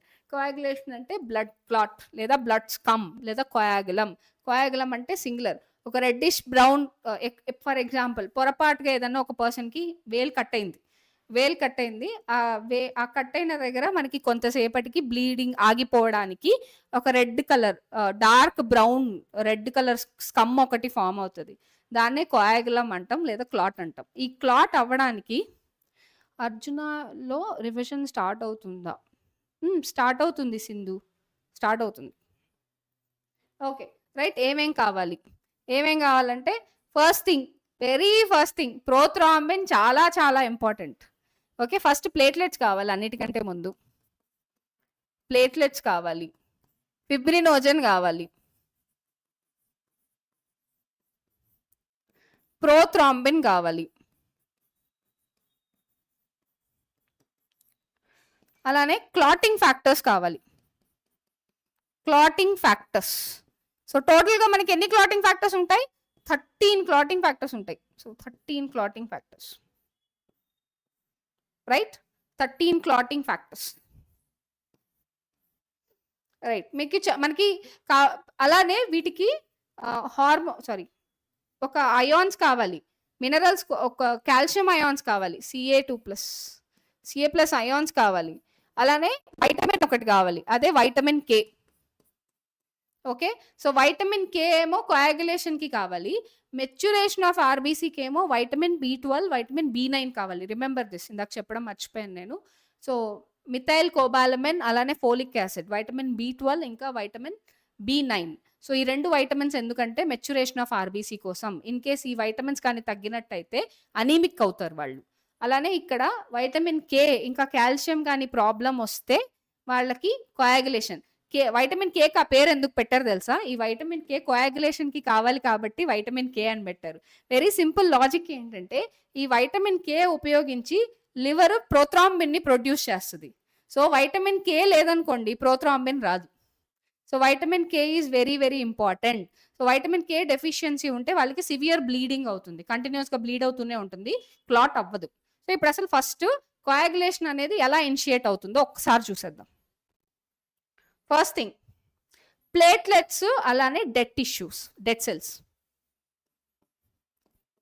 [SPEAKER 2] అంటే బ్లడ్ క్లాట్ లేదా బ్లడ్ స్కమ్ లేదా కోయాగులం అంటే సింగులర్. ఒక రెడ్డిష్ బ్రౌన్, ఫర్ ఎగ్జాంపుల్ పొరపాటుగా ఏదన్నా ఒక పర్సన్కి వేలు కట్ అయింది, ఆ కట్ అయిన దగ్గర మనకి కొంతసేపటికి బ్లీడింగ్ ఆగిపోవడానికి ఒక red colour, dark brown red colour scum ఒకటి ఫామ్ అవుతుంది. దాన్నే కోయాగులం అంటాం లేదా క్లాట్ అంటాం. ఈ క్లాట్ అవ్వడానికి అర్జునలో రివిజన్ స్టార్ట్ అవుతుందా? స్టార్ట్ అవుతుంది సింధు, స్టార్ట్ అవుతుంది. Okay, right. ఏమేం కావాలంటే first thing, very first thing, prothrombin చాలా చాలా ఇంపార్టెంట్. ఓకే, ఫస్ట్ ప్లేట్లెట్స్ కావాలి, అన్నిటికంటే ముందు ప్లేట్లెట్స్ కావాలి, ఫిబ్రినోజన్ కావాలి, ప్రోథ్రాంబిన్ కావాలి, అలానే క్లాటింగ్ ఫ్యాక్టర్స్ కావాలి. సో టోటల్గా మనకి ఎన్ని క్లాటింగ్ ఫ్యాక్టర్స్ ఉంటాయి? 13 క్లాటింగ్ ఫ్యాక్టర్స్ ఉంటాయి. So 13 clotting factors, right. 13 clotting factors, right. మనకి అలానే వీటికి ఒక అయాన్స్ కావాలి, మినరల్స్, ఒక కాల్షియం అయాన్స్ కావాలి, Ca+ అయాన్స్ కావాలి. అలానే వైటమిన్ ఒకటి కావాలి, అదే vitamin K. Okay, so vitamin K ఏమో కోయాగులేషన్కి కావాలి, మెచ్యురేషన్ ఆఫ్ RBCకి ఏమో వైటమిన్ B12, వైటమిన్ B9 కావాలి. రిమెంబర్ దిస్, ఇందాక చెప్పడం మర్చిపోయాను నేను. సో మిథైల్ కోబాలమిన్, అలానే ఫోలిక్ యాసిడ్, వైటమిన్ B12 ఇంకా వైటమిన్ B9. సో ఈ 2 వైటమిన్స్ ఎందుకంటే మెచ్యురేషన్ ఆఫ్ RBC కోసం. ఇన్ కేస్ ఈ వైటమిన్స్ కానీ తగ్గినట్టయితే అనీమిక్ అవుతారు వాళ్ళు. అలానే ఇక్కడ వైటమిన్ K ఇంకా కాల్షియం కానీ ప్రాబ్లం వస్తే వాళ్ళకి కోయాగులేషన్. వైటమిన్ K ఆ పేరు ఎందుకు పెట్టారు తెలుసా? ఈ వైటమిన్ K కోయాగులేషన్కి కావాలి కాబట్టి వైటమిన్ K అని పెట్టారు. వెరీ సింపుల్ లాజిక్ ఏంటంటే, ఈ వైటమిన్ K ఉపయోగించి లివర్ ప్రోథ్రాంబిన్ని ప్రొడ్యూస్ చేస్తుంది. సో వైటమిన్ K లేదనుకోండి, ప్రోథ్రాంబిన్ రాదు. So vitamin K is very very important. So vitamin K deficiency ఉంటే వాళ్ళకి సివియర్ బ్లీడింగ్ అవుతుంది, కంటిన్యూస్గా బ్లీడ్ అవుతూనే ఉంటుంది, క్లాట్ అవ్వదు. సో ఇప్పుడు అసలు ఫస్ట్ కోయాగులేషన్ అనేది ఎలా ఇనిషియేట్ అవుతుందో ఒకసారి చూసేద్దాం. ఫస్ట్ థింగ్, ప్లేట్లెట్స్, అలానే డెడ్ సెల్స్.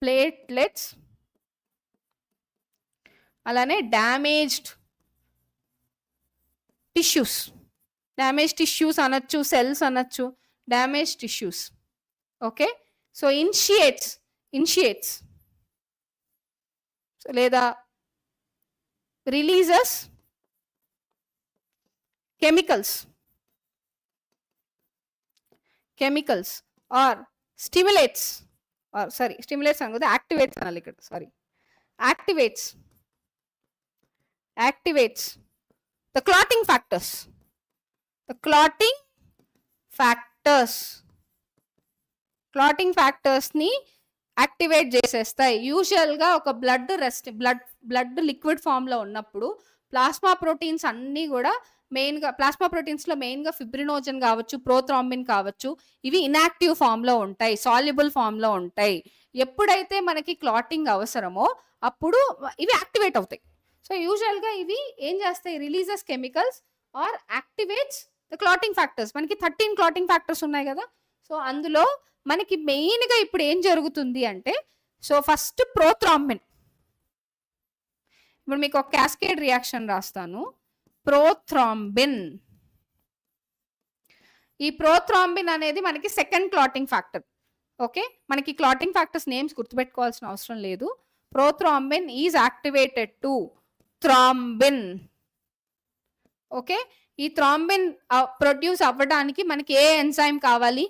[SPEAKER 2] ప్లేట్లెట్స్ అలానే డ్యామేజ్డ్ టిష్యూస్ అనొచ్చు, సెల్స్ అనొచ్చు, damage tissues. Okay, so initiates లేదా రిలీజెస్ కెమికల్స్ ఆర్ స్టిమ్యులేట్స్ అనకూడదు, యాక్టివేట్స్ అనాలి ఇక్కడ, sorry, activates the clotting factors ని యాక్టివేట్ చేసేస్తాయి. యూజువల్ గా ఒక బ్లడ్ లిక్విడ్ ఫామ్ లో ఉన్నప్పుడు ప్లాస్మా ప్రోటీన్స్ అన్ని కూడా ప్లాస్మా ప్రోటీన్స్ లో మెయిన్ గా ఫిబ్రినోజన్ కావచ్చు, ప్రోథ్రాంబిన్ కావచ్చు, ఇవి ఇన్యాక్టివ్ ఫామ్ లో ఉంటాయి, సాల్యుబుల్ ఫామ్ లో ఉంటాయి. ఎప్పుడైతే మనకి క్లాటింగ్ అవసరమో అప్పుడు ఇవి యాక్టివేట్ అవుతాయి. సో యూజువల్ గా ఇవి ఏం చేస్తాయి, releases chemicals or activates the clotting factors. మనకి 13 క్లాటింగ్ ఫ్యాక్టర్స్ ఉన్నాయి కదా. సో అందులో మనకి మెయిన్ గా ఇప్పుడు ఏం జరుగుతుంది అంటే, సో ఫస్ట్ ప్రోథ్రాంబిన్. ఇప్పుడు మీకు ఒక క్యాస్కేడ్ రియాక్షన్ రాస్తాను. ప్రోథ్రాంబిన్, ఈ ప్రోథ్రాంబిన్ అనేది మనకి సెకండ్ క్లాటింగ్ ఫ్యాక్టర్. ఓకే, మనకి క్లాటింగ్ ఫ్యాక్టర్స్ నేమ్స్ గుర్తుపెట్టుకోవాల్సిన అవసరం లేదు. Prothrombin is activated to thrombin. Okay, ఈ థ్రాంబిన్ ప్రొడ్యూస్ అవ్వడానికి మనకి ఏ ఎంజైమ్ కావాలి?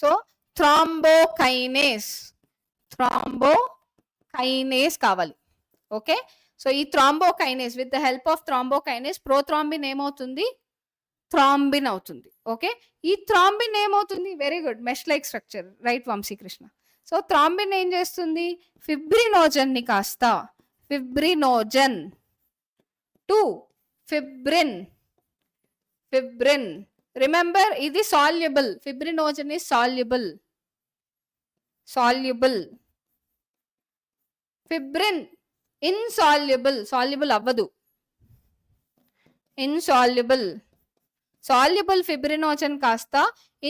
[SPEAKER 2] సో థ్రాంబోకైనేస్ కావాలి. ఓకే, సో ఈ thrombokinase, with the help of thrombokinase prothrombin ఏమవుతుంది? థ్రాంబిన్ అవుతుంది. ఓకే, ఈ థ్రాంబిన్ ఏమవుతుంది? Very good, mesh like structure, right Vamsikrishna. So thrombin ఏం చేస్తుంది? ఫిబ్రినోజన్ ని కాస్త ఫిబ్రినోజన్ టు ఫిబ్రిన్. రిమెంబర్, ఇది soluble. Fibrinogen is soluble. Fibrin soluble అవ్వదు. సాల్యుబుల్ ఫిబ్రినోజన్ కాస్త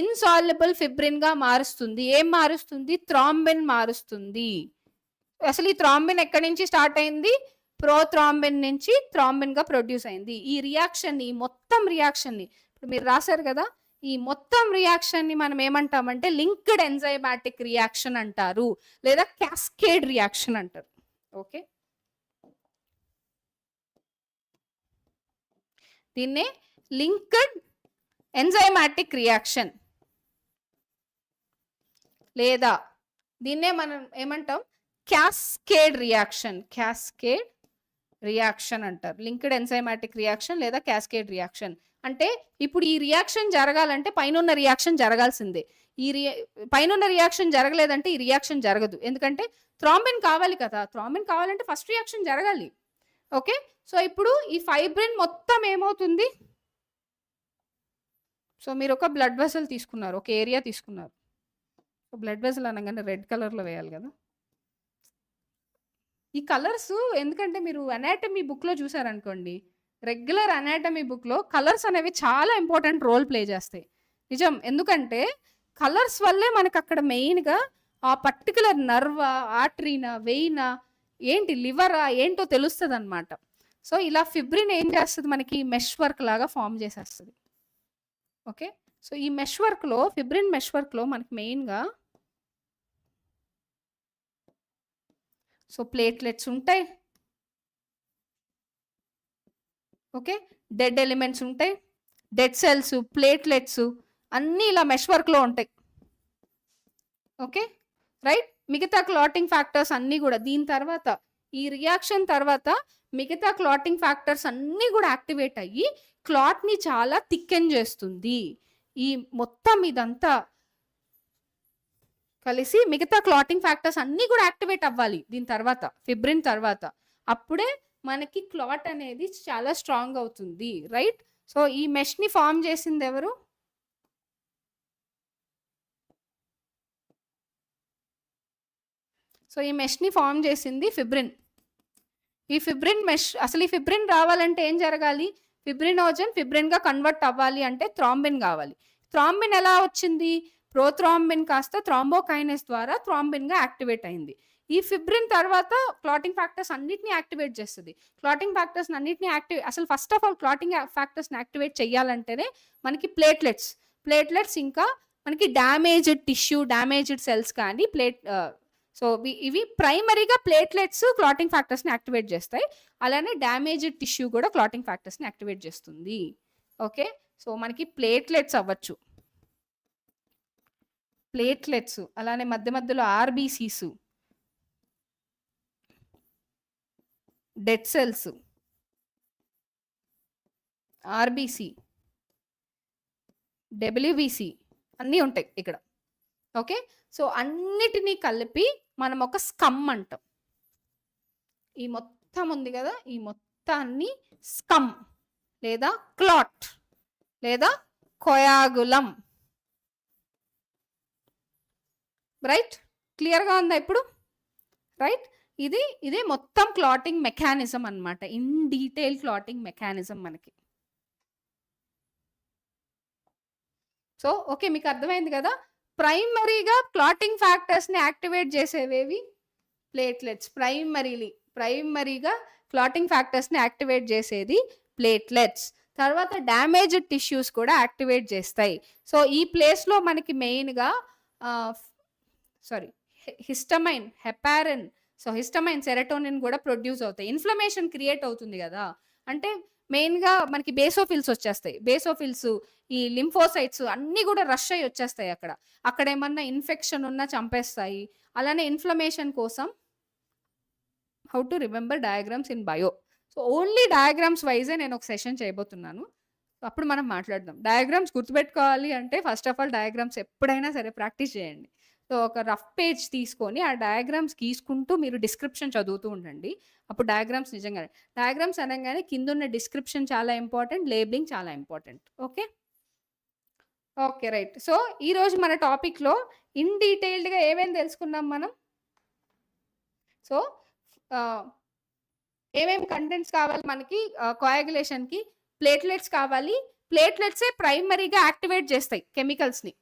[SPEAKER 2] ఇన్సాల్యుబుల్ ఫిబ్రిన్ గా మారుస్తుంది. ఏం మారుస్తుంది? థ్రాంబిన్ మారుస్తుంది. అసలు ఈ థ్రాంబిన్ ఎక్కడి నుంచి స్టార్ట్ అయింది? ప్రోథ్రాంబిన్ నుంచి థ్రాంబిన్ గా ప్రొడ్యూస్ అయింది. ఈ రియాక్షన్ ని, మొత్తం రియాక్షన్ ని ఇప్పుడు మీరు రాశారు కదా, ఈ మొత్తం రియాక్షన్ ని మనం ఏమంటామంటే లింక్డ్ ఎంజైమాటిక్ రియాక్షన్ అంటారు, లేదా క్యాస్కేడ్ రియాక్షన్ అంటారు. ఓకే, దీన్నే లింక్డ్ ఎంజైమాటిక్ రియాక్షన్, లేదా దీన్నే మనం ఏమంటాం? క్యాస్కేడ్ రియాక్షన్ అంటారు. లింక్డ్ ఎంజైమాటిక్ రియాక్షన్ లేదా క్యాస్కేడ్ రియాక్షన్ అంటే, ఇప్పుడు ఈ రియాక్షన్ జరగాలంటే పైన రియాక్షన్ జరగాల్సిందే. పైన రియాక్షన్ జరగలేదంటే ఈ రియాక్షన్ జరగదు. ఎందుకంటే థ్రాంబిన్ కావాలి కదా. థ్రాంబిన్ కావాలంటే ఫస్ట్ రియాక్షన్ జరగాలి. ఓకే, సో ఇప్పుడు ఈ ఫైబ్రిన్ మొత్తం ఏమవుతుంది? సో మీరు ఒక బ్లడ్ వెసల్ తీసుకున్నారు, ఒక ఏరియా తీసుకున్నారు. బ్లడ్ వెసల్ అనగానే రెడ్ కలర్లో వేయాలి కదా. ఈ కలర్స్ ఎందుకంటే మీరు అనాటమీ బుక్లో చూసారనుకోండి, రెగ్యులర్ అనాటమీ బుక్లో కలర్స్ అనేవి చాలా ఇంపార్టెంట్ రోల్ ప్లే చేస్తాయి. నిజం, ఎందుకంటే కలర్స్ వల్లే మనకు అక్కడ మెయిన్గా ఆ పర్టికులర్ నర్వా, ఆర్టరీనా, వెయినా, ఏంటి లివరా ఏంటో తెలుస్తుంది అనమాట. సో ఇలా ఫిబ్రిన్ ఏం చేస్తుంది? మనకి మెష్ వర్క్ లాగా ఫామ్ చేసేస్తుంది. ఓకే, సో ఈ మెష్ వర్క్లో, ఫిబ్రిన్ మెష్ వర్క్లో మనకి మెయిన్గా సో ప్లేట్లెట్స్ ఉంటాయి. ఓకే, డెడ్ ఎలిమెంట్స్ ఉంటాయి, డెడ్ సెల్స్, ప్లేట్లెట్స్ అన్నీ ఇలా మెష్ వర్క్లో ఉంటాయి. Okay, right. మిగతా క్లాటింగ్ ఫ్యాక్టర్స్ అన్నీ కూడా దీని తర్వాత, ఈ రియాక్షన్ తర్వాత మిగతా క్లాటింగ్ ఫ్యాక్టర్స్ అన్నీ కూడా యాక్టివేట్ అయ్యి క్లాట్ని చాలా థిక్కెన్ చేస్తుంది. ఈ మొత్తం ఇదంతా కలిసి మిగతా క్లాటింగ్ ఫ్యాక్టర్స్ అన్నీ కూడా యాక్టివేట్ అవ్వాలి దీని తర్వాత, ఫిబ్రిన్ తర్వాత. అప్పుడే మనకి క్లాట్ అనేది చాలా స్ట్రాంగ్ అవుతుంది, రైట్. సో ఈ మెష్ని ఫామ్ చేసింది ఎవరు? సో ఈ మెష్ని ఫామ్ చేసింది ఫిబ్రిన్. ఈ ఫిబ్రిన్ మెష్, అసలు ఈ ఫిబ్రిన్ రావాలంటే ఏం జరగాలి? ఫిబ్రినోజన్ ఫిబ్రిన్గా కన్వర్ట్ అవ్వాలి అంటే థ్రాంబిన్ కావాలి. థ్రాంబిన్ ఎలా వచ్చింది? ప్రోథ్రాంబిన్ కాస్త థ్రాంబోకైనేస్ ద్వారా థ్రాంబిన్ గా యాక్టివేట్ అయింది. ఈ ఫిబ్రిన్ తర్వాత క్లాటింగ్ ఫ్యాక్టర్స్ అన్నిటిని యాక్టివేట్ చేస్తుంది. క్లాటింగ్ ఫ్యాక్టర్స్ అన్నిటిని అసలు first of all clotting factors activate చేయాలంటేనే మనకి ప్లేట్లెట్స్ ఇంకా మనకి డ్యామేజ్డ్ టిష్యూ, డ్యామేజ్డ్ సెల్స్ కానీ సో ఇవి ప్రైమరీగా ప్లేట్లెట్స్ క్లాటింగ్ ఫ్యాక్టర్స్ని యాక్టివేట్ చేస్తాయి. అలానే డ్యామేజ్డ్ టిష్యూ కూడా క్లాటింగ్ ఫ్యాక్టర్స్ని యాక్టివేట్ చేస్తుంది. ఓకే, సో మనకి ప్లేట్లెట్స్ అవ్వచ్చు, అలానే మధ్య మధ్యలో RBCs, dead cells, RBC, WBC అన్నీ ఉంటాయి ఇక్కడ. ఓకే, సో అన్నిటినీ కలిపి మనం ఒక స్కమ్ అంటాం. ఈ మొత్తం ఉంది కదా, ఈ మొత్తాన్ని స్కమ్ లేదా క్లాట్ లేదా కొయాగులం. రైట్, క్లియర్గా ఉందా ఇప్పుడు? రైట్, ఇదే మొత్తం క్లాటింగ్ మెకానిజం అన్నమాట, ఇన్ డీటెయిల్ క్లాటింగ్ మెకానిజం మనకి. సో ఓకే, మీకు అర్థమైంది కదా. ప్రైమరీగా క్లాటింగ్ ఫ్యాక్టర్స్ని యాక్టివేట్ చేసేవేవి? ప్లేట్లెట్స్. ప్రైమరీగా క్లాటింగ్ ఫ్యాక్టర్స్ని యాక్టివేట్ చేసేది ప్లేట్లెట్స్. తర్వాత డ్యామేజ్డ్ టిష్యూస్ కూడా యాక్టివేట్ చేస్తాయి. సో ఈ ప్లేస్లో మనకి మెయిన్గా histamine, heparin, so histamine, serotonin కూడా ప్రొడ్యూస్ అవుతాయి. ఇన్ఫ్లమేషన్ క్రియేట్ అవుతుంది కదా, అంటే మెయిన్గా మనకి బేసోఫిల్స్ వచ్చేస్తాయి. బేసోఫిల్స్, ఈ లింఫోసైట్స్ అన్నీ కూడా రష్ అయ్యి వచ్చేస్తాయి. అక్కడ ఏమన్నా ఇన్ఫెక్షన్ ఉన్నా చంపేస్తాయి. అలానే ఇన్ఫ్లమేషన్ కోసం how to remember diagrams in bio, so only diagrams yj నేను ఒక సెషన్ చేయబోతున్నాను, అప్పుడు మనం మాట్లాడదాం. డయాగ్రామ్స్ గుర్తుపెట్టుకోవాలి అంటే ఫస్ట్ ఆఫ్ ఆల్ డయాగ్రామ్స్ ఎప్పుడైనా సరే ప్రాక్టీస్ చేయండి. సో ఒక రఫ్ పేజ్ తీసుకొని ఆ డయాగ్రామ్స్ గీసుకుంటూ మీరు డిస్క్రిప్షన్ చదువుతూ ఉండండి. అప్పుడు డయాగ్రామ్స్ నిజంగానే, డయాగ్రామ్స్ అనగానే కింద ఉన్న డిస్క్రిప్షన్ చాలా ఇంపార్టెంట్, లేబులింగ్ చాలా ఇంపార్టెంట్. Okay right. సో ఈరోజు మన టాపిక్లో ఇన్ డీటెయిల్డ్గా ఏమేమి తెలుసుకున్నాం మనం? సో ఏమేమి కంటెంట్స్ కావాలి మనకి కోయాగులేషన్కి? ప్లేట్లెట్స్ కావాలి. ప్లేట్లెట్సే ప్రైమరీగా యాక్టివేట్ చేస్తాయి కెమికల్స్ని,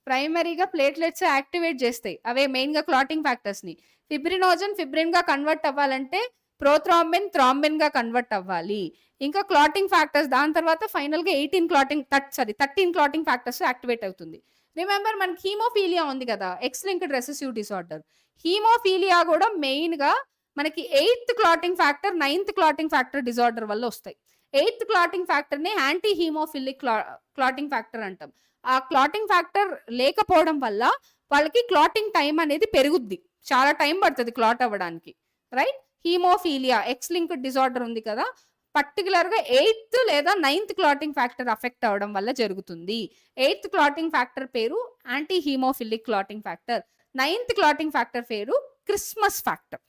[SPEAKER 2] ప్రైమరీగా ప్లేట్లెట్స్ యాక్టివేట్ చేస్తాయి, అవే మెయిన్గా క్లాటింగ్ ఫ్యాక్టర్స్ని. ఫిబ్రిన్గా కన్వర్ట్ అవ్వాలంటే ప్రోథ్రాంబిన్ థ్రాంబిన్గా కన్వర్ట్ అవ్వాలి. ఇంకా క్లాటింగ్ ఫ్యాక్టర్స్, దాని తర్వాత ఫైనల్గా 13 క్లాటింగ్ ఫ్యాక్టర్స్ యాక్టివేట్ అవుతుంది. రిమెంబర్ మనకి హీమోఫీలియా ఉంది కదా, X linked recessive disorder. Haemophilia కూడా మెయిన్గా మనకి 8th clotting factor, 9th clotting factor disorder వల్ల వస్తాయి. 8th క్లాటింగ్ ఫ్యాక్టర్ని యాంటీ హీమోఫిలిక్ క్లాటింగ్ ఫ్యాక్టర్ అంటాం. ఆ క్లాటింగ్ ఫ్యాక్టర్ లేకపోవడం వల్ల వాళ్ళకి క్లాటింగ్ టైం అనేది పెరుగుద్ది, చాలా టైం పడుతుంది క్లాట్ అవ్వడానికి. Right, haemophilia X linked disorder ఉంది కదా, పర్టికులర్గా 8th లేదా 9th క్లాటింగ్ ఫ్యాక్టర్ అఫెక్ట్ అవ్వడం వల్ల జరుగుతుంది. 8th క్లాటింగ్ ఫ్యాక్టర్ పేరు anti haemophilic clotting factor, 9th clotting factor పేరు క్రిస్మస్ ఫ్యాక్టర్.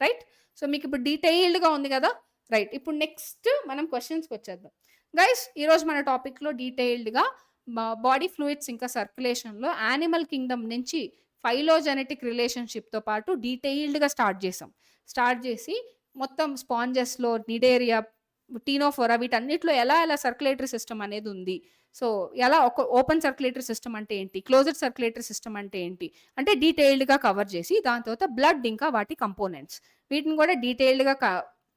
[SPEAKER 2] రైట్, సో మీకు ఇప్పుడు డీటెయిల్డ్గా ఉంది కదా. రైట్, ఇప్పుడు నెక్స్ట్ మనం క్వశ్చన్స్కి వచ్చేద్దాం. గైస్, ఈరోజు మన టాపిక్లో డీటెయిల్డ్గా బాడీ ఫ్లూయిడ్స్ ఇంకా సర్క్యులేషన్లో యానిమల్ కింగ్డమ్ నుంచి ఫైలోజెనెటిక్ రిలేషన్షిప్తో పాటు డీటెయిల్డ్గా స్టార్ట్ చేసి మొత్తం స్పాంజెస్లో, నిడేరియా, టీనోఫోరా, వీటన్నిటిలో ఎలా సర్క్యులేటరీ సిస్టమ్ అనేది ఉంది. సో ఎలా ఒక ఓపెన్ సర్క్యులేటరీ సిస్టమ్ అంటే ఏంటి, క్లోజ్డ్ సర్క్యులేటరీ సిస్టమ్ అంటే ఏంటి అంటే డీటెయిల్డ్గా కవర్ చేసి, దాని తర్వాత బ్లడ్ ఇంకా వాటి కంపోనెంట్స్, వీటిని కూడా డీటెయిల్డ్గా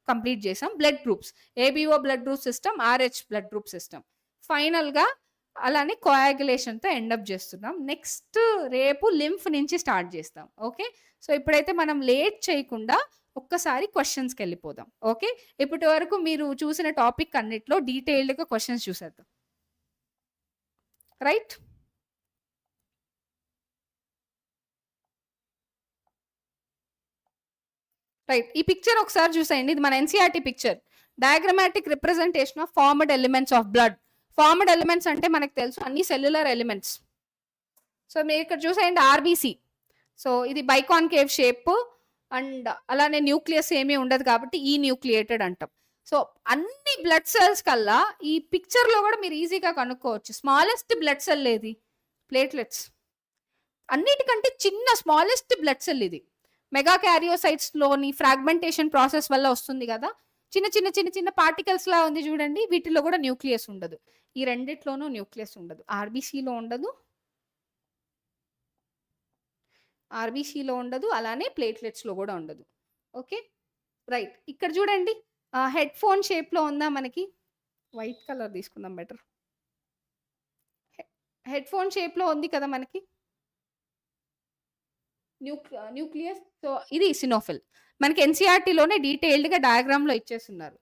[SPEAKER 2] కంప్లీట్ చేసాం. Blood groups, ABO blood group system, RH blood group system. ఫైనల్గా అలానే కోయాగులేషన్తో ఎండప్ చేస్తున్నాం. నెక్స్ట్ రేపు లింఫ్ నుంచి స్టార్ట్ చేస్తాం. ఓకే, సో ఇప్పుడైతే మనం లేట్ చేయకుండా ఒక్కసారి క్వశ్చన్స్కి వెళ్ళిపోదాం. ఓకే, ఇప్పటి వరకు మీరు చూసిన టాపిక్ అన్నిట్లో డీటెయిల్డ్గా క్వశ్చన్స్ చూసేద్దాం. రైట్, ఈ పిక్చర్ ఒకసారి చూసేయండి. ఇది మన NCERT picture, diagrammatic representation of formed elements of blood. Formed elements అంటే మనకు తెలుసు అన్ని సెల్యులర్ ఎలిమెంట్స్. సో మీరు ఇక్కడ చూసేయండి ఆర్బీసీ. సో ఇది బైకాన్కేవ్ షేప్ అండ్ అలానే న్యూక్లియస్ ఏమీ ఉండదు కాబట్టి ఈ న్యూక్లియేటెడ్ అంటాం. సో అన్ని బ్లడ్ సెల్స్ కల్లా ఈ పిక్చర్లో కూడా మీరు ఈజీగా కనుక్కోవచ్చు. స్మాలెస్ట్ బ్లడ్ సెల్ ఏది? ప్లేట్లెట్స్. అన్నిటికంటే చిన్న స్మాలెస్ట్ బ్లడ్ సెల్ ఇది. మెగా క్యారియోసైట్స్లోని ఫ్రాగ్మెంటేషన్ ప్రాసెస్ వల్ల వస్తుంది కదా, చిన్న చిన్న చిన్న చిన్న పార్టికల్స్ లా ఉంది చూడండి, వీటిలో కూడా న్యూక్లియస్ ఉండదు. ఈ రెండిట్లోనూ న్యూక్లియస్ ఉండదు, ఆర్బీసీలో ఉండదు, ఆర్బీసీలో ఉండదు, అలానే ప్లేట్లెట్స్లో కూడా ఉండదు. Okay, right. ఇక్కడ చూడండి, హెడ్ ఫోన్ షేప్లో ఉందా మనకి? వైట్ కలర్ తీసుకుందాం బెటర్. హెడ్ ఫోన్ షేప్లో ఉంది కదా మనకి న్యూక్లియస్. సో ఇది ఇసినోఫిల్. మనకి ఎన్సీఆర్టీలోనే డీటెయిల్డ్గా డయాగ్రామ్లో ఇచ్చేస్తున్నారు.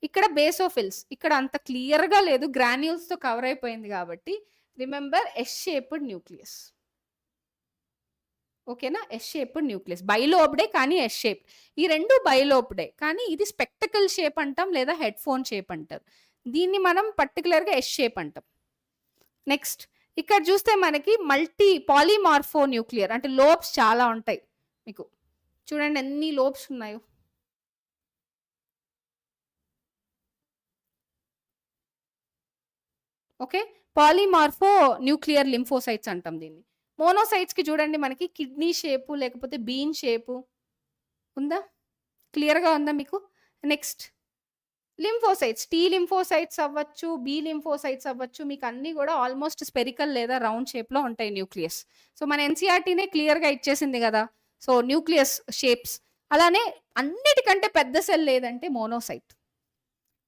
[SPEAKER 2] ఇక్కడ బేసోఫిల్స్, ఇక్కడ అంత క్లియర్గా లేదు, గ్రాన్యూల్స్తో కవర్ అయిపోయింది కాబట్టి రిమెంబర్ ఎస్ షేప్డ్ న్యూక్లియస్. ఓకేనా? ఎస్ షేప్డ్ న్యూక్లియస్, బైలోబ్డే కానీ ఎస్ షేప్. ఈ రెండు బైలోబ్డే కానీ ఇది స్పెక్టకల్ షేప్ అంటాం లేదా హెడ్ ఫోన్ షేప్ అంటారు. దీన్ని మనం పర్టికులర్గా ఎస్ షేప్ అంటాం. నెక్స్ట్ ఇక్కడ చూస్తే మనకి మల్టీ పాలిమార్ఫో న్యూక్లియర్, అంటే లోబ్స్ చాలా ఉంటాయి. మీకు చూడండి ఎన్ని లోబ్స్ ఉన్నాయో. ఓకే, పాలిమార్ఫో న్యూక్లియర్ లింఫోసైట్స్ అంటాం దీన్ని. మోనోసైట్స్కి చూడండి మనకి కిడ్నీ షేపు లేకపోతే బీన్ షేపు ఉందా? క్లియర్గా ఉందా మీకు? నెక్స్ట్ లింఫోసైట్స్, టీ లింఫోసైట్స్ అవ్వచ్చు, బి లింఫోసైట్స్ అవ్వచ్చు, మీకు అన్నీ కూడా ఆల్మోస్ట్ స్పెరికల్ లేదా రౌండ్ షేప్లో ఉంటాయి న్యూక్లియస్. సో మన ఎన్సీఆర్టీనే క్లియర్గా ఇచ్చేసింది కదా. So nucleus shapes. అలానే అన్నిటికంటే పెద్ద సెల్ లేదంటే మోనోసైట్.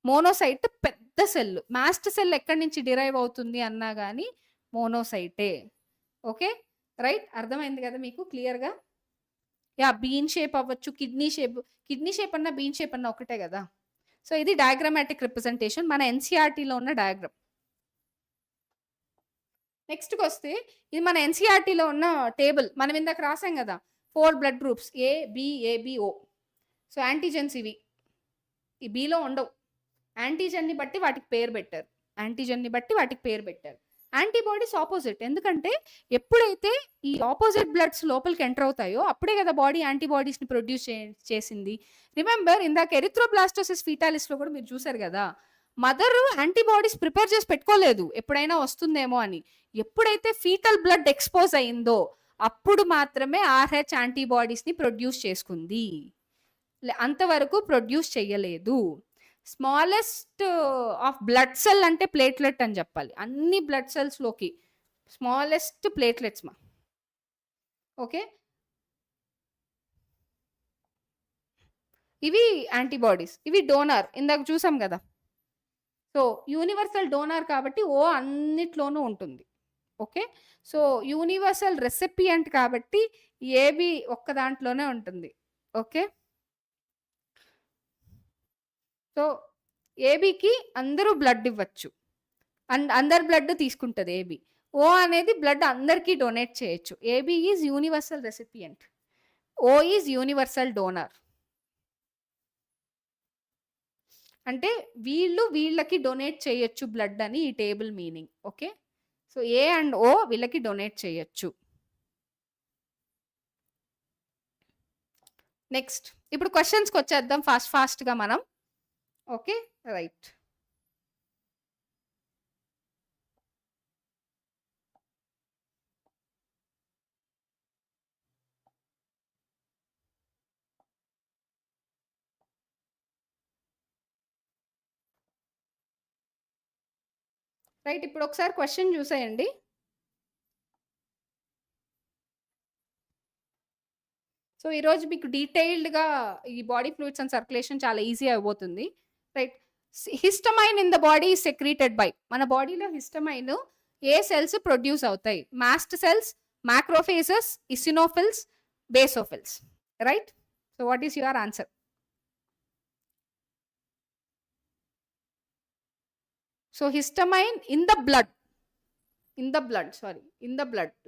[SPEAKER 2] మోనోసైట్ పెద్ద సెల్. మాస్ట్ సెల్ ఎక్కడి నుంచి డిరైవ్ అవుతుంది అన్నా కానీ మోనోసైటే. ఓకే, రైట్, అర్థమైంది కదా మీకు క్లియర్గా? యా, బీన్ షేప్ అవ్వచ్చు, కిడ్నీ షేప్ అన్నా బీన్ షేప్ అన్నా ఒకటే కదా. సో ఇది డయాగ్రామాటిక్ రిప్రజెంటేషన్, మన ఎన్సీఆర్టీలో ఉన్న డయాగ్రామ్. నెక్స్ట్కి వస్తే ఇది మన ఎన్సీఆర్టీలో ఉన్న టేబుల్. మనం ఇందాక రాసాం కదా 4 blood groups ABO. So antigens ఇవి. ఈ బిలో ఉండవు. యాంటీజెన్ని బట్టి వాటికి పేరు పెట్టారు. Antibodies opposite. ఎందుకంటే ఎప్పుడైతే ఈ ఆపోజిట్ బ్లడ్స్ లోపలికి ఎంటర్ అవుతాయో అప్పుడే కదా బాడీ యాంటీబాడీస్ని ప్రొడ్యూస్ చేసింది. రిమెంబర్ ఇందాక ఎరిథ్రోబ్లాస్టోసిస్ ఫీటాలిస్లో కూడా మీరు చూసారు కదా, మదర్ యాంటీబాడీస్ ప్రిపేర్ చేసి పెట్టుకోలేదు ఎప్పుడైనా వస్తుందేమో అని. ఎప్పుడైతే ఫీటల్ బ్లడ్ ఎక్స్పోజ్ అయిందో అప్పుడు మాత్రమే ఆర్హెచ్ యాంటీబాడీస్ని ప్రొడ్యూస్ చేసుకుంది, అంతవరకు ప్రొడ్యూస్ చెయ్యలేదు. స్మాలెస్ట్ ఆఫ్ బ్లడ్ సెల్ అంటే ప్లేట్లెట్ అని చెప్పాలి. అన్ని బ్లడ్ సెల్స్లోకి స్మాలెస్ట్ ప్లేట్లెట్స్ మా. ఓకే, ఇవి యాంటీబాడీస్, ఇవి డోనార్. ఇందాక చూసాం కదా. సో యూనివర్సల్ డోనార్ కాబట్టి ఓ అన్నిట్లోనూ ఉంటుంది. ఓకే, సో యూనివర్సల్ రెసిపియంట్ కాబట్టి ఏబి ఒక్క దాంట్లోనే ఉంటుంది. ఓకే, సో ఏబికి అందరూ బ్లడ్ ఇవ్వచ్చు, అందరు బ్లడ్ తీసుకుంటుంది ఏబి. ఓ అనేది బ్లడ్ అందరికీ డొనేట్ చేయొచ్చు. AB is universal recipient, O is universal donor. అంటే వీళ్ళకి డొనేట్ చేయొచ్చు బ్లడ్ అని ఈ table meaning. Okay, so A and O వీళ్ళకి డొనేట్ చేయొచ్చు. నెక్స్ట్ ఇప్పుడు క్వశ్చన్స్కి వచ్చేద్దాం ఫాస్ట్గా మనం. Okay, right. రైట్, ఇప్పుడు ఒకసారి క్వశ్చన్ చూసేయండి. సో ఈరోజు మీకు డీటెయిల్డ్గా ఈ బాడీ ఫ్లూయిడ్స్ అండ్ సర్క్యులేషన్ చాలా ఈజీ అయిపోతుంది. Right, histamine in the body secreted by. మన బాడీలో హిస్టమైన్ ఏ సెల్స్ ప్రొడ్యూస్ అవుతాయి? Mast cells, macrophages, eosinophils, basophils. Right, so what is your answer? So histamine in the blood,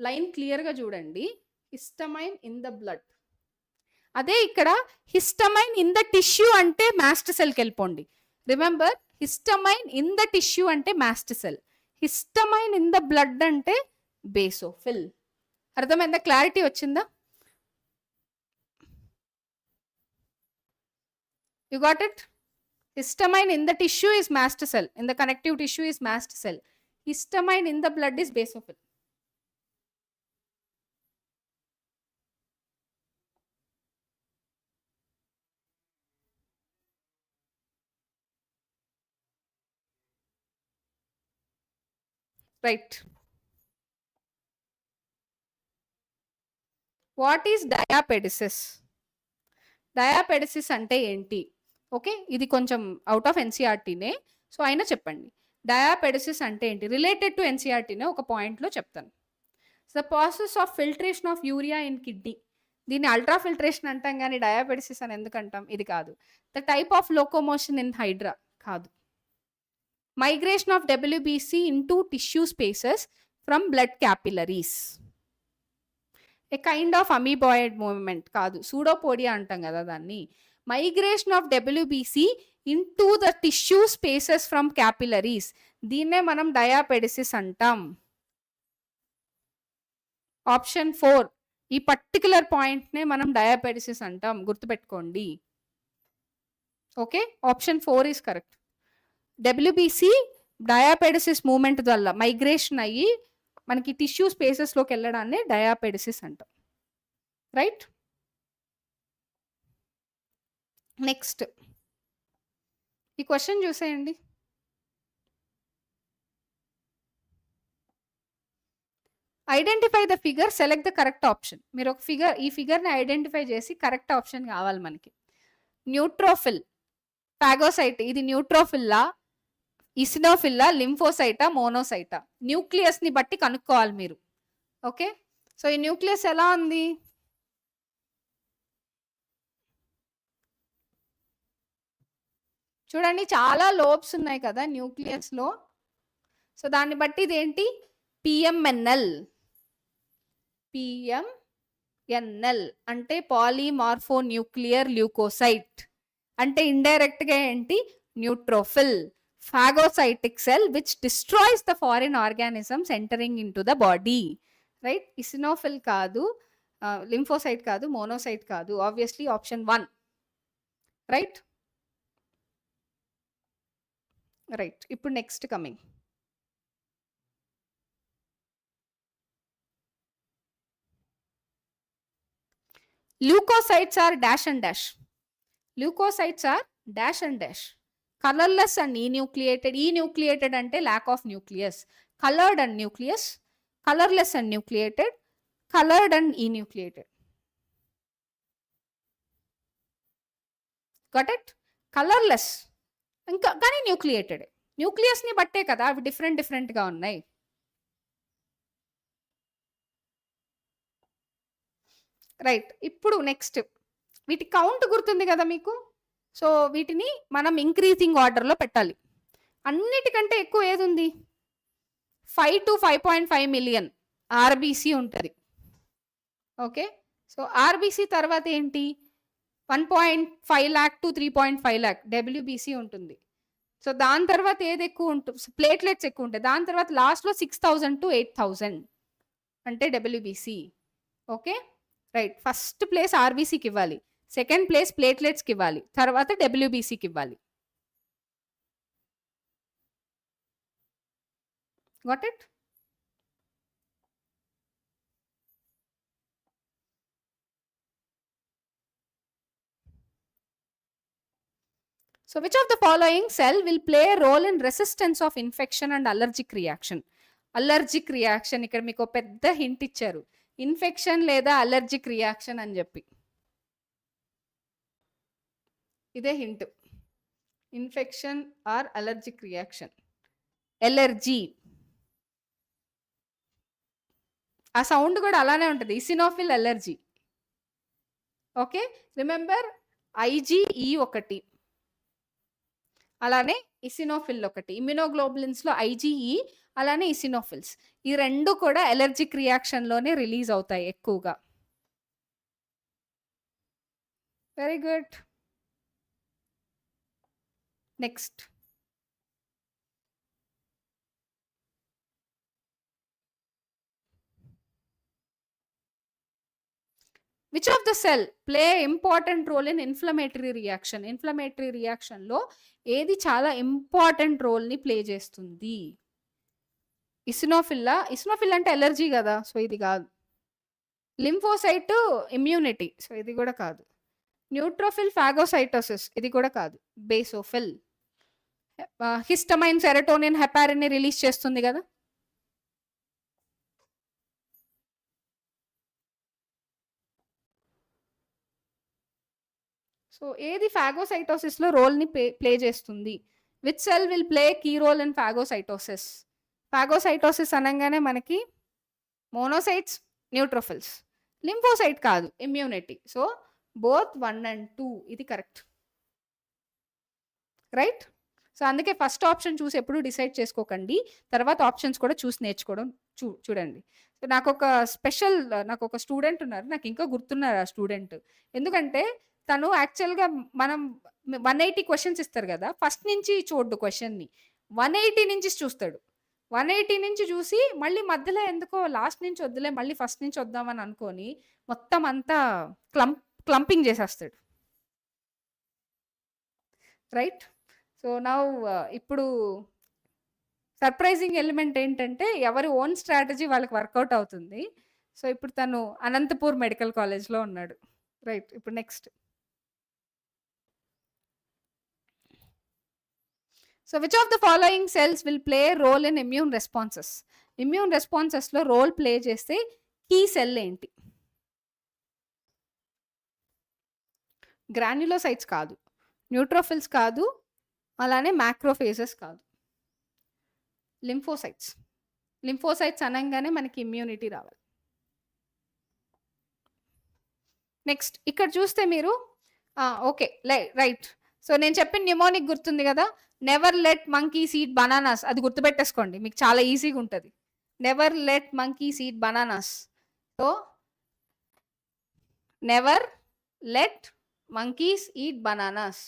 [SPEAKER 2] line క్లియర్గా చూడండి. Histamine in the blood. అదే ఇక్కడ histamine in the tissue అంటే mast సెల్కి వెళ్ళిపోండి. Remember, histamine in the tissue అంటే mast cell, histamine in the blood అంటే బేసోఫిల్. అర్థమైందా? క్లారిటీ వచ్చిందా? You got it? Histamine in the tissue is mast cell, in the connective tissue is mast cell. Histamine in the blood is basophil. Right. What is diapedesis? Diapedesis అంటే ఏంటి? Okay, ఇది కొంచెం out of ఎన్సీఆర్టీనే, so అయినా చెప్పండి. డయాపెడిసిస్ అంటే ఏంటి? Related to ఎన్సీఆర్టీనే ఒక పాయింట్లో చెప్తాను. The process of filtration of urea in kidney. దీన్ని అల్ట్రా ఫిల్ట్రేషన్ అంటాం కానీ డయాబెటిసిస్ అని ఎందుకు అంటాం? ఇది కాదు. The type of locomotion in Hydra కాదు. Migration of WBC into tissue spaces from blood capillaries. A kind of amoeboid movement కాదు. సూడోపోడియా అంటాం కదా దాన్ని. Migration of WBC into the tissue spaces from capillaries, దీన్నే మనం డయాపెడిసిస్ అంటాం. Option 4, ఈ particular పాయింట్నే మనం డయాపెడిసిస్ అంటాం, గుర్తుపెట్టుకోండి. Okay, option 4 is correct. WBC diapedesis movement వల్ల మైగ్రేషన్ అయ్యి మనకి టిష్యూ స్పేసెస్లోకి వెళ్ళడాన్ని డయాపెడిసిస్ అంటాం. రైట్, నెక్స్ట్ ఈ క్వశ్చన్ చూసేయండి. Identify the figure, select the correct option. మీరు ఒక ఫిగర్, ఈ ఫిగర్ని ఐడెంటిఫై చేసి కరెక్ట్ ఆప్షన్ కావాలి మనకి. న్యూట్రోఫిల్, ఫాగోసైట్, ఇది న్యూట్రోఫిల్లా, ఇసినోఫిల్లా, లింఫోసైటా, మోనోసైటా? న్యూక్లియస్ ని బట్టి కనుక్కోవాలి మీరు. ఓకే, సో ఈ న్యూక్లియస్ ఎలా ఉంది? చూడండి, చాలా లోబ్స్ ఉన్నాయి కదా న్యూక్లియస్ లో. సో దాన్ని బట్టి ఇదేంటి? పిఎంఎన్ఎల్. పిఎంఎన్ఎల్ అంటే పాలీమార్ఫో న్యూక్లియర్ ల్యూకోసైట్. అంటే ఇండైరెక్ట్ గా ఏంటి? Neutrophil. phagocytic cell which destroys the foreign organisms entering into the body. Right, eosinophil కాదు, lymphocyte కాదు, monocyte కాదు, obviously option 1. Right, right. ఇప్పుడు next coming. Leukocytes are dash and dash. Leukocytes are dash and dash. Colorless and enucleated. Enucleated ante lack of nucleus. Colored and nucleus. Colorless and nucleated. Colored and enucleated. Got it? Colorless ఇంకా కానీ nucleated. Nucleus ని బట్టే కదా అవి different గా ఉన్నాయి. Right, ఇప్పుడు next వీటి కౌంట్ గుర్తుంది కదా మీకు. సో వీటిని మనం ఇంక్రీజింగ్ ఆర్డర్లో పెట్టాలి. అన్నిటికంటే ఎక్కువ ఏది ఉంది? 5 to 5.5 మిలియన్ ఆర్బీసీ ఉంటుంది. ఓకే, సో ఆర్బీసీ తర్వాత ఏంటి? 1.5 lakh to 3.5 lakh డబ్ల్యూబీసీ ఉంటుంది. సో దాని తర్వాత ఏది ఎక్కువ ఉంటుంది? ప్లేట్లెట్స్ ఎక్కువ ఉంటాయి. దాని తర్వాత లాస్ట్లో 6,000 to 8,000 అంటే WBC. Okay, right. First place ఆర్బీసీకి ఇవ్వాలి, సెకండ్ ప్లేస్ ప్లేట్లెట్స్కి ఇవ్వాలి, తర్వాత డబ్ల్యూబీసీకి ఇవ్వాలి. Got it? So which of the following cell will play a role in resistance of infection and allergic reaction? Allergic reaction ఇక్కడ మీకు పెద్ద హింట్ ఇచ్చారు, ఇన్ఫెక్షన్ లేదా అలర్జిక్ రియాక్షన్ అని చెప్పి. ఇదే hint, infection or allergic reaction. Allergy, ఆ sound కూడా అలానే ఉంటుంది, ఇసినోఫిల్ ఎలర్జీ. ఓకే, రిమెంబర్ ఐజీఈ ఒకటి, అలానే ఇసినోఫిల్ ఒకటి. ఇమ్యునోగ్లోబులిన్స్ లో ఐజీఈ, అలానే ఇసినోఫిల్స్, ఈ రెండు కూడా ఎలర్జిక్ రియాక్షన్ లోనే రిలీజ్ అవుతాయి ఎక్కువగా. Very good. Next, which of the cell play important role in inflammatory reaction? Inflammatory reaction లో ఏది చాలా ఇంపార్టెంట్ రోల్ ని ప్లే చేస్తుంది? ఇసినోఫిల్లా? ఇసినోఫిల్ అంటే ఎలర్జీ కదా, సో ఇది కాదు. లింఫోసైట్ ఇమ్యూనిటీ, సో ఇది కూడా కాదు. న్యూట్రోఫిల్ ఫాగోసైటోసిస్, ఇది కూడా కాదు. బేసోఫిల్ హిస్టమైన్, సెరటోనిన్, హెపారిన్ ని రిలీజ్ చేస్తుంది కదా. సో ఏది ఫాగోసైటోసిస్లో రోల్ని ప్లే చేస్తుంది? Which cell will play key role in phagocytosis? Phagocytosis అనగానే మనకి మోనోసైట్స్, న్యూట్రోఫిల్స్. లింఫోసైట్ కాదు, ఇమ్యూనిటీ. సో బోత్ 1 and 2 ఇది కరెక్ట్, రైట్? సో అందుకే ఫస్ట్ ఆప్షన్ చూసి ఎప్పుడు డిసైడ్ చేసుకోకండి, తర్వాత ఆప్షన్స్ కూడా చూసి నేర్చుకోవడం చూడండి. సో నాకు ఒక స్టూడెంట్ ఉన్నారు, నాకు ఇంకా గుర్తున్నారు ఆ స్టూడెంట్. ఎందుకంటే తను యాక్చువల్గా మనం 180 క్వశ్చన్స్ ఇస్తారు కదా, ఫస్ట్ నుంచి చూడ్డు క్వశ్చన్ని, 180 నుంచి చూస్తాడు. 180 నుంచి చూసి మళ్ళీ మధ్యలో ఎందుకో లాస్ట్ నుంచి వద్దులే మళ్ళీ ఫస్ట్ నుంచి వద్దామని అనుకొని మొత్తం అంతా క్లంపింగ్ చేసేస్తాడు, రైట్? సో నా ఇప్పుడు సర్ప్రైజింగ్ ఎలిమెంట్ ఏంటంటే ఎవరి ఓన్ స్ట్రాటజీ వాళ్ళకి వర్కౌట్ అవుతుంది. సో ఇప్పుడు తను అనంతపూర్ మెడికల్ కాలేజ్లో ఉన్నాడు, రైట్? ఇప్పుడు next. So which of the following cells will play role in immune responses? Immune రెస్పాన్సెస్లో రోల్ ప్లే చేస్తే కీ సెల్ ఏంటి? గ్రాన్యులోసైట్స్ కాదు, న్యూట్రోఫిల్స్ కాదు, అలానే మ్యాక్రోఫేజెస్ కాదు, లింఫోసైట్స్. లింఫోసైట్స్ అనగానే మనకి ఇమ్యూనిటీ రావాలి. నెక్స్ట్ ఇక్కడ చూస్తే మీరు ఓకే రైట్. సో నేను చెప్పిన న్యూమోనిక్ గుర్తుంది కదా, never let monkeys eat bananas, అది గుర్తుపెట్టేసుకోండి, మీకు చాలా ఈజీగా ఉంటుంది. Never let monkeys eat bananas. So never let monkeys eat bananas.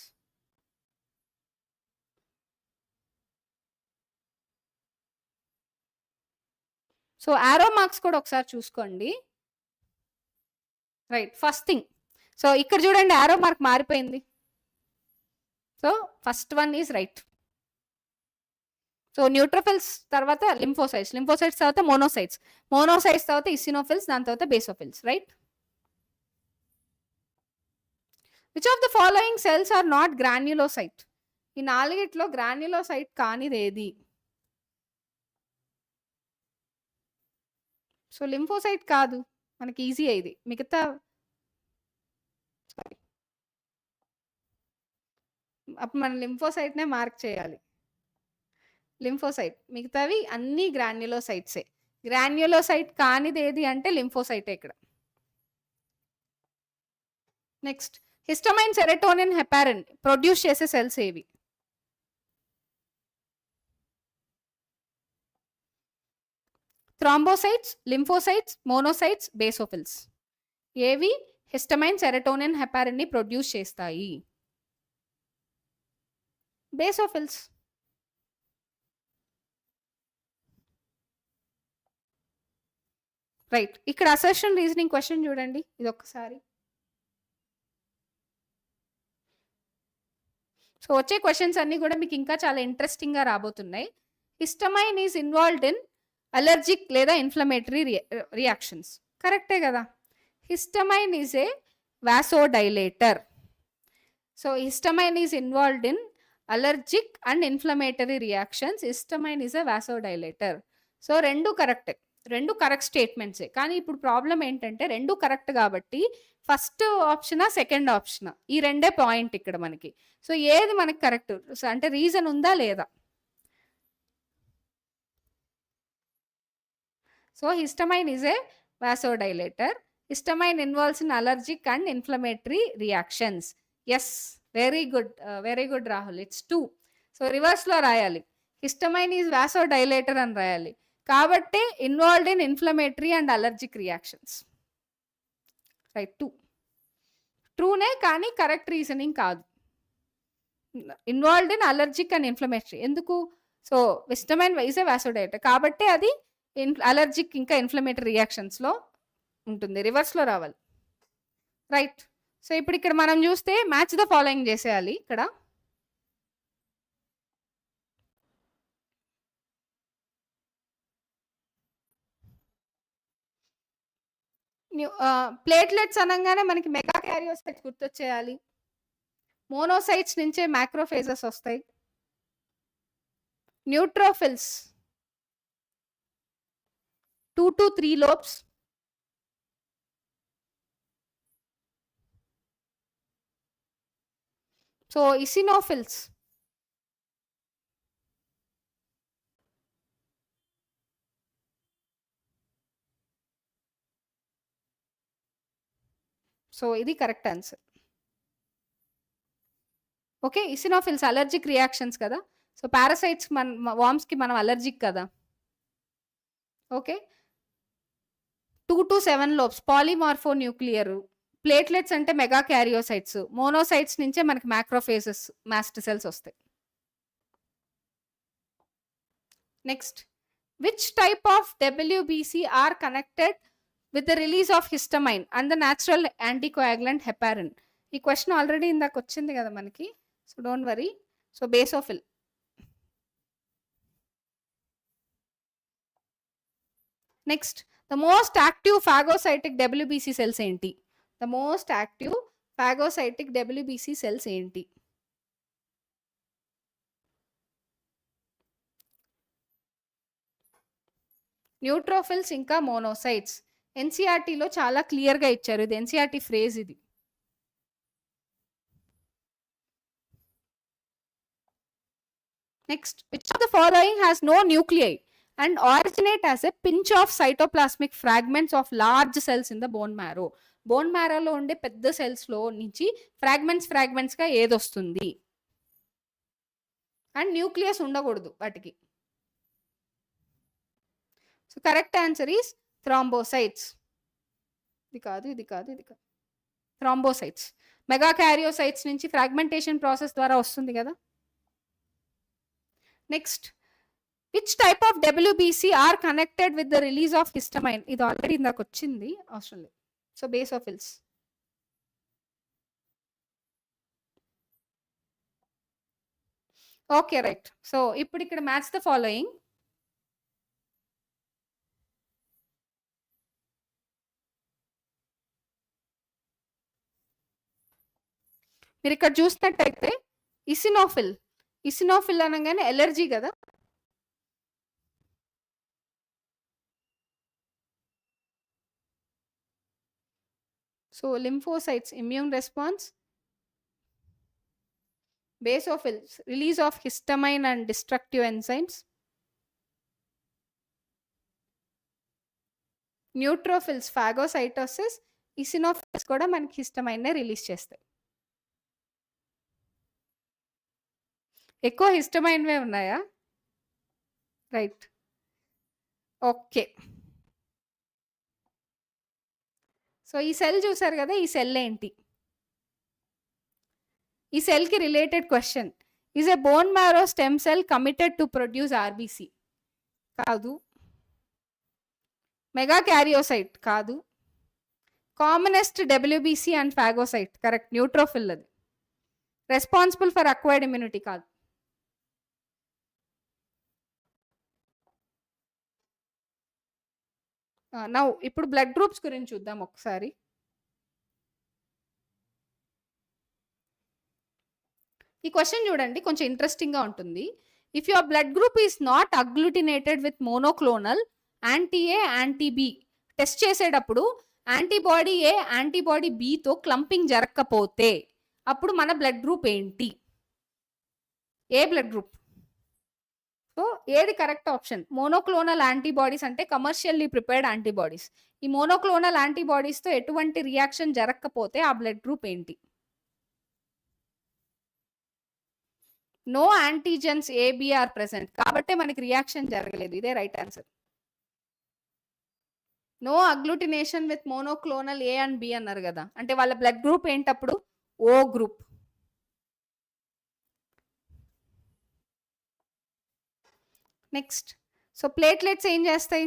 [SPEAKER 2] So ఆరో మార్క్స్ కూడా ఒకసారి చూసుకోండి, రైట్? ఫస్ట్ థింగ్, సో ఇక్కడ చూడండి ఆరో మార్క్ మారిపోయింది. So first one is right. So neutrophils తర్వాత లింఫోసైట్స్, లింఫోసైట్స్ తర్వాత మోనోసైట్స్, మోనోసైట్స్ తర్వాత ఇసినోఫిల్స్, దాని తర్వాత basophils, right? Which of the following cells are not granulocyte? ఈ నాలుగిట్లో గ్రాన్యులోసైట్ కానిది ఏది? సో లింఫోసైట్ కాదు, మనకి ఈజీ అయ్యింది. మిగతా అప్పుడు మనం లింఫోసైట్నే మార్క్ చేయాలి, లింఫోసైట్. మిగతావి అన్ని గ్రాన్యులోసైట్సే. గ్రాన్యులోసైట్ కానిది ఏది అంటే లింఫోసైటే ఇక్కడ. Next, histamine, serotonin, heparin produce చేసే సెల్స్ ఏవి? Thrombocytes, lymphocytes, monocytes, basophils. ఏవి హిస్టమైన్, సెరోటోనిన్, హెపారిన్ ని ప్రొడ్యూస్ చేస్తాయి? బేసోఫిల్స్. రైట్. ఇక్కడ అసర్షన్ రీజనింగ్ క్వశ్చన్ చూడండి, ఇది ఒక్కసారి. సో వచ్చే క్వశ్చన్స్ అన్ని కూడా మీకు ఇంకా చాలా ఇంట్రెస్టింగ్ గా రాబోతున్నాయి. Histamine is involved in allergic లేదా ఇన్ఫ్లమేటరీ రియాక్షన్స్, కరెక్టే కదా? Histamine is a vasodilator. So histamine is involved in allergic and inflammatory reactions. Histamine is a vasodilator. So రెండు కరెక్ట్, రెండు కరెక్ట్ స్టేట్మెంట్సే. కానీ ఇప్పుడు ప్రాబ్లం ఏంటంటే రెండు కరెక్ట్ కాబట్టి ఫస్ట్ ఆప్షనా సెకండ్ ఆప్షనా, ఈ రెండే పాయింట్ ఇక్కడ మనకి. సో ఏది మనకి కరెక్ట్ అంటే రీజన్ ఉందా లేదా? So histamine is a vasodilator. Histamine involves in allergic and inflammatory reactions. Yes, very good Rahul, it's 2. So రివర్స్లో రాయాలి, హిస్టమైన్ ఈజ్ వాసోడైలేటర్ అని రాయాలి. కాబట్టి involved in inflammatory and allergic reactions, right? 2 ట్రూనే, కానీ కరెక్ట్ రీజనింగ్ కాదు. Involved in allergic and inflammatory ఎందుకు? So histamine is a vasodilator కాబట్టి అది అలర్జిక్ ఇంకా ఇన్ఫ్లమేటరీ రియాక్షన్స్లో ఉంటుంది, రివర్స్లో రావాలి, రైట్? సో ఇప్పుడు ఇక్కడ మనం చూస్తే మ్యాచ్ ద ఫాలోయింగ్ చేసేయాలి. ఇక్కడ ప్లేట్లెట్స్ అనగానే మనకి మెగా క్యారియోసైట్స్ గుర్తొచ్చేయాలి. మోనోసైట్స్ నుంచే మ్యాక్రోఫేజెస్ వస్తాయి. Neutrophils 2 to 3 lobes. So eosinophils so ఇది correct answer. Okay, eosinophils allergic reactions కదా. సో పారాసైట్స్ వామ్స్ కి మనం అలర్జిక్ కదా. Okay, 2 to 7 lobes, polymorphonuclear. Platelets అంటే మెగా క్యారియోసైట్స్, మోనోసైట్స్ నుంచే మనకి మ్యాక్రోఫేజెస్ మాస్ట్ సెల్స్ వస్తాయి. Next, which type of WBC are connected with the release of histamine and the natural anticoagulant heparin. ఈ question already ఇందాక వచ్చింది కదా మనకి, so don't worry. So basophil. Next, the most active phagocytic WBC cells ఏంటి? The most active phagocytic WBC cells ఏంటి? Neutrophils ఇంకా monocytes. ఎన్సీఆర్టీలో చాలా క్లియర్గా ఇచ్చారు, ఇది ఎన్సీఆర్టీ ఫ్రేజ్ ఇది. Next, which of the following has no nuclei and originate as a pinch of cytoplasmic fragments of large cells in the bone marrow. Bone మ్యారోలో ఉండే పెద్ద సెల్స్ లో నుంచి ఫ్రాగ్మెంట్స్ గా ఏదొస్తుంది? అండ్ న్యూక్లియస్ ఉండకూడదు వాటికి. So correct answer is thrombocytes. ఇది కాదు, ఇది కాదు, ఇది కాదు. థ్రాంబోసైట్స్ మెగా క్యారియోసైట్స్ నుంచి ఫ్రాగ్మెంటేషన్ ప్రాసెస్ ద్వారా వస్తుంది కదా. Next, which type of WBC are connected with the release of histamine? ఇది ఆల్రెడీ ఇందాక వచ్చింది, అవసరం లేదు. So basophils. Okay, right. So ఇప్పుడు ఇక్కడ మ్యాచ్ ద ఫాలోయింగ్. మీరు ఇక్కడ చూసినట్టయితే ఇసినోఫిల్ అనగానే ఎలర్జీ కదా. So lymphocytes immune response, basophils release of histamine and destructive enzymes, neutrophils phagocytosis, eosinophils కూడా మనకి హిస్టమైన్ నే రిలీజ్ చేస్తాయి. ఎక్కువ హిస్టమైన్ వే ఉన్నాయా? Right, okay. సో ఈ సెల్ చూసారు కదా, ఈ సెల్ ఏంటి? ఈ సెల్ కి related question, is a bone marrow stem cell committed to produce RBC? కాదు. మెగా క్యారియోసైట్? కాదు. Commonest WBC and phagocyte? Correct, neutrophil. అది రెస్పాన్సిబుల్ ఫర్ అక్వైర్డ్ ఇమ్యూనిటీ? కాదు. నౌ ఇప్పుడు బ్లడ్ గ్రూప్స్ గురించి చూద్దాం ఒకసారి. ఈ క్వశ్చన్ చూడండి, కొంచెం ఇంట్రెస్టింగ్ గా ఉంటుంది. If your blood group is not agglutinated with monoclonal anti A anti B, test చేసేటప్పుడు యాంటీబాడీ ఏ యాంటీబాడీ బితో క్లంపింగ్ జరగకపోతే అప్పుడు మన బ్లడ్ గ్రూప్ ఏంటి? A blood group? సో ఏది కరెక్ట్ ఆప్షన్? మోనోక్లోనల్ యాంటీబాడీస్ అంటే కమర్షియల్లీ ప్రిపేర్డ్ యాంటీబాడీస్. ఈ monoclonal యాంటీబాడీస్తో ఎటువంటి రియాక్షన్ జరగకపోతే ఆ బ్లడ్ గ్రూప్ ఏంటి? No antigens AB are present, కాబట్టి మనకి రియాక్షన్ జరగలేదు. ఇదే right answer. No agglutination with monoclonal A and B అన్నారు కదా, అంటే వాళ్ళ బ్లడ్ గ్రూప్ ఏంటప్పుడు? ఓ గ్రూప్. నెక్స్ట్, సో ప్లేట్లెట్స్ ఏం చేస్తాయి?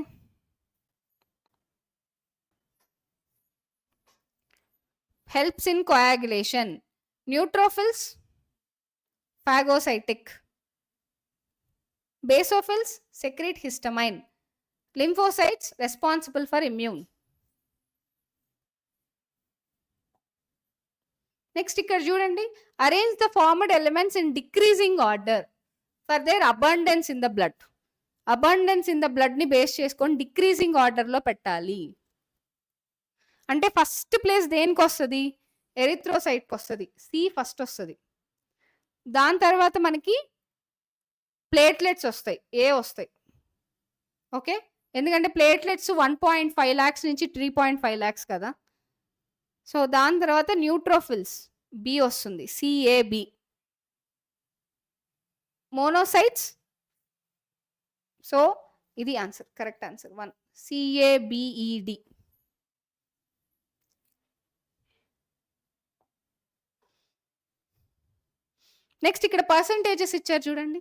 [SPEAKER 2] Helps in coagulation. Neutrophils phagocytic, basophils secrete histamine, lymphocytes responsible for immune. Next ఇక్కడ చూడండి, arrange the formed elements in decreasing order for their abundance in the blood. Abundance in the blood ని base చేసుకొని decreasing order లో పెట్టాలి. అంటే first place దేనికి వస్తుంది? ఎరిథ్రోసైట్కి వస్తుంది. సి ఫస్ట్ వస్తుంది. దాని తర్వాత మనకి ప్లేట్లెట్స్ వస్తాయి, ఏ వస్తాయి. ఓకే, ఎందుకంటే ప్లేట్లెట్స్ 1.5 lakhs నుంచి 3.5 lakhs కదా. సో దాని తర్వాత న్యూట్రోఫిల్స్ బి వస్తుంది, సిఏబి. మోనోసైట్స్, సో ఇది ఆన్సర్, కరెక్ట్ ఆన్సర్ 1, సిఏబిఈడి. నెక్స్ట్ ఇక్కడ పర్సంటేజెస్ ఇచ్చారు చూడండి.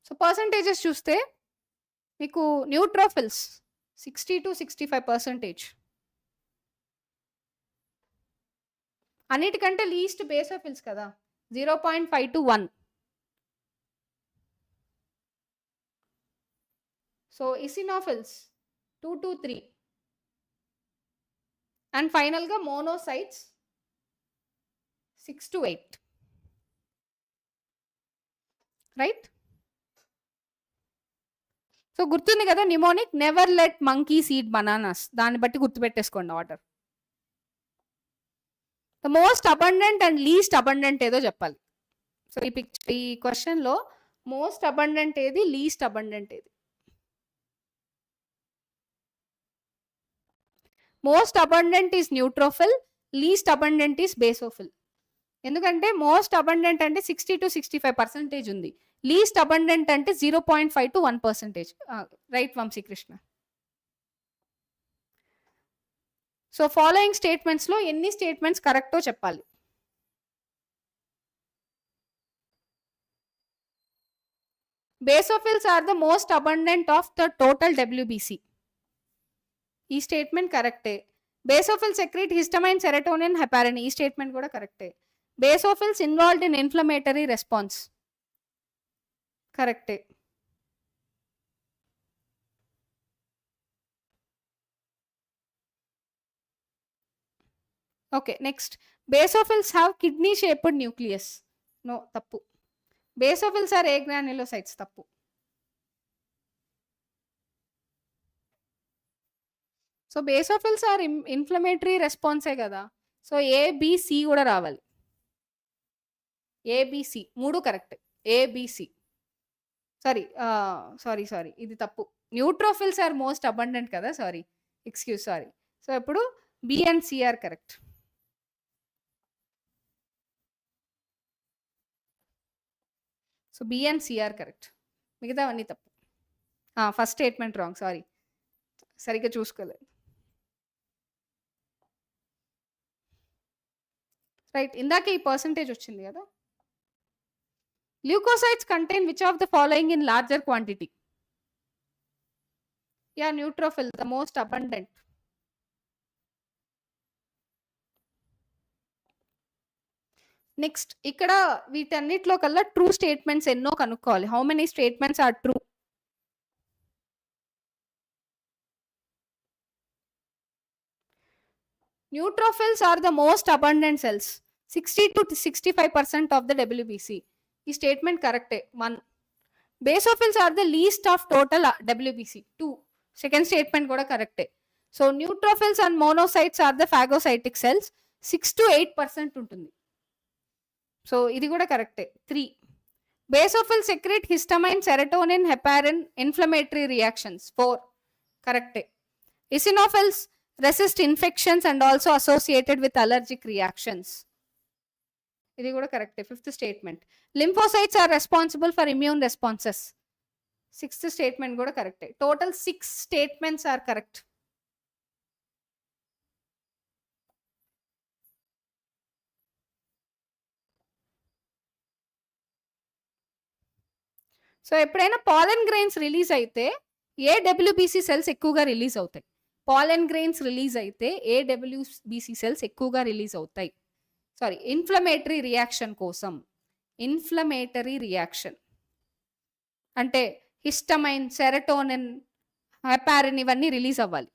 [SPEAKER 2] సో పర్సంటేజెస్ చూస్తే మీకు న్యూట్రోఫిల్స్ 60 to 65%. అన్నిటికంటే లీస్ట్ బేసోఫిల్స్ కదా, 0.5 to 1. So eosinophils 2 to 3. And ఫైనల్గా మోనోసైట్స్ 6 to 8. రైట్. సో గుర్తుంది కదా, mnemonic never let monkeys eat bananas, దాన్ని బట్టి గుర్తుపెట్టేసుకోండి order. The most abundant and least abundant ఏదో చెప్పాలి. సో ఈ క్వశ్చన్లో మోస్ట్ అబండెంట్ ఏది, లీస్ట్ అబండెంట్ ఏది? Most abundant is neutrophil, least abundant is basophil. ఎందుకంటే మోస్ట్ అబండెంట్ అంటే 60 to 65% ఉంది, లీస్ట్ అబండెంట్ అంటే 0.5 to 1%. Right Vamsikrishna. So following స్టేట్మెంట్స్లో ఎన్ని స్టేట్మెంట్స్ కరెక్టో చెప్పాలి. Basophils are the most abundant of the total WBC. ఈ స్టేట్మెంట్ కరెక్టే. Basophil secrete histamine, serotonin, heparin, ఈ స్టేట్మెంట్ కూడా కరెక్టే. Basophils involved in inflammatory response, కరెక్టే. Okay, next basophils have kidney shaped nucleus, no, తప్పు. బేసోఫిల్స్ ఆర్ ఏ గ్రాన్యులోసైట్స్, తప్పు. So basophils are inflammatory రెస్పాన్సే కదా, సో ఏబిసి కూడా రావాలి. ABC 3 correct. ఏబిసి, సారీ ఇది తప్పు. న్యూట్రోఫిల్స్ ఆర్ మోస్ట్ అబండెంట్ కదా, సారీ, ఎక్స్క్యూజ్, సారీ. సో ఇప్పుడు B and C are correct. So B and C are correct, మిగతావన్నీ తప్పు. ఫస్ట్ స్టేట్మెంట్ రాంగ్, సారీ, సరిగ్గా చూసుకోలేదు. రైట్, ఇందాకే ఈ పర్సంటేజ్ వచ్చింది కదా. Leucocytes contain which of the following in larger quantity? Yeah, neutrophil the most abundant. Next ఇక్కడ వీటన్నిటిలో కల్లా ట్రూ స్టేట్మెంట్స్ ఎన్నో కనుక్కోవాలి. How many statements are true? Neutrophils are the most abundant cells, 60 to 65% of the WBC. ఈ statement కరెక్టే, 1. Basophils are the least of total WBC, 2. Second statement కూడా కరెక్టే. So neutrophils and monocytes are the phagocytic cells, 6 to 8% ఉంటుంది. So ఇది కూడా కరెక్టే, 3. Basophil secrete histamine, serotonin, heparin, inflammatory reactions, 4. కరెక్టే. Eosinophils resist infections and also associated with allergic reactions, ఇది కూడా కరెక్టే, 5th statement. Lymphocytes are responsible for immune responses, 6th statement కూడా కరెక్టే. Total 6 statements are correct. So ఎప్పుడైనా pollen grains release అయితే ఏ WBC cells ఎక్కువగా రిలీజ్ అవుతాయి? పాలెన్ గ్రెయిన్స్ రిలీజ్ అయితే ఏ డబ్ల్యూబీసీ సెల్స్ ఎక్కువగా రిలీజ్ అవుతాయి? సారీ, ఇన్ఫ్లమేటరీ రియాక్షన్ కోసం. ఇన్ఫ్లమేటరీ రియాక్షన్ అంటే హిస్టమైన్, సెరటోనిన్, హెపారిన్ ఇవన్నీ రిలీజ్ అవ్వాలి.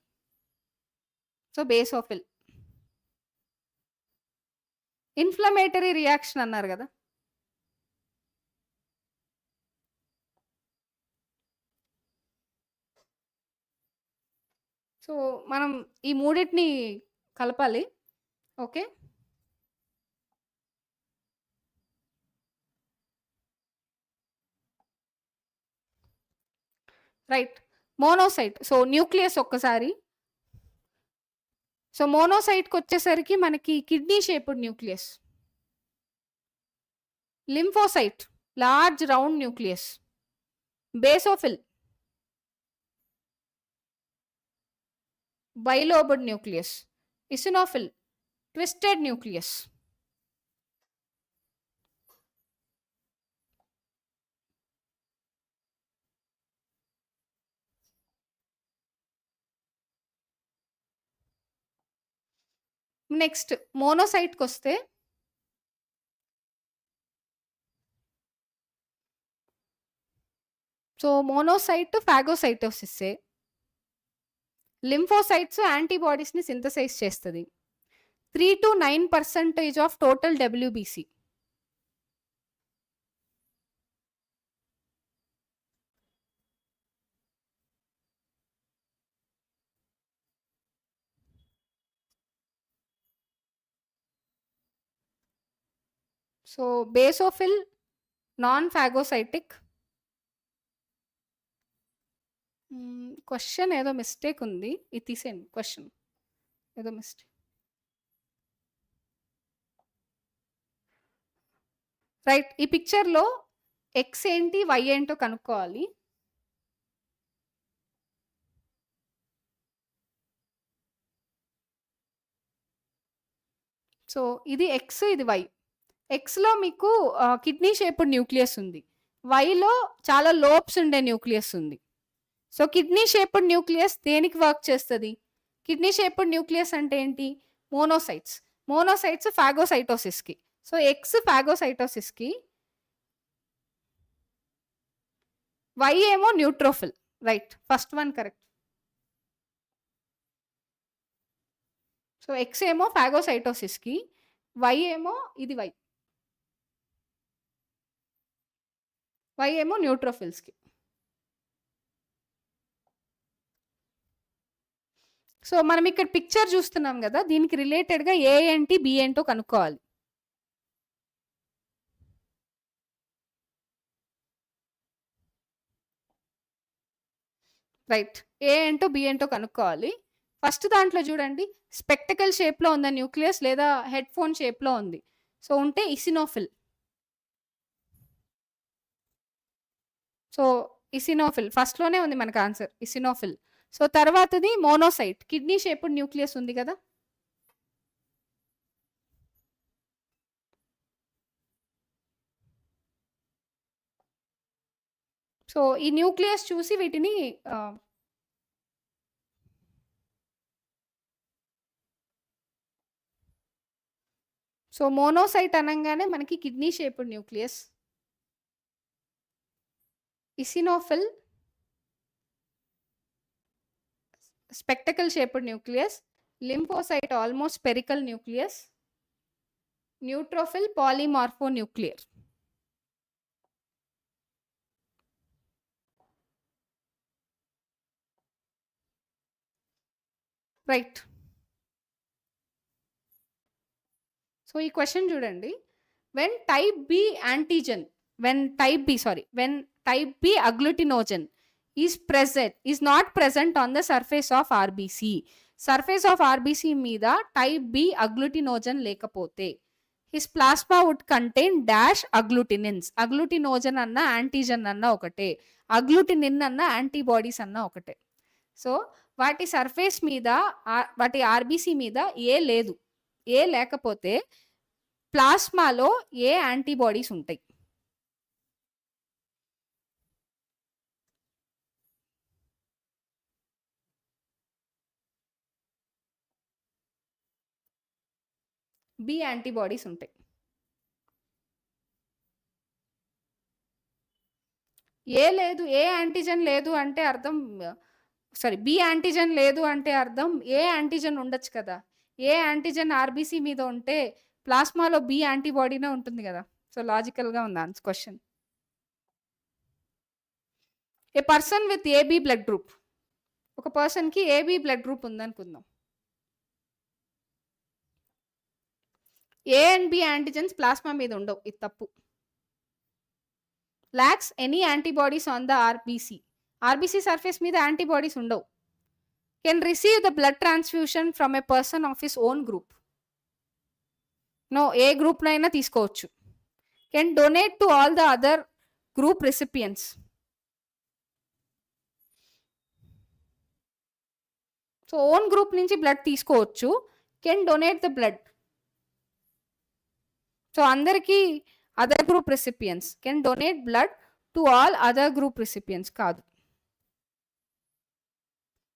[SPEAKER 2] So basophil. ఇన్ఫ్లమేటరీ రియాక్షన్ అన్నారు కదా, సో మనం ఈ మూడిటిని కలపాలి. Okay. Right. Monocyte. So nucleus ఒక్కసారి. సో మోనోసైట్కి వచ్చేసరికి మనకి kidney shaped nucleus. Lymphocyte large round nucleus. Basophil bilobed nucleus. Eosinophil twisted nucleus. Next మోనోసైట్కి వస్తే సో మోనోసైట్ ఫాగోసైటోసిస్. లింఫోసైట్స్ యాంటీబాడీస్ని సింథసైజ్ చేస్తుంది. 3 to 9% of total WBC. So basophil non phagocytic. Question ఏదో mistake ఉంది, ఇది తీసేయండి. క్వశ్చన్ ఏదో మిస్టేక్. రైట్. ఈ పిక్చర్లో ఎక్స్ ఏంటి వై ఏంటో కనుక్కోవాలి. సో ఇది ఎక్స్, ఇది వై. ఎక్స్లో మీకు కిడ్నీ షేప్డ్ న్యూక్లియస్ ఉంది. వైలో చాలా లోబ్స్ ఉండే న్యూక్లియస్ ఉంది. సో కిడ్నీ షేప్డ్ న్యూక్లియస్ దేనికి వర్క్ చేస్తుంది? కిడ్నీ షేప్డ్ న్యూక్లియస్ అంటే ఏంటి? మోనోసైట్స్. మోనోసైట్స్ ఫాగోసైటోసిస్కి. సో ఎక్స్ ఫాగోసైటోసిస్కి, వై ఏమో neutrophil. Right, first one correct. So X ఏమో ఫాగోసైటోసిస్కి, వై ఏమో ఇది వై ఏమో న్యూట్రోఫిల్స్కి. సో మనం ఇక్కడ పిక్చర్ చూస్తున్నాం కదా, దీనికి రిలేటెడ్గా ఏ ఏంటి బి ఏంటో కనుక్కోవాలి. రైట్, ఏ ఏంటో బి ఏంటో కనుక్కోవాలి. ఫస్ట్ దాంట్లో చూడండి, స్పెక్టికల్ షేప్లో ఉన్న న్యూక్లియస్ లేదా హెడ్ ఫోన్ షేప్లో ఉంది. సో ఉంటే ఇసినోఫిల్. సో ఇసినోఫిల్ ఫస్ట్లోనే ఉంది మనకు ఆన్సర్, ఇసినోఫిల్. సో తర్వాతది మోనోసైట్, కిడ్నీ షేప్డ్ న్యూక్లియస్ ఉంది కదా. సో ఈ న్యూక్లియస్ చూసి వీటిని సో మోనోసైట్ అనగానే మనకి kidney shaped nucleus, eosinophil spectacle shaped nucleus, lymphocyte almost spherical nucleus, neutrophil polymorphonuclear. Right. So ఈ క్వశ్చన్ చూడండి, when type B agglutinogen is not present on the surface of RBC. Surface of RBC మీద type B agglutinogen లేకపోతే his plasma would contain dash agglutinins. Agglutinogen అన్న antigen అన్న ఒకటే, అగ్లూటినిన్ అన్న antibodies అన్న ఒకటే. సో వాటి సర్ఫేస్ మీద, వాటి ఆర్బీసీ మీద ఏ లేదు. ఏ లేకపోతే ప్లాస్మాలో ఏ యాంటీబాడీస్ ఉంటాయి? బి యాంటీబాడీస్ ఉంటాయి. ఏ లేదు, ఏ యాంటీజన్ లేదు అంటే అర్థం, సారీ బి యాంటీజన్ లేదు అంటే అర్థం ఏ యాంటీజన్ ఉండొచ్చు కదా. ఏ యాంటీజన్ ఆర్బీసీ మీద ఉంటే ప్లాస్మాలో బి యాంటీబాడీనే ఉంటుంది కదా. సో లాజికల్గా ఉంది answer question. A person with AB blood group, ఒక పర్సన్కి ఏబి బ్లడ్ గ్రూప్ ఉందనుకుందాం. A and B antigens plasma మీద ఉండవు, ఇది తప్పు. Lacks any antibodies on the RBC. RBC surface మీద యాంటీబాడీస్ ఉండవు. Can receive the blood transfusion from a person of his own group. No, ఏ గ్రూప్నైనా తీసుకోవచ్చు. Can donate to all the other group recipients. So own group నుంచి blood తీసుకోవచ్చు. Can donate the blood. So అందరికీ other group recipients. Can donate blood to all other group recipients కాదు.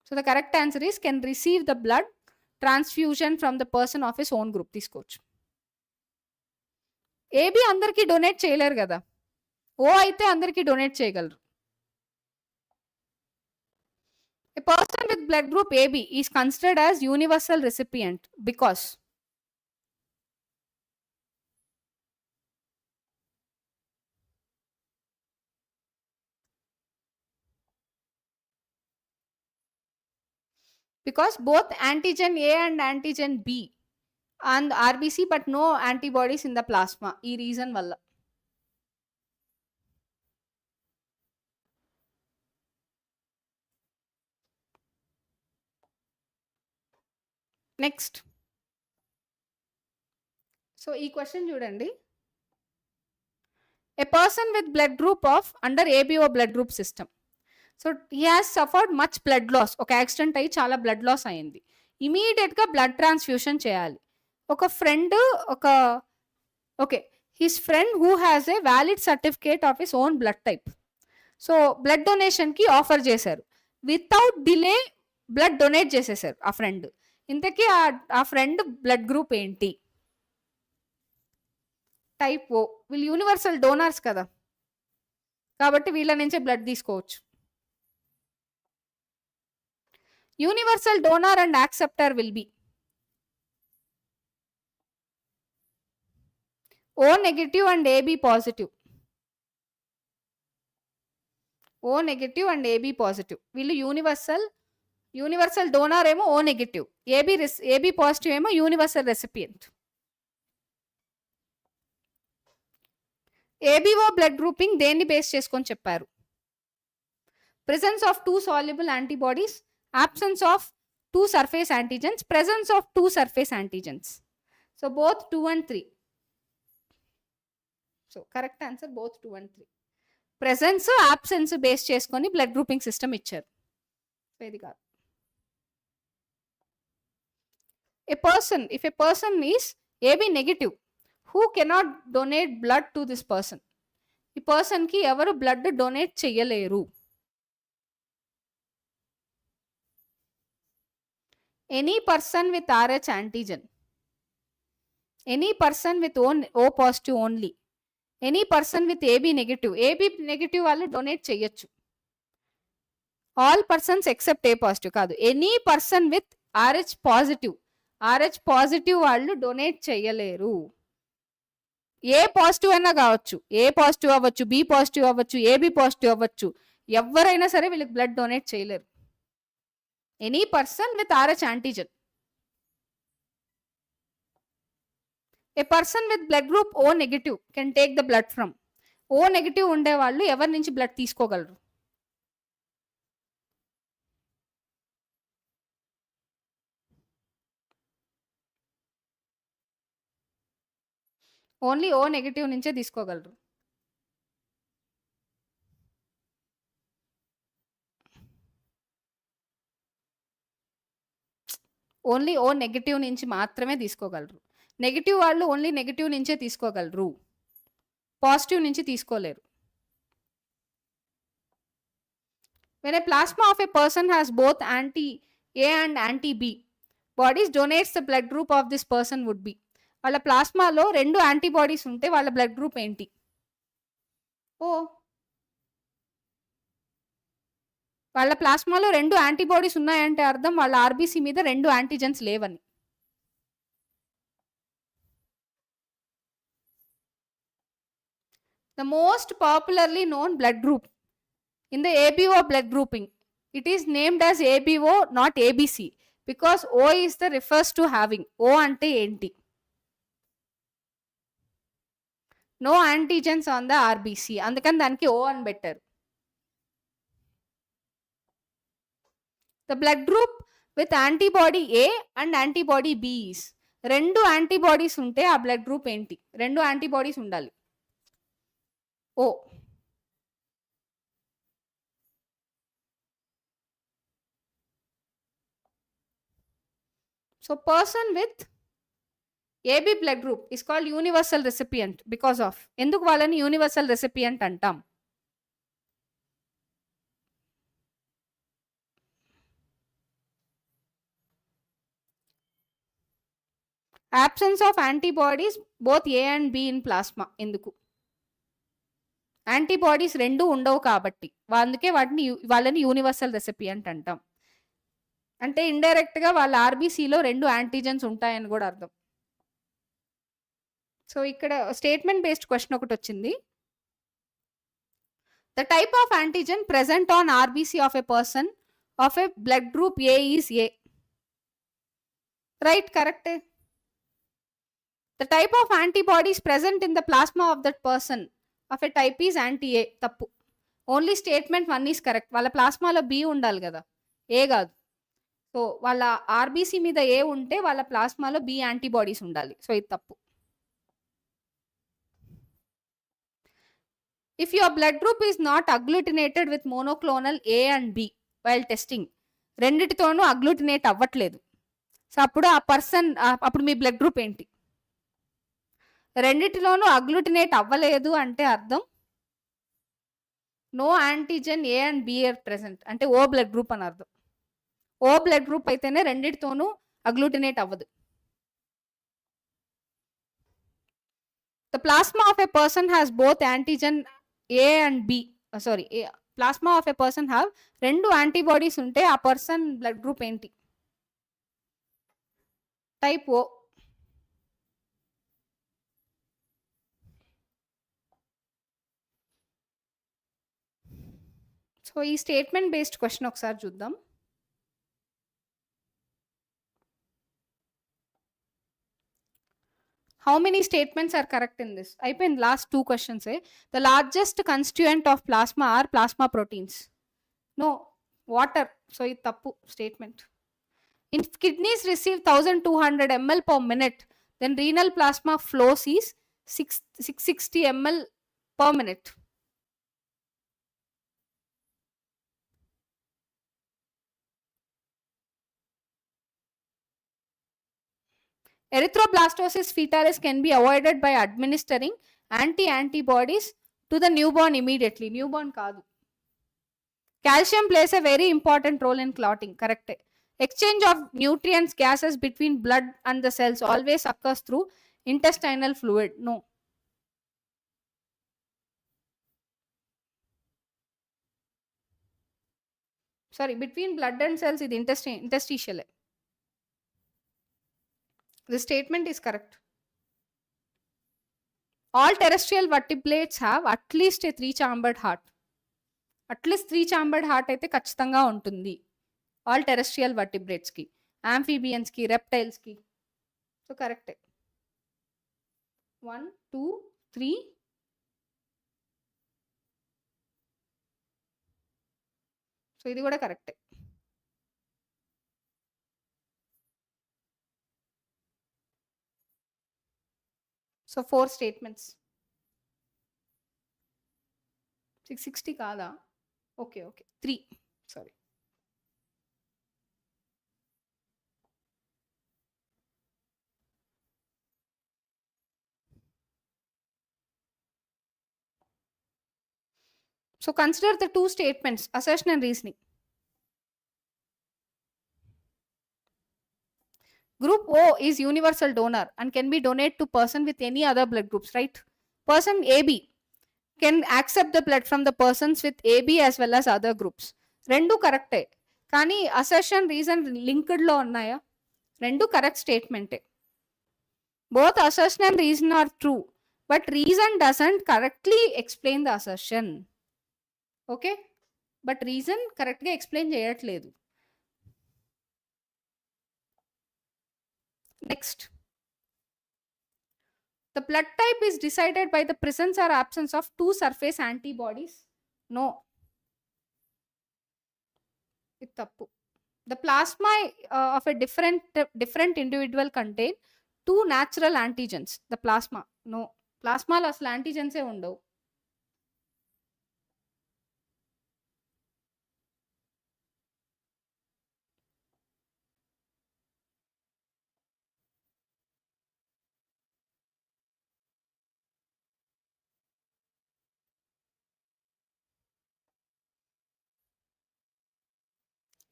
[SPEAKER 2] So the correct answer is can receive the blood transfusion from the person of his own group తీసుకోవచ్చు. AB అందరికీ donate చేయలేరు కదా, ఓ అయితే అందరికీ donate చేయగలరు. A person with blood group AB is considered as universal recipient because both antigen A and antigen B and RBC but no antibodies in the plasma. ఈ reason వల్ల. Next, so ఈ question చూడండి. A person with blood group of under ABO blood group system. So he has suffered much blood loss. ఒక accident అయ్యి చాలా blood loss అయింది. ఇమీడియట్గా blood transfusion చేయాలి. ఒక friend his friend who has a valid certificate of his own blood type. So blood డొనేషన్కి offer చేశారు. Without delay blood donate చేసేసారు ఆ ఫ్రెండ్. ఇంతకీ ఆ ఫ్రెండ్ బ్లడ్ గ్రూప్ ఏంటి? Type O. వీళ్ళు యూనివర్సల్ డోనర్స్ కదా, కాబట్టి వీళ్ళ నుంచే బ్లడ్ తీసుకోవచ్చు. Universal donor and acceptor will be O negative and AB positive. O negative and AB positive. వీళ్ళు యూనివర్సల్ డోనర్ ఏమో ఓ నెగటివ్, ఏబి పాజిటివ్ ఏమో universal recipient. ABO blood grouping దేన్ని బేస్ చేసుకొని చెప్పారు? Presence of 2 soluble antibodies, absence of 2 surface antigens, presence of 2 surface antigens. So both 2 and 3. So correct answer both 2 and 3. Presence, absence base చేసుకొని blood grouping system ఇచ్చారు. ఇది కాదు. If a person is AB negative, who cannot donate blood to this person? ఈ person కి ఎవరు blood donate చెయ్యలేరు. Any person with RH antigen, any person with O positive only, any person with AB negative. AB negative వాళ్ళు donate చెయ్యొచ్చు. All persons except A positive కాదు. Any person with RH positive వాళ్ళు donate చెయ్యలేరు. ఏ positive అయినా కావచ్చు, A positive అవ్వచ్చు, B positive అవ్వచ్చు, ఏబి పాజిటివ్ అవ్వచ్చు, ఎవరైనా సరే వీళ్ళకి బ్లడ్ డొనేట్ చేయలేరు. Any person with RH antigen. A person with blood group O negative can take the blood from. O negative ఉండే వాళ్ళు ఎవరి నుంచి బ్లడ్ తీసుకోగలరు? ఓన్లీ O నెగిటివ్ నుంచే తీసుకోగలరు. ఓన్లీ O నెగిటివ్ నుంచి మాత్రమే తీసుకోగలరు. నెగిటివ్ వాళ్ళు ఓన్లీ నెగిటివ్ నుంచే తీసుకోగలరు, పాజిటివ్ నుంచి తీసుకోలేరు. When a plasma of a person has both anti-A and anti-B, bodies donates the blood group of this person would be. వాళ్ళ ప్లాస్మాలో 2 antibodies ఉంటే వాళ్ళ బ్లడ్ గ్రూప్ ఏంటి? ఓ. వాళ్ళ ప్లాస్మాలో 2 యాంటీబాడీస్ ఉన్నాయంటే అర్థం వాళ్ళ ఆర్బీసీ మీద 2 యాంటీజెన్స్ లేవని. The most popularly known blood group in the ABO blood grouping It is named as ABO, not ABC, because O is the refers to having. O ante enti? No antigens on the RBC, అందుకని దానికి O అని పెట్టారు. The blood group with antibody A and antibody B is, రెండు antibodies ఉంటే ఆ blood group ఏంటి? రెండు antibodies ఉండాలి. O. So person with AB blood group is called universal recipient because of, ఎందుకు వాళ్ళని universal recipient అంటాం? Absence of antibodies both A and B in plasma. ఎందుకు? యాంటీబాడీస్ రెండు ఉండవు కాబట్టి, అందుకే వాళ్ళని యూనివర్సల్ రెసిపియంట్ అంటాం. అంటే ఇండైరెక్ట్ గా వాళ్ళ ఆర్బీసీలో రెండు యాంటీజెన్స్ ఉంటాయని కూడా అర్థం. సో ఇక్కడ స్టేట్మెంట్ బేస్డ్ క్వశ్చన్ ఒకటి వచ్చింది. The type of antigen present on RBC of a person of a blood group A is A. Right, కరెక్టే. The type of antibodies present in the plasma of that person of a type is anti A. తప్పు. Only statement 1 is correct. వాళ్ళ ప్లాస్మాలో B ఉండాలి కదా, ఏ కాదు. So వాళ్ళ RBC మీద A ఉంటే వాళ్ళ ప్లాస్మాలో బి యాంటీబాడీస్ ఉండాలి. సో ఇది తప్పు. If your blood group is not agglutinated with monoclonal A and B while testing, రెండిటితోనూ అగ్లూటినేట్ అవ్వట్లేదు. సో అప్పుడు ఆ పర్సన్, అప్పుడు మీ బ్లడ్ గ్రూప్ ఏంటి? రెండిటిలోనూ అగ్లూటినేట్ అవ్వలేదు అంటే అర్థం no antigen A and B are present, అంటే ఓ బ్లడ్ గ్రూప్ అని అర్థం. ఓ బ్లడ్ గ్రూప్ అయితేనే రెండిటితోనూ అగ్లూటినేట్ అవ్వదు. The plasma of a person has both antigen A and B, sorry, plasma of a person have రెండు యాంటీబాడీస్ ఉంటే ఆ పర్సన్ బ్లడ్ గ్రూప్ ఏంటి? Type O. సో ఈ స్టేట్మెంట్ బేస్డ్ క్వశ్చన్ ఒకసారి చూద్దాం. How many statements are correct in this? అయిపోయింది, last 2 questions. The largest constituent of plasma are plasma proteins. No, water. So ఇది తప్పు statement. If kidneys receive 1200 ml per minute, then renal plasma flows is 660 ml per minute. Erythroblastosis fetalis can be avoided by administering antibodies to the newborn immediately. Newborn kaadu. Calcium plays a very important role in clotting. Correct. Exchange of nutrients, gases between blood and the cells always occurs through intestinal fluid. No. Sorry, between blood and cells is interstitial. The statement is correct. All terrestrial vertebrates have at least a 3-chambered heart. At least 3-chambered heart అయితే ఖచ్చితంగా ఉంటుంది all terrestrial vertebrates కి, amphibians కి, reptiles కి. So కరెక్టే. 1 2 3. So ఇది కూడా కరెక్టే. So 4 statements. 660 కాదా? Okay 3. Sorry. So consider the 2 statements, assertion and reasoning. Group O is universal donor and can be donated to person with any other blood groups, right? Person AB can accept the blood from the persons with AB as well as other groups. రెండు కరెక్టే, కానీ assertion reason linked లో ఉన్నాయా? రెండు correct స్టేట్మెంటే. Both assertion and reason are true, but reason doesn't correctly explain the assertion. Okay, but reason కరెక్ట్గా explain చేయట్లేదు. Next, the blood type is decided by the presence or absence of two surface antibodies. No, ఇది తప్పు. The plasma of a different individual contain two natural antigens. The plasma. No. ప్లాస్మాలో అసలు యాంటీజెన్సే ఉండవు.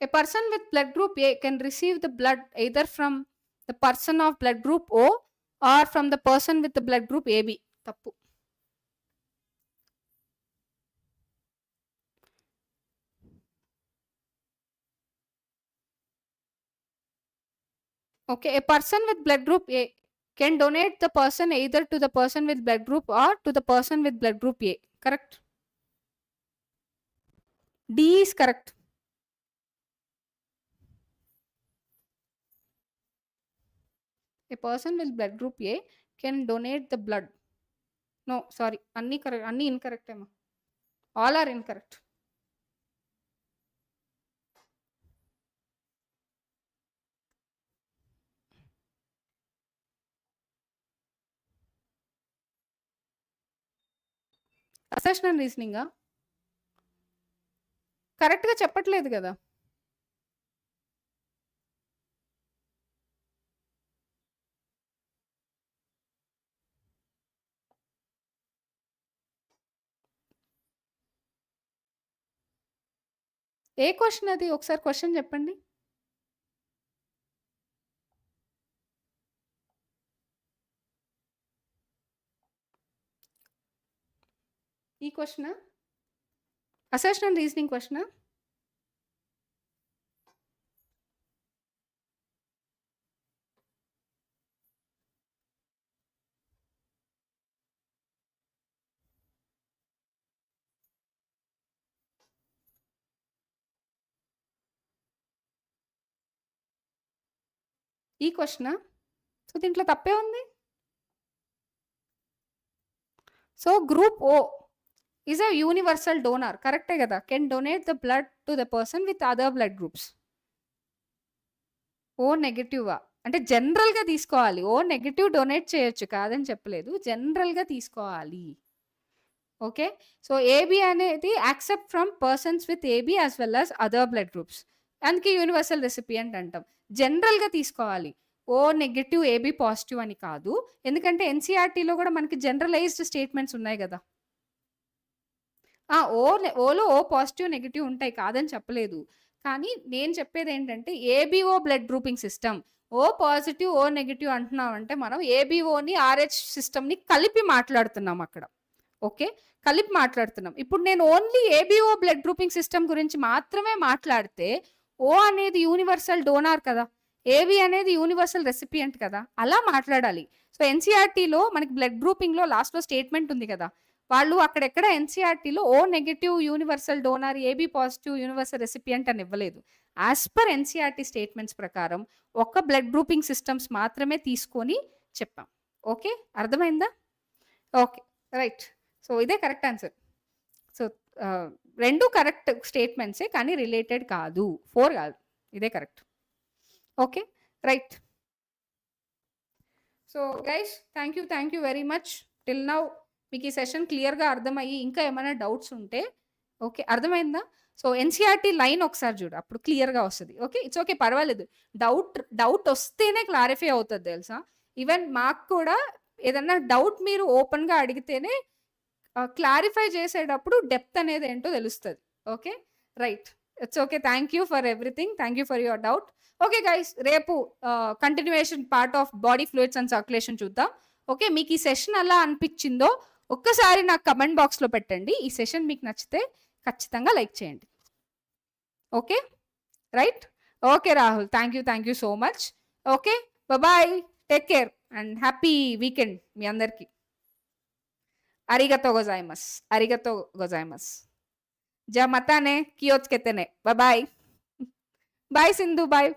[SPEAKER 2] A person with blood group A can receive the blood either from the person of blood group O or from the person with the blood group AB. తప్పు. Okay, a person with blood group A can donate the person either to the person with blood group or to the person with blood group A. Correct? D is correct. A person with blood group A can donate the blood. No, sorry. Anni correct. Anni incorrect. All are incorrect. Assertion రీజనింగా కరెక్ట్గా చెప్పట్లేదు కదా. ఏ question అది? ఒకసారి question చెప్పండి. ఈ question assertion reasoning question. ఈ question. So దీంట్లో తప్పే ఉంది. So group O is a universal donor. కరెక్టే కదా. Can donate the blood to the person with other blood groups. O నెగటివా అంటే జనరల్గా తీసుకోవాలి. ఓ నెగటివ్ డొనేట్ చేయొచ్చు, కాదని చెప్పలేదు, జనరల్గా తీసుకోవాలి. ఓకే. సో ఏబి అనేది accept from persons with A B as well as other blood groups. అందుకే యూనివర్సల్ రెసిపియంట్ అంటాం. జనరల్గా తీసుకోవాలి. ఓ నెగటివ్ ఏబి పాజిటివ్ అని కాదు. ఎందుకంటే ఎన్సీఆర్టీలో కూడా మనకి జనరలైజ్డ్ స్టేట్మెంట్స్ ఉన్నాయి కదా. ఓలో ఓ పాజిటివ్ నెగిటివ్ ఉంటాయి, కాదని చెప్పలేదు. కానీ నేను చెప్పేది ఏంటంటే ABO blood grouping system. O positive O negative అంటున్నాం అంటే మనం ఏబిఓని ఆర్హెచ్ సిస్టమ్ని కలిపి మాట్లాడుతున్నాం అక్కడ. ఓకే, కలిపి మాట్లాడుతున్నాం. ఇప్పుడు నేను only ABO blood grouping system గురించి మాత్రమే మాట్లాడితే ఓ అనేది యూనివర్సల్ డోనార్ కదా, ఏబి అనేది యూనివర్సల్ రెసిపియంట్ కదా, అలా మాట్లాడాలి. సో ఎన్సీఆర్టీలో మనకి బ్లడ్ గ్రూపింగ్లో లాస్ట్లో స్టేట్మెంట్ ఉంది కదా, వాళ్ళు అక్కడెక్కడ ఎన్సీఆర్టీలో O negative universal donor, AB positive universal recipient అని ఇవ్వలేదు. యాజ్ పర్ ఎన్సీఆర్టీ స్టేట్మెంట్స్ ప్రకారం ఒక్క బ్లడ్ గ్రూపింగ్ సిస్టమ్స్ మాత్రమే తీసుకొని చెప్పాం. ఓకే, అర్థమైందా? Okay, right. సో ఇదే కరెక్ట్ ఆన్సర్. సో రెండు కరెక్ట్ స్టేట్మెంట్సే కానీ రిలేటెడ్ కాదు, 4 కాదు, ఇదే correct. Okay, right. So guys, thank you very much. Till now మీకు ఈ సెషన్ క్లియర్గా అర్థమయ్యి ఇంకా ఏమైనా డౌట్స్ ఉంటే, ఓకే అర్థమైందా? సో ఎన్సీఆర్టీ లైన్ ఒకసారి చూడు, అప్పుడు క్లియర్గా వస్తుంది. ఓకే, ఇట్స్ ఓకే, పర్వాలేదు. డౌట్ వస్తేనే క్లారిఫై అవుతుంది తెలుసా. ఈవెన్ మాకు కూడా ఏదన్నా డౌట్ మీరు ఓపెన్గా అడిగితేనే క్లారిఫై చేసేటప్పుడు డెప్త్ అనేది ఏంటో తెలుస్తుంది. Okay, right. It's okay. Thank you for everything. Thank you for your doubt. Okay guys, రేపు continuation part of body fluids and circulation చూద్దాం. ఓకే, మీకు ఈ సెషన్ ఎలా అనిపించిందో ఒక్కసారి నాకు కమెంట్ బాక్స్లో పెట్టండి. ఈ సెషన్ మీకు నచ్చితే ఖచ్చితంగా లైక్ చేయండి. Okay, right. Okay Rahul, thank you so much. Okay, bye, take care and happy weekend మీ అందరికీ. అరిగతో గొజాయిమస్. జమతానే కియోచ్ కెతేనే. Bye bye Sindhu bye.